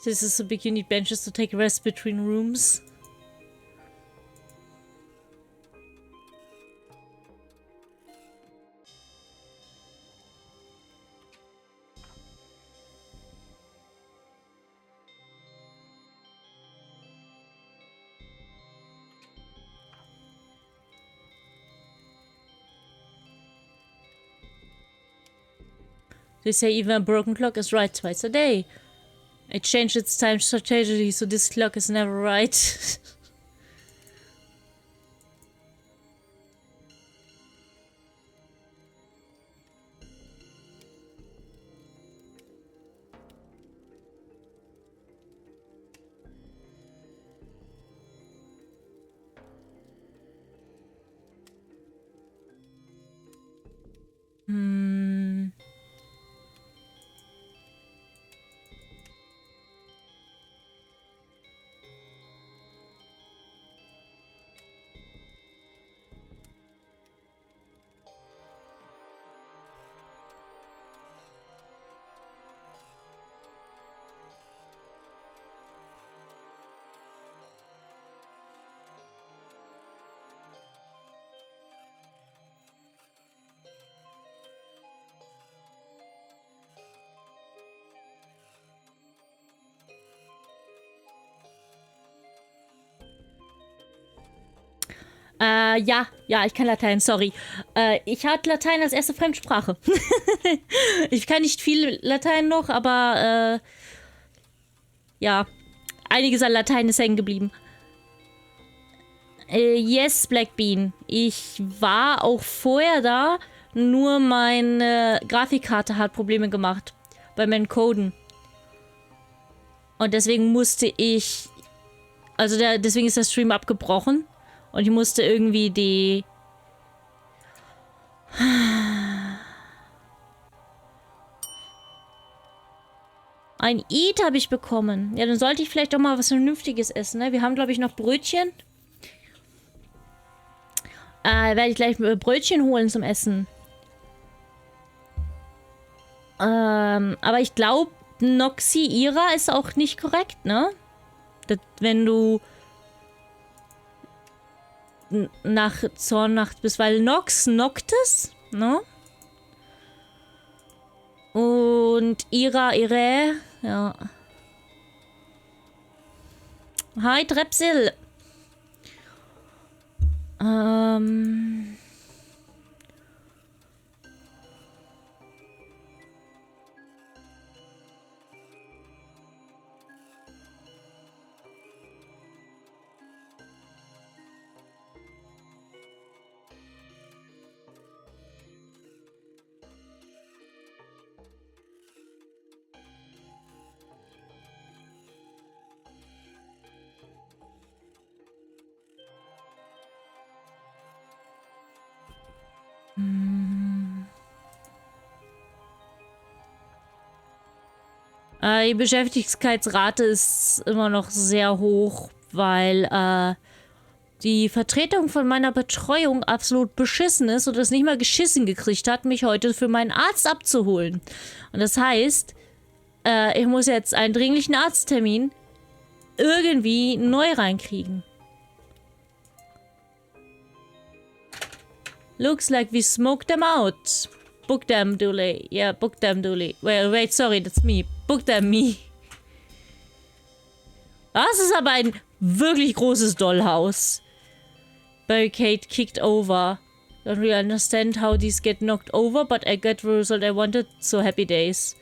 This is so big you need benches to take rest between rooms. They say even a broken clock is right twice a day. It changed its time strategically, so this clock is never right. Ja, ich kann Latein, sorry. Ich hatte Latein als erste Fremdsprache. Ich kann nicht viel Latein noch, aber ja, einiges an Latein ist hängen geblieben. Yes, Blackbean. Ich war auch vorher da, nur meine Grafikkarte hat Probleme gemacht beim Encoden. Und deswegen musste ich, also deswegen ist der Stream abgebrochen. Und ich musste irgendwie die... Ein Eat habe ich bekommen. Ja, dann sollte ich vielleicht doch mal was Vernünftiges essen, ne? Wir haben, glaube ich, noch Brötchen. Werde ich gleich Brötchen holen zum Essen. Aber ich glaube, Noxi Ira ist auch nicht korrekt, ne? Das, wenn du... nach Zornacht bist, weil Nox Noctis, ne? Und Ira, ja. Hi, Trepsil. Die Beschäftigungsrate ist immer noch sehr hoch, weil die Vertretung von meiner Betreuung absolut beschissen ist und es nicht mal geschissen gekriegt hat, mich heute für meinen Arzt abzuholen. Und das heißt, ich muss jetzt einen dringlichen Arzttermin irgendwie neu reinkriegen. Looks like we smoked them out. Book them, Dooley. Yeah, book them, Dooley. Wait, sorry, that's me. Book them, me. Das ist aber ein wirklich großes Dollhaus. Barricade kicked over. Don't really understand how these get knocked over, but I got the result I wanted, so happy days.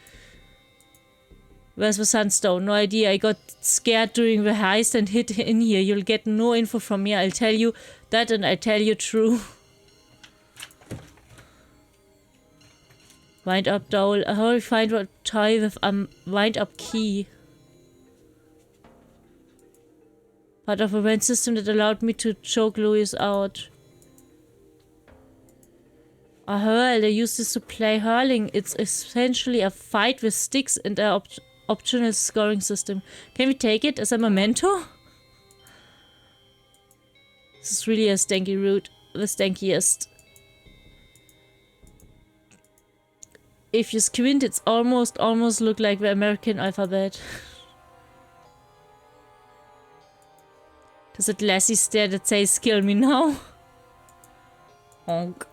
Where's the sunstone? No idea. I got scared during the heist and hid in here. You'll get no info from me. I'll tell you that and I'll tell you true. Wind up dowel. How do I find what tie with wind up key? Part of a vent system that allowed me to choke Louis out. A hurl. They use this to play hurling. It's essentially a fight with sticks and an optional scoring system. Can we take it as a memento? This is really a stanky route. The stankiest. If you squint, it's almost look like the American alphabet. There's a glassy stare that says, kill me now. Honk.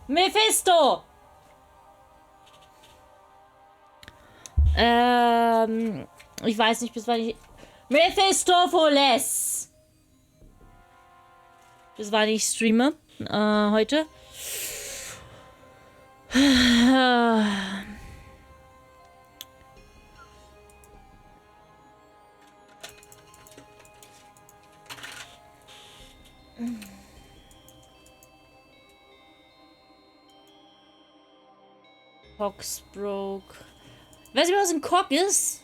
Mephisto! Ich weiß nicht, bis wann ich... Mephistopheles! Bis wann ich streame, heute. Cocksbroke. Weißt du, was ein Cock ist?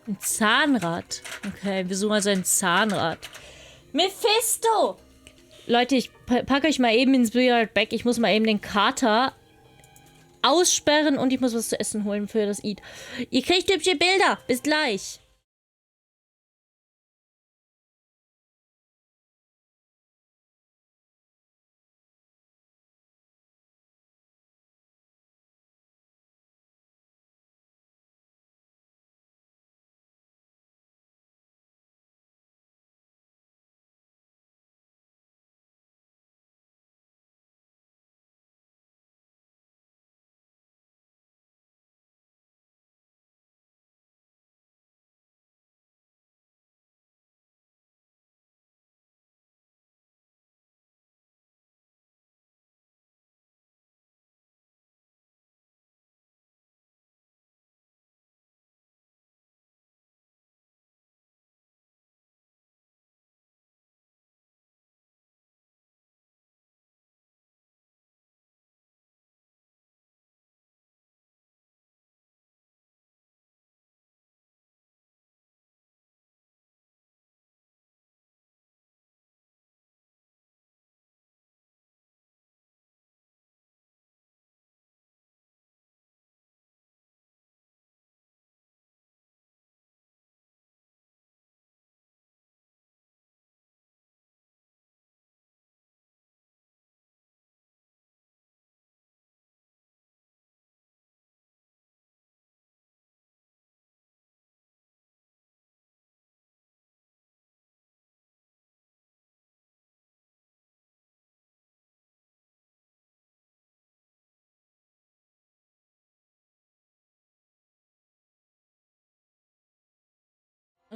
Ein Zahnrad. Okay, wir suchen also ein Zahnrad. Mephisto! Leute, ich packe euch mal eben ins Billard Back. Ich muss mal eben den Kater aussperren und ich muss was zu essen holen für das Eat. Ihr kriegt hübsche Bilder. Bis gleich.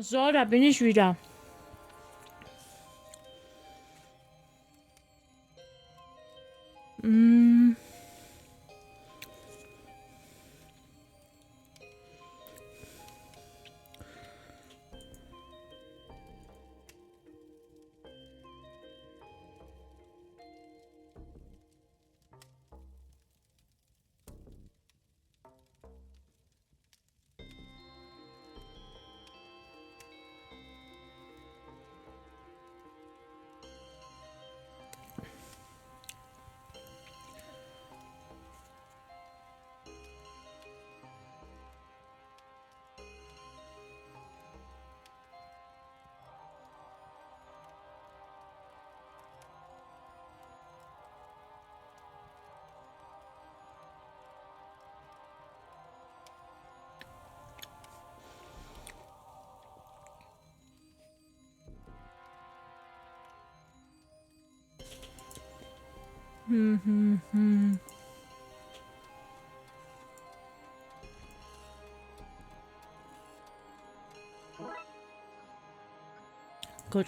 So, da bin ich wieder. Mm. Gut.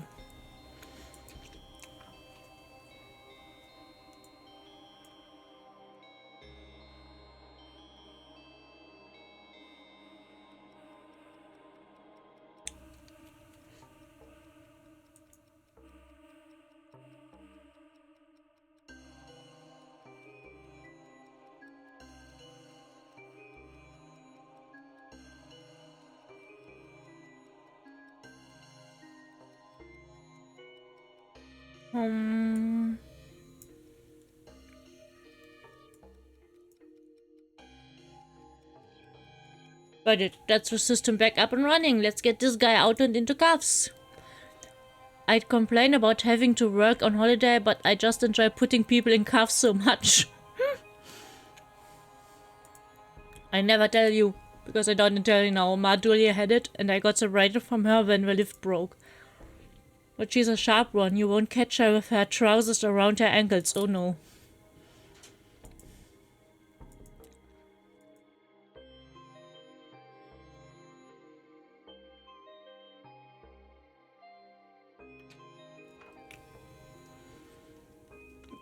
Got it. That's the system back up and running. Let's get this guy out and into cuffs. I'd complain about having to work on holiday, but I just enjoy putting people in cuffs so much. I never tell you, because I don't tell you now. Mardulia had it, and I got separated from her when the lift broke. But she's a sharp one. You won't catch her with her trousers around her ankles. Oh no.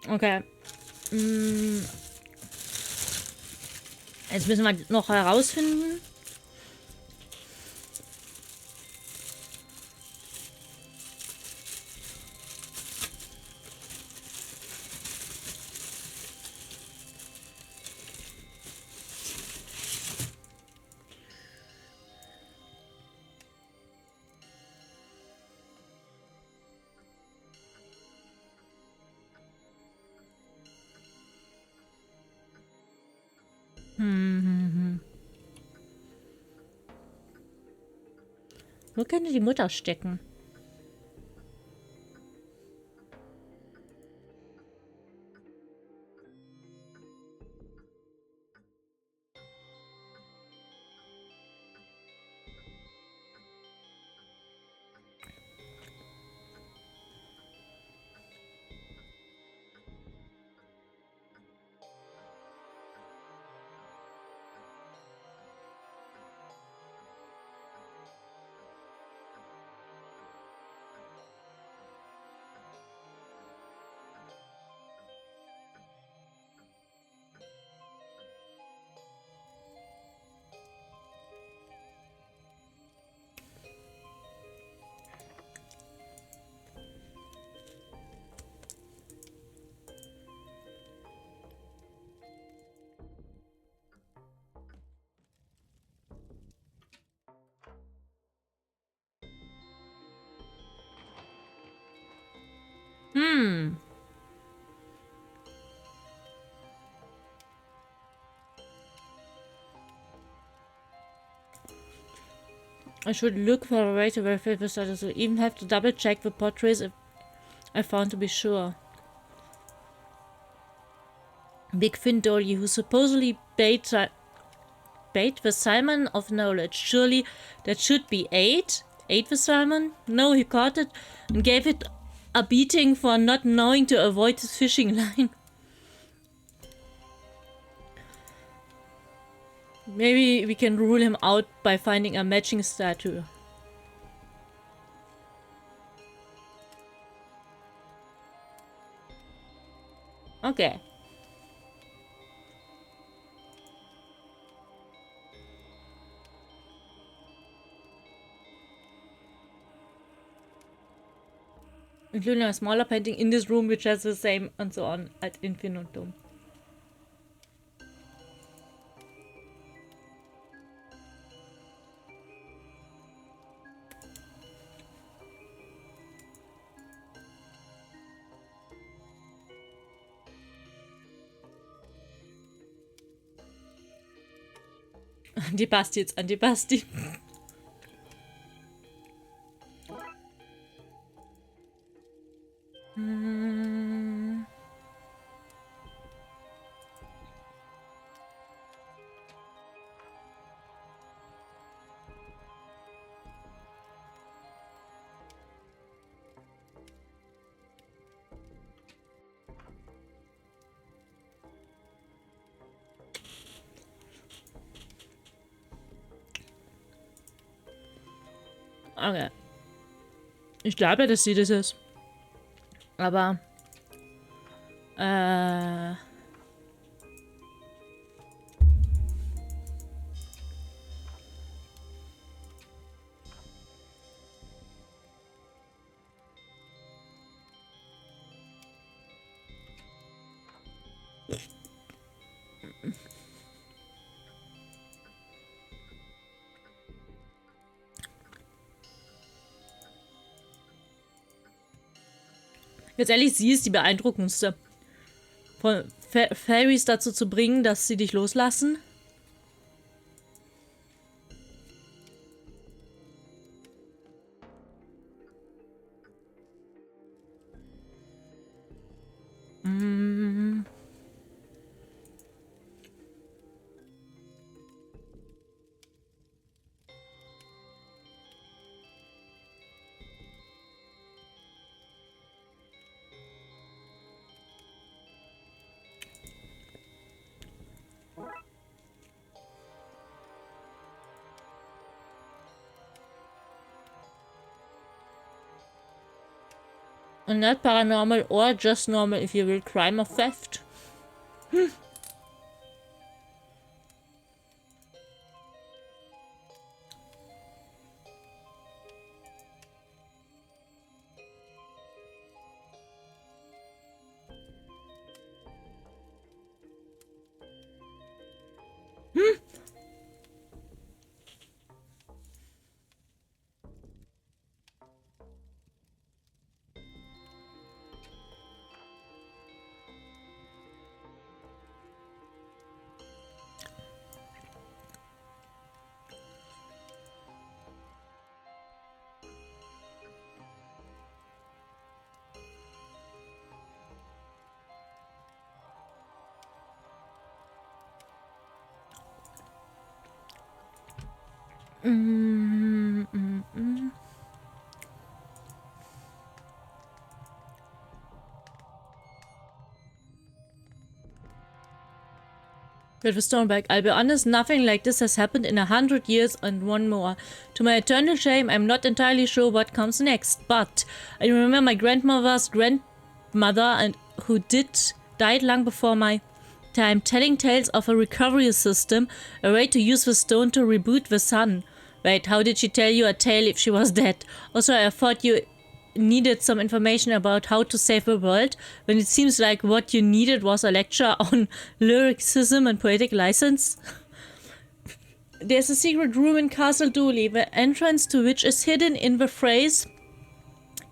Okay. Jetzt müssen wir noch herausfinden. Wo könnte die Mutter stecken? I should look for a way to verify the status. I even have to double check the portraits if I found to be sure. Big Fin Dolly, who supposedly bait the salmon of knowledge. Surely that should be ate the salmon? No, he caught it and gave it a beating for not knowing to avoid his fishing line. Maybe we can rule him out by finding a matching statue. Okay. Including a smaller painting in this room which has the same and so on ad infinitum. Antipasti, jetzt Antipasti. Okay. Ich glaube, dass sie das ist. Aber jetzt ehrlich, sie ist die beeindruckendste. Von Fairies dazu zu bringen, dass sie dich loslassen. And not paranormal or just normal if you will, crime or theft. But for Stoneback, I'll be honest, nothing like this has happened in 100 years and one more. To my eternal shame, I'm not entirely sure what comes next, but I remember my grandmother's grandmother and who died long before my time, telling tales of a recovery system, a way to use the stone to reboot the sun. Wait, how did she tell you a tale if she was dead? Also, I thought you needed some information about how to save the world, when it seems like what you needed was a lecture on lyricism and poetic license. There's a secret room in Castle Dooley, the entrance to which is hidden in the phrase,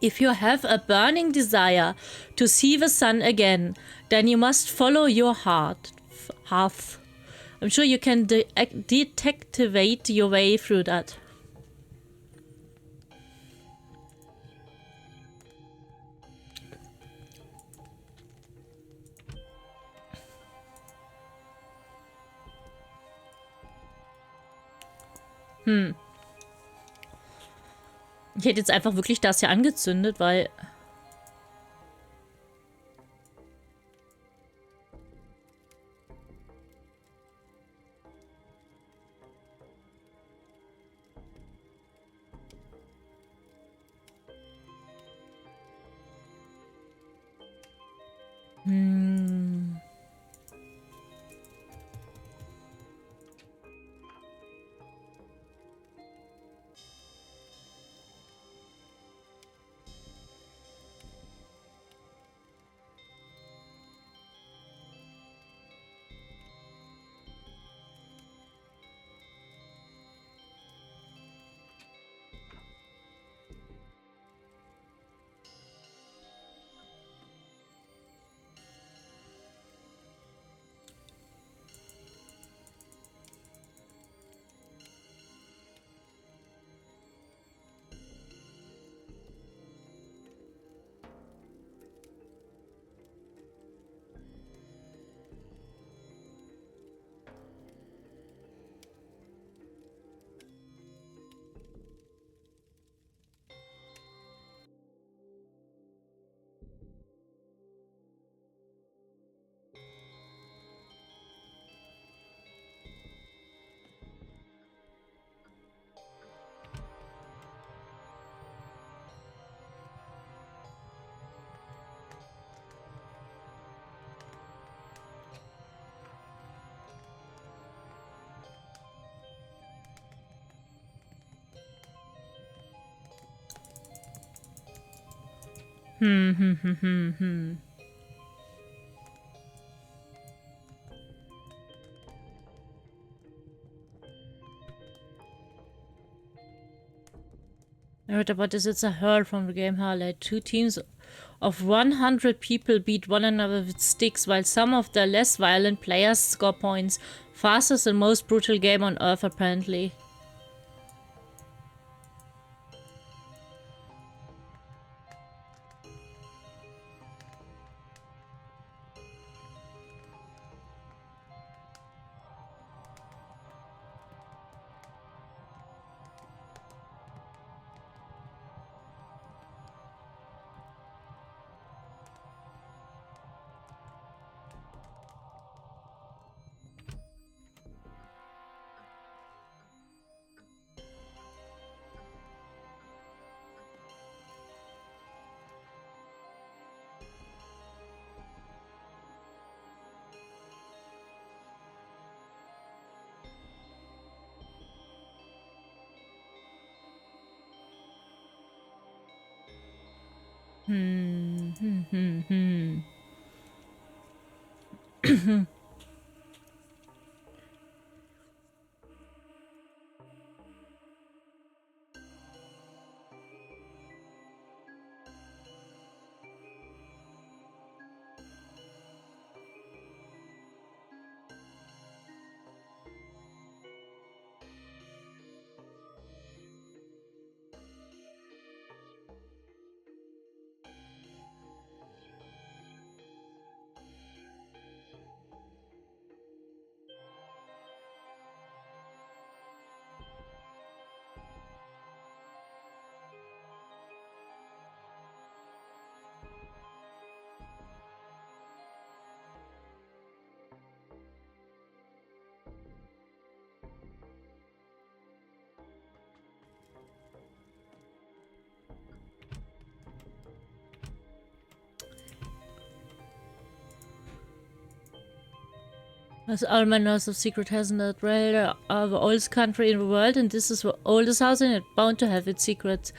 "If you have a burning desire to see the sun again, then you must follow your heart." I'm sure you can detectivate your way through that. Ich hätte jetzt einfach wirklich das hier angezündet, weil... I heard about this. It's a hurl from the game highlight. 2 teams of 100 people beat one another with sticks, while some of the less violent players score points. Fastest and most brutal game on Earth, apparently. As Almanos of Secret has in that rail are the oldest country in the world, and this is the oldest house in it, bound to have its secrets.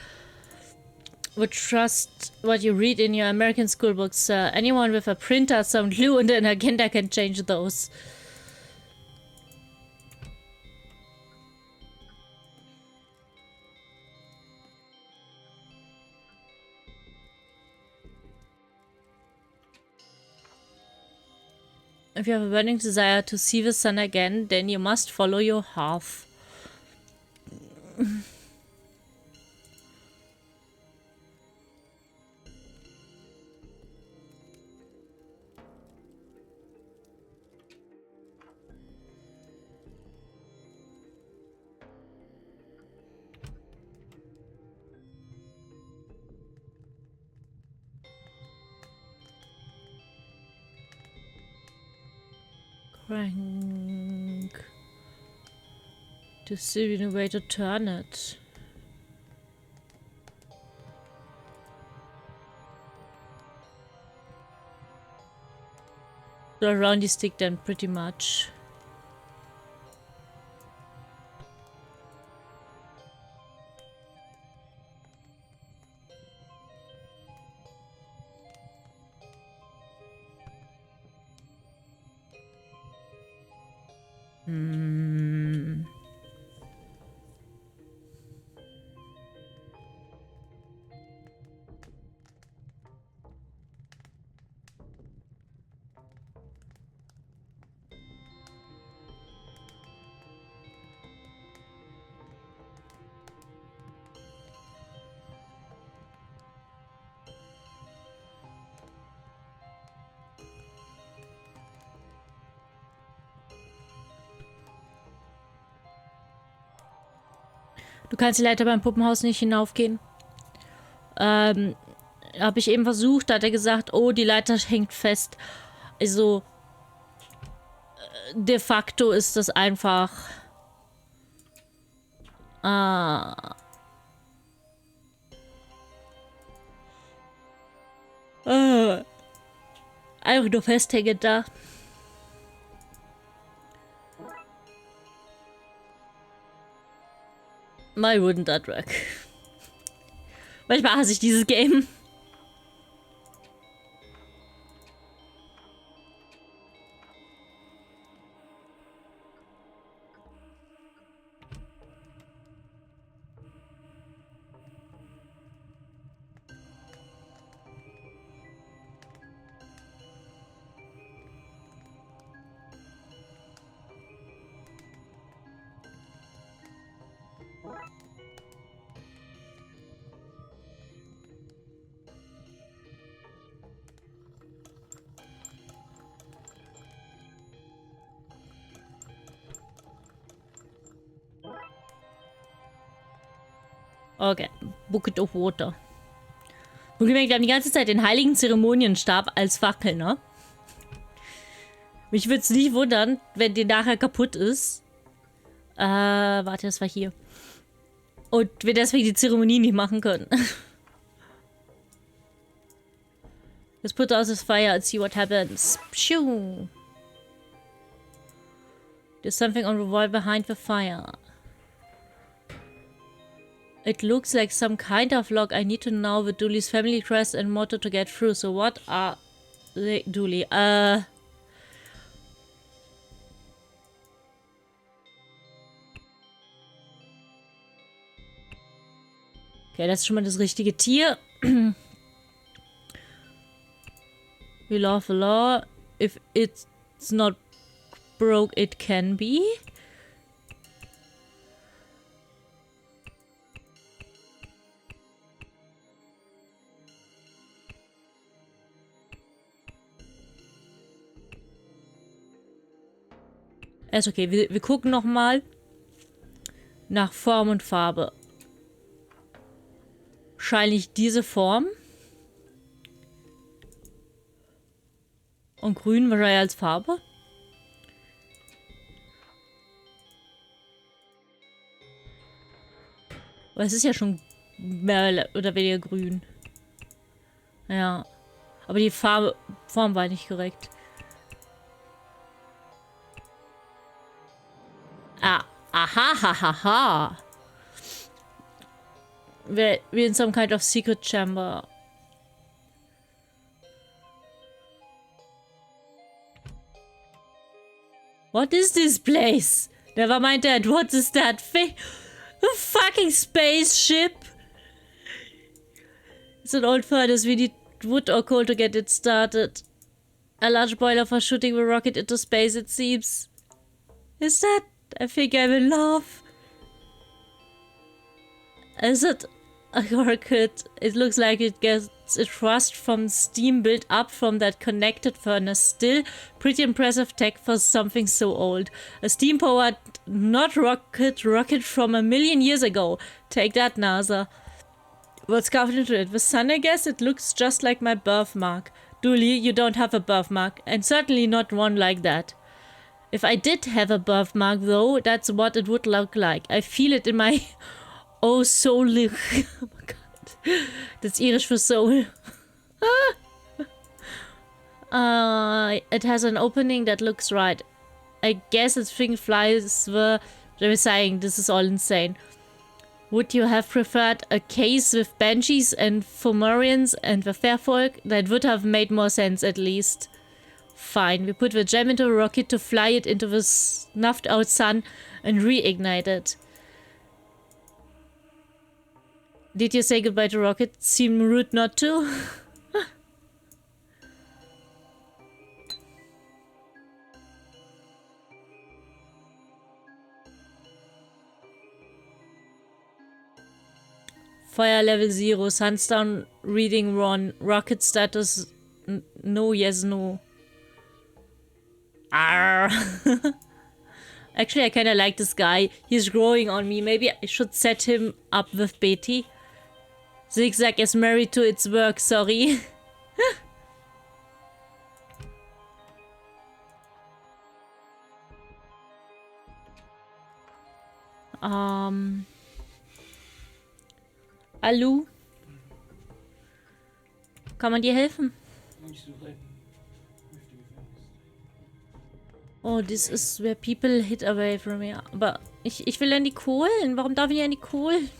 Would trust what you read in your American school books. Anyone with a printer, some glue, and an agenda can change those. If you have a burning desire to see the sun again, then you must follow your hearth. Crank. To see a way to turn it. So around the stick then, pretty much. Du kannst die Leiter beim Puppenhaus nicht hinaufgehen. Habe ich eben versucht, da hat er gesagt, oh, die Leiter hängt fest. Also, de facto ist das einfach... einfach nur festhängend da. Why wouldn't that work? Manchmal hasse ich dieses Game. Okay, Bucket of Water. Wir haben die ganze Zeit den heiligen Zeremonienstab als Fackel, ne? Mich würde es nicht wundern, wenn die nachher kaputt ist. Warte, das war hier. Und wir deswegen die Zeremonie nicht machen können. Let's put out this fire and see what happens. Pshoo. There's something on the wall behind the fire. It looks like some kind of log. I need to know the Dooley's family crest and motto to get through. So what are they, Dooley? Okay, das ist schon mal das richtige Tier. We love the law. If it's not broke, it can be. Ist okay, wir gucken nochmal nach Form und Farbe. Wahrscheinlich diese Form. Und grün wahrscheinlich als Farbe. Aber es ist ja schon mehr oder weniger grün. Ja. Aber die Form war nicht korrekt. Ah, aha, ha, ha, ha. We're in some kind of secret chamber. What is this place? Never mind that. What is that thing? A fucking spaceship? It's an old furnace. We need wood or coal to get it started. A large boiler for shooting the rocket into space, it seems. Is that? I think I'm in love. Is it a rocket? It looks like it gets a thrust from steam built up from that connected furnace. Still, pretty impressive tech for something so old. A steam-powered, not rocket from a million years ago. Take that, NASA. What's carved into it? The sun, I guess? It looks just like my birthmark. Dooley, you don't have a birthmark, and certainly not one like that. If I did have a birthmark, though, that's what it would look like. I feel it in my... Oh, soul... Oh my god. That's Irish for soul. It has an opening that looks right. I guess its thing flies the... I'm saying, this is all insane. Would you have preferred a case with banshees and Fomorians and the Fairfolk? That would have made more sense, at least. Fine, we put the gem into a rocket to fly it into the snuffed out sun and reignite it. Did you say goodbye to rocket? Seem rude not to? Fire level 0, sundown reading 1, rocket status no, yes, no. Arr. Actually, I kinda like this guy. He's growing on me. Maybe I should set him up with Betty. Zigzag is married to its work, sorry. Alu? Kann man dir helfen? Oh, this is where people hid away from me. Aber ich will an die Kohlen. Warum darf ich an die Kohlen?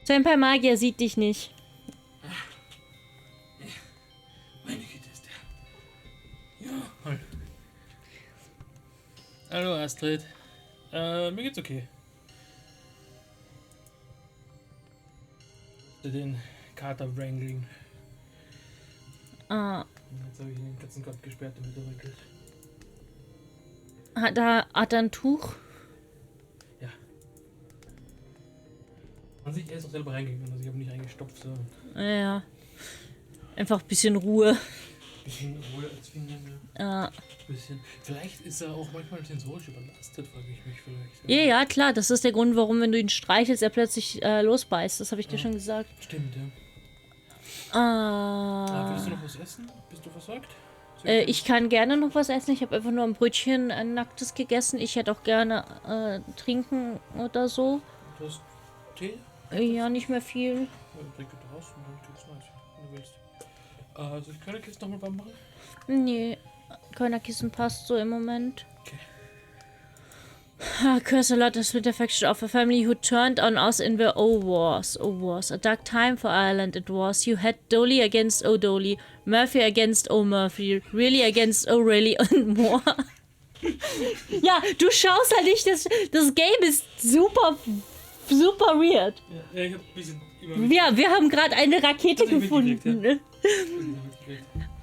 Senpai Magier sieht dich nicht. Meine Güte ist der. Ja. Hallo Astrid. Mir geht's okay. Den Kater wrangling. Ah. Jetzt habe ich den Katzenkopf gesperrt, damit er weg ist. Hat er ein Tuch? Ja. Man sieht, er ist auch selber reingegangen, also ich habe nicht reingestopft. So. Ja. Einfach ein bisschen Ruhe. Bisschen Ruhe als Finden, Ja. Bisschen. Vielleicht ist er auch manchmal sensorisch überlastet, frage ich mich vielleicht. Ja, ja, klar, das ist der Grund, warum, wenn du ihn streichelst, er plötzlich losbeißt. Das habe ich dir schon gesagt. Stimmt, ja. Willst du noch was essen? Bist du versorgt? Ich kann gerne noch was essen. Ich habe einfach nur ein Brötchen, ein nacktes gegessen. Ich hätte auch gerne trinken oder so. Du hast Tee? Ja, nicht mehr viel. Ja, trink bitte raus und dann trinkst du eins, wenn du willst. Soll ich keine Kiste nochmal warm machen? Nee, keiner Kissen passt so im Moment. Okay. Curse a lot has been affection of a family who turned on us in the wars. A dark time for Ireland it was. You had Dolly against O'Dolly, Murphy against O'Murphy, really against O'Reilly und more. Ja, du schaust halt nicht, das Game ist super weird. Ja, ich hab ein bisschen Ja, wir haben gerade eine Rakete gefunden. Ja.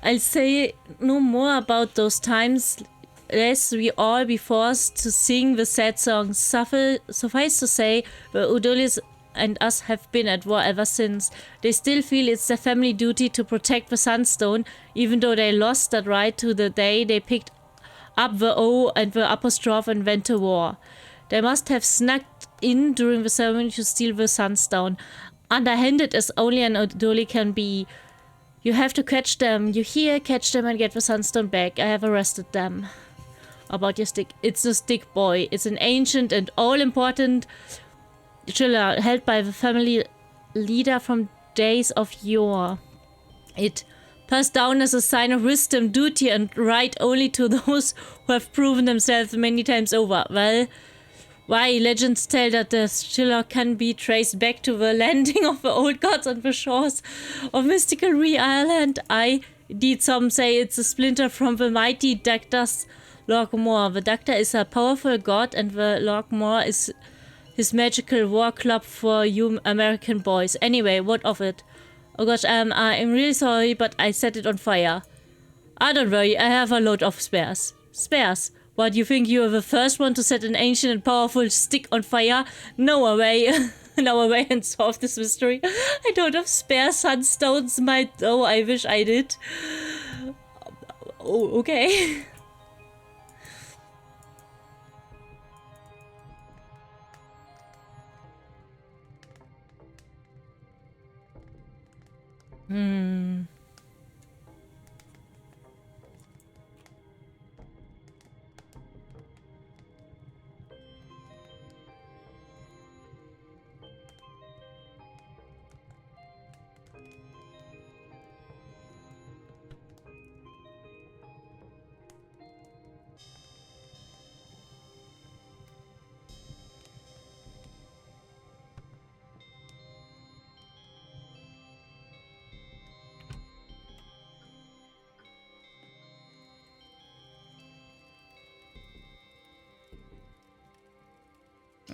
I'll say no more about those times, lest we all be forced to sing the sad songs. Suffice to say, the O'Dolleys and us have been at war ever since. They still feel it's their family duty to protect the Sunstone, even though they lost that right to the day they picked up the O and the apostrophe and went to war. They must have snuck in during the ceremony to steal the Sunstone, underhanded as only an O'Doley can be. You have to catch them. You hear, catch them and get the Sunstone back. I have arrested them. About your stick. It's a stick, boy. It's an ancient and all-important chiller held by the family leader from days of yore. It passed down as a sign of wisdom, duty and right only to those who have proven themselves many times over. Well, why legends tell that the chiller can be traced back to the landing of the old gods on the shores of mystical Ireland. Indeed, some say it's a splinter from the mighty Doctor's Lochmore. The Doctor is a powerful god and the Lochmore is his magical war club for you American boys. Anyway, what of it? Oh gosh, I'm really sorry, but I set it on fire. Don't worry, I have a load of spares. Spares? What, you think you are the first one to set an ancient and powerful stick on fire? No away. No away and solve this mystery. I don't have spare sunstones, oh, I wish I did. Oh, okay.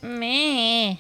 Meh.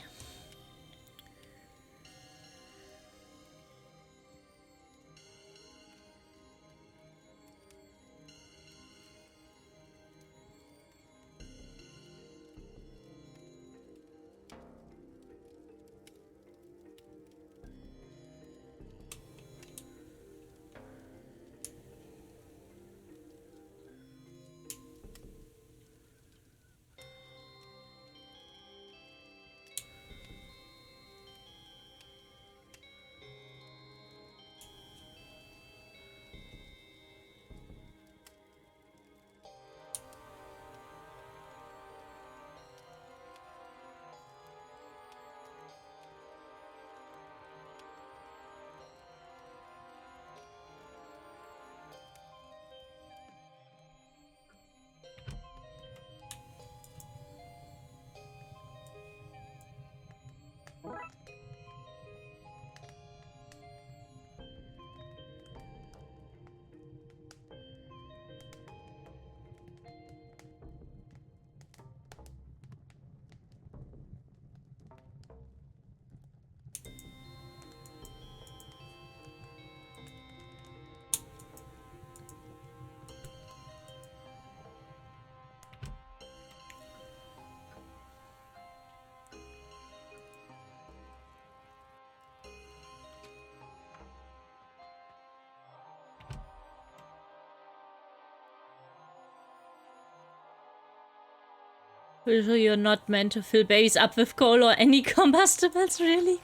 You're not meant to fill babies up with coal or any combustibles, really?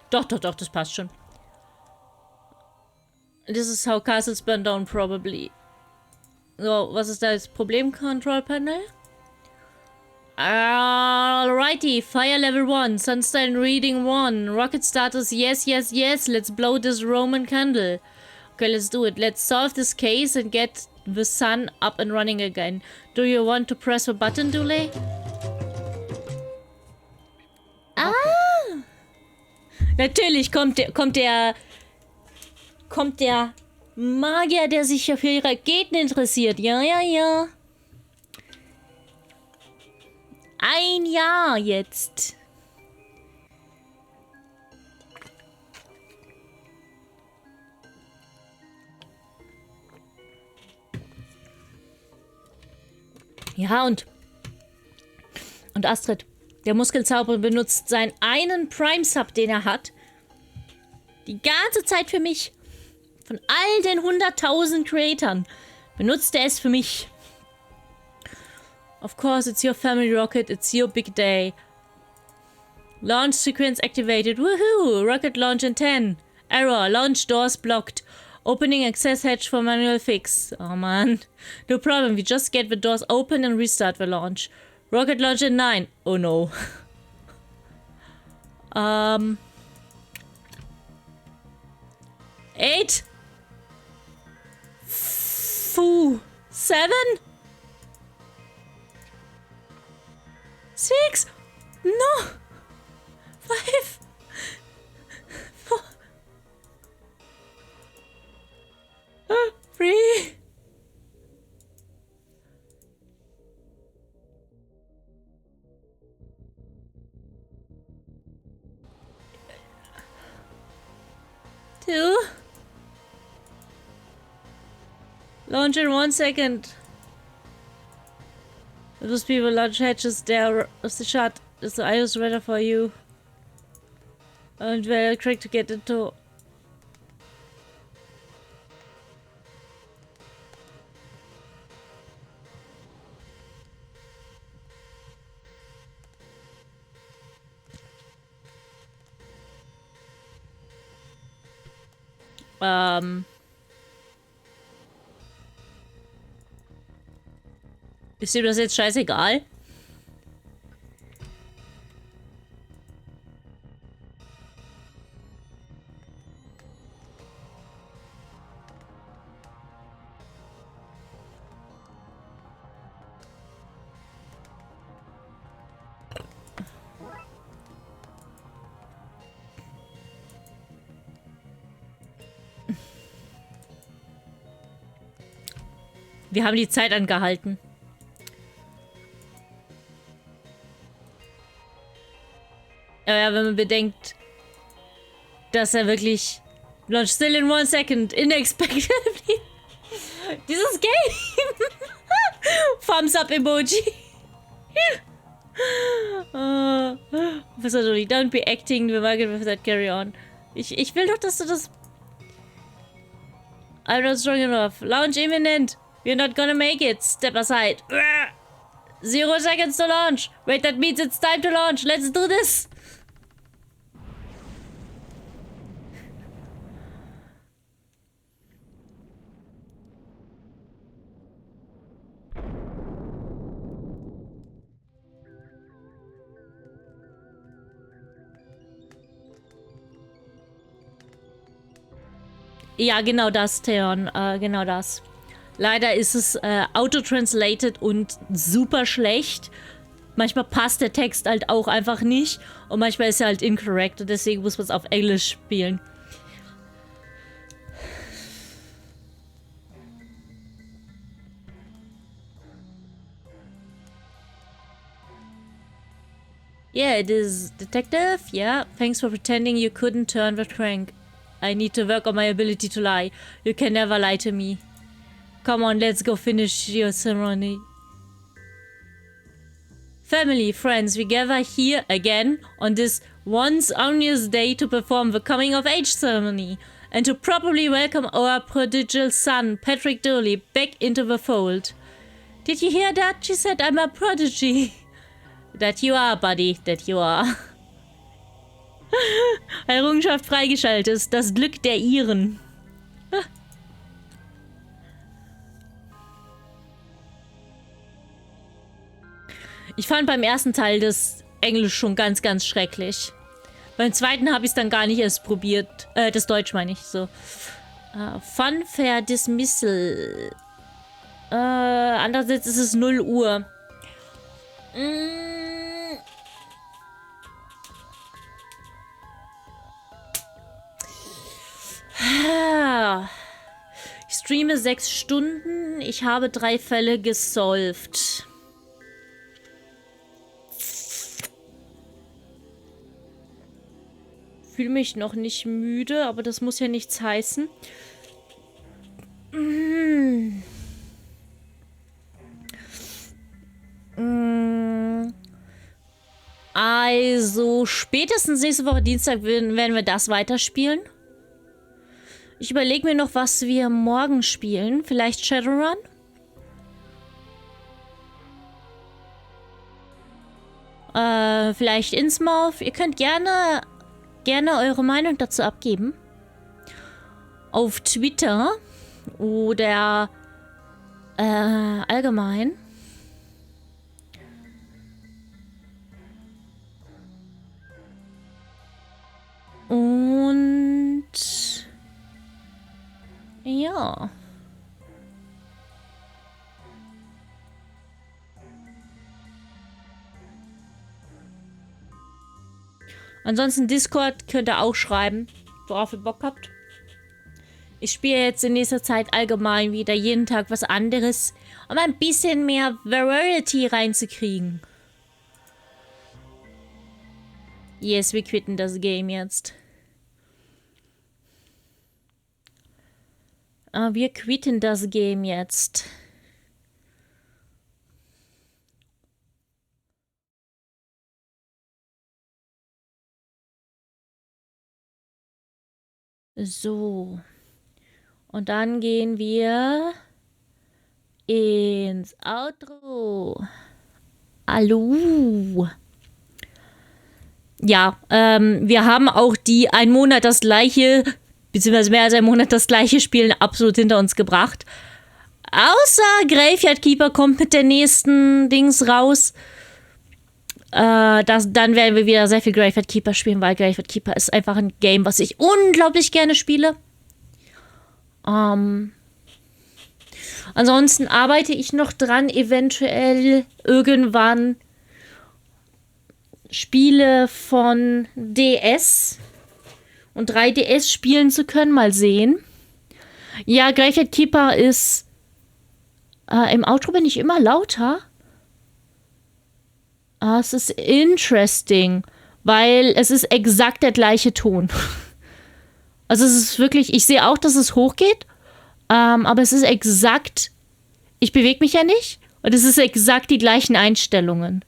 Doch, das passt schon. This is how castles burn down, probably. So, was ist da das Problem? Control Panel? Alrighty, fire level 1, sunstone reading 1, rocket status yes, let's blow this Roman candle. Okay, let's do it. Let's solve this case and get the sun up and running again. Do you want to press the button, Dule? Ah! Natürlich kommt der Magier, der sich für die Raketen interessiert. Ja. Ein Jahr jetzt. Ja, und Astrid, der Muskelzauberer benutzt seinen einen Prime-Sub, den er hat, die ganze Zeit für mich. Von all den 100.000 Creatoren benutzt er es für mich. Of course, it's your family rocket, it's your big day. Launch sequence activated, woohoo! Rocket launch in 10. Error, launch doors blocked. Opening access hatch for manual fix. Oh man. No problem, we just get the doors open and restart the launch. Rocket launch in 9. Oh no. 8. 7. 6. No. 5. 4. 3. 2. Launch in 1 second. Those people launch hatches there of the shot. Is the iOS ready for you? And very quick to get into. Ist ihm das jetzt scheißegal? Wir haben die Zeit angehalten. Ja, wenn man bedenkt, dass er wirklich launch still in 1 second, unexpectedly. Dieses Game. Thumbs up Emoji. Professor Jolie, don't be acting the market with that carry on. Ich will doch, dass du das... I'm not strong enough. Launch imminent. We're not gonna make it. Step aside. 0 seconds to launch. Wait, that means it's time to launch. Let's do this. Ja, genau das, Theon. Genau das. Leider ist es auto-translated und super schlecht. Manchmal passt der Text halt auch einfach nicht. Und manchmal ist er halt incorrect. Und deswegen muss man es auf Englisch spielen. Yeah, it is detective. Yeah, thanks for pretending you couldn't turn the crank. I need to work on my ability to lie. You can never lie to me. Come on, let's go finish your ceremony. Family, friends, we gather here again on this once ominous day to perform the coming of age ceremony and to properly welcome our prodigal son, Patrick Durley, back into the fold. Did you hear that? She said I'm a prodigy. That you are, buddy. That you are. Errungenschaft freigeschaltet. Das Glück der Iren. Ich fand beim ersten Teil das Englisch schon ganz, ganz schrecklich. Beim zweiten habe ich es dann gar nicht erst probiert. Das Deutsch meine ich so. Funfair Dismissal. Andererseits ist es 0 Uhr. Ich streame 6 Stunden. Ich habe 3 Fälle gesolved. Fühle mich noch nicht müde, aber das muss ja nichts heißen. Also spätestens nächste Woche Dienstag werden wir das weiterspielen. Ich überlege mir noch, was wir morgen spielen. Vielleicht Shadowrun? Vielleicht Innsmouth. Ihr könnt gerne eure Meinung dazu abgeben. Auf Twitter oder allgemein. Und ja. Ansonsten Discord könnt ihr auch schreiben, worauf ihr Bock habt. Ich spiele jetzt in nächster Zeit allgemein wieder jeden Tag was anderes, um ein bisschen mehr Variety reinzukriegen. Yes, wir quitten das Game jetzt. Wir quitten das Game jetzt. So. Und dann gehen wir ins Outro. Hallo. Ja, wir haben auch die ein Monat das gleiche, beziehungsweise mehr als ein Monat das gleiche Spielen absolut hinter uns gebracht. Außer Graveyard Keeper kommt mit der nächsten Dings raus. Dann werden wir wieder sehr viel Graveyard Keeper spielen, weil Graveyard Keeper ist einfach ein Game, was ich unglaublich gerne spiele. Ansonsten arbeite ich noch dran, eventuell irgendwann Spiele von DS und 3DS spielen zu können. Mal sehen. Ja, Graveyard Keeper ist im Outro bin ich immer lauter. Es ist interesting, weil es ist exakt der gleiche Ton. Also es ist wirklich, ich sehe auch, dass es hochgeht, aber es ist exakt, ich bewege mich ja nicht und es ist exakt die gleichen Einstellungen.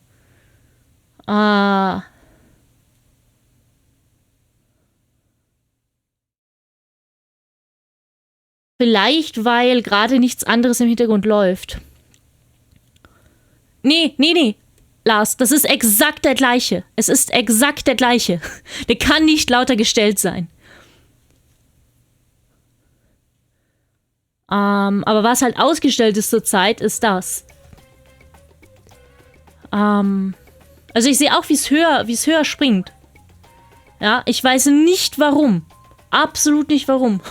Vielleicht, weil gerade nichts anderes im Hintergrund läuft. Nee. Lars, das ist exakt der gleiche. Es ist exakt der gleiche. Der kann nicht lauter gestellt sein. Aber was halt ausgestellt ist zurzeit, ist das. Also ich sehe auch, wie es höher springt. Ja, ich weiß nicht warum. Absolut nicht warum.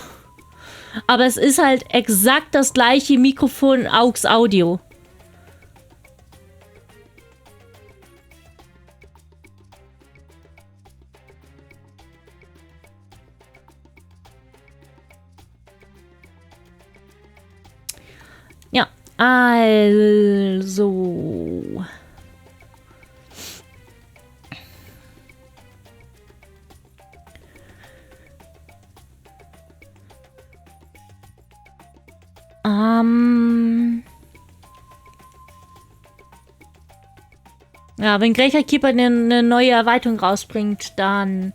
Aber es ist halt exakt das gleiche Mikrofon AUX Audio. Ja, also. Ja, wenn Graveyard Keeper eine neue Erweiterung rausbringt, dann...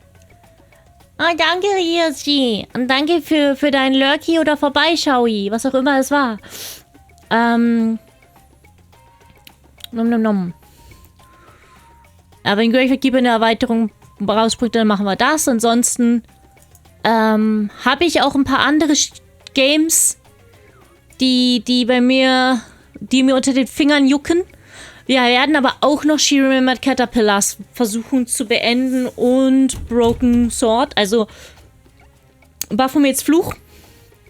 Ah, danke, Ryoshi. Und danke für dein Lurky oder Vorbeischaui, was auch immer es war. Nom. wenn Greyford Keeper eine Erweiterung rausbringt, dann machen wir das. Ansonsten habe ich auch ein paar andere Games, die mir unter den Fingern jucken. Wir werden aber auch noch She Remembered Caterpillars versuchen zu beenden und Broken Sword, also Baphomets Fluch.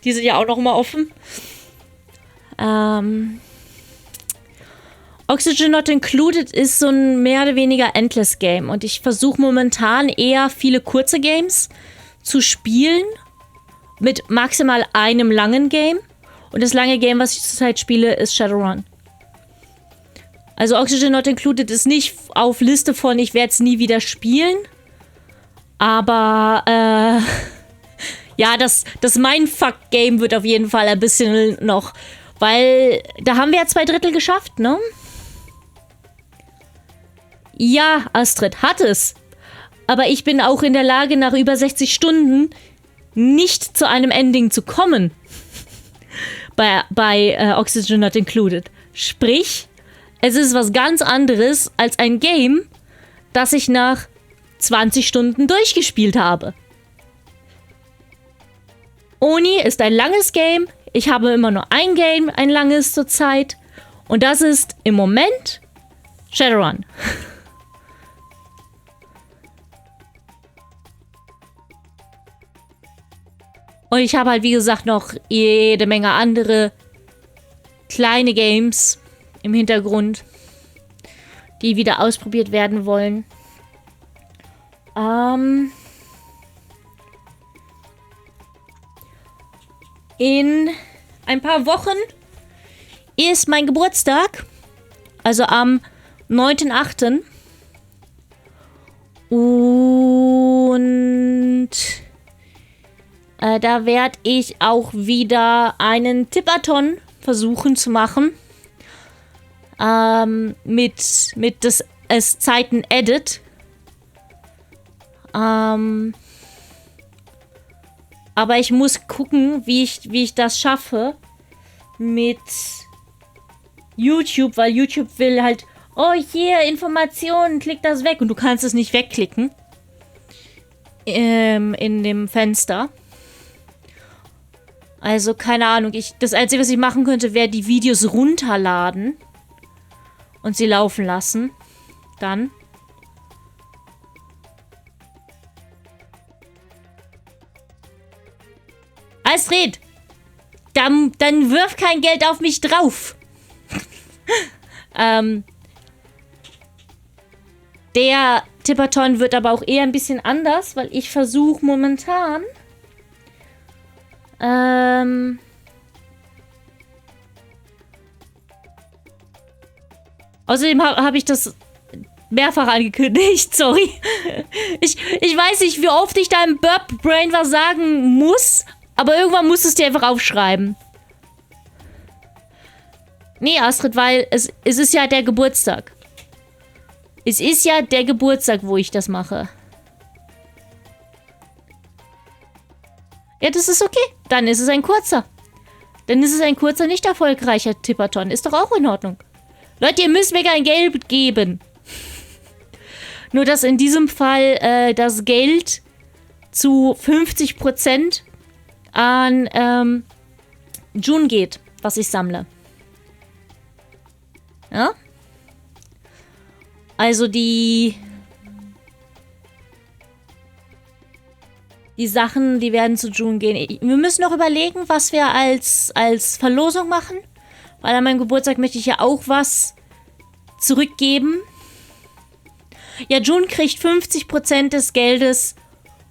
Die sind ja auch noch mal offen. Oxygen Not Included ist so ein mehr oder weniger Endless Game und ich versuche momentan eher viele kurze Games zu spielen mit maximal einem langen Game. Und das lange Game, was ich zurzeit spiele, ist Shadowrun. Also Oxygen Not Included ist nicht auf Liste von ich werde es nie wieder spielen. Aber ja, das Mindfuck-Game wird auf jeden Fall ein bisschen noch. Weil da haben wir ja 2/3 geschafft, ne? Ja, Astrid, hat es. Aber ich bin auch in der Lage, nach über 60 Stunden nicht zu einem Ending zu kommen. Bei Oxygen Not Included. Sprich, es ist was ganz anderes als ein Game, das ich nach 20 Stunden durchgespielt habe. Oni ist ein langes Game. Ich habe immer nur ein Game, ein langes zur Zeit. Und das ist im Moment Shadowrun. Und ich habe halt, wie gesagt, noch jede Menge andere kleine Games im Hintergrund, die wieder ausprobiert werden wollen. In ein paar Wochen ist mein Geburtstag, also am 9.8. Und da werde ich auch wieder einen Tippathon versuchen zu machen. Mit des Zeiten Edit. Aber ich muss gucken, wie ich das schaffe mit YouTube, weil YouTube will halt, oh hier, Informationen, klick das weg. Und du kannst es nicht wegklicken. In dem Fenster. Also, keine Ahnung. Das Einzige, was ich machen könnte, wäre die Videos runterladen. Und sie laufen lassen. Dann. Astrid! Dann wirf kein Geld auf mich drauf. Der Tippathon wird aber auch eher ein bisschen anders, weil ich versuche momentan außerdem habe ich das mehrfach angekündigt, sorry. Ich weiß nicht, wie oft ich deinem Burp-Brain was sagen muss, aber irgendwann musst du es dir einfach aufschreiben. Nee, Astrid, weil es ist ja der Geburtstag. Es ist ja der Geburtstag, wo ich das mache. Ja, das ist okay. Dann ist es ein kurzer. Dann ist es ein kurzer, nicht erfolgreicher Tippathon. Ist doch auch in Ordnung. Leute, ihr müsst mir kein Geld geben. Nur, dass in diesem Fall das Geld zu 50% an June geht, was ich sammle. Ja? Also die Sachen, die werden zu June gehen. Wir müssen noch überlegen, was wir als Verlosung machen. Weil an meinem Geburtstag möchte ich ja auch was zurückgeben. Ja, June kriegt 50% des Geldes,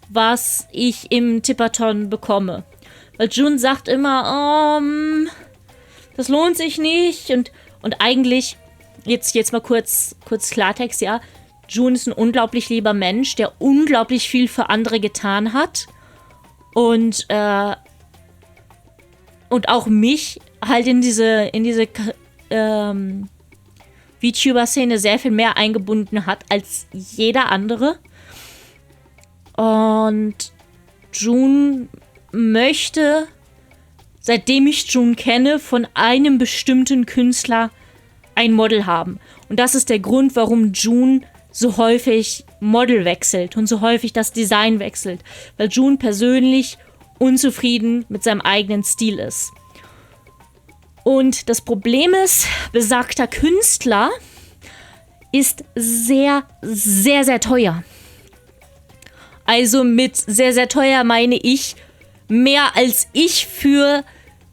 was ich im Tippathon bekomme. Weil June sagt immer, das lohnt sich nicht. Und eigentlich, jetzt mal kurz Klartext, ja. June ist ein unglaublich lieber Mensch, der unglaublich viel für andere getan hat. Und auch mich halt in diese VTuber-Szene sehr viel mehr eingebunden hat als jeder andere. Und June möchte, seitdem ich June kenne, von einem bestimmten Künstler ein Model haben. Und das ist der Grund, warum June so häufig Model wechselt und so häufig das Design wechselt, weil Jun persönlich unzufrieden mit seinem eigenen Stil ist. Und das Problem ist, besagter Künstler ist sehr, sehr, sehr teuer. Also mit sehr, sehr teuer meine ich mehr als ich für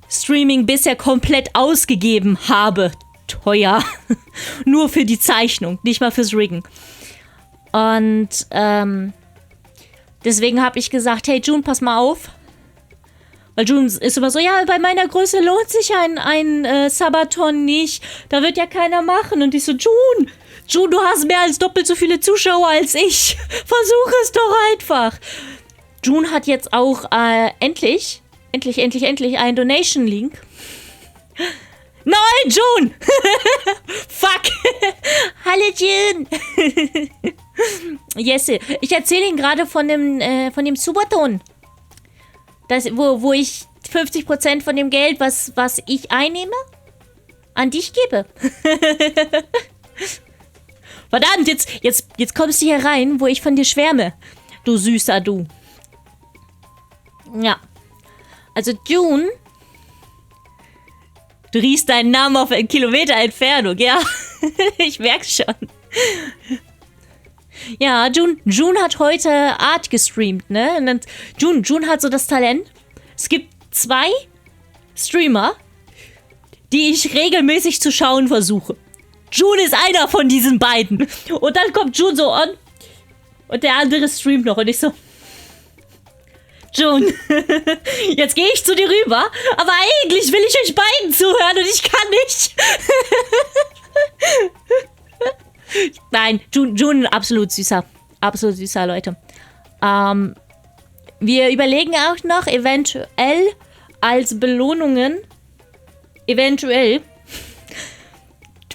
Streaming bisher komplett ausgegeben habe. Teuer. Nur für die Zeichnung, nicht mal fürs Riggen. Und deswegen habe ich gesagt, hey Jun, pass mal auf. Weil Jun ist immer so, ja, bei meiner Größe lohnt sich ein Sabaton nicht. Da wird ja keiner machen. Und ich so, Jun, du hast mehr als doppelt so viele Zuschauer als ich. Versuch es doch einfach. Jun hat jetzt auch endlich einen Donation-Link. Nein, Jun! Fuck! Hallo, Jun! Jesse, ich erzähle Ihnen gerade von dem Subaton. Wo ich 50% von dem Geld, was ich einnehme, an dich gebe. Verdammt, jetzt kommst du hier rein, wo ich von dir schwärme. Du Süßer, du. Ja. Also, Jun, du riechst deinen Namen auf 1 Kilometer Entfernung, ja? Ich merk's schon. Ja, Jun hat heute Art gestreamt, ne? Und dann, Jun hat so das Talent. Es gibt 2 Streamer, die ich regelmäßig zu schauen versuche. Jun ist einer von diesen beiden. Und dann kommt Jun so an und der andere streamt noch. Und ich so, Jun, jetzt gehe ich zu dir rüber, aber eigentlich will ich euch beiden zuhören und ich kann nicht. Nein, Jun, absolut süßer, Leute. Wir überlegen auch noch eventuell als Belohnungen,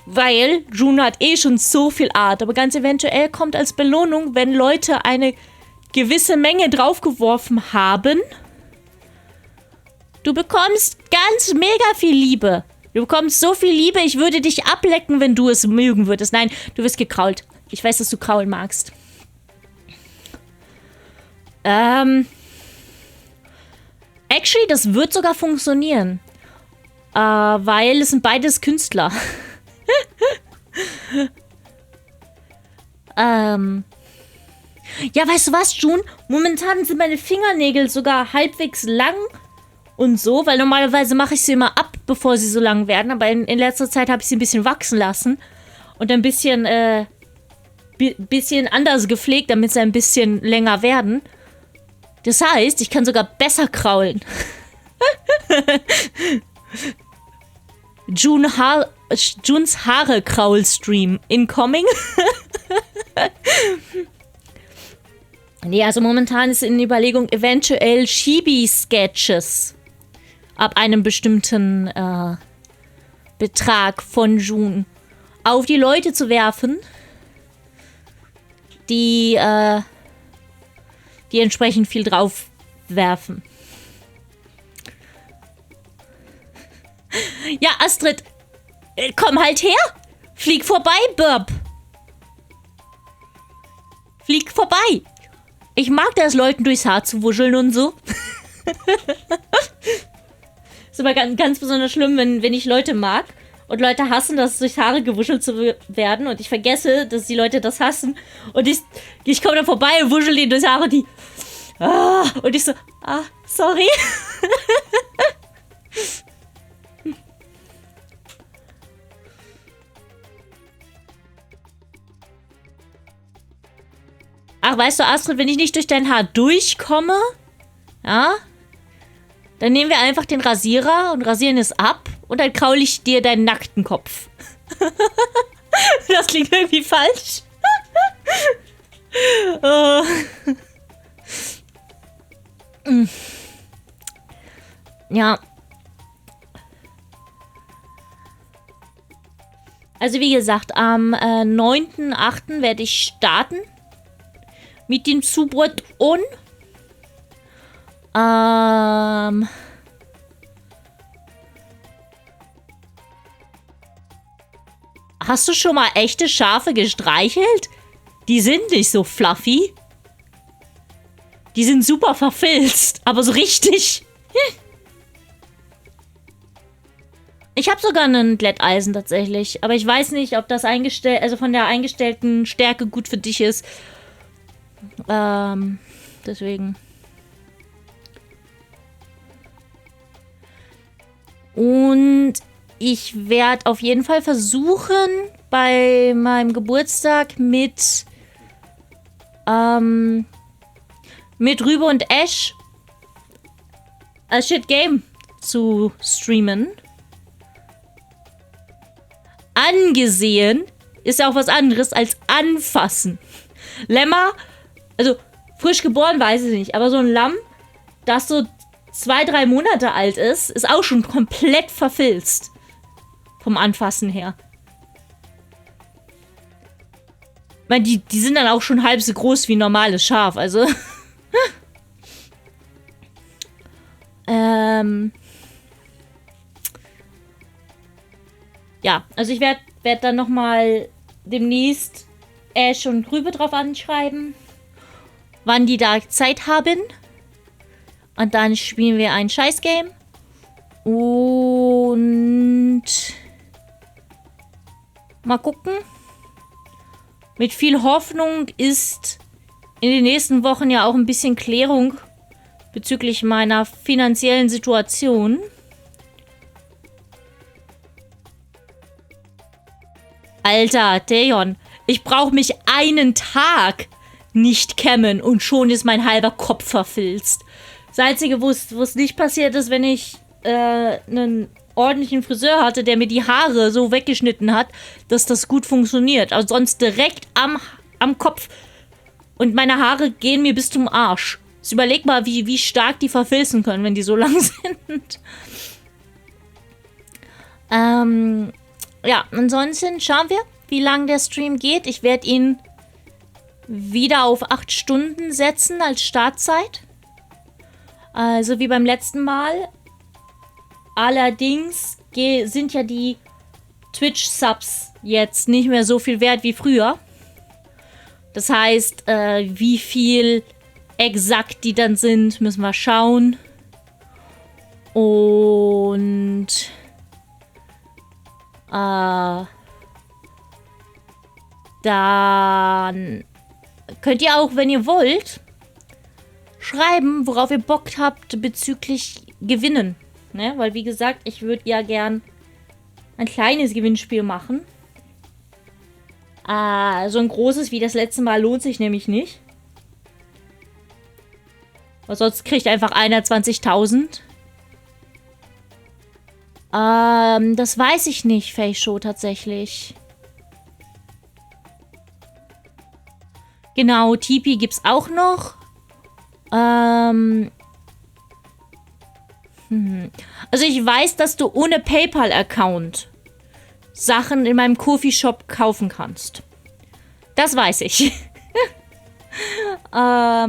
weil Jun hat eh schon so viel Art, aber ganz eventuell kommt als Belohnung, wenn Leute eine gewisse Menge draufgeworfen haben, du bekommst ganz mega viel Liebe. Du bekommst so viel Liebe, ich würde dich ablecken, wenn du es mögen würdest. Nein, du wirst gekrault. Ich weiß, dass du kraulen magst. Actually, das wird sogar funktionieren. Weil es sind beides Künstler. Ja, weißt du was, Jun? Momentan sind meine Fingernägel sogar halbwegs lang und so, weil normalerweise mache ich sie immer ab, bevor sie so lang werden. Aber in letzter Zeit habe ich sie ein bisschen wachsen lassen und ein bisschen, bisschen anders gepflegt, damit sie ein bisschen länger werden. Das heißt, ich kann sogar besser kraulen. Juns Haare-Kraul-Stream incoming. Nee, also momentan ist in Überlegung eventuell Chibi-Sketches ab einem bestimmten Betrag von Jun auf die Leute zu werfen, die entsprechend viel drauf werfen. Ja, Astrid, komm halt her. Flieg vorbei, Burp. Flieg vorbei. Ich mag das, Leuten durchs Haar zu wuscheln und so. Ist aber ganz besonders schlimm, wenn ich Leute mag und Leute hassen, dass durchs Haare gewuschelt zu werden und ich vergesse, dass die Leute das hassen und ich komme da vorbei und wuschel denen durchs Haar und die und ich so, sorry. Ach, weißt du, Astrid, wenn ich nicht durch dein Haar durchkomme, ja, dann nehmen wir einfach den Rasierer und rasieren es ab und dann kraule ich dir deinen nackten Kopf. Das klingt irgendwie falsch. Ja. Also wie gesagt, am 9.8. werde ich starten mit dem Subaton. Hast du schon mal echte Schafe gestreichelt? die sind nicht so fluffy. Die sind super verfilzt, aber so richtig. Ich habe sogar einen Glätteisen tatsächlich, aber ich weiß nicht, ob das von der eingestellten Stärke gut für dich ist. Deswegen. Und ich werde auf jeden Fall versuchen, bei meinem Geburtstag mit Rübe und Ash a Shit Game zu streamen. Angesehen ist ja auch was anderes als anfassen. Lämmer, also frisch geboren weiß ich nicht, aber so ein Lamm, das so 2-3 Monate alt ist auch schon komplett verfilzt. Vom Anfassen her. Ich meine, die sind dann auch schon halb so groß wie ein normales Schaf, also. Ja, also ich werd dann nochmal demnächst Ash und Rübe drauf anschreiben, wann die da Zeit haben. Und dann spielen wir ein Scheiß-Game. Und mal gucken. Mit viel Hoffnung ist in den nächsten Wochen ja auch ein bisschen Klärung bezüglich meiner finanziellen Situation. Alter, Theon, ich brauche mich einen Tag nicht kämmen und schon ist mein halber Kopf verfilzt. Das Einzige, wo es nicht passiert ist, wenn ich einen ordentlichen Friseur hatte, der mir die Haare so weggeschnitten hat, dass das gut funktioniert. Also sonst direkt am Kopf. Und meine Haare gehen mir bis zum Arsch. Also überleg mal, wie stark die verfilzen können, wenn die so lang sind. Ja, ansonsten schauen wir, wie lang der Stream geht. Ich werde ihn wieder auf 8 Stunden setzen als Startzeit. Also wie beim letzten Mal. Allerdings sind ja die Twitch-Subs jetzt nicht mehr so viel wert wie früher. Das heißt, wie viel exakt die dann sind, müssen wir schauen. Und dann könnt ihr auch, wenn ihr wollt, schreiben, worauf ihr Bock habt bezüglich Gewinnen. Ne? Weil, wie gesagt, ich würde ja gern ein kleines Gewinnspiel machen. So ein großes wie das letzte Mal lohnt sich nämlich nicht. Weil sonst kriegt einfach einer 20.000. Das weiß ich nicht, Face Show tatsächlich. Genau, Tipi gibt's auch noch. Also ich weiß, dass du ohne PayPal-Account Sachen in meinem Coffeeshop kaufen kannst. Das weiß ich. Auch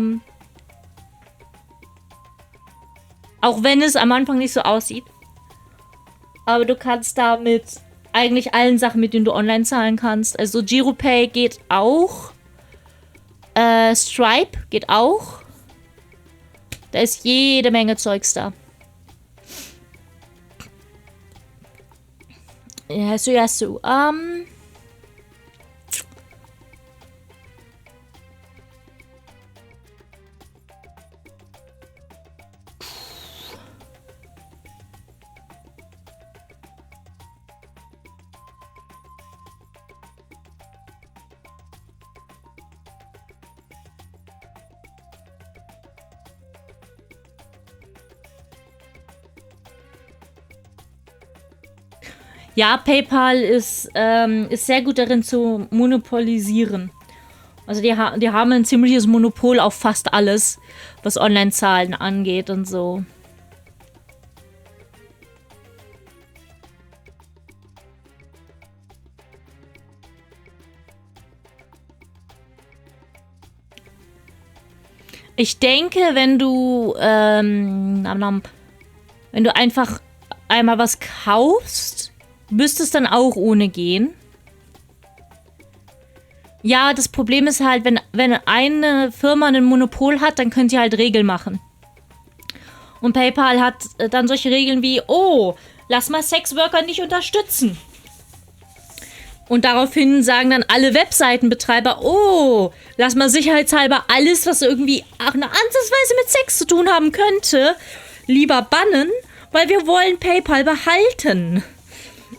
wenn es am Anfang nicht so aussieht. Aber du kannst damit eigentlich allen Sachen, mit denen du online zahlen kannst. Also Giropay geht auch. Stripe geht auch. Da ist jede Menge Zeugs da. Ja, so. Ja, PayPal ist sehr gut darin zu monopolisieren. Also die haben ein ziemliches Monopol auf fast alles, was Online-Zahlen angeht und so. Ich denke, wenn du einfach einmal was kaufst, müsste es dann auch ohne gehen. Ja, das Problem ist halt, wenn eine Firma ein Monopol hat, dann könnt ihr halt Regeln machen. Und PayPal hat dann solche Regeln wie, oh, lass mal Sexworker nicht unterstützen. Und daraufhin sagen dann alle Webseitenbetreiber, oh, lass mal sicherheitshalber alles, was irgendwie auch eine Ansatzweise mit Sex zu tun haben könnte, lieber bannen, weil wir wollen PayPal behalten.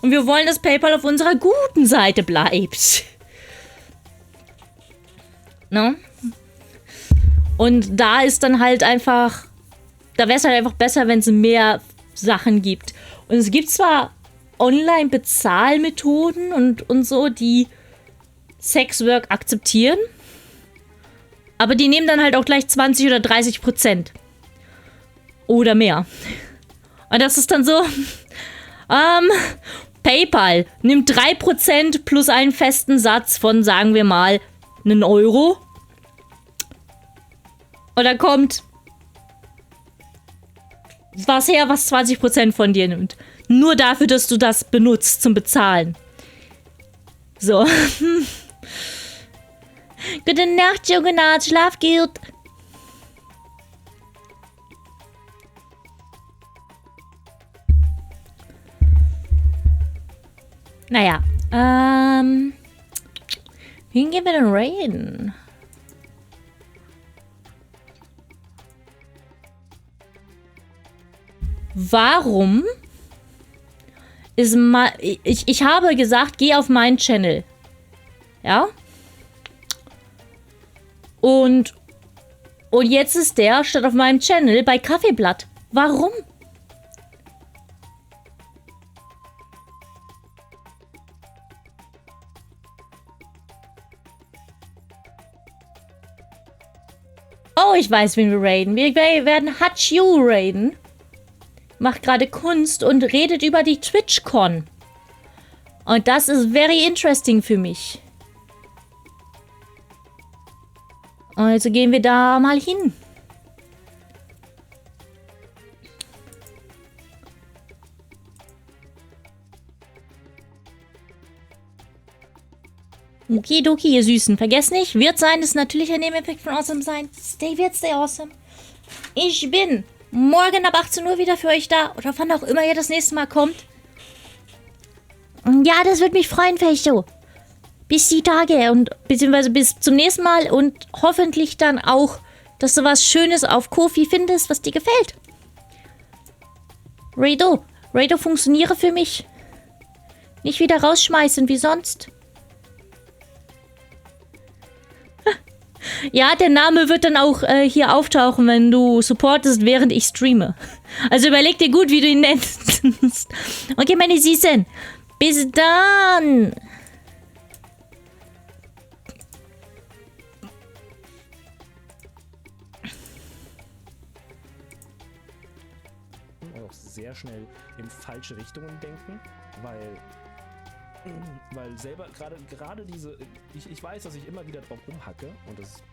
Und wir wollen, dass PayPal auf unserer guten Seite bleibt. No? Und da ist dann halt einfach, da wäre es halt einfach besser, wenn es mehr Sachen gibt. Und es gibt zwar Online-Bezahlmethoden und so, die Sexwork akzeptieren, aber die nehmen dann halt auch gleich 20 oder 30% oder mehr. Und das ist dann so, PayPal nimmt 3% plus einen festen Satz von, sagen wir mal, einen Euro. Und dann kommt was her, was 20% von dir nimmt. Nur dafür, dass du das benutzt zum Bezahlen. So. Gute Nacht, Junge Naht, schlaf gut. Naja, wen gehen wir denn raiden? Warum ist mal. Ich habe gesagt, geh auf meinen Channel. Ja? Und jetzt ist der statt auf meinem Channel bei Kaffeeblatt. Warum? Oh, ich weiß, wen wir raiden. Wir werden Hachu raiden. Macht gerade Kunst und redet über die TwitchCon. Und das ist very interesting für mich. Also gehen wir da mal hin. Okidoki, ihr Süßen. Vergesst nicht, wird sein ist natürlich ein Nebeneffekt von Awesome sein. Stay weird, stay awesome. Ich bin morgen ab 18 Uhr wieder für euch da. Oder wann auch immer ihr das nächste Mal kommt. Ja, das wird mich freuen, Fecho. Bis die Tage und beziehungsweise bis zum nächsten Mal und hoffentlich dann auch, dass du was Schönes auf Ko-fi findest, was dir gefällt. Rado funktioniere für mich. Nicht wieder rausschmeißen wie sonst. Ja, der Name wird dann auch hier auftauchen, wenn du supportest, während ich streame. Also überleg dir gut, wie du ihn nennst. Okay, meine Süßen. Bis dann. Und auch sehr schnell in falsche Richtungen denken, weil selber gerade diese, ich weiß, dass ich immer wieder drauf rumhacke und das ist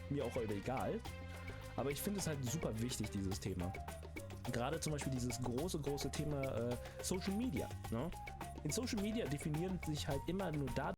mir auch egal, aber ich finde es halt super wichtig, dieses Thema. Gerade zum Beispiel dieses große Thema Social Media. Ne? In Social Media definieren sich halt immer nur da